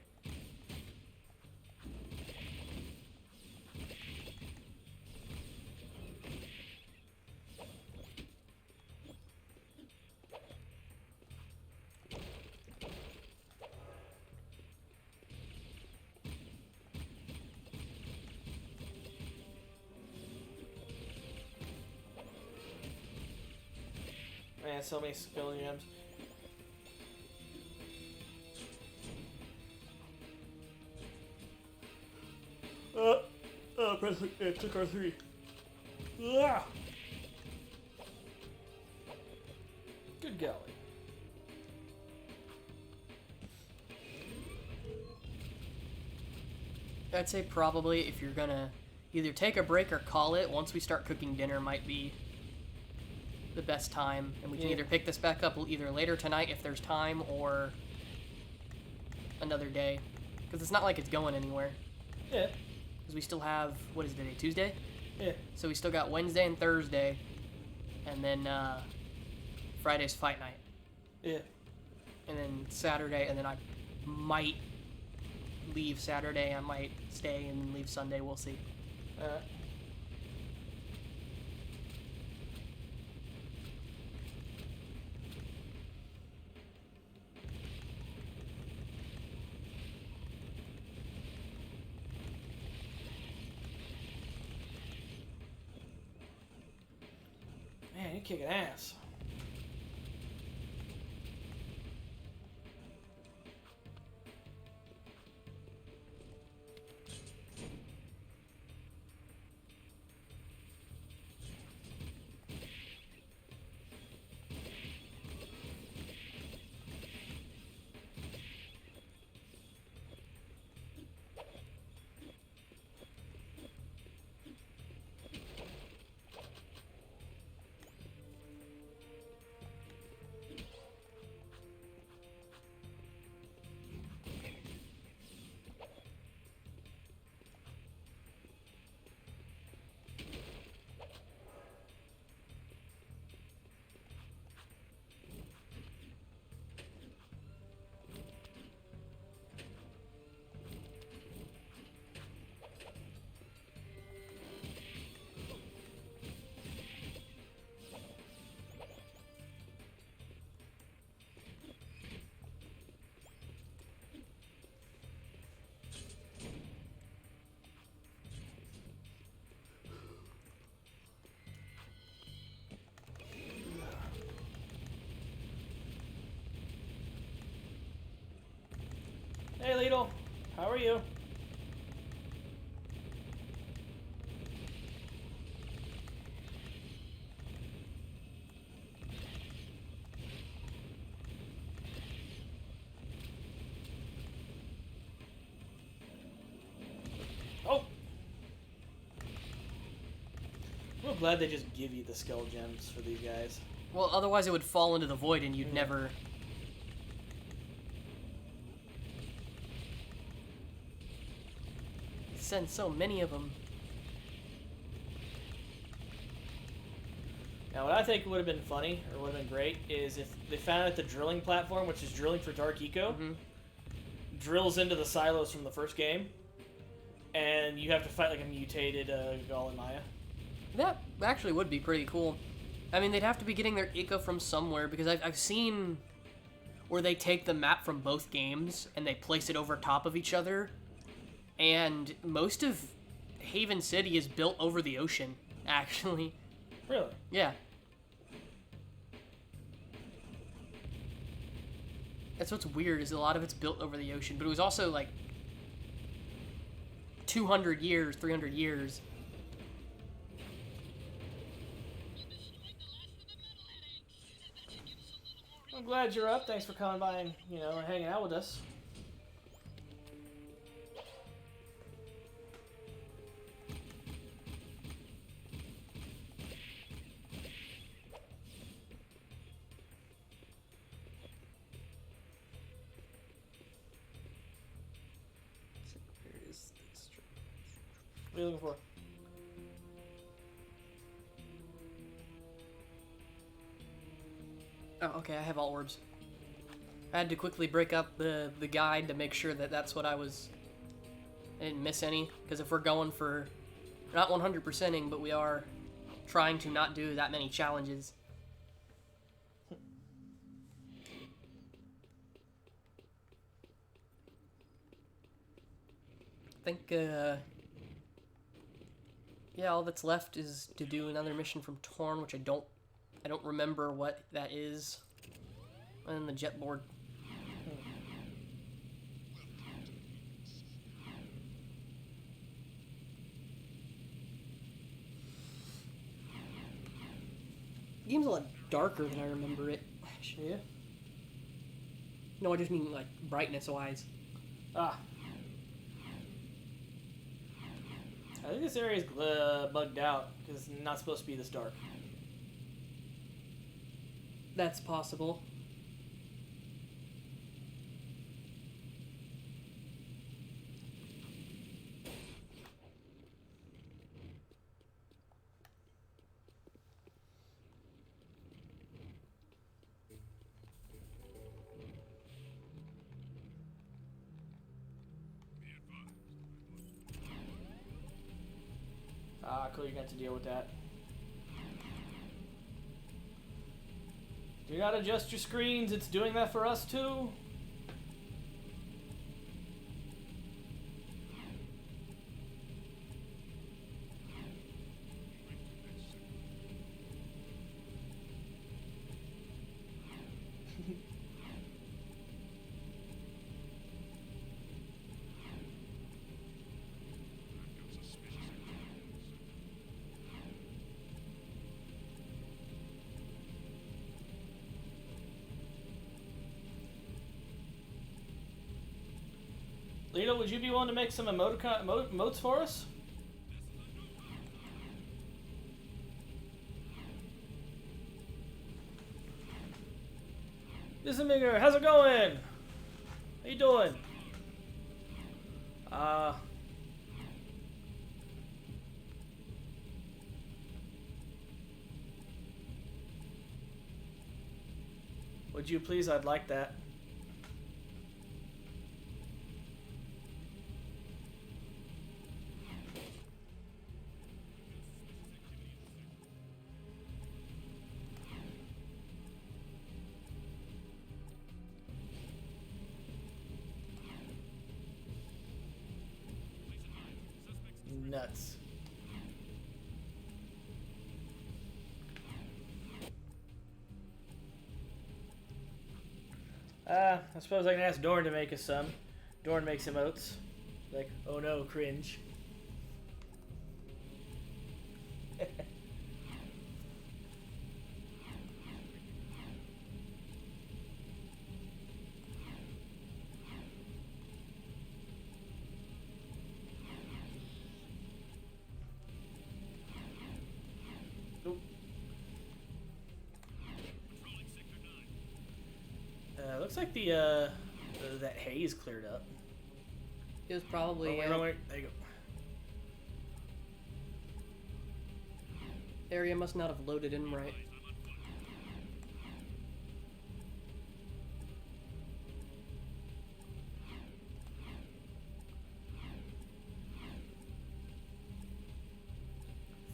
Speaker 1: Man, so many skill gems. Took R3. Ah! Good golly.
Speaker 2: I'd say probably if you're gonna either take a break or call it, once we start cooking dinner might be the best time, and we can either pick this back up either later tonight if there's time or another day, because it's not like it's going anywhere.
Speaker 1: Yeah.
Speaker 2: Because we still have, what is today, Tuesday?
Speaker 1: Yeah.
Speaker 2: So we still got Wednesday and Thursday, and then Friday's fight night.
Speaker 1: Yeah.
Speaker 2: And then Saturday, and then I might leave Saturday, I might stay and leave Sunday, we'll see.
Speaker 1: Man, you're kicking ass. How are you? Oh! I'm glad they just give you the skill gems for these guys.
Speaker 2: Well, otherwise it would fall into the void and you'd never... Send so many of them.
Speaker 1: Now, what I think would have been funny, or would have been great, is if they found out the drilling platform, which is drilling for Dark Eco, drills into the silos from the first game, and you have to fight like a mutated Gall and Maya.
Speaker 2: That actually would be pretty cool. I mean, they'd have to be getting their eco from somewhere, because I've seen where they take the map from both games and they place it over top of each other, and most of Haven City is built over the ocean, actually.
Speaker 1: Really?
Speaker 2: Yeah. That's what's weird, is a lot of it's built over the ocean, but it was also like 200 years, 300 years.
Speaker 1: I'm glad you're up. Thanks for coming by and, you know, hanging out with us. What are you looking for?
Speaker 2: Oh, okay, I have all orbs. I had to quickly break up the guide to make sure that that's what I didn't miss any, because if we're going for, not 100%ing, but we are trying to not do that many challenges. I think, yeah, all that's left is to do another mission from Torn, which I don't remember what that is. And the jet board. The game's a lot darker than I remember it.
Speaker 1: Yeah?
Speaker 2: No, I just mean like brightness-wise.
Speaker 1: Ah. I think this area is bugged out because it's not supposed to be this dark.
Speaker 2: That's possible.
Speaker 1: Ah, cool, you got to deal with that. Do not adjust your screens, it's doing that for us too. Lito, would you be willing to make some emotes for us? Diseminger, how's it going? How you doing? Would you please? I'd like that. Nuts. I suppose I can ask Dorn to make us some. Dorn makes emotes. Like, oh no, cringe. Looks like the that haze cleared up.
Speaker 2: It was probably.
Speaker 1: Wait. There you go.
Speaker 2: Area must not have loaded in right.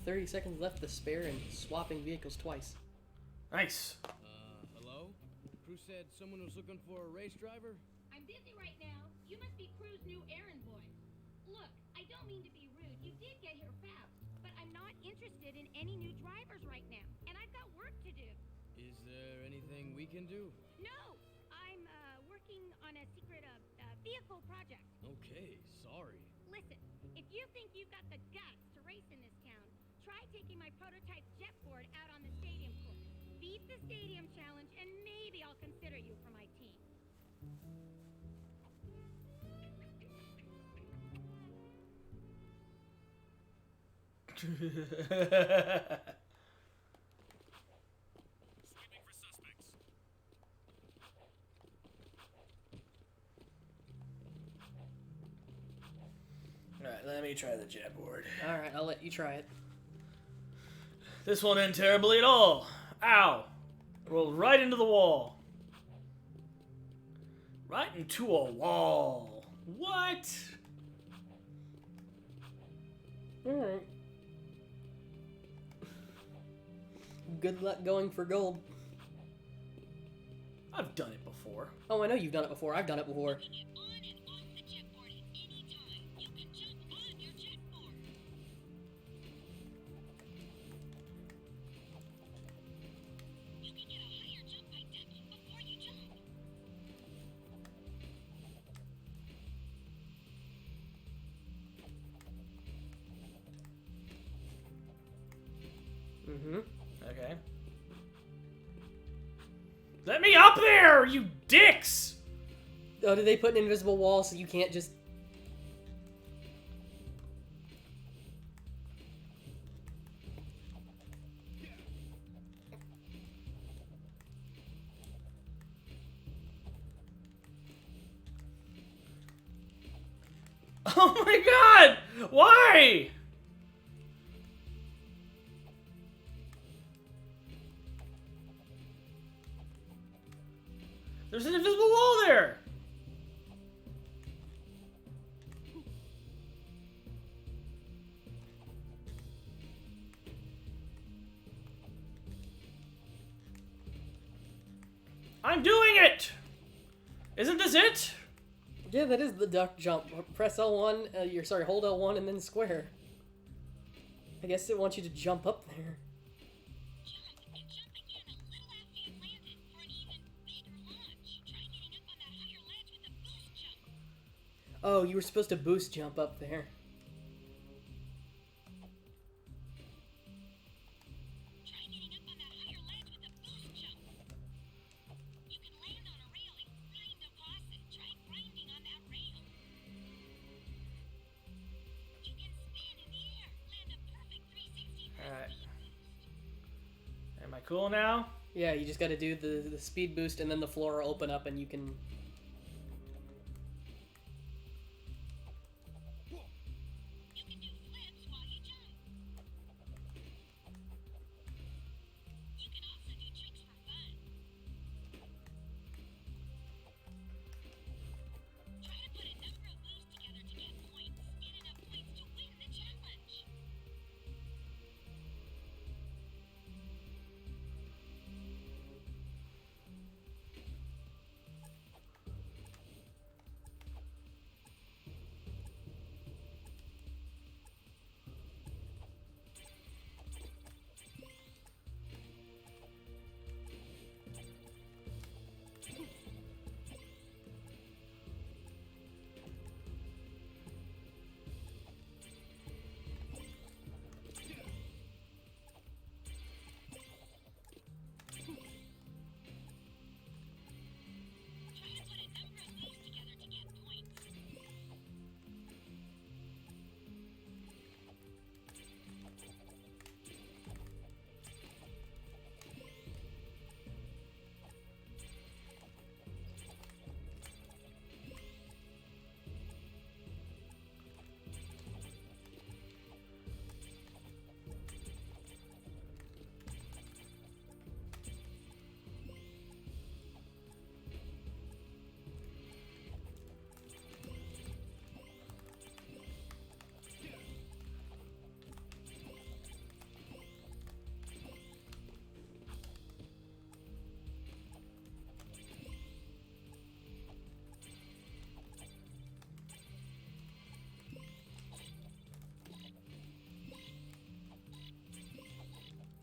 Speaker 2: "30 seconds left to spare and swapping vehicles twice."
Speaker 1: Nice.
Speaker 12: Hello? Crew said someone was looking for a race driver?
Speaker 4: I'm busy right now. You must be Crew's new errand boy. Look, I don't mean to be rude. You did get here fast, but I'm not interested in any new drivers right now, and I've got work to do.
Speaker 12: Is there anything we can do?
Speaker 4: No, I'm working on a secret vehicle project.
Speaker 12: Okay, sorry.
Speaker 4: Listen, if you think you've got the guts to race in this town, try taking my prototype jet board out on the stadium course. Beat the stadium challenge, and maybe I'll consider you for my team.
Speaker 1: Alright, let me try the jet board.
Speaker 2: Alright, I'll let you try it.
Speaker 1: This won't end terribly at all. Ow! Rolled right into the wall. Right into a wall. What?
Speaker 2: Alright. Good luck going for gold.
Speaker 1: I've done it before.
Speaker 2: Oh, I know you've done it before. I've done it before. Mm-hmm.
Speaker 1: Okay. Let me up there, you dicks!
Speaker 2: Oh, did they put an invisible wall so you can't just...
Speaker 1: Oh my god! Why? There's an invisible wall there! I'm doing it! Isn't this it?
Speaker 2: Yeah, that is the duck jump. Press L1, hold L1 and then square. I guess it wants you to jump up there. Oh, you were supposed to boost jump up there.
Speaker 1: Alright. Am I cool now?
Speaker 2: Yeah, you just gotta do the speed boost and then the floor will open up and you can...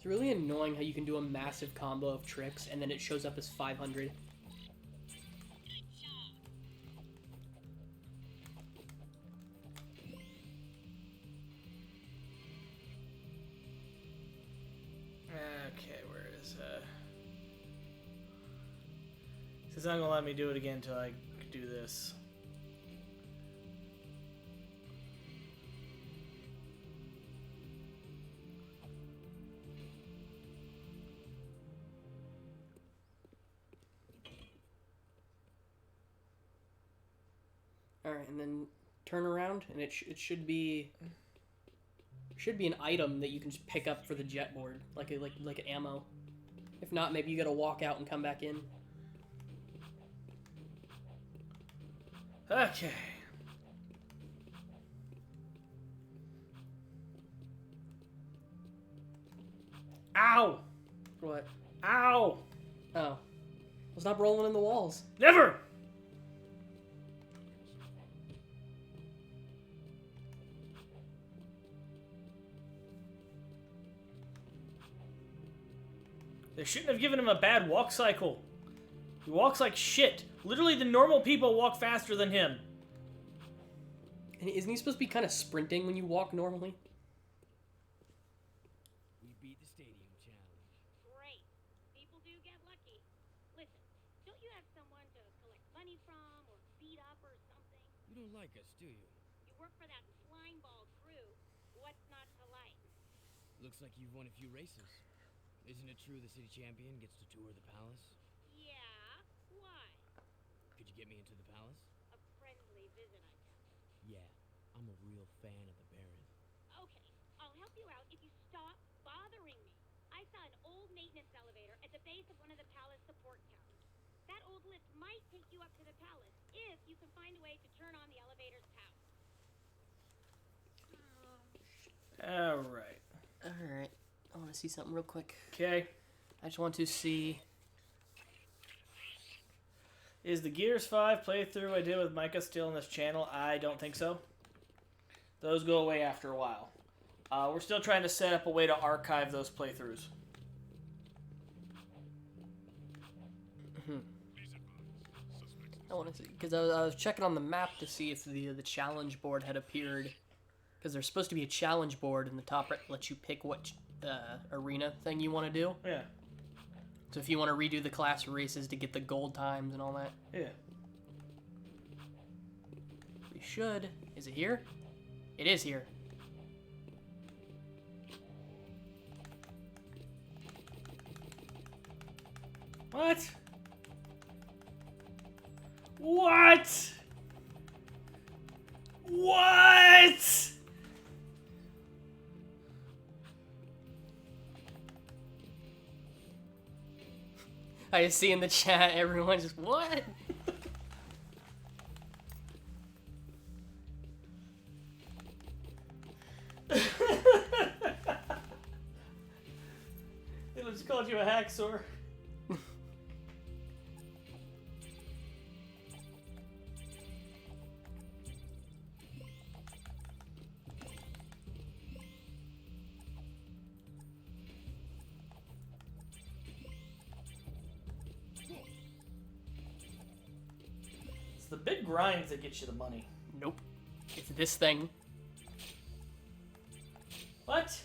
Speaker 2: It's really annoying how you can do a massive combo of tricks and then it shows up as 500.
Speaker 1: Okay, where is It's not gonna let me do it again until I do this.
Speaker 2: Alright, and then turn around, and it should be an item that you can just pick up for the jet board, like an ammo. If not, maybe you gotta walk out and come back in.
Speaker 1: Okay. Ow!
Speaker 2: What?
Speaker 1: Ow!
Speaker 2: Oh. Well, stop rolling in the walls.
Speaker 1: Never! They shouldn't have given him a bad walk cycle. He walks like shit. Literally, the normal people walk faster than him.
Speaker 2: And isn't he supposed to be kind of sprinting when you walk normally?
Speaker 12: We beat the stadium challenge.
Speaker 4: Great. People do get lucky. Listen, don't you have someone to collect money from or beat up or something?
Speaker 12: You don't like us, do you?
Speaker 4: You work for that slime ball crew. What's not to like?
Speaker 12: Looks like you've won a few races. Isn't it true the city champion gets to tour the palace?
Speaker 4: Yeah? Why?
Speaker 12: Could you get me into the palace?
Speaker 4: A friendly visit, I guess.
Speaker 12: Yeah, I'm a real fan of the Baron.
Speaker 4: Okay, I'll help you out if you stop bothering me. I saw an old maintenance elevator at the base of one of the palace support towers. That old lift might take you up to the palace if you can find a way to turn on the elevator's power.
Speaker 1: Alright.
Speaker 2: Alright. I want to see something real quick.
Speaker 1: Okay.
Speaker 2: I just want to see...
Speaker 1: Is the Gears 5 playthrough I did with Micah still on this channel? I don't think so. Those go away after a while. We're still trying to set up a way to archive those playthroughs.
Speaker 2: I want to see... Because I was checking on the map to see if the challenge board had appeared. Because there's supposed to be a challenge board in the top right that lets you pick what arena thing you want to do.
Speaker 1: Yeah.
Speaker 2: So if you want to redo the class races to get the gold times and all that.
Speaker 1: Yeah.
Speaker 2: We should. Is it here? It is here.
Speaker 1: What? What? What?
Speaker 2: I just see in the chat everyone just, what?
Speaker 1: They just called you a hacksaw. It's the big grinds that get you the money.
Speaker 2: Nope. It's this thing.
Speaker 1: What?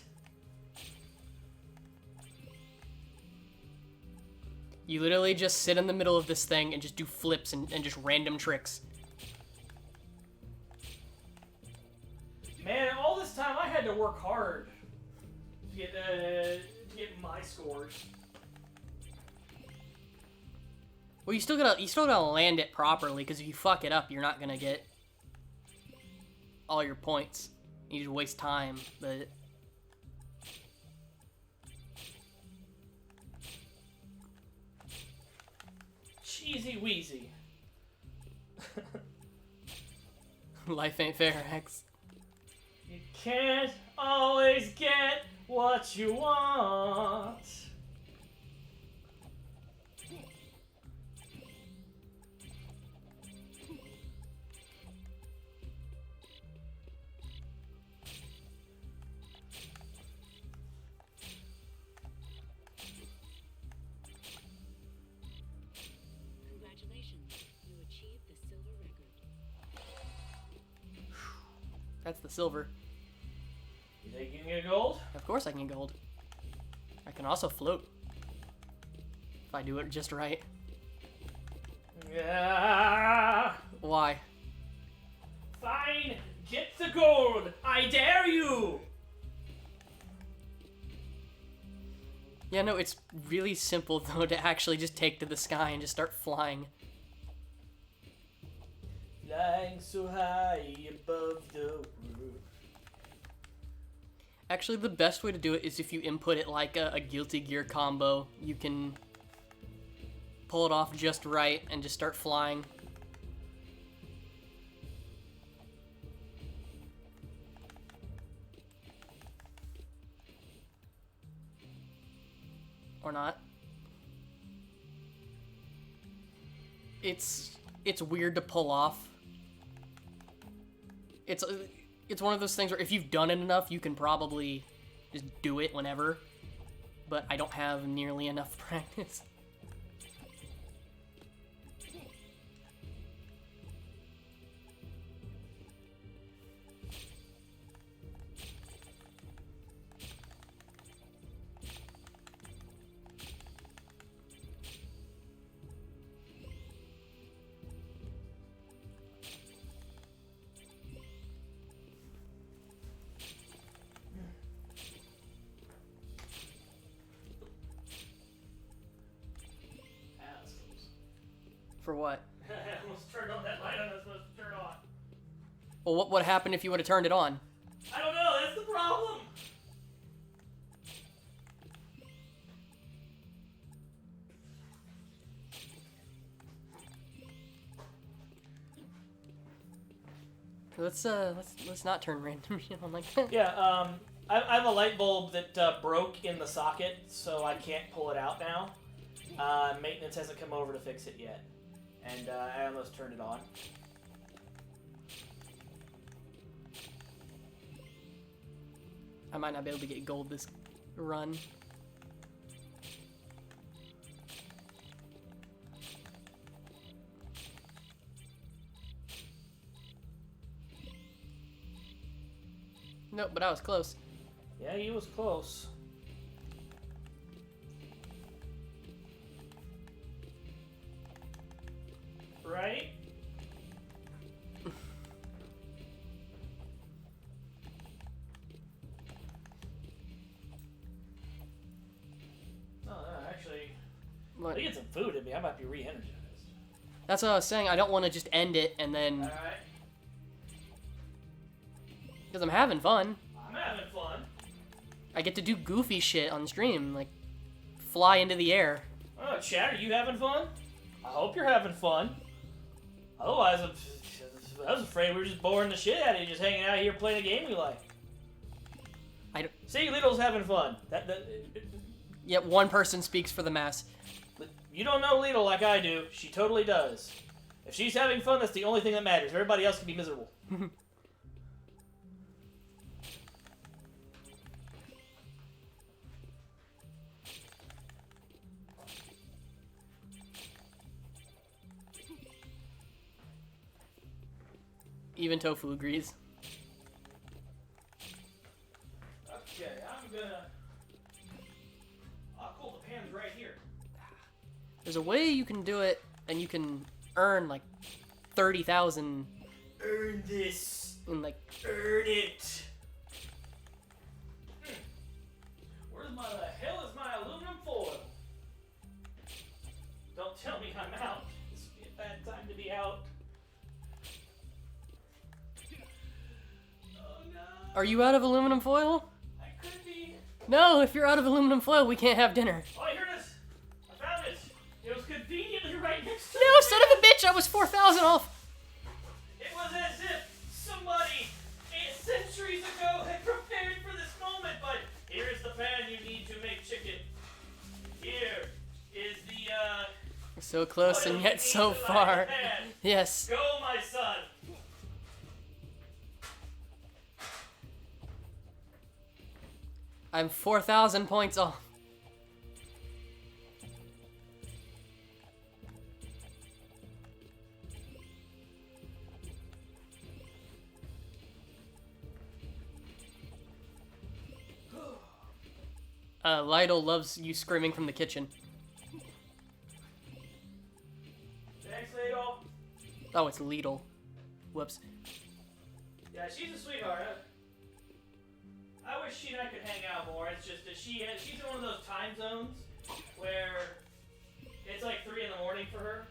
Speaker 2: You literally just sit in the middle of this thing and just do flips and just random tricks.
Speaker 1: Man, all this time I had to work hard to get my scores.
Speaker 2: Well, you still gotta land it properly, because if you fuck it up, you're not gonna get all your points. You just waste time, but...
Speaker 1: Cheesy wheezy.
Speaker 2: Life ain't fair, X.
Speaker 1: You can't always get what you want.
Speaker 2: That's the silver.
Speaker 1: You think you can get gold?
Speaker 2: Of course I can get gold. I can also float. If I do it just right.
Speaker 1: Yeah.
Speaker 2: Why?
Speaker 1: Fine. Get the gold. I dare you.
Speaker 2: Yeah, no, it's really simple, though, to actually just take to the sky and just start flying.
Speaker 1: Flying so high above the roof.
Speaker 2: Actually, the best way to do it is if you input it like a Guilty Gear combo. You can pull it off just right and just start flying. Or not. It's weird to pull off. It's one of those things where if you've done it enough, you can probably just do it whenever. But I don't have nearly enough practice. For what?
Speaker 1: I almost turned on that light I was supposed to turn on.
Speaker 2: Well, what would happen if you would have turned it on?
Speaker 1: I don't know, that's the problem.
Speaker 2: Let's not turn random shit on like that.
Speaker 1: Yeah, I have a light bulb that broke in the socket, so I can't pull it out now. Maintenance hasn't come over to fix it yet. And I almost turned it on.
Speaker 2: I might not be able to get gold this run. Nope, but I was close.
Speaker 1: Yeah, he was close. Right? Actually,
Speaker 2: What?
Speaker 1: I get some food in me. I might be re-energized.
Speaker 2: That's what I was saying. I don't want to just end it and then...
Speaker 1: Alright.
Speaker 2: Because I'm having fun.
Speaker 1: I'm having fun.
Speaker 2: I get to do goofy shit on stream, like fly into the air.
Speaker 1: Oh, chat, are you having fun? I hope you're having fun. Otherwise, I was afraid we were just boring the shit out of you, just hanging out here playing a game we like.
Speaker 2: I don't...
Speaker 1: See, Little's having fun.
Speaker 2: Yet one person speaks for the mass.
Speaker 1: You don't know Lidl like I do. She totally does. If she's having fun, that's the only thing that matters. Everybody else can be miserable.
Speaker 2: Even Tofu agrees.
Speaker 1: Okay, I'll cool the pans right here.
Speaker 2: There's a way you can do it, and you can earn like 30,000.
Speaker 1: Earn this.
Speaker 2: In like.
Speaker 1: Earn it. Where the hell is my aluminum foil? Don't tell me I'm out. This would be a bad time to be out.
Speaker 2: Are you out of aluminum foil?
Speaker 1: I could be.
Speaker 2: No, if you're out of aluminum foil, we can't have dinner.
Speaker 1: Oh, here it is. I found it. It was conveniently right next to
Speaker 2: No, son of a bitch! I was 4,000 off.
Speaker 1: It was as if somebody centuries ago had prepared for this moment. But here is the pan you need to make chicken. Here is the
Speaker 2: So close and yet so far. Yes.
Speaker 1: Go, my son.
Speaker 2: I'm 4,000 points off. Lytle loves you screaming from the kitchen.
Speaker 1: Thanks, Ladle.
Speaker 2: Oh, it's Lidl. Whoops.
Speaker 1: Yeah, she's a sweetheart. I wish she and I could hang out more. It's just that she's in one of those time zones where it's like 3 in the morning for her.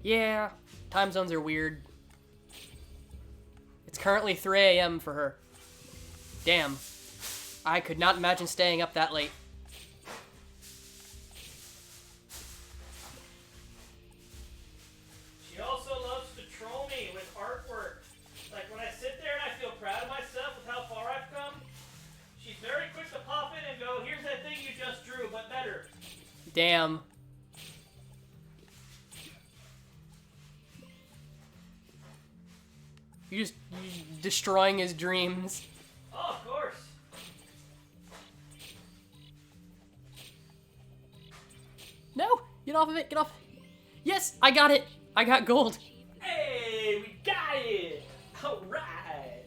Speaker 2: Yeah, time zones are weird. It's currently 3 a.m. for her. Damn. I could not imagine staying up that late.
Speaker 1: She also loves to troll me with artwork. Like when I sit there and I feel proud of myself with how far I've come, she's very quick to pop in and go, here's that thing you just drew, but better.
Speaker 2: Damn. You're destroying his dreams.
Speaker 1: Oh, of course.
Speaker 2: No! Get off of it! Get off! Yes! I got it! I got gold!
Speaker 1: Hey, we got it! Alright!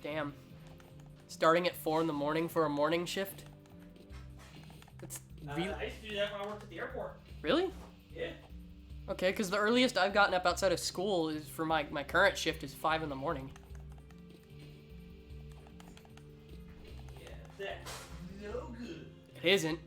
Speaker 2: Damn. Starting at 4 in the morning for a morning shift? It's really...
Speaker 1: I used to do that when I worked at the airport.
Speaker 2: Really?
Speaker 1: Yeah.
Speaker 2: Okay, because the earliest I've gotten up outside of school is for my current shift is 5 in the morning.
Speaker 1: Yeah, that's no good.
Speaker 2: It isn't.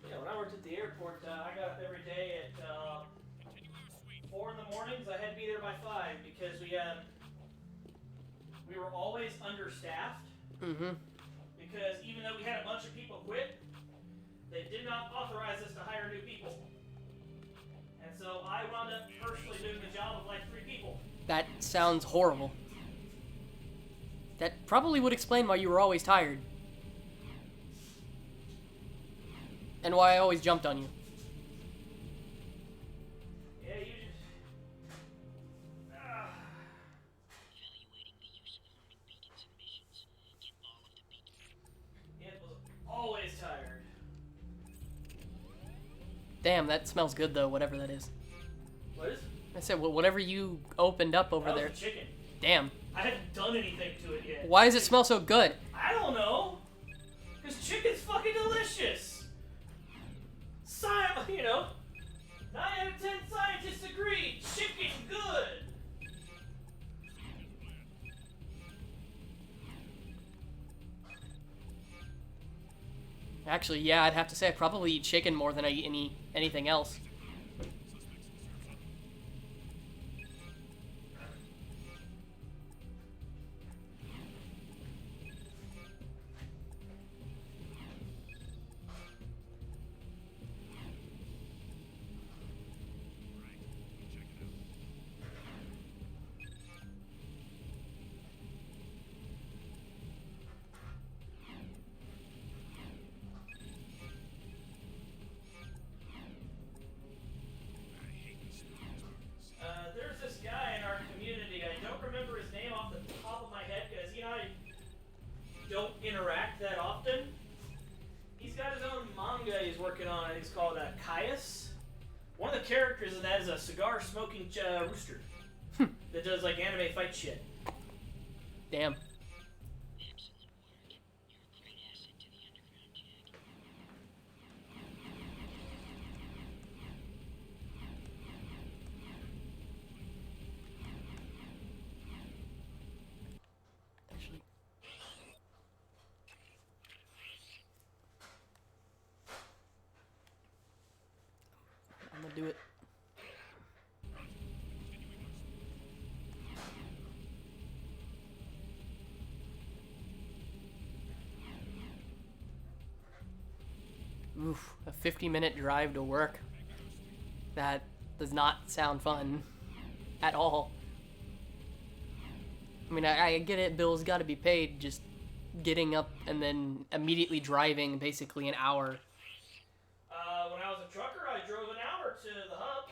Speaker 1: Yeah, when I worked at the airport, I got up every day at 4 in the mornings. I had to be there by 5 because we were always understaffed.
Speaker 2: Mm-hmm.
Speaker 1: Because even though we had a bunch of people quit, they did not authorize us to hire new people. And so I wound up personally doing the job of like 3 people.
Speaker 2: That sounds horrible. That probably would explain why you were always tired. And why I always jumped on you.
Speaker 1: Yeah, you just... It was always tired.
Speaker 2: Damn, that smells good though, whatever that is.
Speaker 1: What is?
Speaker 2: I said, well, whatever you opened up over
Speaker 1: That
Speaker 2: there.
Speaker 1: was the chicken.
Speaker 2: Damn.
Speaker 1: I haven't done anything to it yet.
Speaker 2: Why does it smell so good?
Speaker 1: I don't know. Because chicken's fucking delicious. You know, 9 out of 10 scientists agree, chicken good.
Speaker 2: Actually, yeah, I'd have to say I probably eat chicken more than I eat anything else.
Speaker 1: There's this guy in our community. I don't remember his name off the top of my head because he and I don't interact that often. He's got his own manga he's working on. I think it's called Caius. One of the characters in that is a cigar-smoking rooster that does like anime fight shit.
Speaker 2: Damn. I'm gonna do it. Oof, a 50-minute drive to work. That does not sound fun at all. I mean, I get it, bills gotta be paid, just getting up and then immediately driving basically an hour.
Speaker 1: When I was a trucker, I drove an hour to the hub.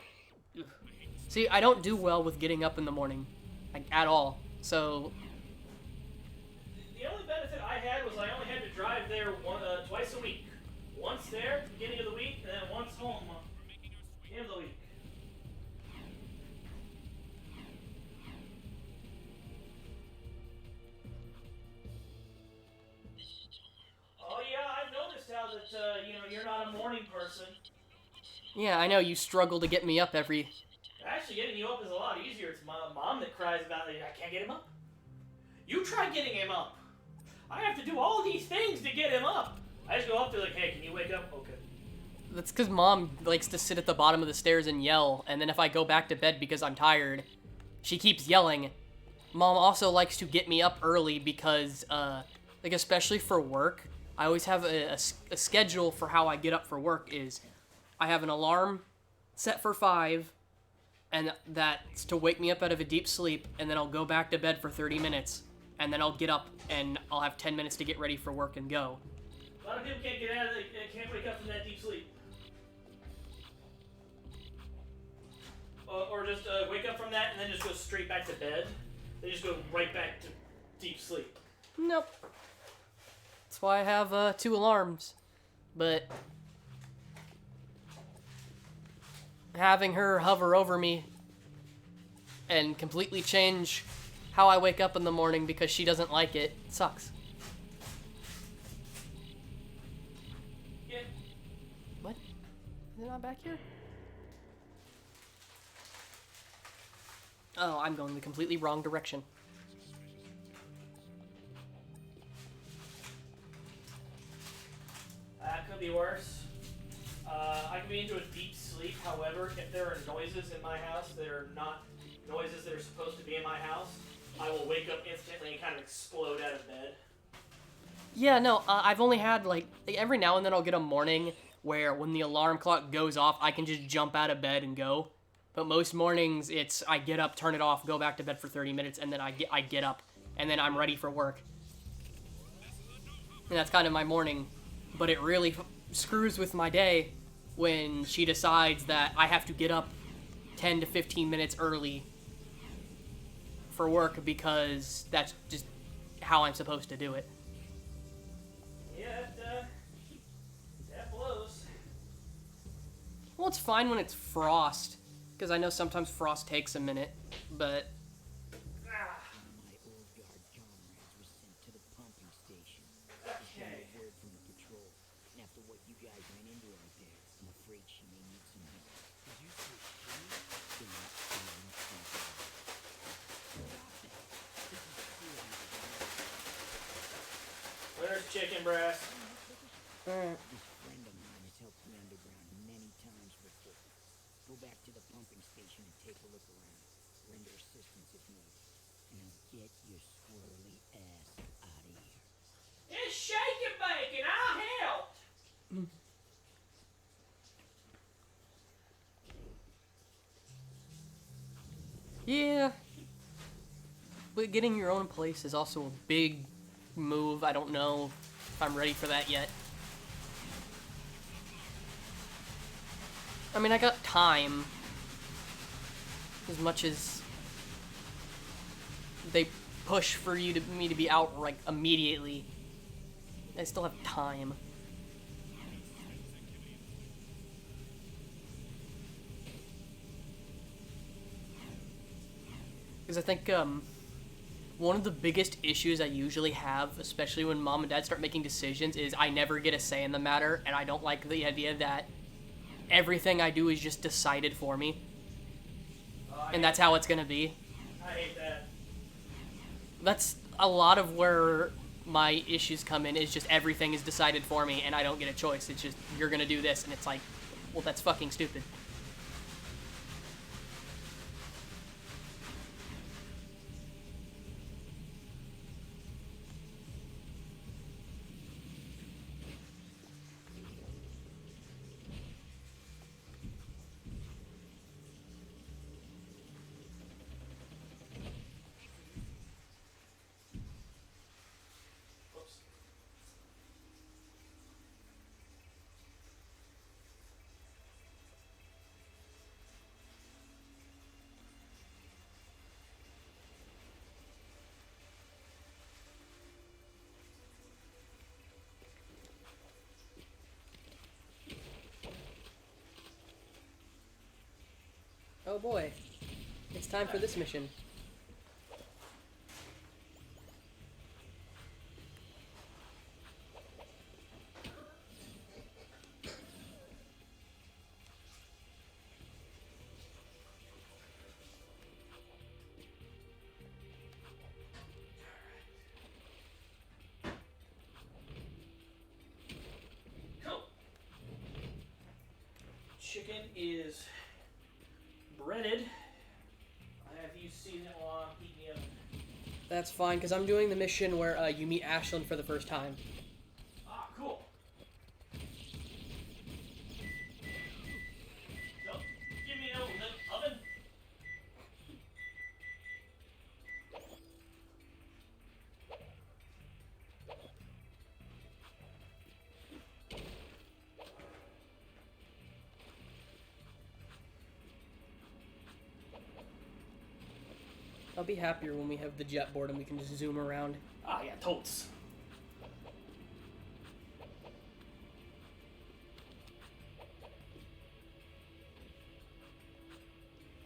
Speaker 2: See, I don't do well with getting up in the morning, like, at all. So
Speaker 1: The only benefit I had was I only had to drive there twice a week. Once there, beginning of the week, and then once home, end of the week. Oh yeah, I've noticed how that you're not a morning person.
Speaker 2: yeah, I know you struggle to get me up every.
Speaker 1: Actually, getting you up is a lot easier. It's my mom that cries about it. I can't get him up. You try getting him up. I have to do all these things to get him up. I just go up to like, hey, can you wake up? Okay.
Speaker 2: That's because Mom likes to sit at the bottom of the stairs and yell, and then if I go back to bed because I'm tired, she keeps yelling. Mom also likes to get me up early because, like, especially for work, I always have a schedule for how I get up for work is I have an alarm set for 5, and that's to wake me up out of a deep sleep, and then I'll go back to bed for 30 minutes, and then I'll get up, and I'll have 10 minutes to get ready for work and go.
Speaker 1: A lot of people can't wake up from that deep sleep. Or just wake up from that and then just go straight back to bed. They just go right back to deep sleep.
Speaker 2: Nope. That's why I have 2 alarms. But having her hover over me and completely change how I wake up in the morning because she doesn't like it sucks.
Speaker 1: Yeah.
Speaker 2: What? Is it not back here? Oh, I'm going the completely wrong direction.
Speaker 1: That could be worse. I can be into a deep sleep, however, if there are noises in my house that are not noises that are supposed to be in my house, I will wake up instantly and kind of explode out of bed.
Speaker 2: Yeah, no, I've only had, like, every now and then I'll get a morning where when the alarm clock goes off, I can just jump out of bed and go. But most mornings, it's I get up, turn it off, go back to bed for 30 minutes, and then I get up, and then I'm ready for work. And that's kind of my morning. But it really screws with my day when she decides that I have to get up 10 to 15 minutes early for work because that's just how I'm supposed to do it.
Speaker 1: Yeah, that blows.
Speaker 2: Well, it's fine when it's frost, because I know sometimes frost takes a minute, but...
Speaker 13: My old guard comrades were sent to the pumping station.
Speaker 1: Okay.
Speaker 13: A word from the patrol. And after what you guys ran into out there, I'm afraid she may need some help. Did you say she?
Speaker 1: Where's chicken breast?
Speaker 13: This friend of mine has helped me underground many times before. Go back to the pumping station and take a look around. Render assistance if needed. Now get your swirly ass out of here.
Speaker 1: It's shake and bake and I'll help!
Speaker 2: Yeah. But getting your own place is also a big move. I don't know if I'm ready for that yet. I mean, I got time. As much as they push for me to be out like immediately, I still have time. Because I think one of the biggest issues I usually have, especially when Mom and Dad start making decisions, is I never get a say in the matter, and I don't like the idea that everything I do is just decided for me. And that's how it's gonna be.
Speaker 1: I hate that.
Speaker 2: That's a lot of where my issues come in, is just everything is decided for me and I don't get a choice. It's just, you're gonna do this, and it's like, well, that's fucking stupid. Oh boy. It's time for this mission.
Speaker 1: Cool. Chicken is breaded. Have you seen it while I'm heating the oven?
Speaker 2: That's fine, because I'm doing the mission where you meet Ashlyn for the first time.
Speaker 1: Ah, cool. So, give me an oven.
Speaker 2: I'll be happier when we have the jet board and we can just zoom around.
Speaker 1: Ah, yeah, totes.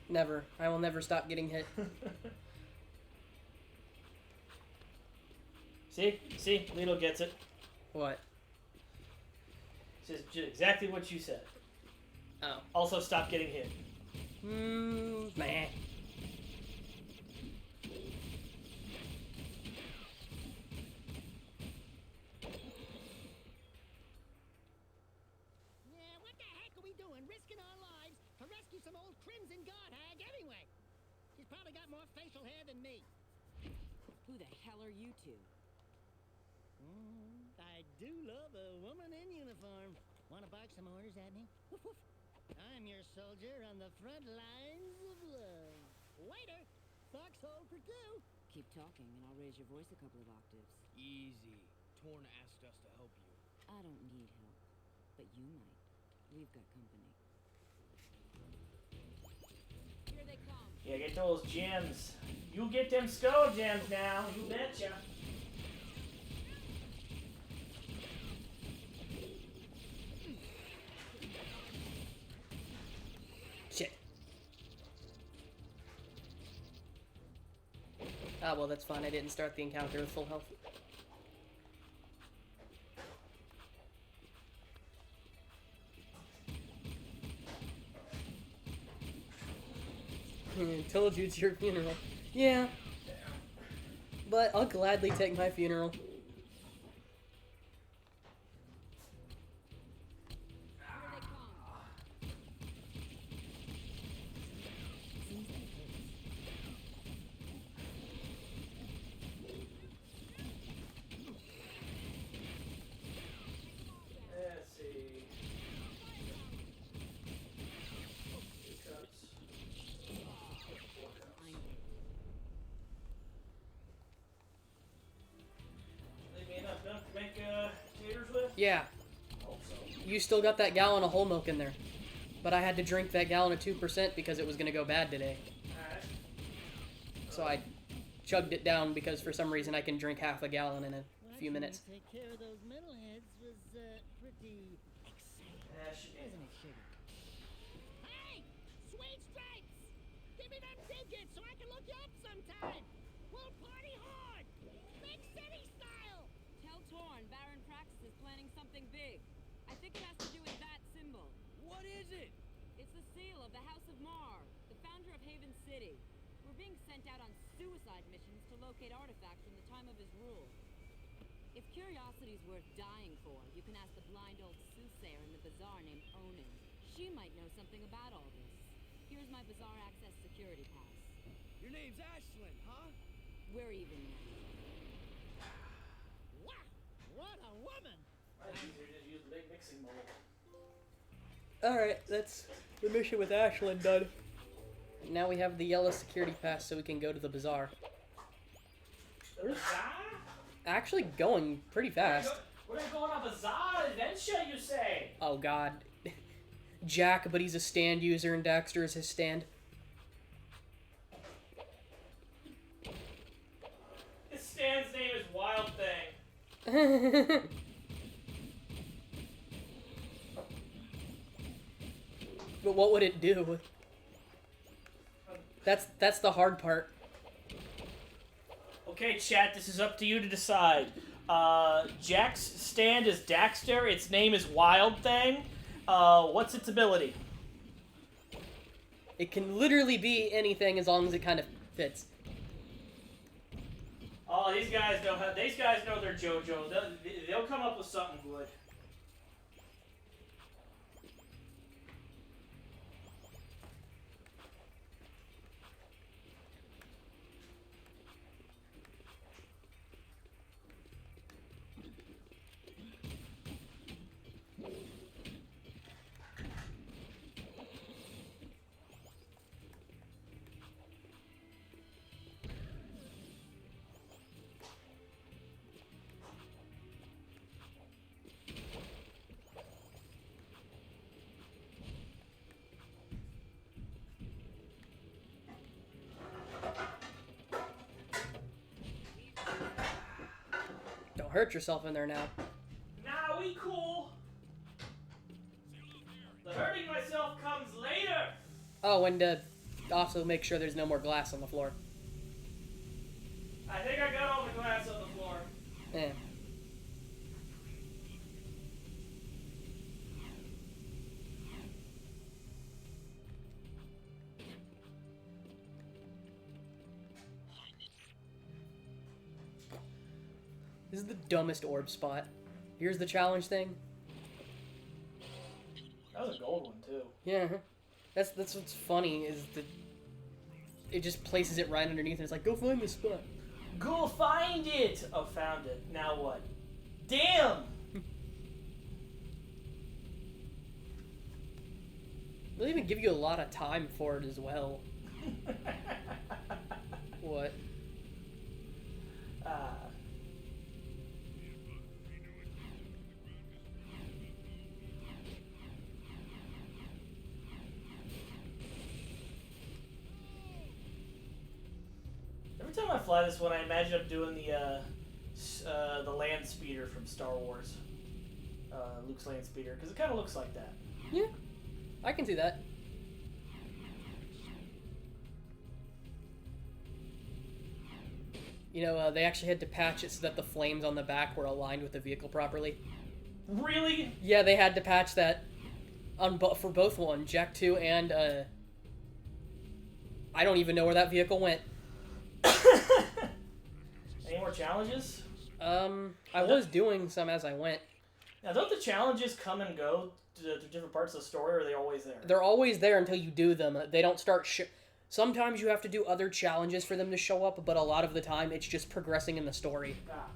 Speaker 2: Never. I will never stop getting hit.
Speaker 1: See? Lito gets it.
Speaker 2: What?
Speaker 1: Says exactly what you said.
Speaker 2: Oh.
Speaker 1: Also, stop getting hit.
Speaker 2: Meh.
Speaker 8: Yeah, what the heck are we doing? Risking our lives to rescue some old crimson guard hag anyway. She's probably got more facial hair than me.
Speaker 11: Who the hell are you two?
Speaker 8: I do love a woman in uniform. Want to bark some orders at me? Woof, woof. I'm your soldier on the front lines of love. Waiter, foxhole for two.
Speaker 11: Keep talking and I'll raise your voice a couple of octaves.
Speaker 12: Easy. Torn asked us to help you.
Speaker 11: I don't need help, but you might. We've got company. Here they come.
Speaker 1: Yeah, get those gems. You get them skull gems now. You betcha.
Speaker 2: Shit. Ah, well, that's fine. I didn't start the encounter with full health. Told you it's your funeral. Yeah. But I'll gladly take my funeral.
Speaker 1: Let's see. Leave me enough milk to make taters with?
Speaker 2: Yeah.
Speaker 1: Hope so.
Speaker 2: You still got that gallon of whole milk in there. But I had to drink that gallon of 2% because it was going to go bad today.
Speaker 1: Alright.
Speaker 2: So I chugged it down because for some reason I can drink half a gallon in a few minutes.
Speaker 8: Take care of those metalheads was pretty exciting. Isn't it, sugar? Hey! Sweet stripes! Give me them digits so I can look you up sometime! We'll party hard! Big city style!
Speaker 11: Tell Torn Baron Praxis is planning something big. I think it has to do with that symbol.
Speaker 12: What is it?
Speaker 11: It's the seal of the House of Mar, the founder of Haven City. We're being sent out on suicide missions to locate artifacts from the time of his rule. If curiosity's worth dying for, you can ask the blind old soothsayer in the bazaar named Onan. She might know something about all this. Here's my bazaar access security pass.
Speaker 12: Your name's Ashlyn, huh?
Speaker 11: We're even now.
Speaker 8: Wow! What a woman!
Speaker 1: I think they just use the big mixing bowl.
Speaker 2: Alright, that's the mission with Ashlyn done. Now we have the yellow security pass so we can go to the bazaar.
Speaker 1: The bazaar?
Speaker 2: Actually going pretty fast.
Speaker 1: We're gonna go on a bazaar adventure, you say?
Speaker 2: Oh god. Jak, but he's a stand user and Daxter is his stand.
Speaker 1: His stand's name is Wild Thing.
Speaker 2: But what would it do? That's the hard part.
Speaker 1: Okay, chat, this is up to you to decide. Jak's stand is Daxter. Its name is Wild Thing. What's its ability?
Speaker 2: It can literally be anything as long as it kind of fits.
Speaker 1: Oh, these guys know their JoJo. They'll come up with something good.
Speaker 2: Don't hurt yourself in there now.
Speaker 1: Nah, we cool. The hurting myself comes later.
Speaker 2: Oh, and also make sure there's no more glass on the floor.
Speaker 1: I think I got all the glass on the floor.
Speaker 2: Yeah. This is the dumbest orb spot. Here's the challenge thing.
Speaker 1: That was a gold one too.
Speaker 2: Yeah. That's what's funny is that it just places it right underneath and it's like, go find this spot.
Speaker 1: Go find it! Oh, found it. Now what? Damn!
Speaker 2: They'll even give you a lot of time for it as well. What?
Speaker 1: Every time I fly this one, I imagine I'm doing the land speeder from Star Wars. Luke's land speeder, because it kind of looks like that.
Speaker 2: Yeah, I can see that. You know, they actually had to patch it so that the flames on the back were aligned with the vehicle properly.
Speaker 1: Really?
Speaker 2: Yeah, they had to patch that on for both one, Jak 2 and I don't even know where that vehicle went.
Speaker 1: Any more challenges?
Speaker 2: I was doing some as I went.
Speaker 1: Now, don't the challenges come and go to different parts of the story, or are they always there?
Speaker 2: They're always there until you do them. They don't start. Sometimes you have to do other challenges for them to show up, but a lot of the time it's just progressing in the story.
Speaker 1: Ah.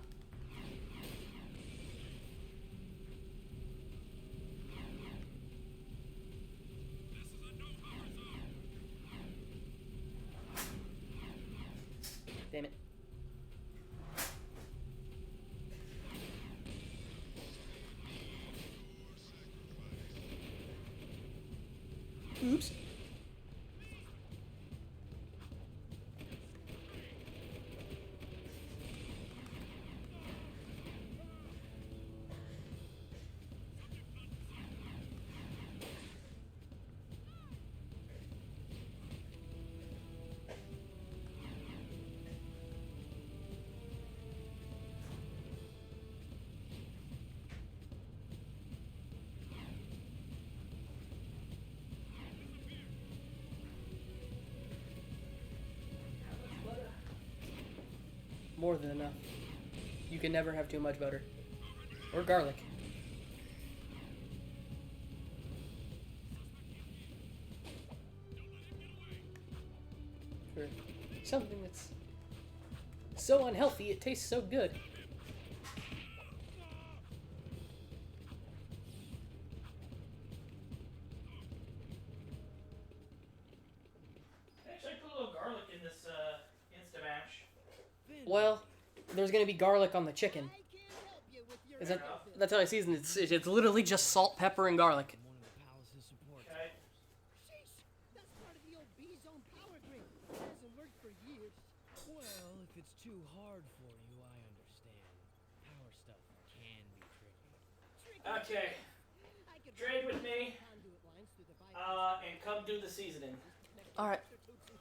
Speaker 2: Damn it. Oops. More than enough. You can never have too much butter. Or garlic. For something that's so unhealthy, it tastes so good.
Speaker 1: Actually, I put a little garlic in this Instamash.
Speaker 2: Well, there's gonna be garlic on the chicken. That's how I season it. It's literally just salt, pepper, and garlic.
Speaker 1: Okay.
Speaker 8: That's part of the old B-zone power grid. It hasn't worked for years.
Speaker 12: Well, if it's too hard for you, I understand. Power stuff can be tricky.
Speaker 1: Okay. Trade with me. And come do the seasoning.
Speaker 2: Alright.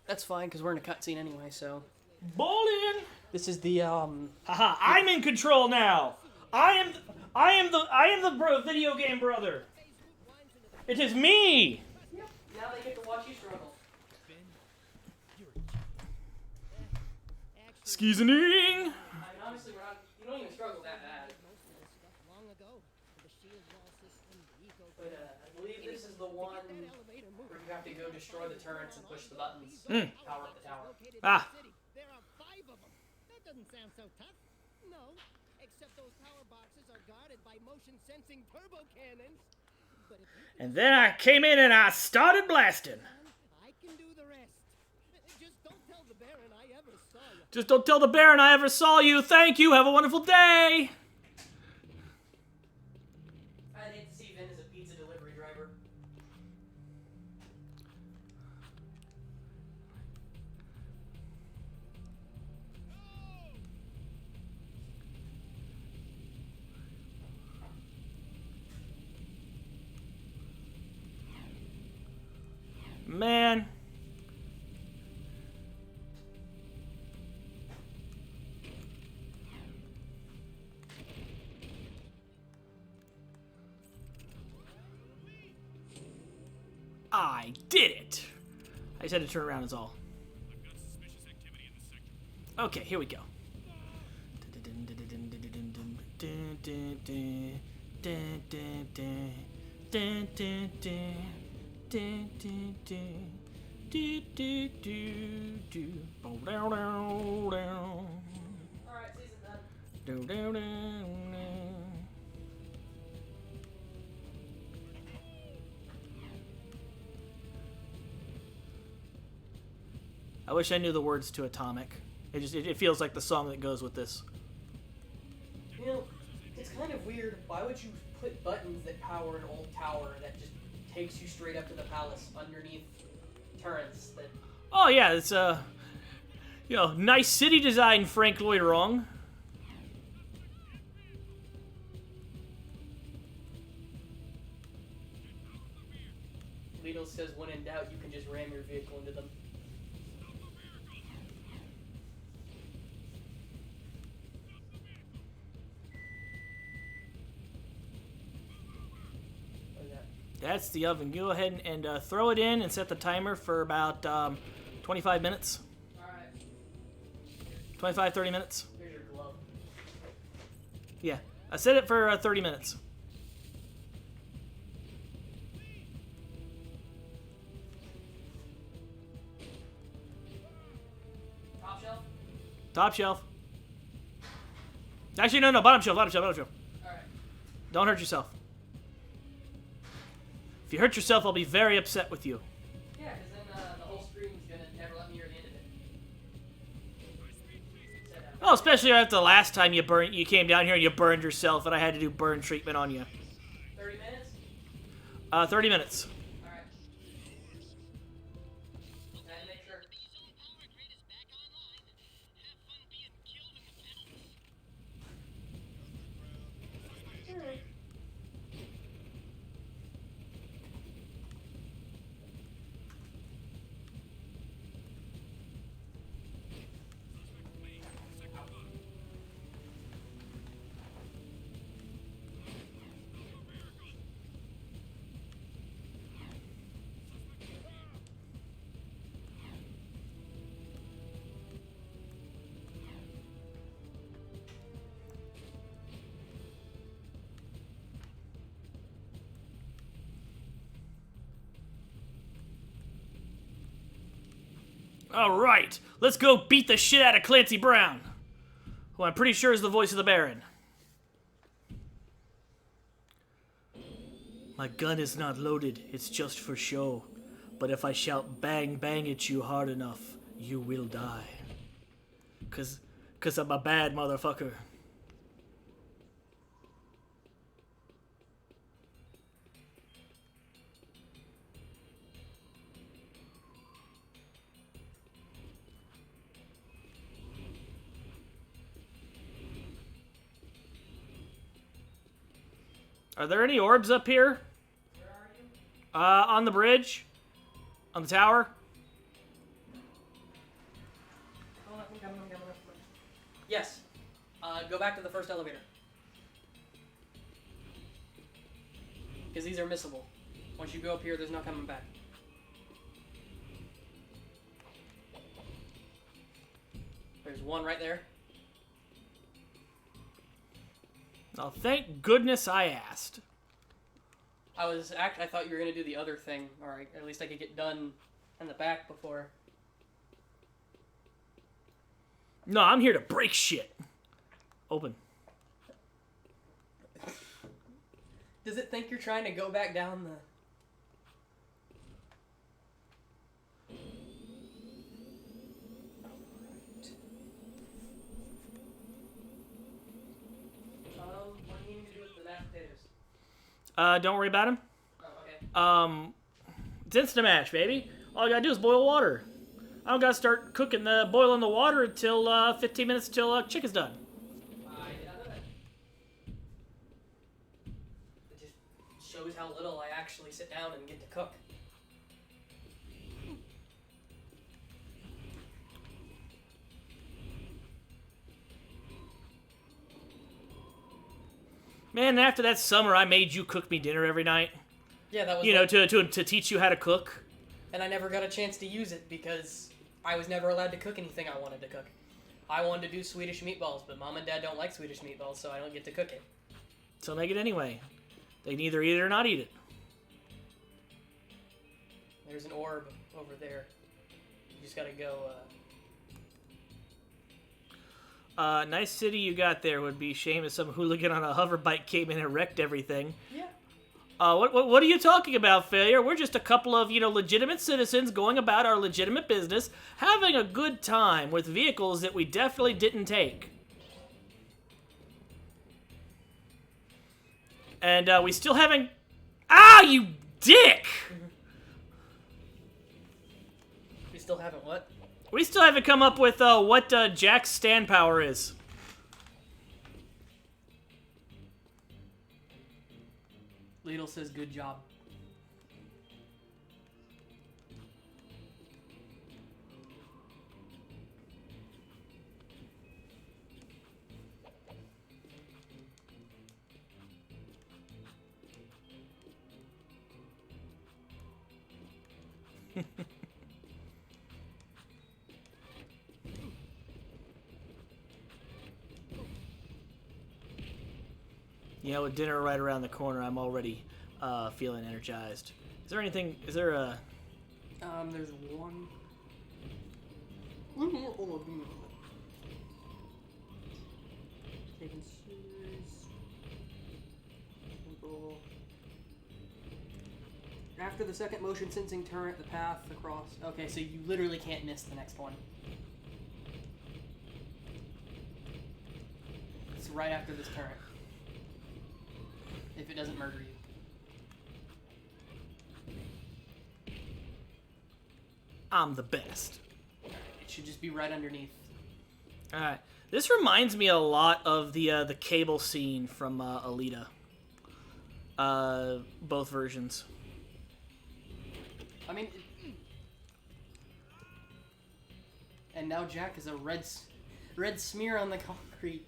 Speaker 2: That's fine, because we're in a cutscene anyway, so...
Speaker 1: Ballin'!
Speaker 2: This is the,
Speaker 1: Haha, I'm in control now! I am the video game brother! It is me!
Speaker 2: Yep, now they get to watch you struggle.
Speaker 1: Skeezening!
Speaker 2: I mean, honestly, you don't even struggle that bad. But, I believe this is the one where you have to go destroy the turrets and push the buttons. Power up the tower.
Speaker 1: Ah.
Speaker 8: There are 5 of them. That doesn't sound so tough. No, except those power boxes are guarded by motion-sensing turbo cannons. But if you
Speaker 1: And then I came in and I started blasting.
Speaker 8: I can do the rest. Just don't tell the Baron I ever saw you.
Speaker 1: Just don't tell the Baron I ever saw you. Thank you. Have a wonderful day.
Speaker 2: I'd hate to see Vin as a pizza delivery driver.
Speaker 1: Man. I did it. I just had to turn around is all. Okay, here we go.
Speaker 2: Alright, season done.
Speaker 1: I wish I knew the words to Atomic. It feels like the song that goes with this.
Speaker 2: You know, it's kind of weird. Why would you put buttons that power an old tower that just takes you straight up to the palace underneath turrets that...
Speaker 1: Oh yeah, it's nice city design, Frank Lloyd Wrong.
Speaker 2: Lidl says when in doubt you can just ram your vehicle into them.
Speaker 1: That's the oven. Go ahead and throw it in and set the timer for about 25 minutes.
Speaker 2: Alright.
Speaker 1: 25, 30 minutes.
Speaker 2: Here's your glove.
Speaker 1: Yeah. I set it for 30 minutes.
Speaker 2: Top shelf?
Speaker 1: Top shelf. Actually, no, bottom shelf, bottom shelf, bottom shelf.
Speaker 2: Alright.
Speaker 1: Don't hurt yourself. If you hurt yourself, I'll be very upset with you.
Speaker 2: Yeah, because then the whole screen's gonna never let me hear the end of it.
Speaker 1: Oh, especially after the last time you came down here and you burned yourself and I had to do burn treatment on you.
Speaker 2: 30 minutes?
Speaker 1: 30 minutes.
Speaker 2: Alright. Had to make sure.
Speaker 1: Alright, let's go beat the shit out of Clancy Brown, who I'm pretty sure is the voice of the Baron. My gun is not loaded, it's just for show. But if I shout bang bang at you hard enough, you will die. Cause I'm a bad motherfucker. Are there any orbs up here?
Speaker 2: Where are you?
Speaker 1: On the bridge? On the tower?
Speaker 2: Yes. Go back to the first elevator. Because these are missable. Once you go up here, there's no coming back. There's one right there.
Speaker 1: Oh, thank goodness I asked.
Speaker 2: I thought you were gonna do the other thing, or at least I could get done in the back before.
Speaker 1: No, I'm here to break shit. Open.
Speaker 2: Does it think you're trying to go back down the... What do you need to do with the mashed potatoes?
Speaker 1: Don't worry about him.
Speaker 2: Oh, okay.
Speaker 1: It's instant mash, baby. All you gotta do is boil water. I don't gotta start boiling the water until 15 minutes till chicken's done.
Speaker 2: I did not know that. It just shows how little I actually sit down and get to cook.
Speaker 1: Man, after that summer, I made you cook me dinner every night.
Speaker 2: Yeah, that was...
Speaker 1: You know, to teach you how to cook.
Speaker 2: And I never got a chance to use it because I was never allowed to cook anything I wanted to cook. I wanted to do Swedish meatballs, but Mom and Dad don't like Swedish meatballs, so I don't get to cook it.
Speaker 1: So make it anyway. They can either eat it or not eat it.
Speaker 2: There's an orb over there. You just gotta go,
Speaker 1: Nice city you got there. Would be a shame if some hooligan on a hover bike came in and wrecked everything.
Speaker 2: Yeah.
Speaker 1: What are you talking about, failure? We're just a couple of, legitimate citizens going about our legitimate business, having a good time with vehicles that we definitely didn't take. And we still haven't... Ah, you dick!
Speaker 2: We still haven't what?
Speaker 1: We still haven't come up with what Jack's stand power is.
Speaker 2: Lidl says good job.
Speaker 1: With dinner right around the corner, I'm already feeling energized. Is there anything? Is there a?
Speaker 2: There's one. One more orb. Taking series. After the second motion sensing turret, the path across. Okay, so you literally can't miss the next one. It's right after this turret. If it doesn't murder you.
Speaker 1: I'm the best.
Speaker 2: It should just be right underneath.
Speaker 1: Alright. This reminds me a lot of the cable scene from Alita. Both versions.
Speaker 2: I mean... And now Jack is a red smear on the concrete.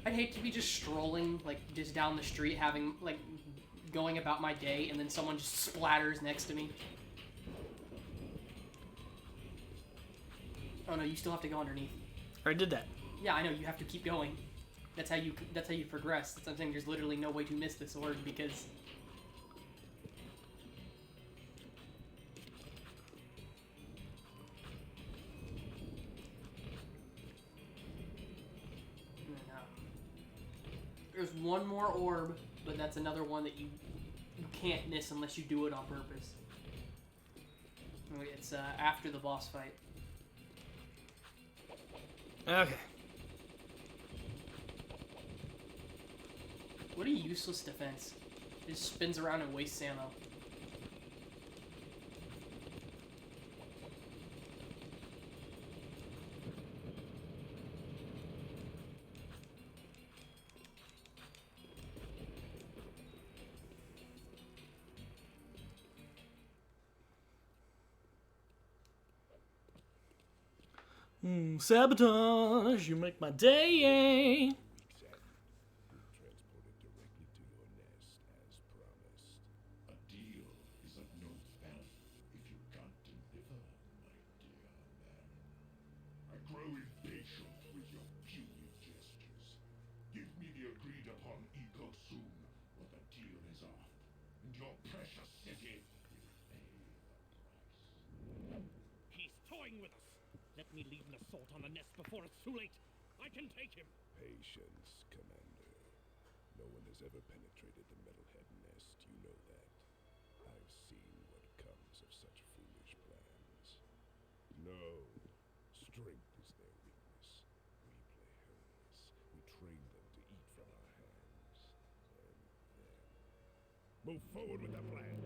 Speaker 2: I'd hate to be just strolling, just down the street, going about my day, and then someone just splatters next to me. Oh no, you still have to go underneath.
Speaker 1: I did that.
Speaker 2: Yeah, I know, you have to keep going. That's how you progress. That's what I'm saying, there's literally no way to miss this orb, because... There's one more orb, but that's another one that you can't miss unless you do it on purpose. It's after the boss fight.
Speaker 1: Okay.
Speaker 2: What a useless defense. It just spins around and wastes ammo.
Speaker 1: Sabotage, you make my day.
Speaker 9: Transported directly to your nest as promised.
Speaker 7: A deal is of no value if you can't deliver, my dear man. I grow impatient with your puny gestures. Give me the agreed upon ego soon, or the deal is off, and your precious city will pay the price.
Speaker 3: He's toying with us. Let me lead an assault on the nest before it's too late. I can take him.
Speaker 9: Patience, Commander. No one has ever penetrated the Metalhead nest, you know that. I've seen what comes of such foolish plans. No. Strength is their weakness. We play helpless. We train them to eat from our hands. And then... Move forward with the plan.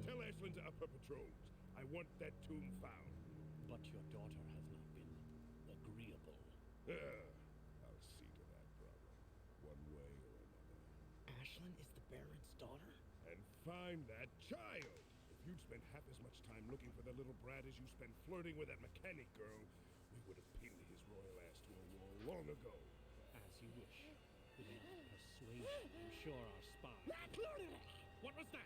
Speaker 9: Tell Ashlyn to up her patrols. I want that tomb found.
Speaker 3: But your daughter has not been agreeable.
Speaker 9: I'll see to that problem, one way or another.
Speaker 3: Ashlyn is the Baron's daughter?
Speaker 9: And find that child! If you'd spent half as much time looking for the little brat as you spent flirting with that mechanic girl, we would have pinned his royal ass to a wall long ago.
Speaker 3: As you wish. With enough persuasion, I'm sure our spy... What was that?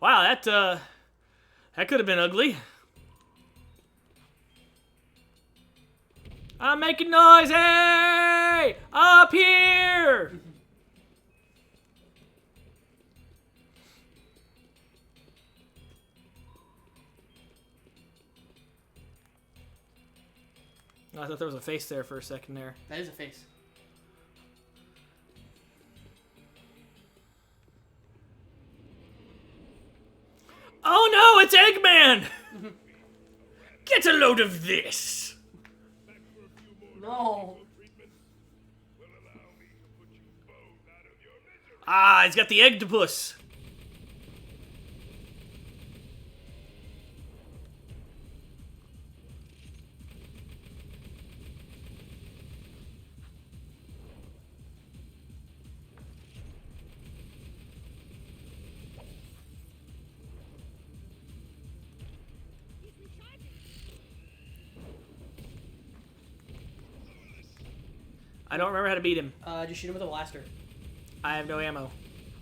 Speaker 1: Wow, that could have been ugly. I'm making noise, hey! Up here! I thought there was a face there for a second there.
Speaker 2: That is a face.
Speaker 1: Oh no, it's Eggman! Get a load of this!
Speaker 2: No.
Speaker 1: Ah, he's got the Eggtopus. I don't remember how to beat him.
Speaker 2: Just shoot him with a blaster.
Speaker 1: I have no ammo.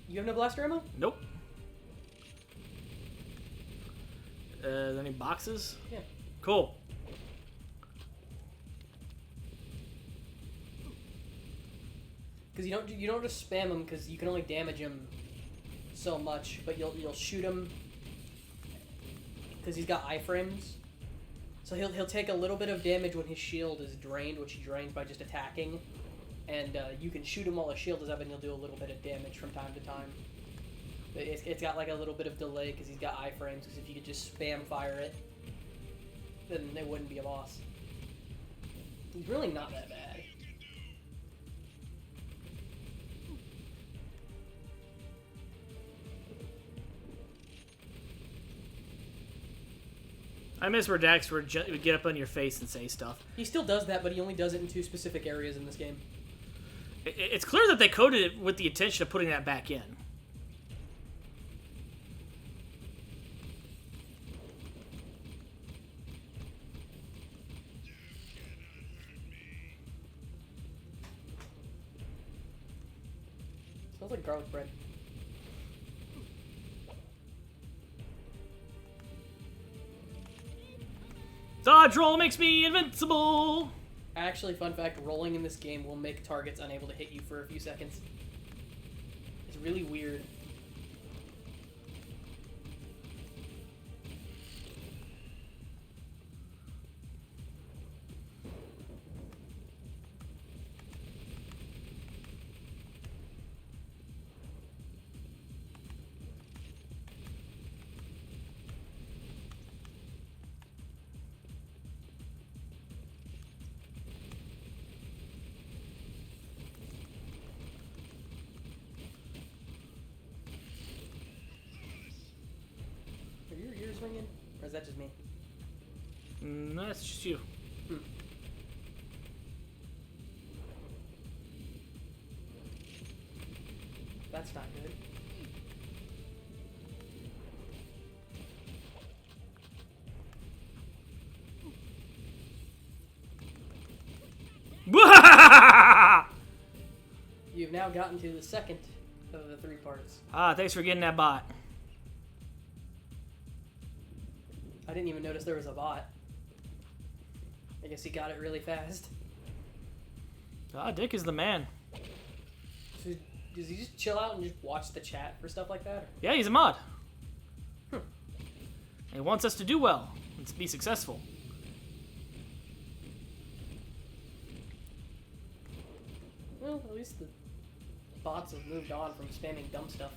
Speaker 2: You have no blaster ammo?
Speaker 1: Nope. Is there any boxes?
Speaker 2: Yeah.
Speaker 1: Cool.
Speaker 2: Because you don't just spam him because you can only damage him so much, but you'll shoot him because he's got iframes. So he'll take a little bit of damage when his shield is drained, which he drains by just attacking. And you can shoot him while his shield is up, and he'll do a little bit of damage from time to time. But it's got like a little bit of delay because he's got iframes. Because if you could just spam fire it, then it wouldn't be a boss. He's really not that bad.
Speaker 1: I miss where Dax would get up on your face and say stuff.
Speaker 2: He still does that, but he only does it in 2 specific areas in this game.
Speaker 1: It's clear that they coded it with the intention of putting that back in.
Speaker 2: Smells like garlic bread.
Speaker 1: Dodge roll makes me invincible!
Speaker 2: Actually, fun fact, rolling in this game will make targets unable to hit you for a few seconds. It's really weird. Ringing? Or is that just me?
Speaker 1: No, that's just you.
Speaker 2: That's not good. now gotten to the second of the 3 parts.
Speaker 1: Ah, thanks for getting that bot.
Speaker 2: I didn't even notice there was a bot. I guess he got it really fast.
Speaker 1: Ah, Dick is the man.
Speaker 2: So does he just chill out and just watch the chat for stuff like that?
Speaker 1: Yeah, he's a mod. He wants us to do well and to be successful.
Speaker 2: Well, at least the bots have moved on from spamming dumb stuff.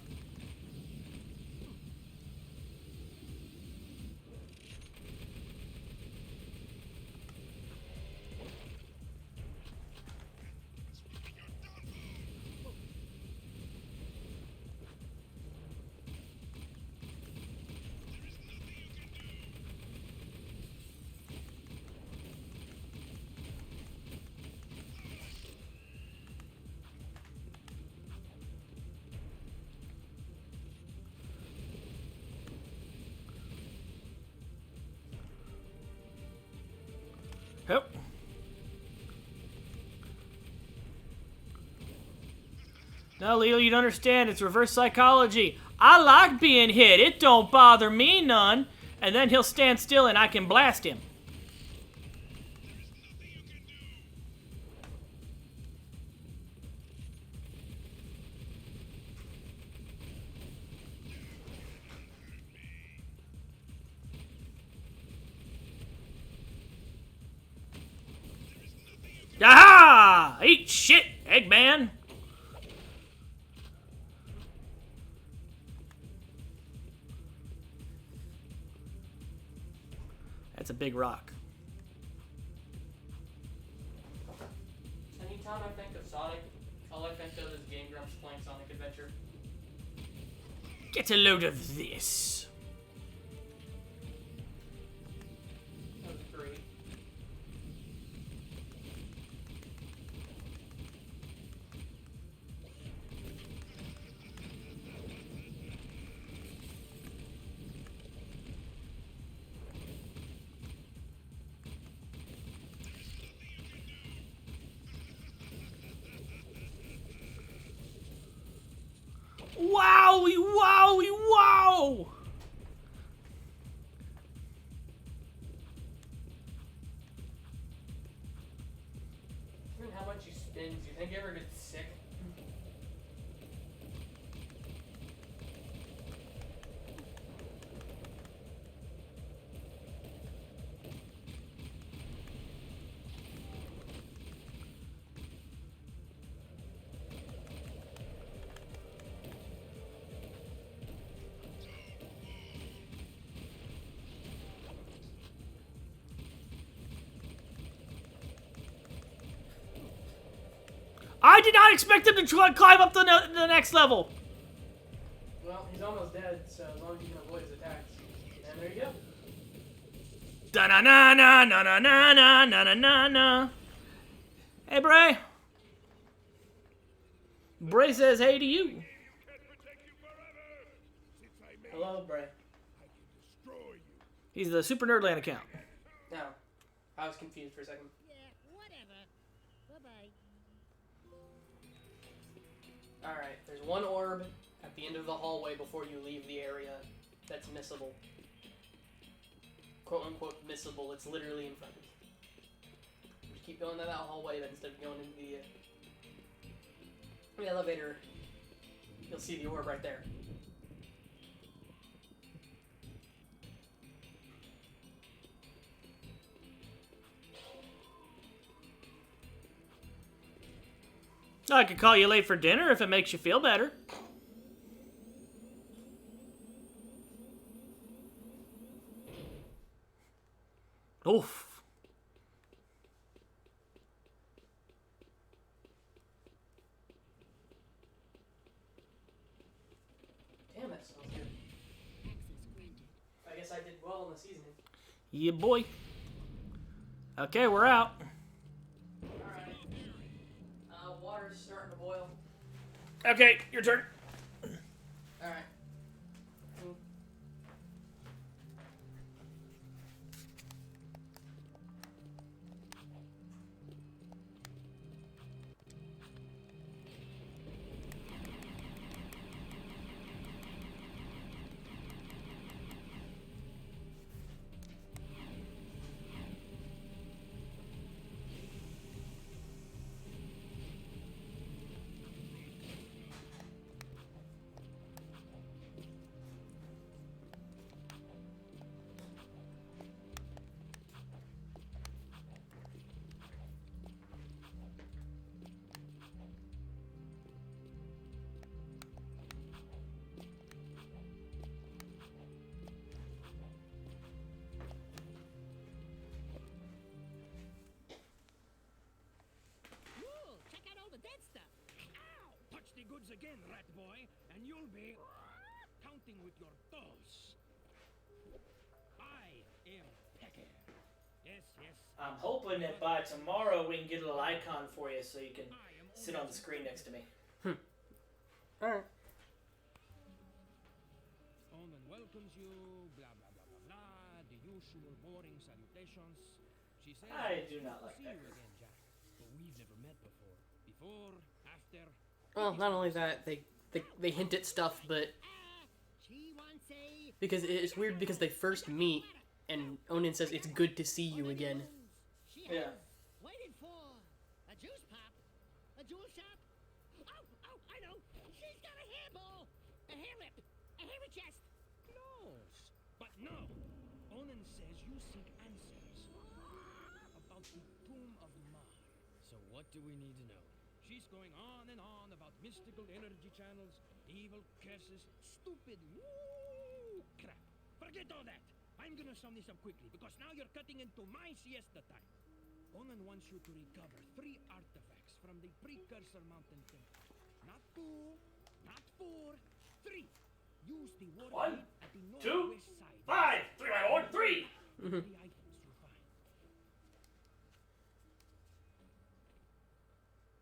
Speaker 1: Yep. No, Leo, you don't understand. It's reverse psychology. I like being hit. It don't bother me none. And then he'll stand still and I can blast him. Aha! Eat shit, Eggman! That's a big rock.
Speaker 2: Anytime I think of Sonic, all I think of is Game Grumps playing Sonic Adventure.
Speaker 1: Get a load of this.
Speaker 2: That was great.
Speaker 1: Wowie, wowie, wow!
Speaker 2: Given how much he spins, you think he ever gets sick?
Speaker 1: I did not expect him to climb up the next level.
Speaker 2: Well, he's almost dead, so as long as you can avoid his attacks. And there you go.
Speaker 1: Da na na na na na na na na na na na. Hey, Bray. Bray says hey to you.
Speaker 2: Hello, Bray.
Speaker 1: He's the Super Nerdland account.
Speaker 2: No. I was confused for a second.
Speaker 8: Yeah, whatever. Bye-bye.
Speaker 2: Alright, there's one orb at the end of the hallway before you leave the area that's missable. Quote unquote missable, it's literally in front of you. Just keep going down that hallway, but instead of going into the elevator, you'll see the orb right there.
Speaker 1: I could call you late for dinner if it makes you feel better. Oof.
Speaker 2: Damn, that smells good. I guess I did well in the seasoning.
Speaker 1: Yeah, boy. Okay, we're out.
Speaker 2: Alright. Water's starting to boil.
Speaker 1: Okay, your turn.
Speaker 2: Alright.
Speaker 12: the goods again, rat boy, and you'll be counting with your toes. I am Pecker. Yes, yes.
Speaker 1: I'm hoping that by tomorrow we can get a little icon for you so you can sit on the screen next to me.
Speaker 2: Alright.
Speaker 12: Onan welcomes you, blah, blah, blah, blah, blah, the usual boring salutations. She says,
Speaker 1: I do not like
Speaker 12: see
Speaker 1: Pecker.
Speaker 12: you again, Jak, but we've never met before. Before, after...
Speaker 2: Well, not only that, they hint at stuff, but because it's weird because they first meet and Onan says it's good to see you again.
Speaker 1: Yeah.
Speaker 8: Waited for a juice pop, a jewel shop. Oh, I know. She's got a hairball, a hair lip, a hairy chest.
Speaker 12: Close. But no. Onan says you seek answers about the tomb of Mar. So what do we need to know? She's going on and on about mystical energy channels, evil curses, stupid woo crap. Forget all that. I'm gonna sum this up quickly because now you're cutting into my siesta time. Onan wants you to recover 3 artifacts from the Precursor Mountain Temple. Not 2, not 4, 3. Use the water
Speaker 1: 1,
Speaker 12: at the
Speaker 1: 2,
Speaker 12: northwest side.
Speaker 1: 5, 3, my lord, 3.
Speaker 12: The items you find.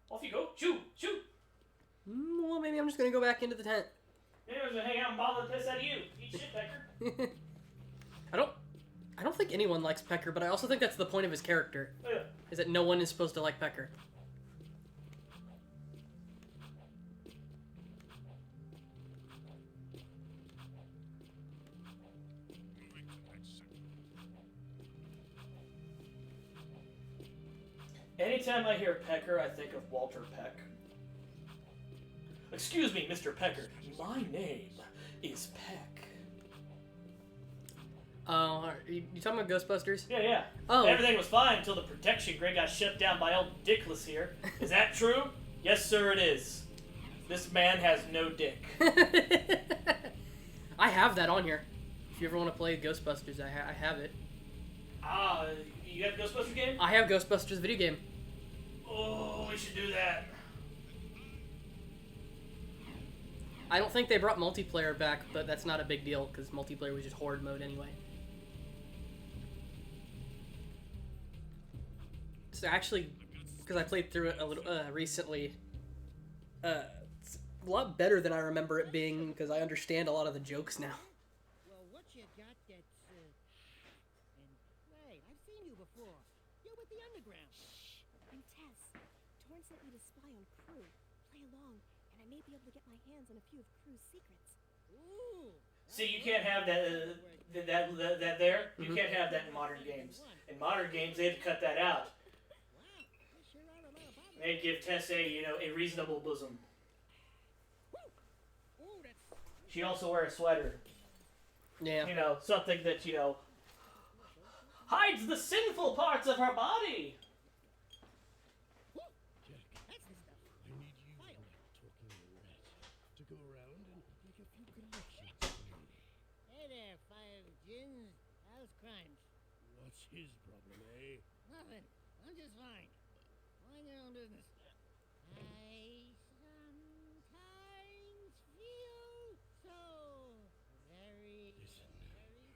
Speaker 1: Off you go. Shoo, shoot.
Speaker 2: Well, maybe I'm just gonna go back into the tent.
Speaker 1: Maybe I'm just gonna hang out and bother the piss out of you. Eat shit, Pecker.
Speaker 2: I don't think anyone likes Pecker, but I also think that's the point of his character.
Speaker 1: Yeah.
Speaker 2: Is that no one is supposed to like Pecker.
Speaker 1: Anytime I hear Pecker, I think of Walter Peck. Excuse me, Mr. Pecker. My name is Peck.
Speaker 2: Oh, you talking about Ghostbusters?
Speaker 1: Yeah.
Speaker 2: Oh.
Speaker 1: Everything was fine until the protection grid got shut down by old Dickless here. Is that true? Yes, sir, it is. This man has no dick.
Speaker 2: I have that on here. If you ever want to play Ghostbusters, I have it.
Speaker 1: You got the Ghostbusters game?
Speaker 2: I have Ghostbusters video game.
Speaker 1: Oh, we should do that.
Speaker 2: I don't think they brought multiplayer back, but that's not a big deal because multiplayer was just horde mode anyway. So actually, because I played through it a little recently, it's a lot better than I remember it being because I understand a lot of the jokes now.
Speaker 8: Well, what you got that's, and wait, I've seen you before. You're with the Underground.
Speaker 14: I'm Tess. Torrance sent me to spy on Crew. Play along, and I may be able to get my hands on a few of Crew's secrets.
Speaker 8: Ooh.
Speaker 1: See, you can't have that there. You can't have that in modern games. In modern games, they had to cut that out. They'd give Tess a reasonable bosom. She'd also wear a sweater.
Speaker 2: Yeah.
Speaker 1: Something that, hides the sinful parts of her body.
Speaker 9: I need you, talking rat, to go around and make a few connections for me.
Speaker 8: Hey there, Five Gins. How's crimes?
Speaker 9: What's his problem, eh?
Speaker 8: Nothing. I'm just fine. Mind your own business. I sometimes feel so very,
Speaker 9: Listen,
Speaker 8: very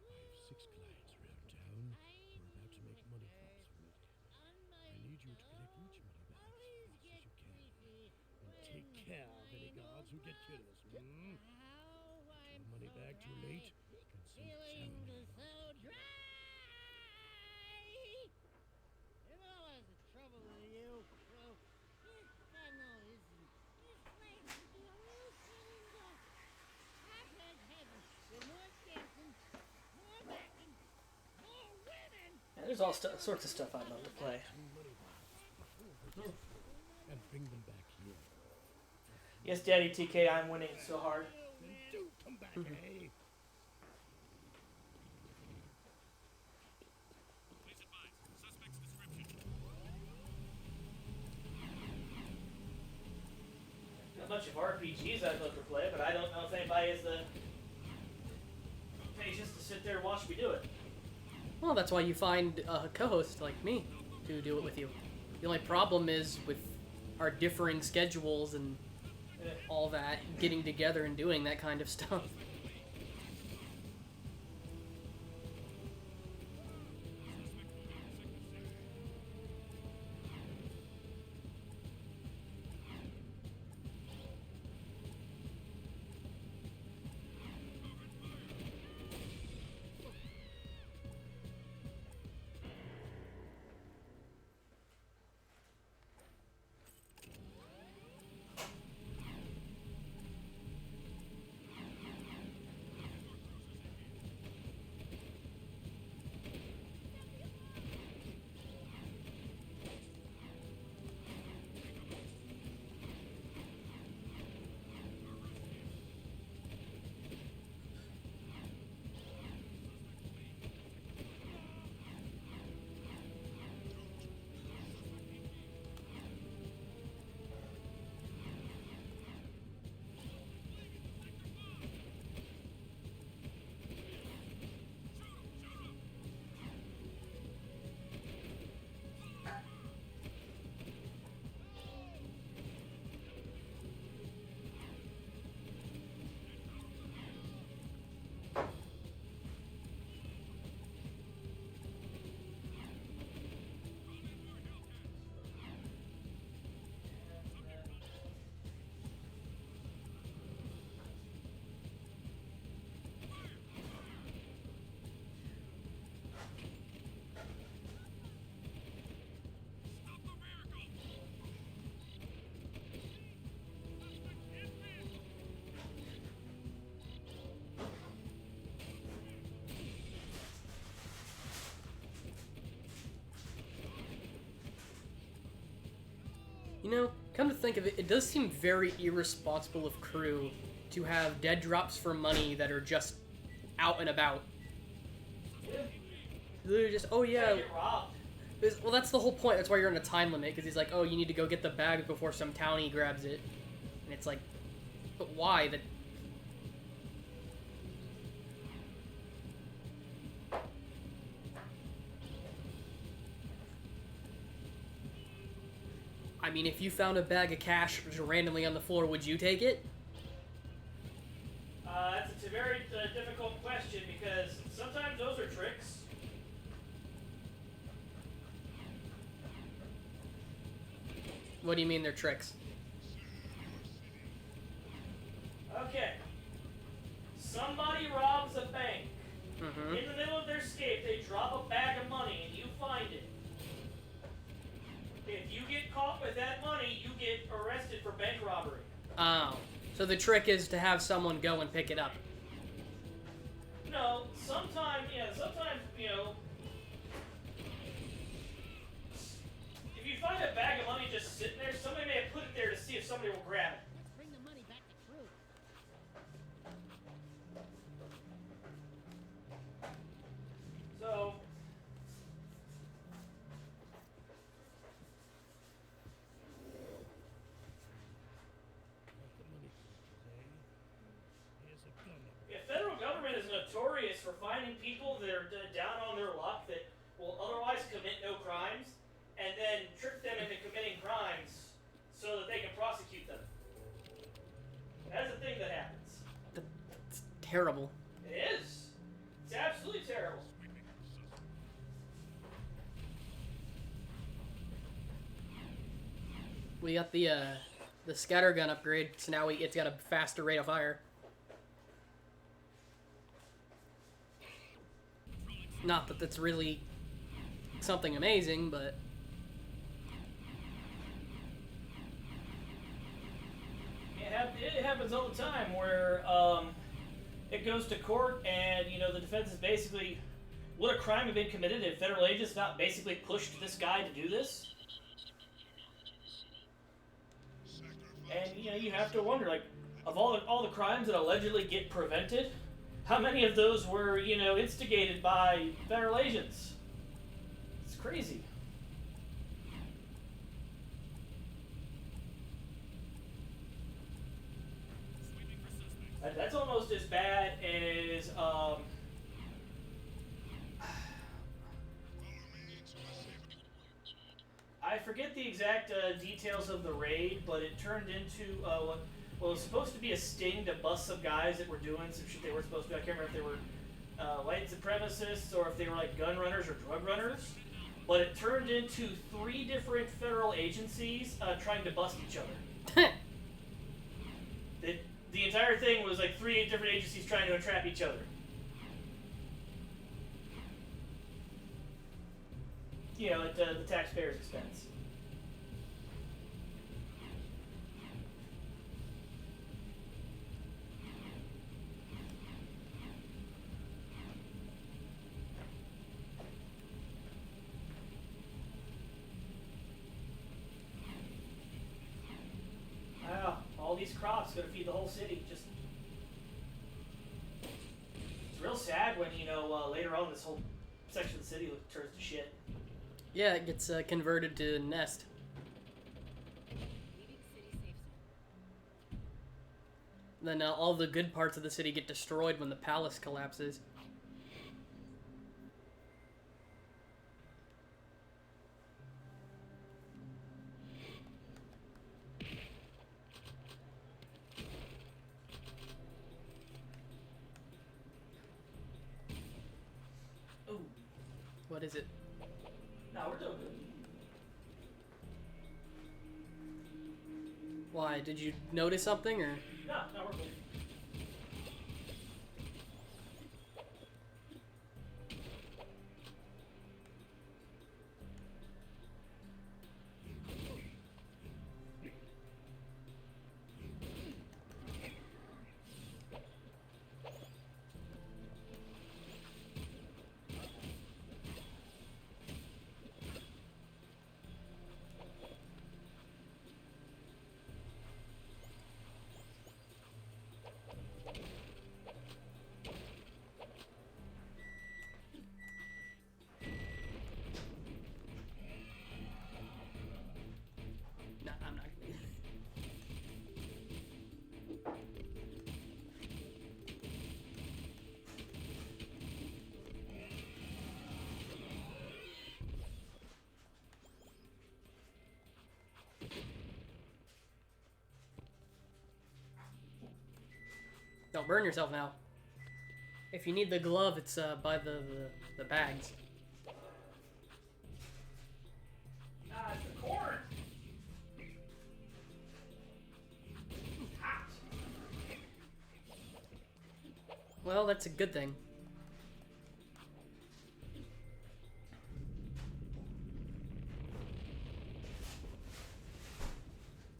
Speaker 9: I have 6 clients around town who are about to make money calls for me. I need you to collect each money back as fast as you can. And take care of any guards who get curious. Turn money back too late, and some
Speaker 8: feeling
Speaker 9: challenge.
Speaker 8: so dry. You know what's the trouble with you? Well, God knows this place is the only thing I've had heaven with more dancing, more backing, more women.
Speaker 1: Yeah, there's all sorts of stuff I'd love to play.
Speaker 9: And bring them back here.
Speaker 1: Yes, Daddy TK, I'm winning so hard.
Speaker 9: Then do come back, eh?
Speaker 1: Not much of RPGs I'd love to play, but I don't know if anybody has the patience to sit there and watch me do it.
Speaker 2: Well, that's why you find a co-host like me to do it with you. The only problem is with our differing schedules and all that, getting together and doing that kind of stuff. You know, come to think of it, it does seem very irresponsible of crew to have dead drops for money that are just out and about. They're just, oh yeah.
Speaker 1: Get robbed.
Speaker 2: Well, that's the whole point. That's why you're in a time limit, because he's like, oh, you need to go get the bag before some townie grabs it. And it's like, but why? That. I mean, if you found a bag of cash just randomly on the floor, would you take it?
Speaker 1: That's a very difficult question because sometimes those are tricks.
Speaker 2: What do you mean they're tricks?
Speaker 1: Okay. Somebody robs a bank.
Speaker 2: Mm-hmm.
Speaker 1: In the middle of their escape, they drop a bag of money and you find it. If you get caught with that money, you get arrested for bank robbery.
Speaker 2: Oh. So the trick is to have someone go and pick it up.
Speaker 1: No, sometimes, if you find a bag of money just sitting there, somebody may have put it there to see if somebody will grab it.
Speaker 8: Let's bring the money back to crew.
Speaker 1: So, the federal government is notorious for finding people that are down on their luck that will otherwise commit no crimes and then trick them into committing crimes so that they can prosecute them. That's a thing that happens.
Speaker 2: That's terrible.
Speaker 1: It is. It's absolutely terrible.
Speaker 2: We got the scattergun upgrade, so now it's got a faster rate of fire. Not that that's really something amazing, but
Speaker 1: It happens all the time where it goes to court and, the defense is basically, would a crime have been committed if federal agents not basically pushed this guy to do this? And, you have to wonder, like, of all the crimes that allegedly get prevented, how many of those were, instigated by federal agents? It's crazy. That's almost as bad as, I forget the exact details of the raid, but it turned into Well, it was supposed to be a sting to bust some guys that were doing some shit they were supposed to. I can't remember if they were white supremacists or if they were like gun runners or drug runners. But it turned into 3 different federal agencies trying to bust each other. The entire thing was like 3 different agencies trying to entrap each other. You know, at the taxpayers' expense. Wow, all these crops gonna feed the whole city. Just it's real sad when, you know, later on this whole section of the city turns to shit.
Speaker 2: Yeah, it gets converted to nest. Then all the good parts of the city get destroyed when the palace collapses.
Speaker 1: Ooh.
Speaker 2: What is it?
Speaker 1: No, we're doing good.
Speaker 2: Why? Did you notice something, or?
Speaker 1: No, we're good.
Speaker 2: No, I'm not. Don't burn yourself now. If you need the glove, it's by the bags.
Speaker 1: Ah, it's the corn. Hot.
Speaker 2: Well, that's a good thing.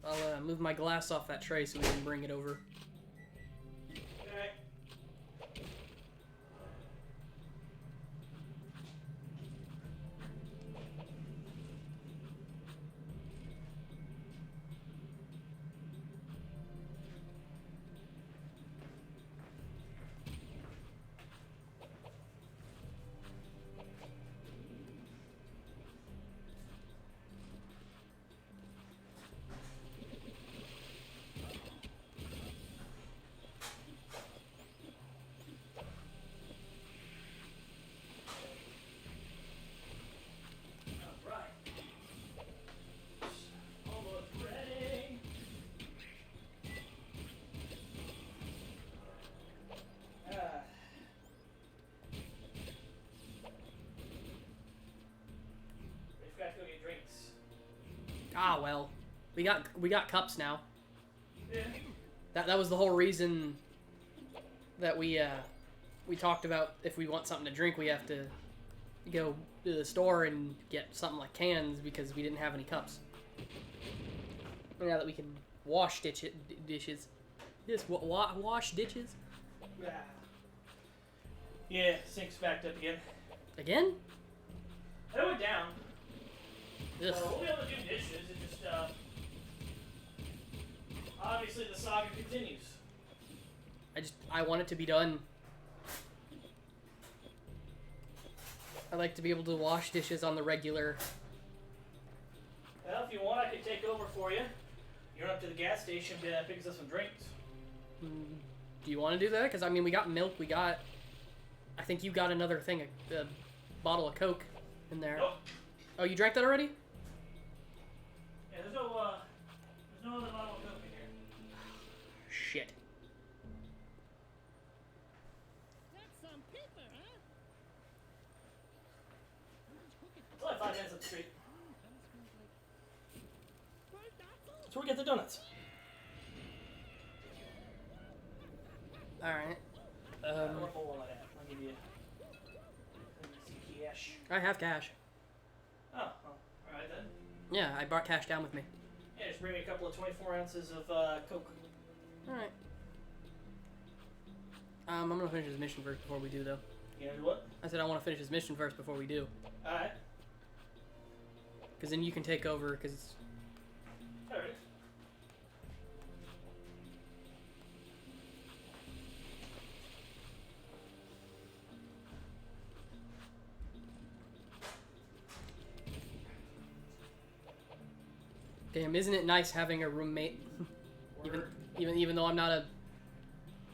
Speaker 2: I'll move my glass off that tray so we can bring it over.
Speaker 1: Okay.
Speaker 2: Ah, well, we got cups now.
Speaker 1: Yeah.
Speaker 2: That was the whole reason that we talked about if we want something to drink, we have to go to the store and get something like cans because we didn't have any cups. Now that we can wash dishes. Just wash dishes.
Speaker 1: Yeah, sink's backed up again.
Speaker 2: Again?
Speaker 1: It went down.
Speaker 2: Ugh.
Speaker 1: We'll be able to do dishes. It just, obviously the saga continues.
Speaker 2: I want it to be done. I like to be able to wash dishes on the regular.
Speaker 1: Well, if you want, I could take over for you. You run up to the gas station to pick us up some drinks.
Speaker 2: Do you want to do that? Because, I mean, we got milk, I think you got another thing, a bottle of Coke in there.
Speaker 1: Nope.
Speaker 2: Oh, you drank that already?
Speaker 1: Yeah, there's no other bottle of Coke in here. get the donuts.
Speaker 2: Alright.
Speaker 1: What wallet at? I'll give you some cash.
Speaker 2: I have cash.
Speaker 1: Oh, well, alright then.
Speaker 2: Yeah, I brought cash down with me.
Speaker 1: Yeah, just bring me a couple of 24 ounces of Coke.
Speaker 2: Alright. I'm gonna finish this mission first before we do, though.
Speaker 1: You gonna do what?
Speaker 2: I said I want to finish this mission first before we do.
Speaker 1: Alright.
Speaker 2: Because then you can take over, because...
Speaker 1: Alright.
Speaker 2: Damn, isn't it nice having a roommate? even though I'm not a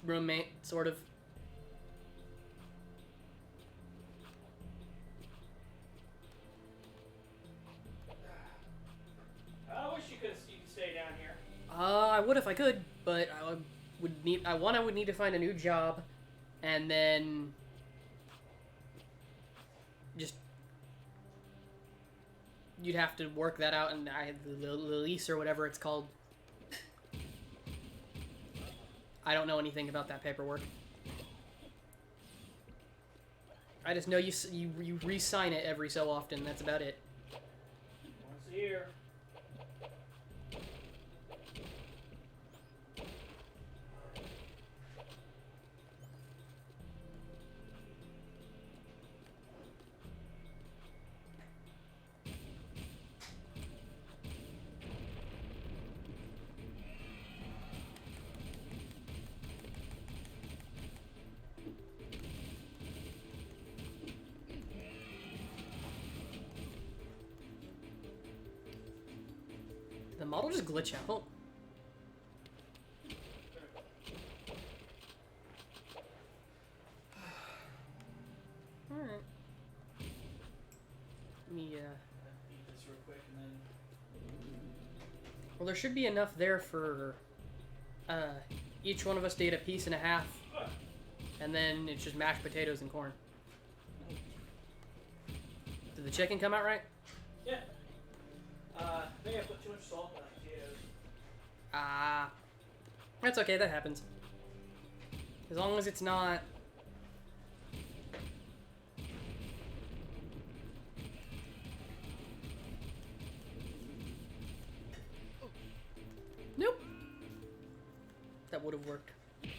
Speaker 2: roommate, sort of.
Speaker 1: I wish you could stay down here.
Speaker 2: I would if I could, but I would need to find a new job, and then just you'd have to work that out, and the lease or whatever it's called. I don't know anything about that paperwork. I just know you re-sign it every so often. That's about it.
Speaker 1: Once a year.
Speaker 2: Did the model just glitch out? Alright. Let me,
Speaker 1: Eat this real quick and then...
Speaker 2: well, there should be enough there for, each one of us to eat a piece and a half. And then it's just mashed potatoes and corn. Did the chicken come out right?
Speaker 1: Yeah. I think I put too much salt in the potatoes.
Speaker 2: Ah. That's okay, that happens. As long as it's not... Nope. That would have worked.
Speaker 1: Yeah,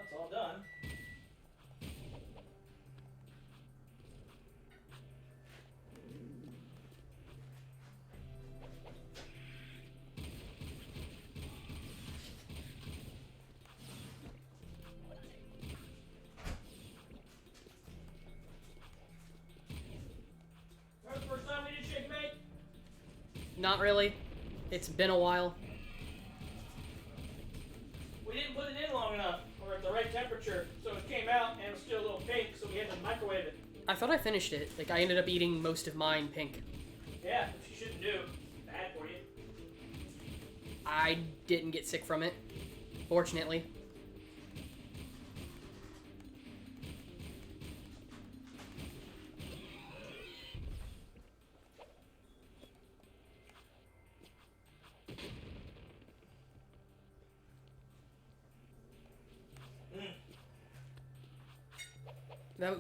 Speaker 1: it's all done. That's the first time we did chicken bake?
Speaker 2: Not really. It's been a while.
Speaker 1: We didn't put it in long enough, or at the right temperature, so it came out and it was still a little pink, so we had to microwave it.
Speaker 2: I thought I finished it. Like, I ended up eating most of mine pink.
Speaker 1: Yeah, which you shouldn't do. Bad for you.
Speaker 2: I didn't get sick from it, fortunately.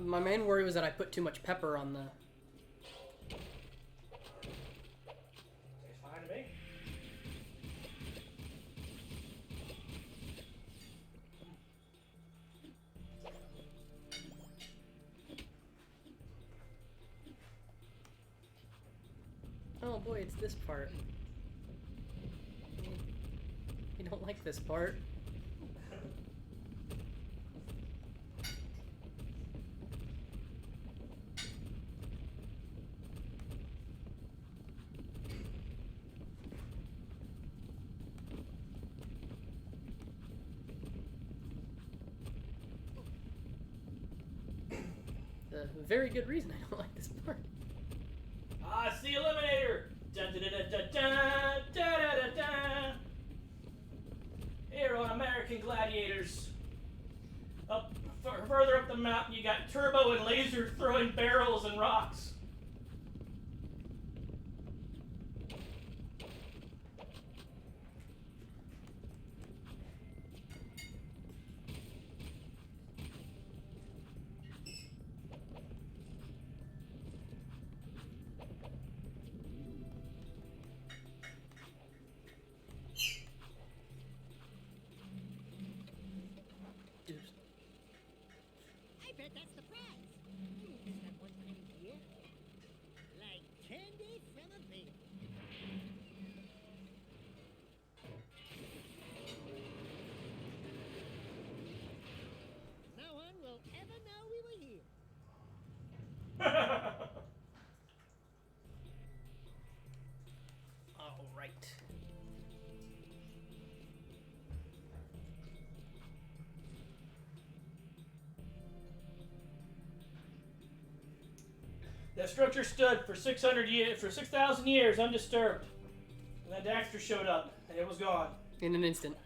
Speaker 2: My main worry was that I put too much pepper on the...
Speaker 1: Tastes fine to me.
Speaker 2: Oh boy, it's this part. I don't like this part. A very good reason I don't like this part.
Speaker 1: Ah, it's the Eliminator! Dun, dun, dun, dun, dun, dun, dun, dun, dun. Here on American Gladiators. Further up the mountain, you got Turbo and Laser throwing barrels and rocks. That structure stood for 600 years, for 6,000 years, undisturbed. And then Daxter showed up, and it was gone.
Speaker 2: In an instant.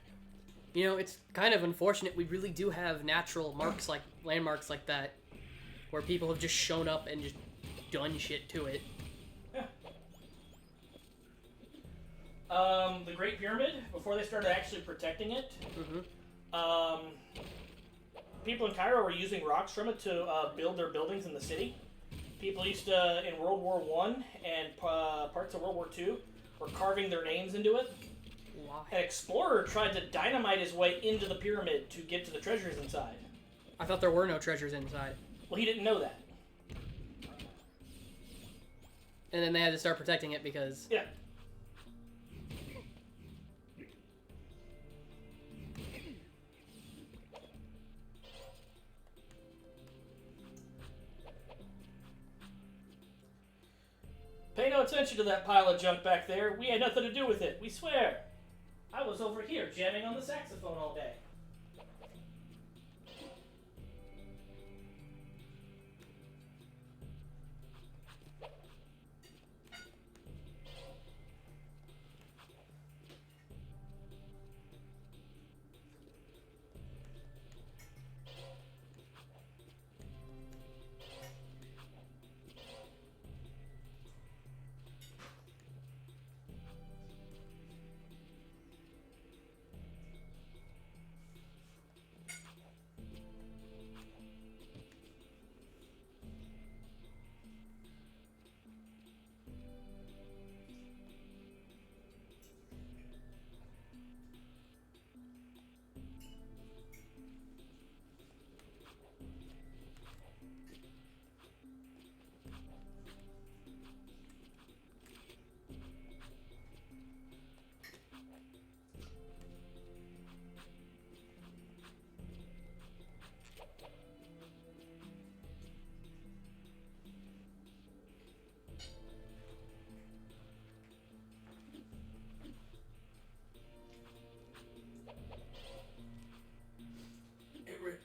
Speaker 2: You know, it's kind of unfortunate. We really do have natural marks like landmarks like that, where people have just shown up and just done shit to it.
Speaker 1: Yeah. The Great Pyramid, before they started actually protecting it, people in Cairo were using rocks from it to build their buildings in the city. People used to, in World War I and parts of World War II, were carving their names into it.
Speaker 2: Why?
Speaker 1: An explorer tried to dynamite his way into the pyramid to get to the treasures inside.
Speaker 2: I thought there were no treasures inside.
Speaker 1: Well, he didn't know that.
Speaker 2: And then they had to start protecting it because...
Speaker 1: Yeah. Pay no attention to that pile of junk back there. We had nothing to do with it. We swear. I was over here jamming on the saxophone all day.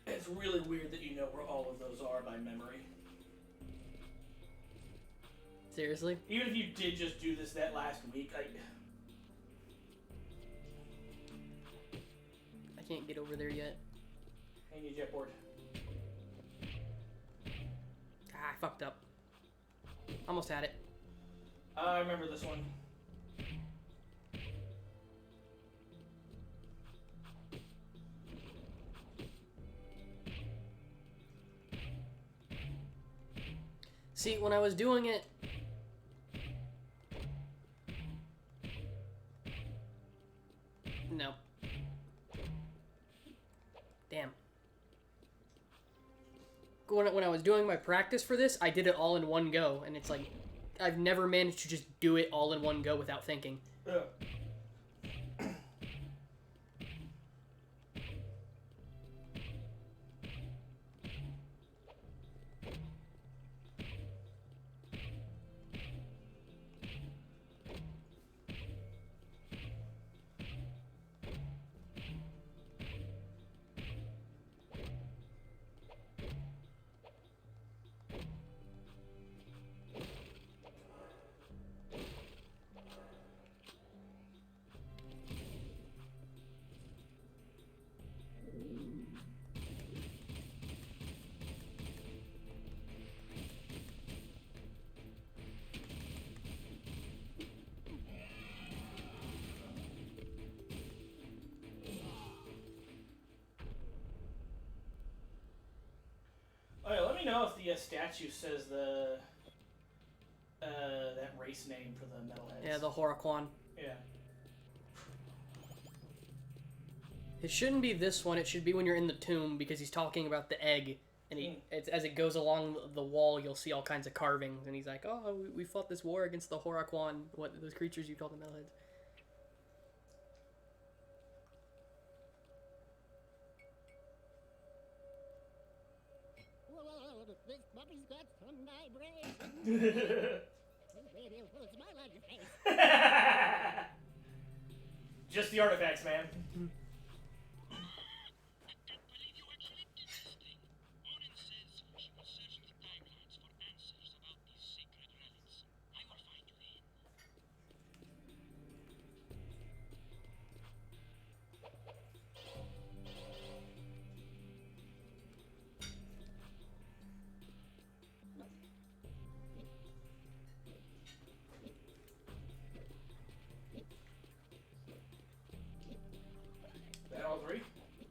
Speaker 1: It's really weird that you know where all of those are by memory.
Speaker 2: Seriously?
Speaker 1: Even if you did just do this that last week,
Speaker 2: I can't get over there yet.
Speaker 1: I need jetboard.
Speaker 2: Ah, I fucked up. Almost had it.
Speaker 1: I remember this one.
Speaker 2: See, when I was doing it... No. Damn. When I was doing my practice for this, I did it all in one go, and it's like, I've never managed to just do it all in one go without thinking.
Speaker 1: Yeah. Know if the statue says the that race name for the metalheads.
Speaker 2: Yeah, the Horaquan.
Speaker 1: Yeah.
Speaker 2: It shouldn't be this one. It should be when you're in the tomb because he's talking about the egg, and as it goes along the wall, you'll see all kinds of carvings, and he's like, "Oh, we fought this war against the Horaquan, what those creatures you call the metalheads."
Speaker 8: This puppy's got some vibrations. Well, smile on your face.
Speaker 1: Just the artifacts, man.
Speaker 15: Onin says she was searching the timelines for answers about these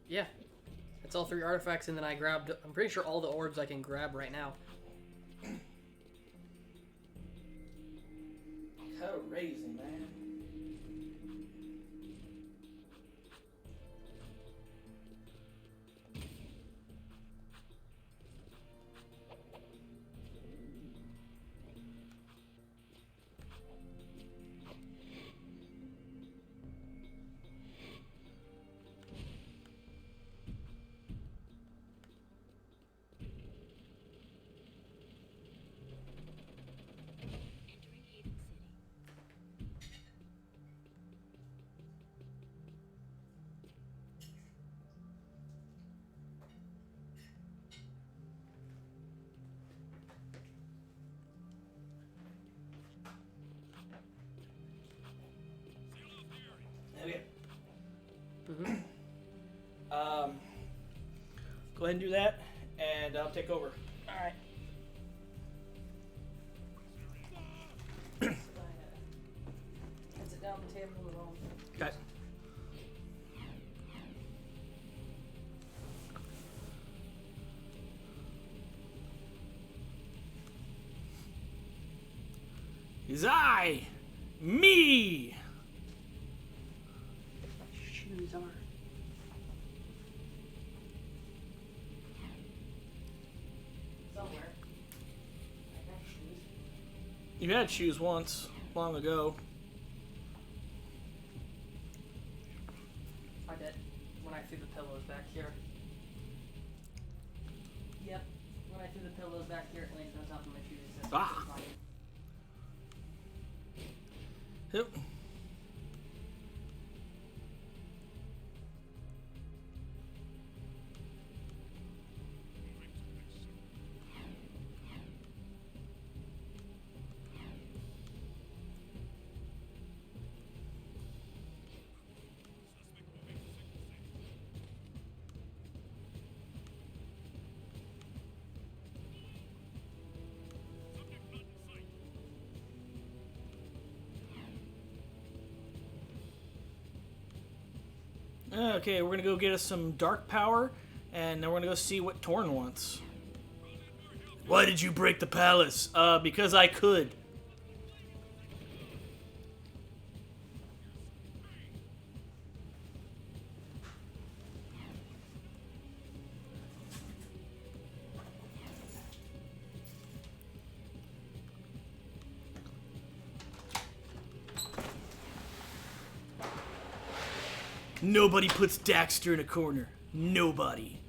Speaker 2: Yeah. It's all 3 artifacts, and then I grabbed... I'm pretty sure all the orbs I can grab right now.
Speaker 1: Crazy, man. Okay. Go ahead and do that, and I'll take over. All right.
Speaker 2: Sit down at the table on the wall.
Speaker 1: Okay. Is I, me.
Speaker 2: Shoes are. Somewhere. I got shoes.
Speaker 1: You had shoes once, long ago.
Speaker 2: I did. When I threw the pillows back here. Yep. When I threw the pillows back here, it landed on top of my shoes. That's
Speaker 1: Ah.
Speaker 2: fine.
Speaker 1: Yep. Okay, we're gonna go get us some dark power, and then we're gonna go see what Torn wants. Why did you break the palace? Because I could. Nobody puts Daxter in a corner. Nobody.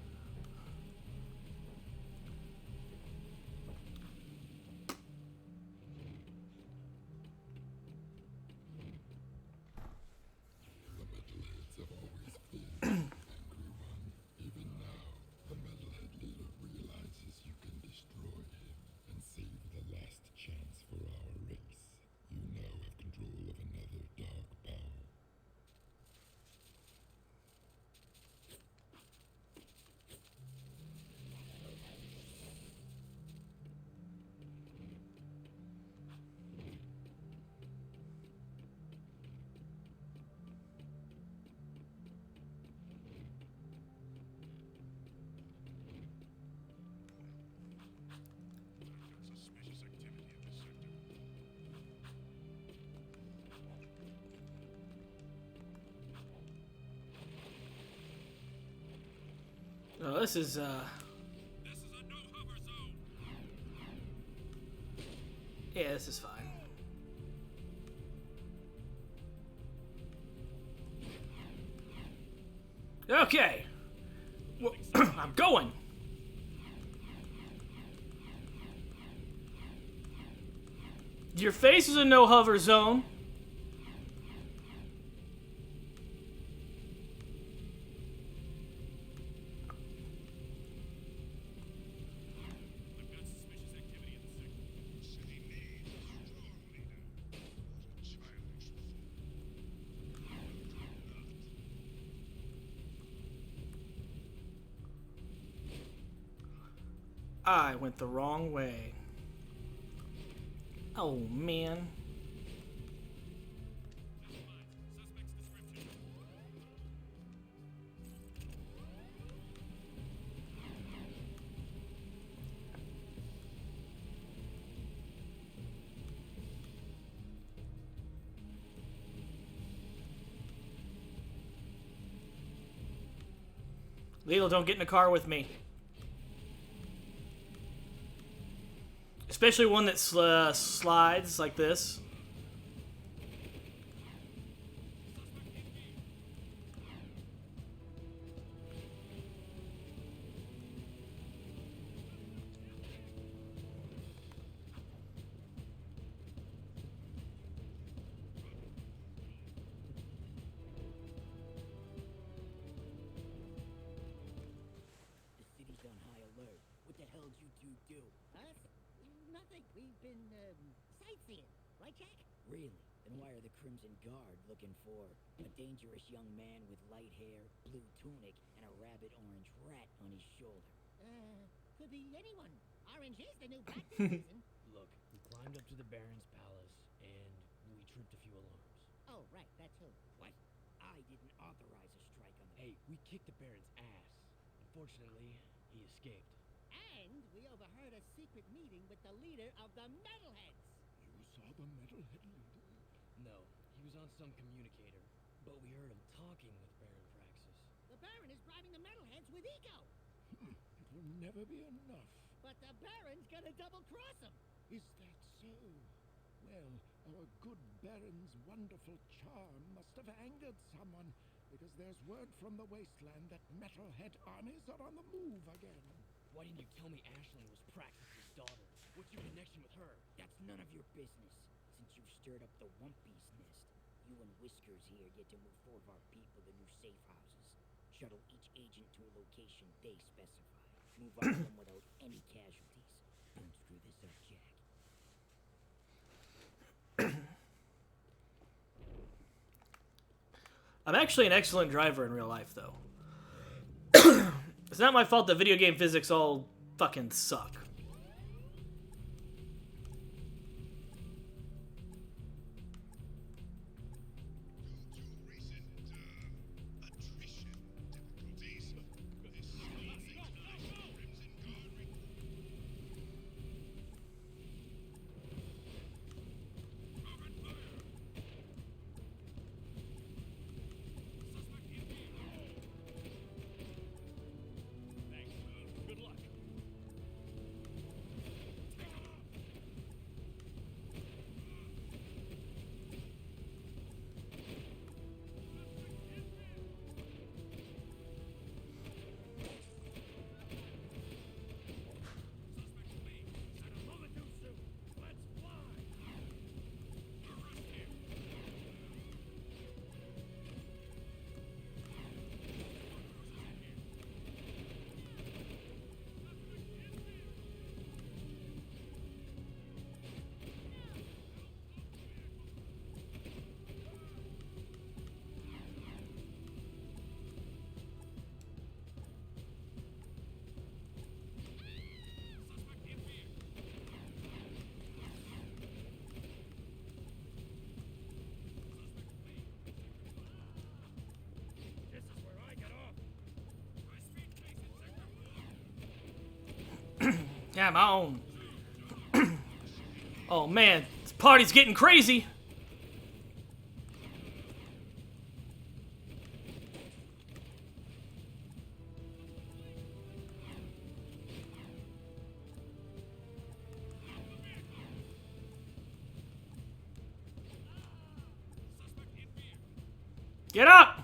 Speaker 1: Oh, this is yeah, this is fine. Okay. Well, I'm going. Your face is a no hover zone. I went the wrong way. Oh, man. Lilo, don't get in a car with me. Especially one that slides like this.
Speaker 8: We've been, sightseeing. Right, Jack?
Speaker 13: Really? Then why are the Crimson Guard looking for a dangerous young man with light hair, blue tunic, and a rabbit orange rat on his shoulder?
Speaker 8: Could be anyone. Orange is the new black season.
Speaker 12: Look, we climbed up to the Baron's palace, and we tripped a few alarms.
Speaker 8: Oh, right, that too.
Speaker 13: What? I didn't authorize a strike on the...
Speaker 12: Hey, we kicked the Baron's ass. Unfortunately, he escaped.
Speaker 8: And we overheard a secret meeting with the leader of the Metalheads.
Speaker 9: You saw the Metalhead leader?
Speaker 12: No, he was on some communicator, but we heard him talking with Baron Praxis.
Speaker 8: The Baron is bribing the Metalheads with ego.
Speaker 9: It'll never be enough.
Speaker 8: But the Baron's gonna double-cross him.
Speaker 9: Is that so? Well, our good Baron's wonderful charm must have angered someone, because there's word from the wasteland that Metalhead armies are on the move again.
Speaker 12: Why didn't you tell me Aisling was Praxis' daughter? What's your connection with her?
Speaker 13: That's none of your business. Since you've stirred up the Wumpy's nest, you and Whiskers here get to move 4 of our people to new safe houses. Shuttle each agent to a location they specify. Move on them without any casualties. Don't screw this up, Jack.
Speaker 1: I'm actually an excellent driver in real life, though. It's not my fault that video game physics all fucking suck. Yeah, I'm on. Oh man, this party's getting crazy. Get up!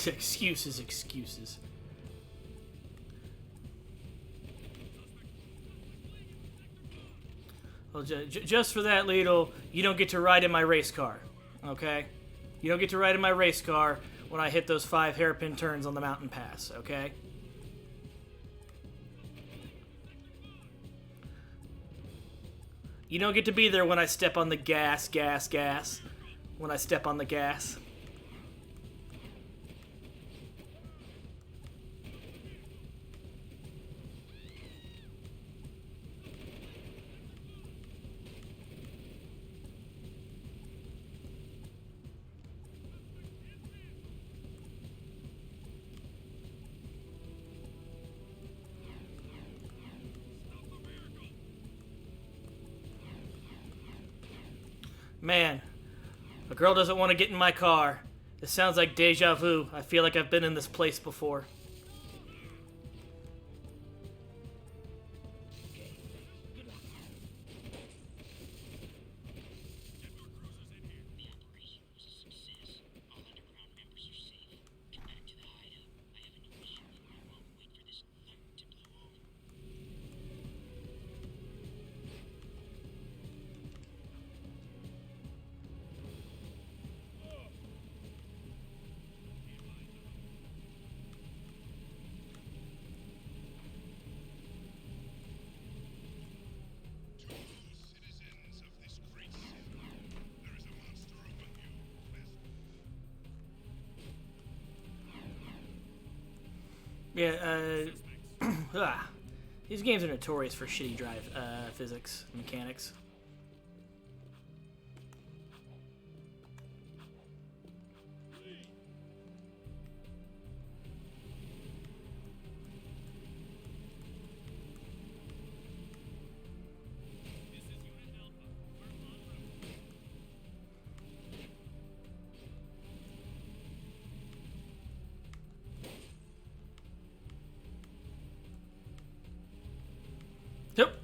Speaker 1: Excuses, excuses. Well, just for that, Lidl, you don't get to ride in my race car, okay? You don't get to ride in my race car when I hit those 5 hairpin turns on the mountain pass, okay? You don't get to be there when I step on the gas. When I step on the gas. Man, a girl doesn't want to get in my car. This sounds like deja vu. I feel like I've been in this place before. Yeah, these games are notorious for shitty drive physics, mechanics. Yep.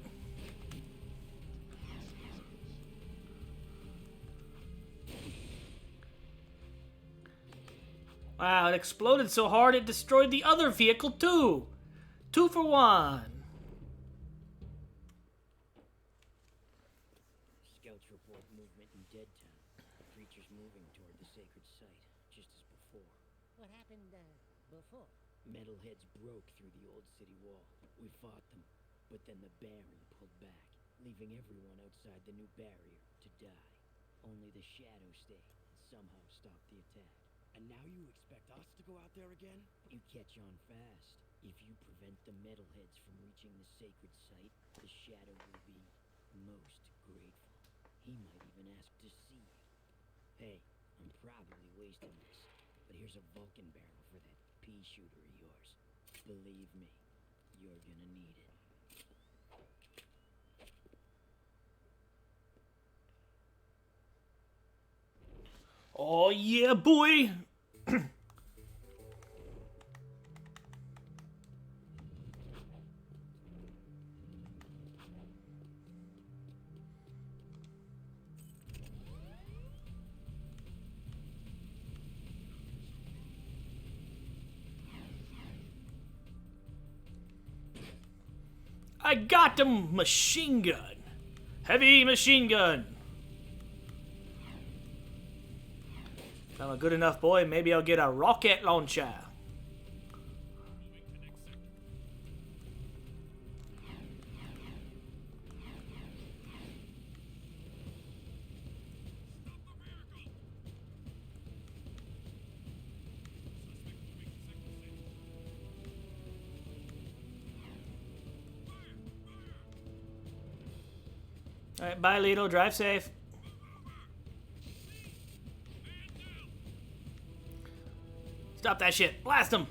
Speaker 1: Wow, it exploded so hard it destroyed the other vehicle too. 2 for 1.
Speaker 13: Scouts report movement in Deadtown. Creatures moving toward the sacred site, just as before.
Speaker 8: What happened, before?
Speaker 13: Metalheads broke through the old city wall. We fought them, but then the Baron pulled back, leaving everyone outside the new barrier to die. Only the Shadow stayed and somehow stopped the attack.
Speaker 12: And now you expect us to go out there again?
Speaker 13: You catch on fast. If you prevent the Metalheads from reaching the sacred site, the Shadow will be most grateful. He might even ask to see you. Hey, I'm probably wasting this, but here's a Vulcan barrel for that pea shooter of yours. Believe me, you're gonna need it.
Speaker 1: Oh yeah, boy! I got the machine gun. Heavy machine gun. If I'm a good enough boy, maybe I'll get a rocket launcher. Alright, bye Lido, drive safe. Stop that shit, blast him!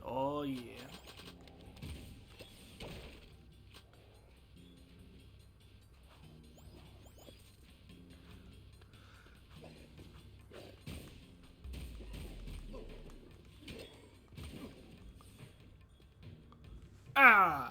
Speaker 1: Oh yeah.
Speaker 15: Yeah!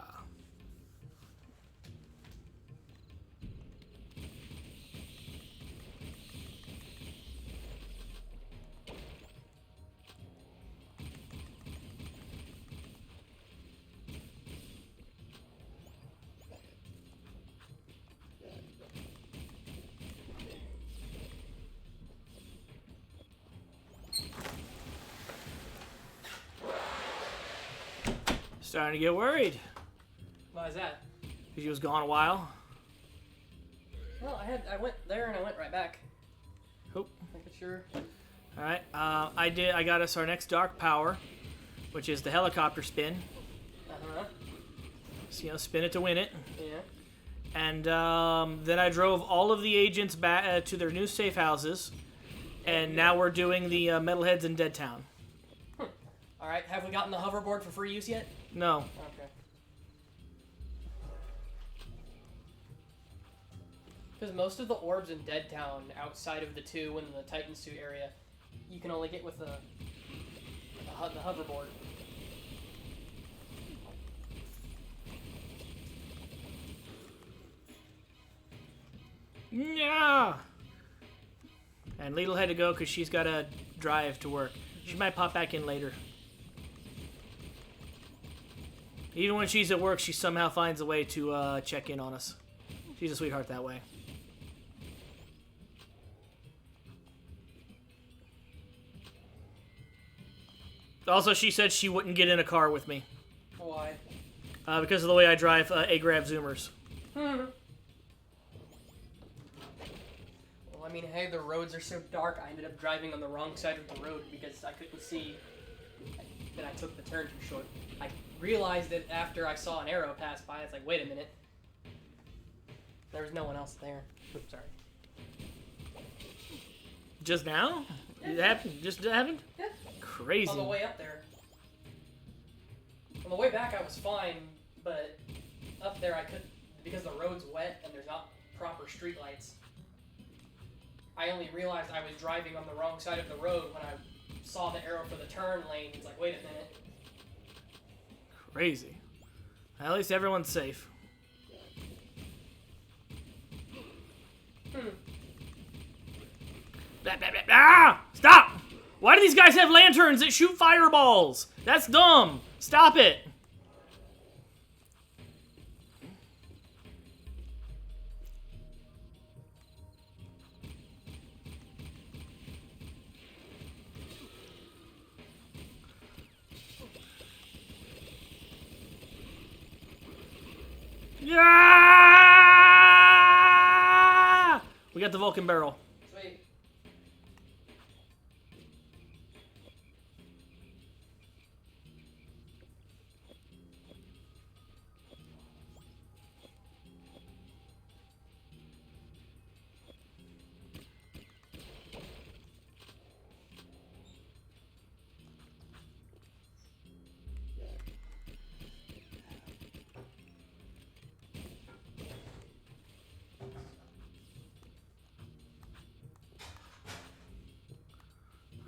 Speaker 15: Starting to get worried.
Speaker 2: Why is that?
Speaker 15: Because you was gone a while.
Speaker 2: Well, I went there and I went right back.
Speaker 15: Oh.
Speaker 2: Making sure.
Speaker 15: All right. I got us our next dark power, which is the helicopter spin.
Speaker 2: Uh-huh.
Speaker 15: So, spin it to win it.
Speaker 2: Yeah.
Speaker 15: And then I drove all of the agents back to their new safe houses, and now we're doing the metalheads in Dead Town.
Speaker 2: All right. Have we gotten the hoverboard for free use yet?
Speaker 15: No.
Speaker 2: Okay. Because most of the orbs in Dead Town, outside of the 2 in the Titan suit area, you can only get with the hoverboard.
Speaker 15: Yeah. And Lidl had to go because she's got to drive to work. She might pop back in later. Even when she's at work, she somehow finds a way to check in on us. She's a sweetheart that way. Also, she said she wouldn't get in a car with me.
Speaker 2: Why?
Speaker 15: Because of the way I drive A-Grav Zoomers.
Speaker 2: Well, I mean, hey, the roads are so dark, I ended up driving on the wrong side of the road because I couldn't see that I took the turn too short. I realized it after I saw an arrow pass by. It's like, wait a minute. There was no one else there. Oops, sorry.
Speaker 15: Just now? It happened? Just happened?
Speaker 2: Yeah.
Speaker 15: Crazy.
Speaker 2: On the way up there. On the way back, I was fine, but up there I couldn't, because the road's wet and there's not proper streetlights. I only realized I was driving on the wrong side of the road when I saw the arrow for the turn lane. It's like, wait a minute.
Speaker 15: Crazy. At least everyone's safe. Ah! Stop! Why do these guys have lanterns that shoot fireballs? That's dumb. Stop it. Yeah! We got the Vulcan barrel.
Speaker 2: Sweet.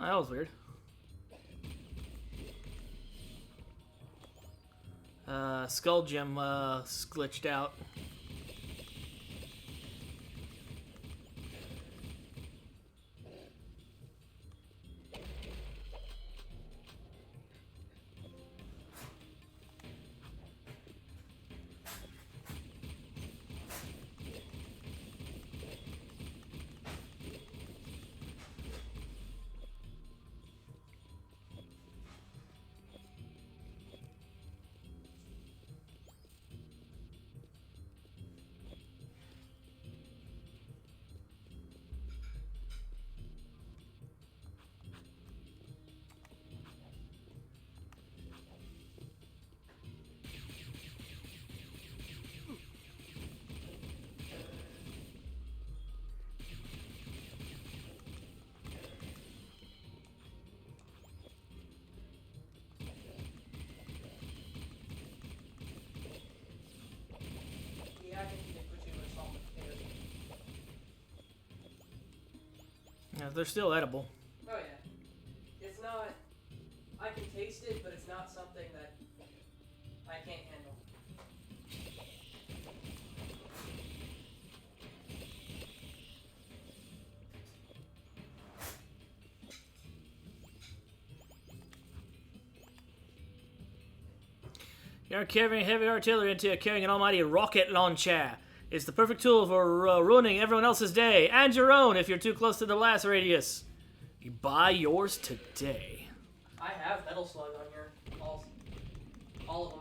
Speaker 15: Oh, that was weird. Skull Gem glitched out.
Speaker 2: Yeah, I think you can put you in salt and potatoes.
Speaker 15: Yeah, they're still edible.
Speaker 2: Oh yeah. It's not, I can taste it, but it's not something that I can't handle.
Speaker 15: You're carrying heavy artillery into you're carrying an almighty rocket launcher. It's the perfect tool for ruining everyone else's day, and your own if you're too close to the blast radius. You buy yours today.
Speaker 2: I have Metal Slug on here. All of them.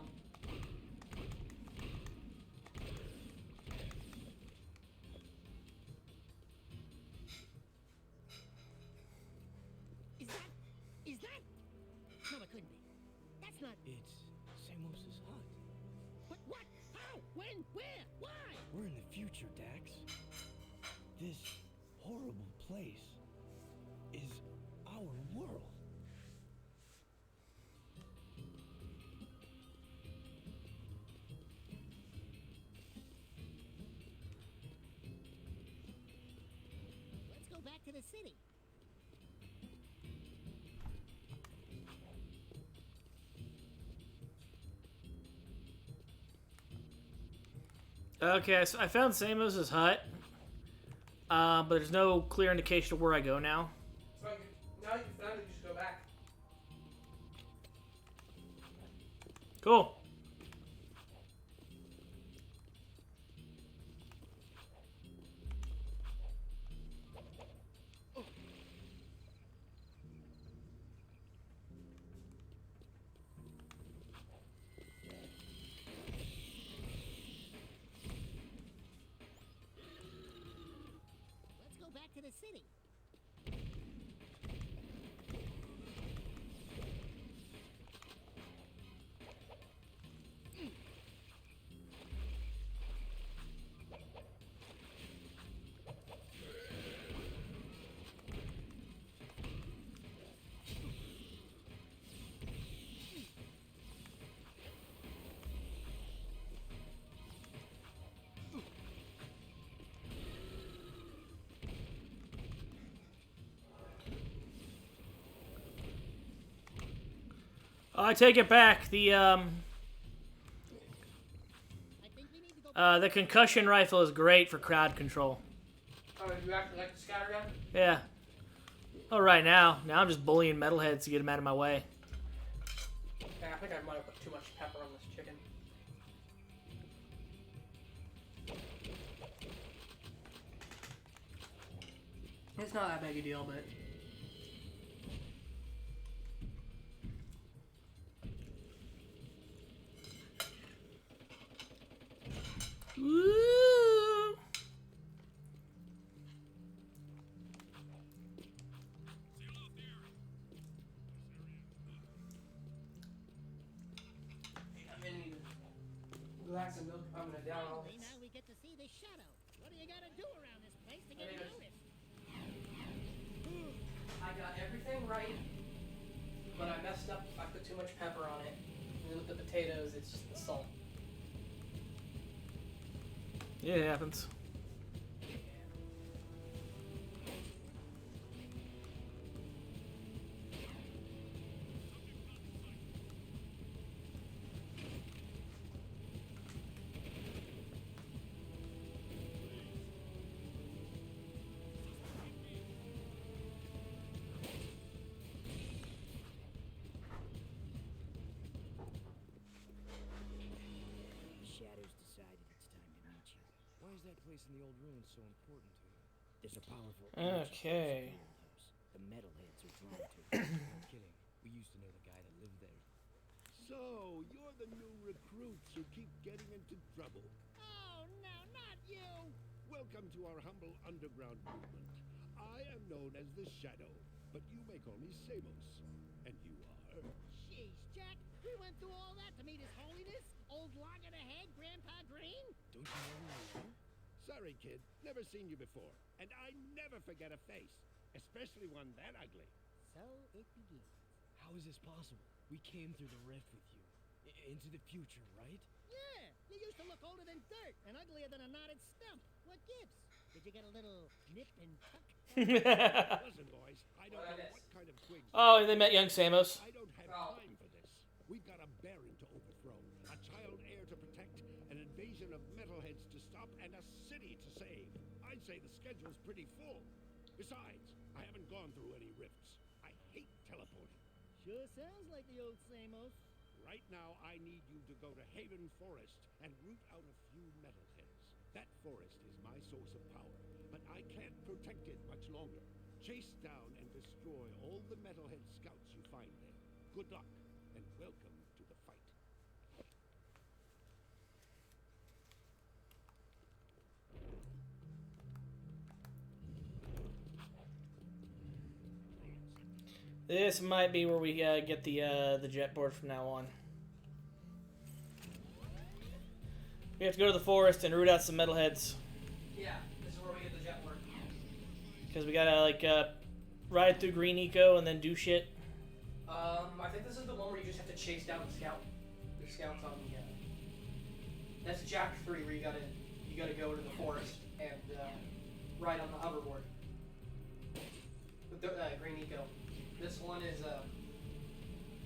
Speaker 8: Is that? No, it couldn't be. That's not.
Speaker 12: It's Samos's hut.
Speaker 8: But what? How? When? Where? Why?
Speaker 12: We're in the future, Dax. This horrible place is our world.
Speaker 8: Let's go back to the city.
Speaker 15: Okay, so I found Samos's hut, but there's no clear indication of where I go now.
Speaker 2: So now you found it, just go back.
Speaker 15: Cool.
Speaker 8: Let's go back to the city.
Speaker 15: I take it back. The concussion rifle is great for crowd control.
Speaker 2: Oh, you actually like the scattergun?
Speaker 15: Yeah. Oh, right now. Now I'm just bullying metalheads to get them out of my way.
Speaker 2: Yeah, I think I might have put too much pepper on this chicken. It's not that big a deal, but...
Speaker 15: Woo!
Speaker 2: I'm gonna need a glass of milk. I'm gonna down all
Speaker 8: Finally,
Speaker 2: this.
Speaker 8: now we get to see the shadow. What do you gotta do around this place to get
Speaker 2: Potatoes.
Speaker 8: noticed?
Speaker 2: I got everything right, but I messed up. I put too much pepper on it. And then with the potatoes, it's just the salt.
Speaker 15: Yeah, it happens.
Speaker 13: Shadows decided it's time to meet you.
Speaker 12: Why is that place in the old ruins so important to you?
Speaker 13: There's a powerful energy
Speaker 15: Okay.
Speaker 13: in this old house. The metalheads are drawn to it.
Speaker 12: No kidding. We used to know the guy that lived there.
Speaker 3: So, you're the new recruits who keep getting into trouble.
Speaker 8: Oh, no, not you!
Speaker 3: Welcome to our humble underground movement. I am known as the Shadow, but you may call me Samos. And you are?
Speaker 8: Jeez, Jack, we went through all that to meet His Holiness, old loggerhead Grandpa Green?
Speaker 12: Don't you know who you are?
Speaker 3: Sorry, kid. Never seen you before. And I never forget a face, especially one that ugly.
Speaker 8: So it begins.
Speaker 12: How is this possible? We came through the rift with you. Into the future, right?
Speaker 8: Yeah, you used to look older than dirt and uglier than a knotted stump. What gives? Did you get a little nip and tuck?
Speaker 3: Listen, boys, I don't know what kind of twigs.
Speaker 15: Oh, they met young Samos.
Speaker 3: I don't have time for this. We've got a baron to overthrow, a child heir to protect, an invasion of metalheads to stop, and a city to save. I'd say the schedule's pretty full. Besides, I haven't gone through any rifts. I hate teleporting.
Speaker 8: Sure sounds like the old Samos.
Speaker 3: Right now, I need you to go to Haven Forest and root out a few metalheads. That forest is my source of power, but I can't protect it much longer. Chase down and destroy all the metalhead scouts you find there. Good luck, and welcome to the fight.
Speaker 15: This might be where we get the jet board from now on. We have to go to the forest and root out some metalheads.
Speaker 2: Yeah, this is where we get the jet board.
Speaker 15: Because we gotta, like, ride through Green Eco and then do shit.
Speaker 2: I think this is the one where you just have to chase down the scout. The scouts on the, that's Jak 3, where you gotta go to the forest and, ride on the hoverboard. With the, Green Eco. This one is,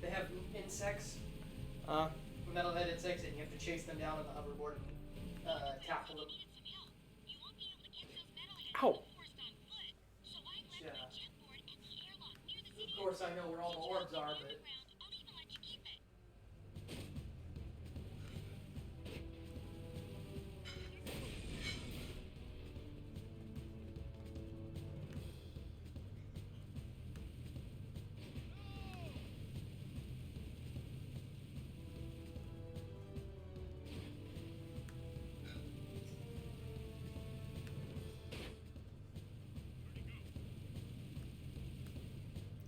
Speaker 2: they have insects. Metalhead insects, and you have to chase them down on the hoverboard and, tackle them.
Speaker 15: Ow!
Speaker 2: Yeah. Of course, I know where all the orbs are, but...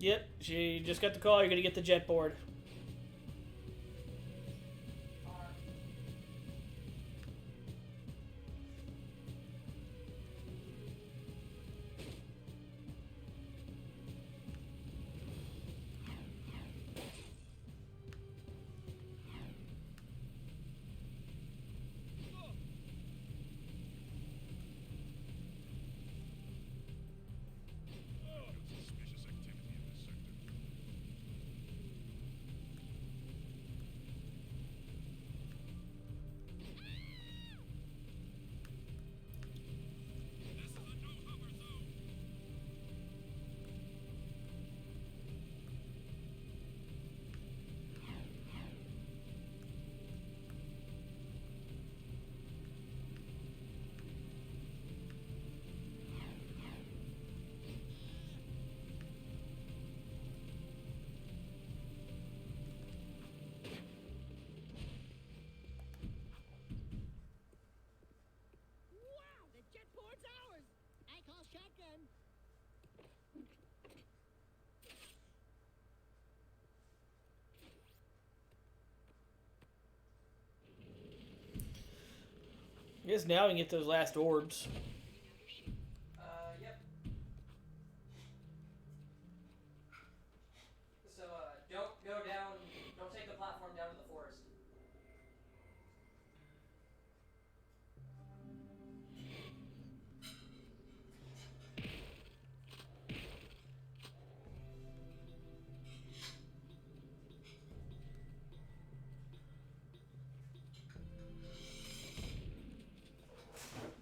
Speaker 15: Yep, she just got the call. You're gonna get the jet board.
Speaker 8: Shotgun.
Speaker 15: I guess now we can get those last orbs.
Speaker 2: Yep. So, don't go down, don't take the platform down to the forest.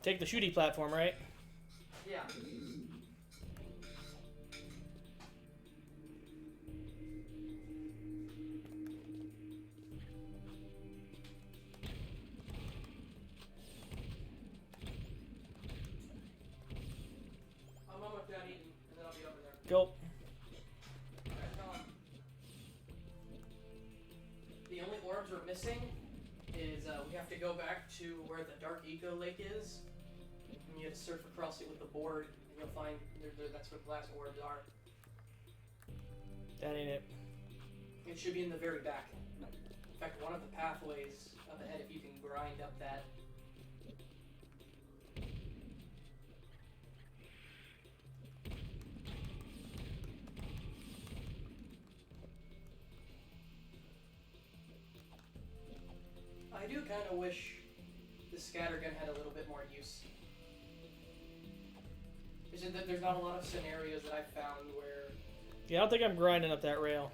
Speaker 15: Take the shooty platform, right?
Speaker 2: Yeah. I'm almost done eating, and then I'll be over there.
Speaker 15: Go.
Speaker 2: The only orbs we're missing is we have to go back to where the Dark Eco Lake is. And you have to surf across it with the board, and you'll find that's where the last orbs are.
Speaker 15: That ain't it.
Speaker 2: It should be in the very back. In fact, one of the pathways up ahead, if you can grind up that. I do kind of wish the scattergun had a little bit more use. Is it that there's not a lot of scenarios that I've found where...
Speaker 15: Yeah, I don't think I'm grinding up that rail.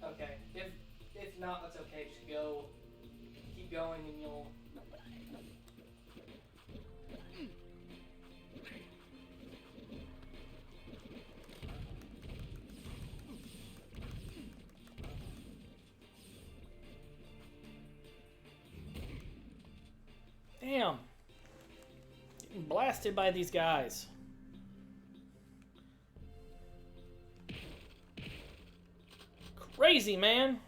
Speaker 2: Okay, if not, that's okay. Just go, keep going, and you'll...
Speaker 15: Damn. Getting blasted by these guys. Crazy, man.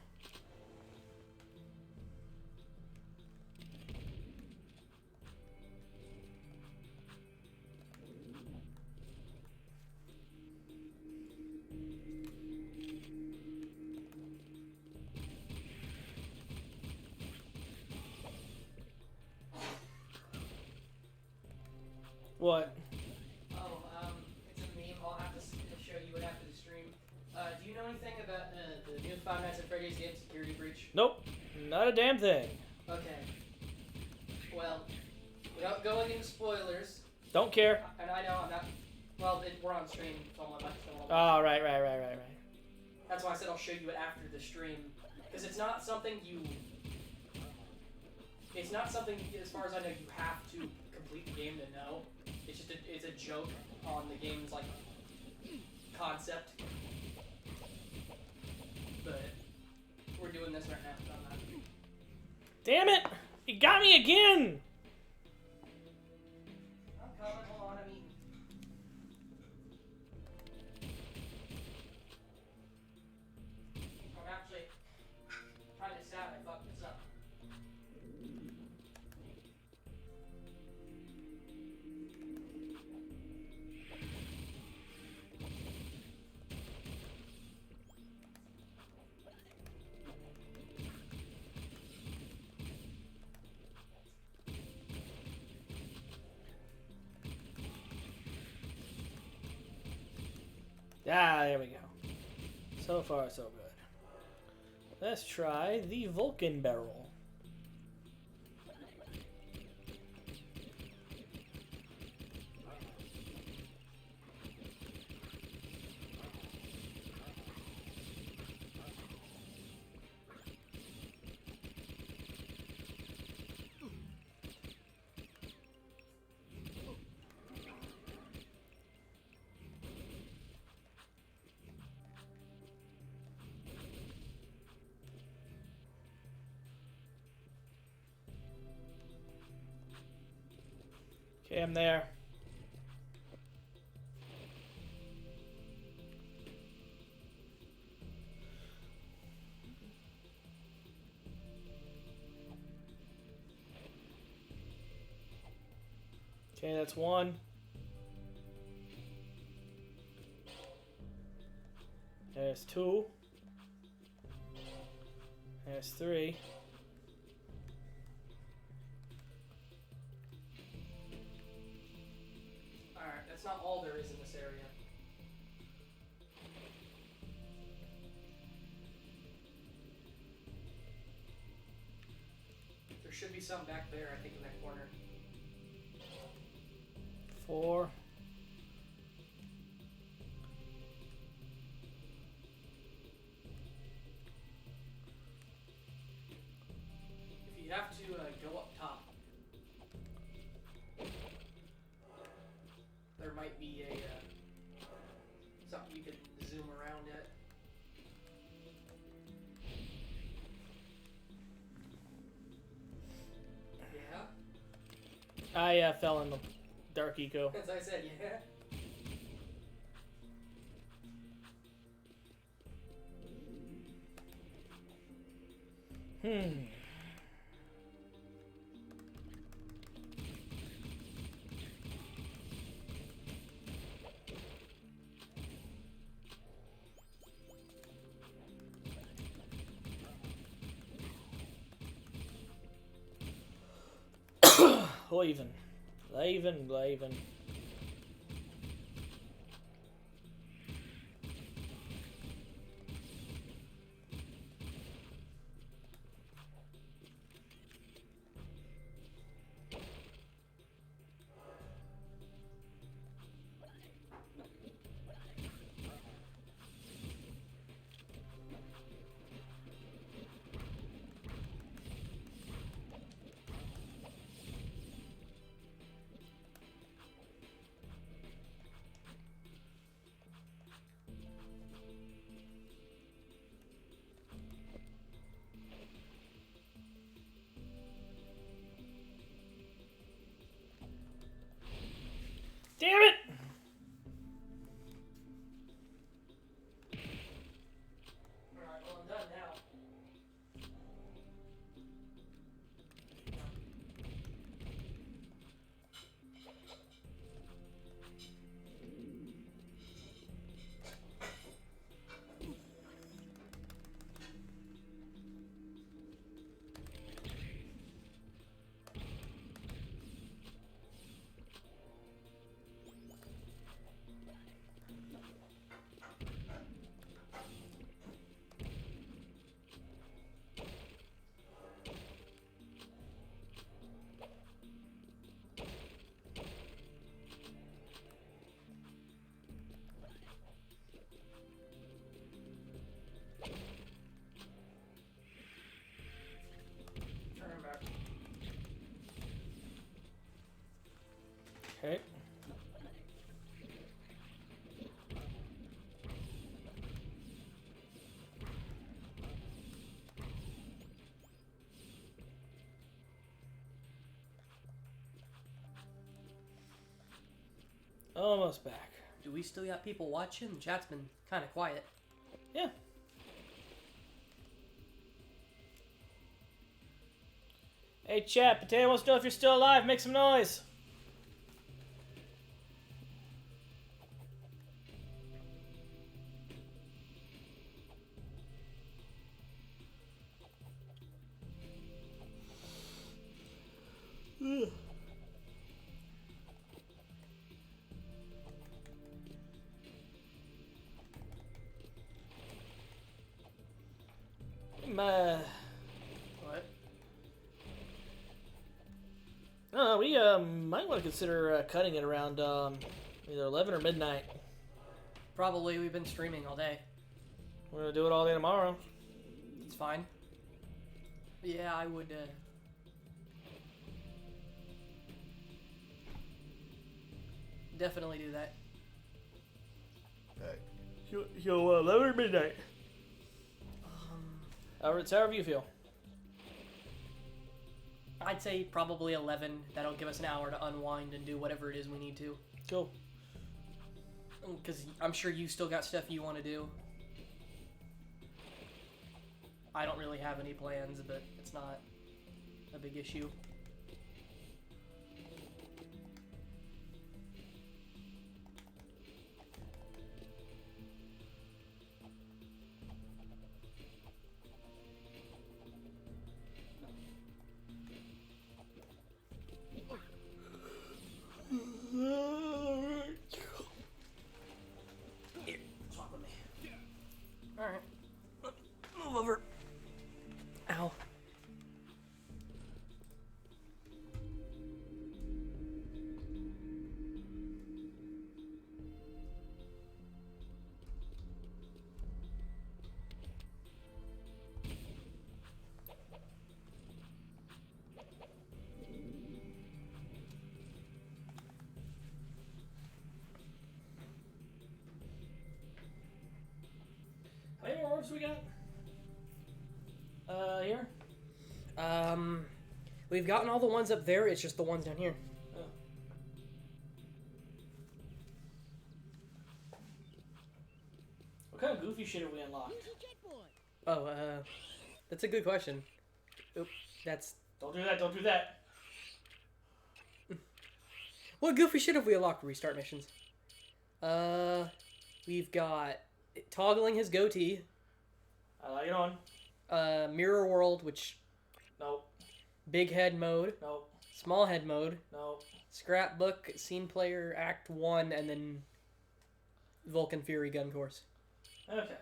Speaker 15: What?
Speaker 2: Oh, it's a meme. I'll have to show you it after the stream. Do you know anything about the new Five Nights at Freddy's game Security Breach?
Speaker 15: Nope. Not a damn thing.
Speaker 2: Okay. Well, without going into spoilers.
Speaker 15: Don't care.
Speaker 2: And I know I'm not. Well, we're on stream, so I'm about to film it.
Speaker 15: Oh, right.
Speaker 2: That's why I said I'll show you it after the stream, because it's not something you. It's not something, as far as I know, you have to complete the game to know. It's just it's a joke on the game's like concept. But we're doing this right now. So I'm not.
Speaker 15: Damn it! You got me again!
Speaker 2: I'm coming. Hold on, I'm eating. I'm actually kind of sad I fucked this up.
Speaker 15: Ah, there we go. So far, so good. Let's try the Vulcan barrel. Okay, I'm there. Okay, that's one. There's two. There's three.
Speaker 2: Alright, that's not all there is in this area. There should be some back there, I think, in that corner.
Speaker 15: Four.
Speaker 2: If you have to go up top, there might be a something you can zoom around at. Yeah?
Speaker 15: I fell in the dark eco.
Speaker 2: As I said, yeah.
Speaker 15: Leaving. Okay. Almost back.
Speaker 2: Do we still got people watching? The chat's been kind of quiet.
Speaker 15: Yeah. Hey, chat. Potato wants to know if you're still alive. Make some noise. Ugh.
Speaker 2: What?
Speaker 15: We might want to consider cutting it around either 11 or midnight.
Speaker 2: Probably. We've been streaming all day.
Speaker 15: We're gonna do it all day tomorrow.
Speaker 2: It's fine. Yeah, I would. Definitely do that.
Speaker 15: So 11 or midnight. It's however you feel.
Speaker 2: I'd say probably 11. That'll give us an hour to unwind and do whatever it is we need to.
Speaker 15: Cool.
Speaker 2: Because I'm sure you still got stuff you want to do. I don't really have any plans, but it's not a big issue.
Speaker 15: Here, swap with me.
Speaker 2: Alright. Move over. Ow.
Speaker 15: How many more orbs we got? Here?
Speaker 2: We've gotten all the ones up there, it's just the ones down here.
Speaker 15: Oh. What kind of goofy shit have we unlocked?
Speaker 2: Oh, that's a good question. Oop, that's...
Speaker 15: Don't do that, don't do that.
Speaker 2: What goofy shit have we unlocked for restart missions? We've got toggling his goatee.
Speaker 15: I like it on.
Speaker 2: Mirror world, which...
Speaker 15: Nope.
Speaker 2: Big head mode.
Speaker 15: Nope.
Speaker 2: Small head mode.
Speaker 15: Nope.
Speaker 2: Scrapbook, scene player, act 1, and then Vulcan Fury gun course.
Speaker 15: Okay.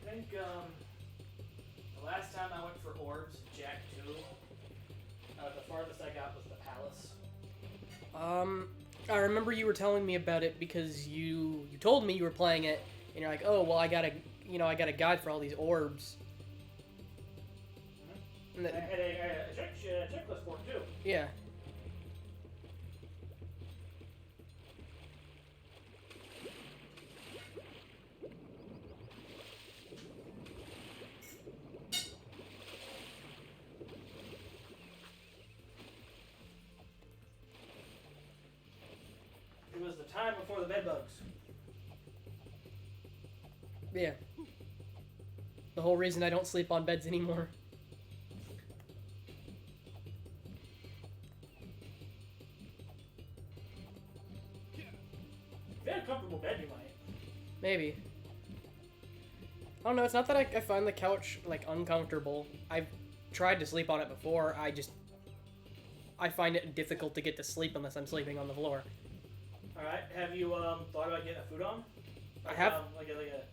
Speaker 15: I think the last time I went for orbs, Jak 2, the farthest I got was the palace.
Speaker 2: I remember you were telling me about it because you told me you were playing it, and you're like, oh, well, I got a guide for all these orbs.
Speaker 15: I had a checklist for it too.
Speaker 2: Yeah.
Speaker 15: It was the time before the bedbugs.
Speaker 2: Yeah. The whole reason I don't sleep on beds anymore.
Speaker 1: you had a comfortable bed, you might.
Speaker 2: Maybe. I don't know. It's not that I find the couch like uncomfortable. I've tried to sleep on it before. I find it difficult to get to sleep unless I'm sleeping on the floor.
Speaker 1: All right. Have you thought about getting a futon?
Speaker 2: I have.
Speaker 1: Like a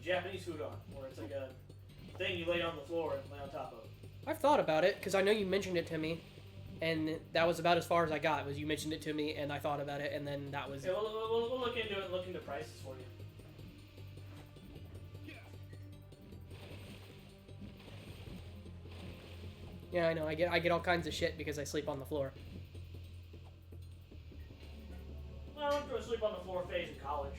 Speaker 1: Japanese futon, where it's like a thing you lay on the floor and lay on top of.
Speaker 2: I've thought about it because I know you mentioned it to me, and that was about as far as I got. Was you mentioned it to me and I thought about it, and then that was.
Speaker 1: Yeah, we'll look into it and look into prices for you.
Speaker 2: Yeah, I know. I get all kinds of shit because I sleep on the floor.
Speaker 1: Well, I went through a sleep on the floor phase in college.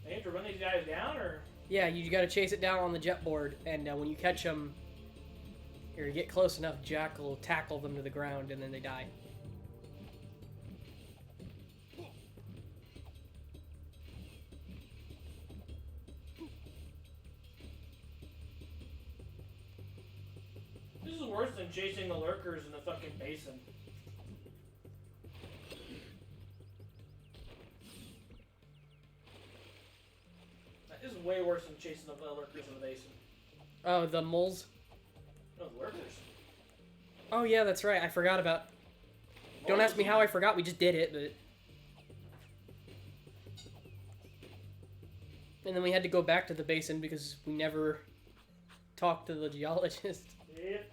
Speaker 1: They have to run these guys down, or?
Speaker 2: Yeah, you got to chase it down on the jet board, and when you catch them, or you get close enough, Jak will tackle them to the ground, and then they die.
Speaker 1: This is worse than chasing the lurkers in the fucking basin. That is way worse than chasing the lurkers in the basin.
Speaker 2: Oh, the moles?
Speaker 1: No, the lurkers.
Speaker 2: Oh, yeah, that's right. I forgot about... Don't ask me how I forgot. We just did it, but... And then we had to go back to the basin because we never talked to the geologist.
Speaker 1: Yep.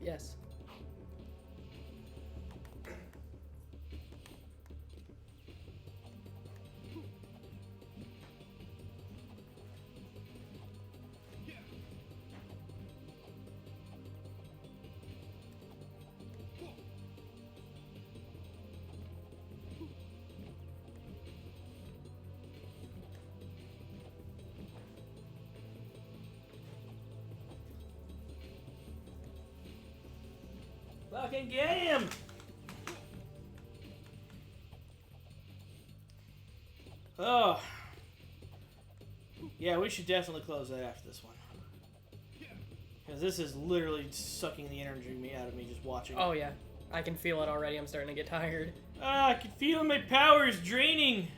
Speaker 2: Yes.
Speaker 1: Fucking get him! Oh. Yeah, we should definitely close that after this one. Because this is literally sucking the energy out of me just watching.
Speaker 2: Oh, yeah. I can feel it already. I'm starting to get tired.
Speaker 1: Ah, I can feel my powers draining.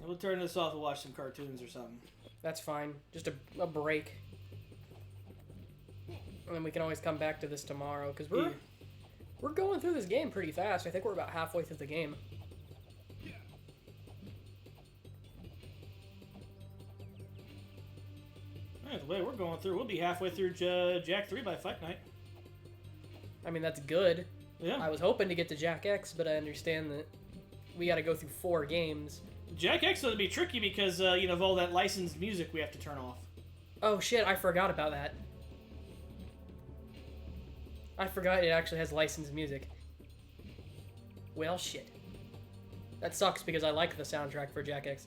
Speaker 1: We'll turn this off and watch some cartoons or something.
Speaker 2: That's fine. Just a break. And then we can always come back to this tomorrow, because we're going through this game pretty fast. I think we're about halfway through the game.
Speaker 1: Yeah, the way we're going through, we'll be halfway through Jak 3 by Fight Night.
Speaker 2: I mean, that's good.
Speaker 1: Yeah.
Speaker 2: I was hoping to get to Jak X, but I understand that we got to go through 4 games.
Speaker 1: Jak X would be tricky because, you know, of all that licensed music we have to turn off.
Speaker 2: Oh, shit, I forgot about that. I forgot it actually has licensed music. Well, shit. That sucks because I like the soundtrack for Jak X.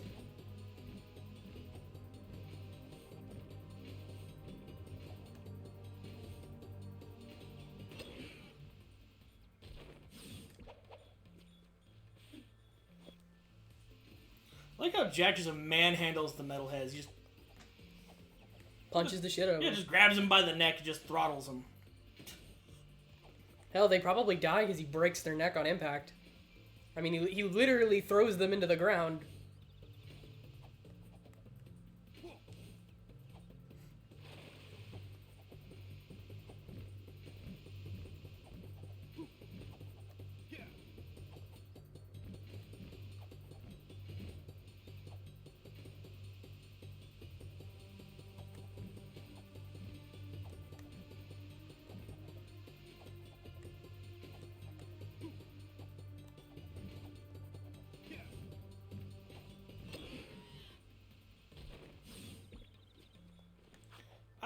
Speaker 1: I like how Jack just manhandles the metalheads. He just
Speaker 2: Punches the shit out of
Speaker 1: yeah,
Speaker 2: him.
Speaker 1: just grabs him by the neck and just throttles him.
Speaker 2: Hell, they probably die because he breaks their neck on impact. I mean, he literally throws them into the ground.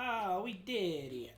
Speaker 1: Ah, we did it.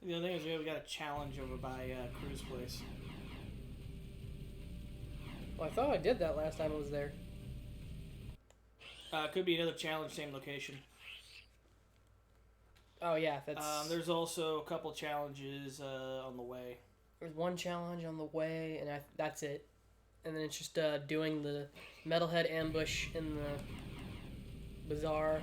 Speaker 1: The other thing is we got a challenge over by Crew's place.
Speaker 2: Well, I thought I did that last time I was there.
Speaker 1: Could be another challenge, same location.
Speaker 2: Oh yeah, that's.
Speaker 1: There's also a couple challenges on the way.
Speaker 2: There's one challenge on the way, and that's it. And then it's just doing the metalhead ambush in the bazaar.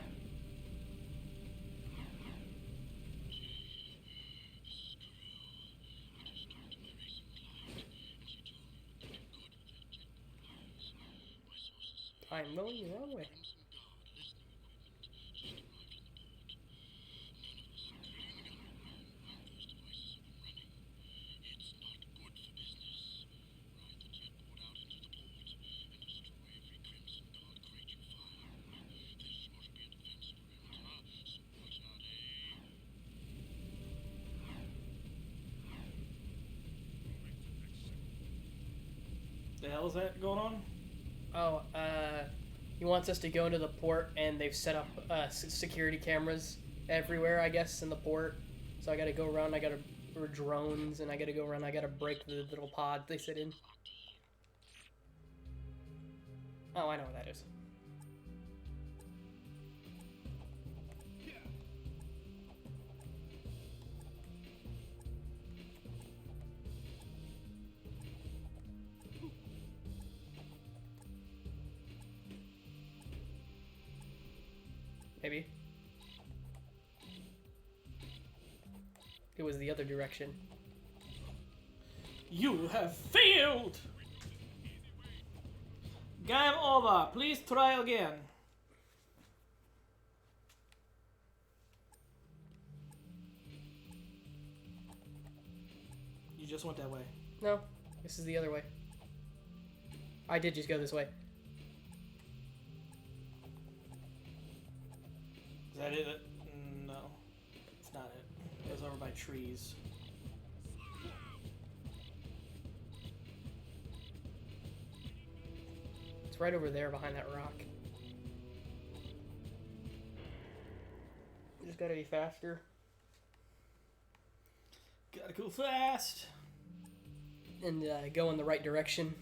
Speaker 2: I'm going the wrong way.
Speaker 1: The hell is that going on?
Speaker 2: Oh, he wants us to go into the port, and they've set up security cameras everywhere, I guess, in the port. So I gotta go around, or drones, and I gotta go around, I gotta break the little pod they sit in. Oh, I know what that is. Maybe. It was the other direction.
Speaker 1: You have failed! Game over. Please try again. You just went that way.
Speaker 2: No, this is the other way. I did just go this way.
Speaker 1: Is that it? No. It's not it. It goes over by trees.
Speaker 2: It's right over there behind that rock. You just gotta be faster.
Speaker 1: Gotta go fast.
Speaker 2: And go in the right direction.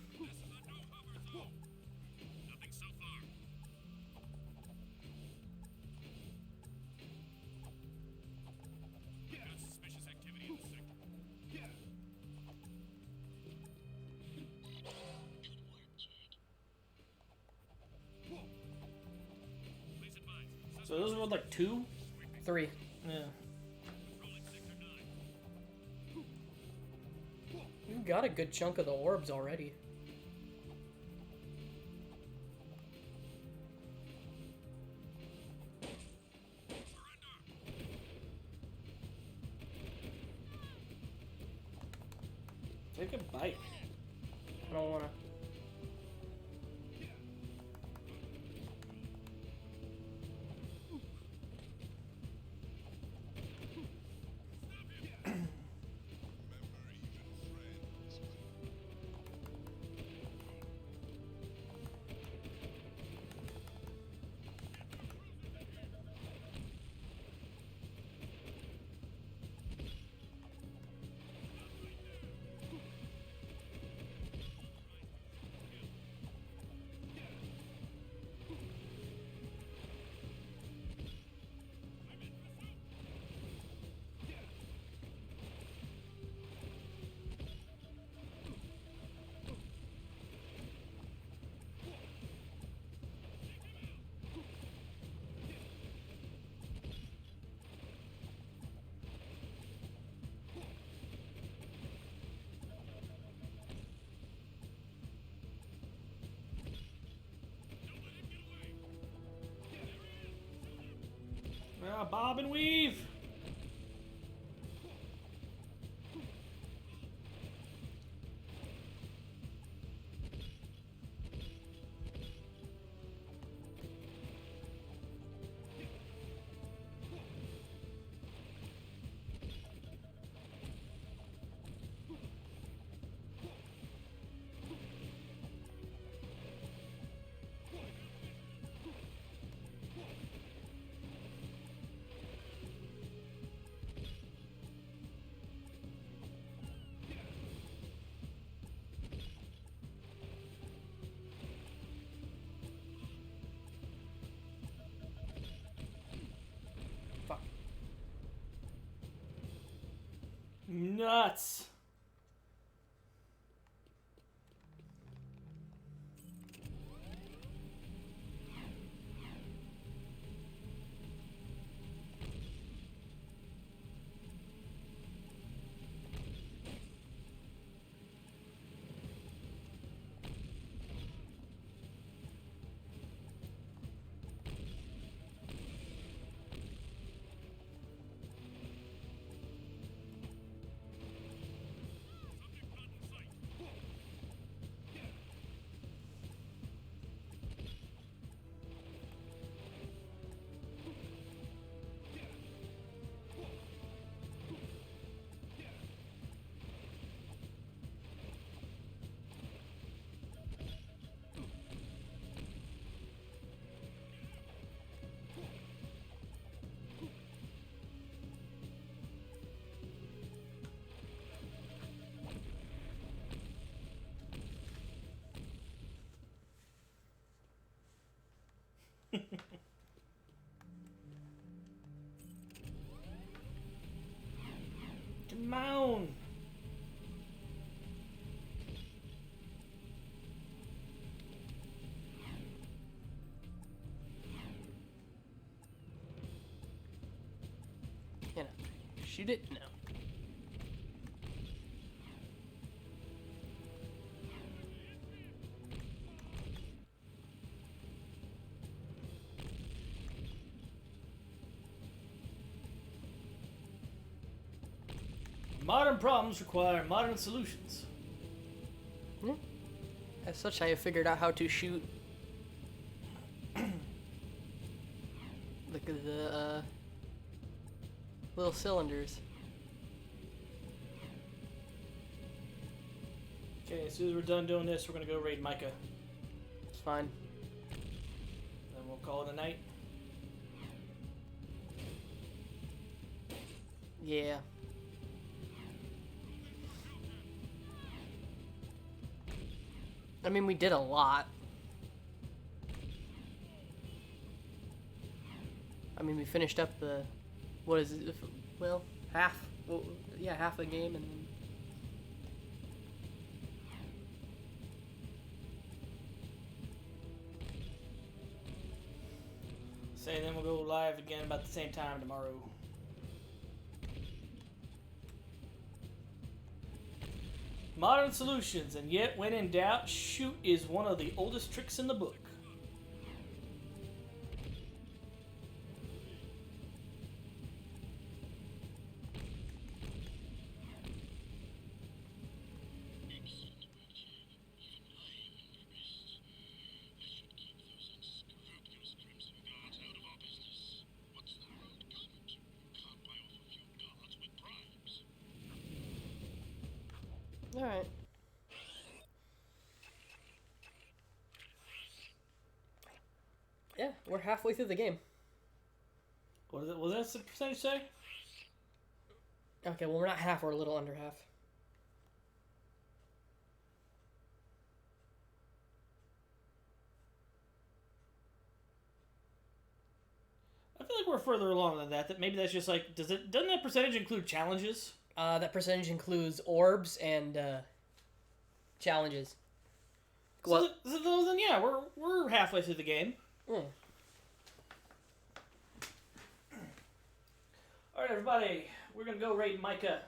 Speaker 1: So those were like 2?
Speaker 2: 3.
Speaker 1: Yeah.
Speaker 2: You got a good chunk of the orbs already.
Speaker 1: Take a bite.
Speaker 2: I don't wanna.
Speaker 1: Ah, bob and weave. Nuts. Come on.
Speaker 2: You know, shoot it? No.
Speaker 1: Modern problems require modern solutions.
Speaker 2: As such, I have figured out how to shoot the little cylinders.
Speaker 1: Okay, as soon as we're done doing this, we're gonna go raid Micah.
Speaker 2: It's fine.
Speaker 1: Then we'll call it a night.
Speaker 2: Yeah. I mean, we did a lot. I mean, we finished up the, what is it? Well, half. Well, yeah, half the game, and then.
Speaker 1: Say then we'll go live again about the same time tomorrow. Modern solutions, and yet when in doubt, shoot is one of the oldest tricks in the book.
Speaker 2: Alright. Yeah, we're halfway through the game.
Speaker 1: What does that percentage say?
Speaker 2: Okay, well, we're not half, we're a little under half.
Speaker 1: I feel like we're further along than that. That maybe that's just like, doesn't that percentage include challenges?
Speaker 2: That percentage includes orbs and challenges.
Speaker 1: So then yeah, we're halfway through the game.
Speaker 2: Mm.
Speaker 1: All right, everybody, we're gonna go raid Micah.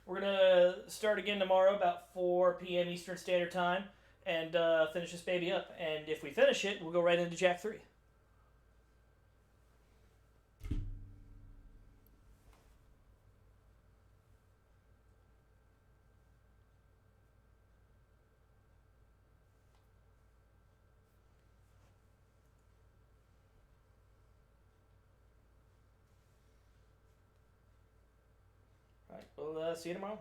Speaker 1: We're gonna start again tomorrow about 4 p.m. Eastern Standard Time and finish this baby up. And if we finish it, we'll go right into Jak 3. All right, we'll see you tomorrow.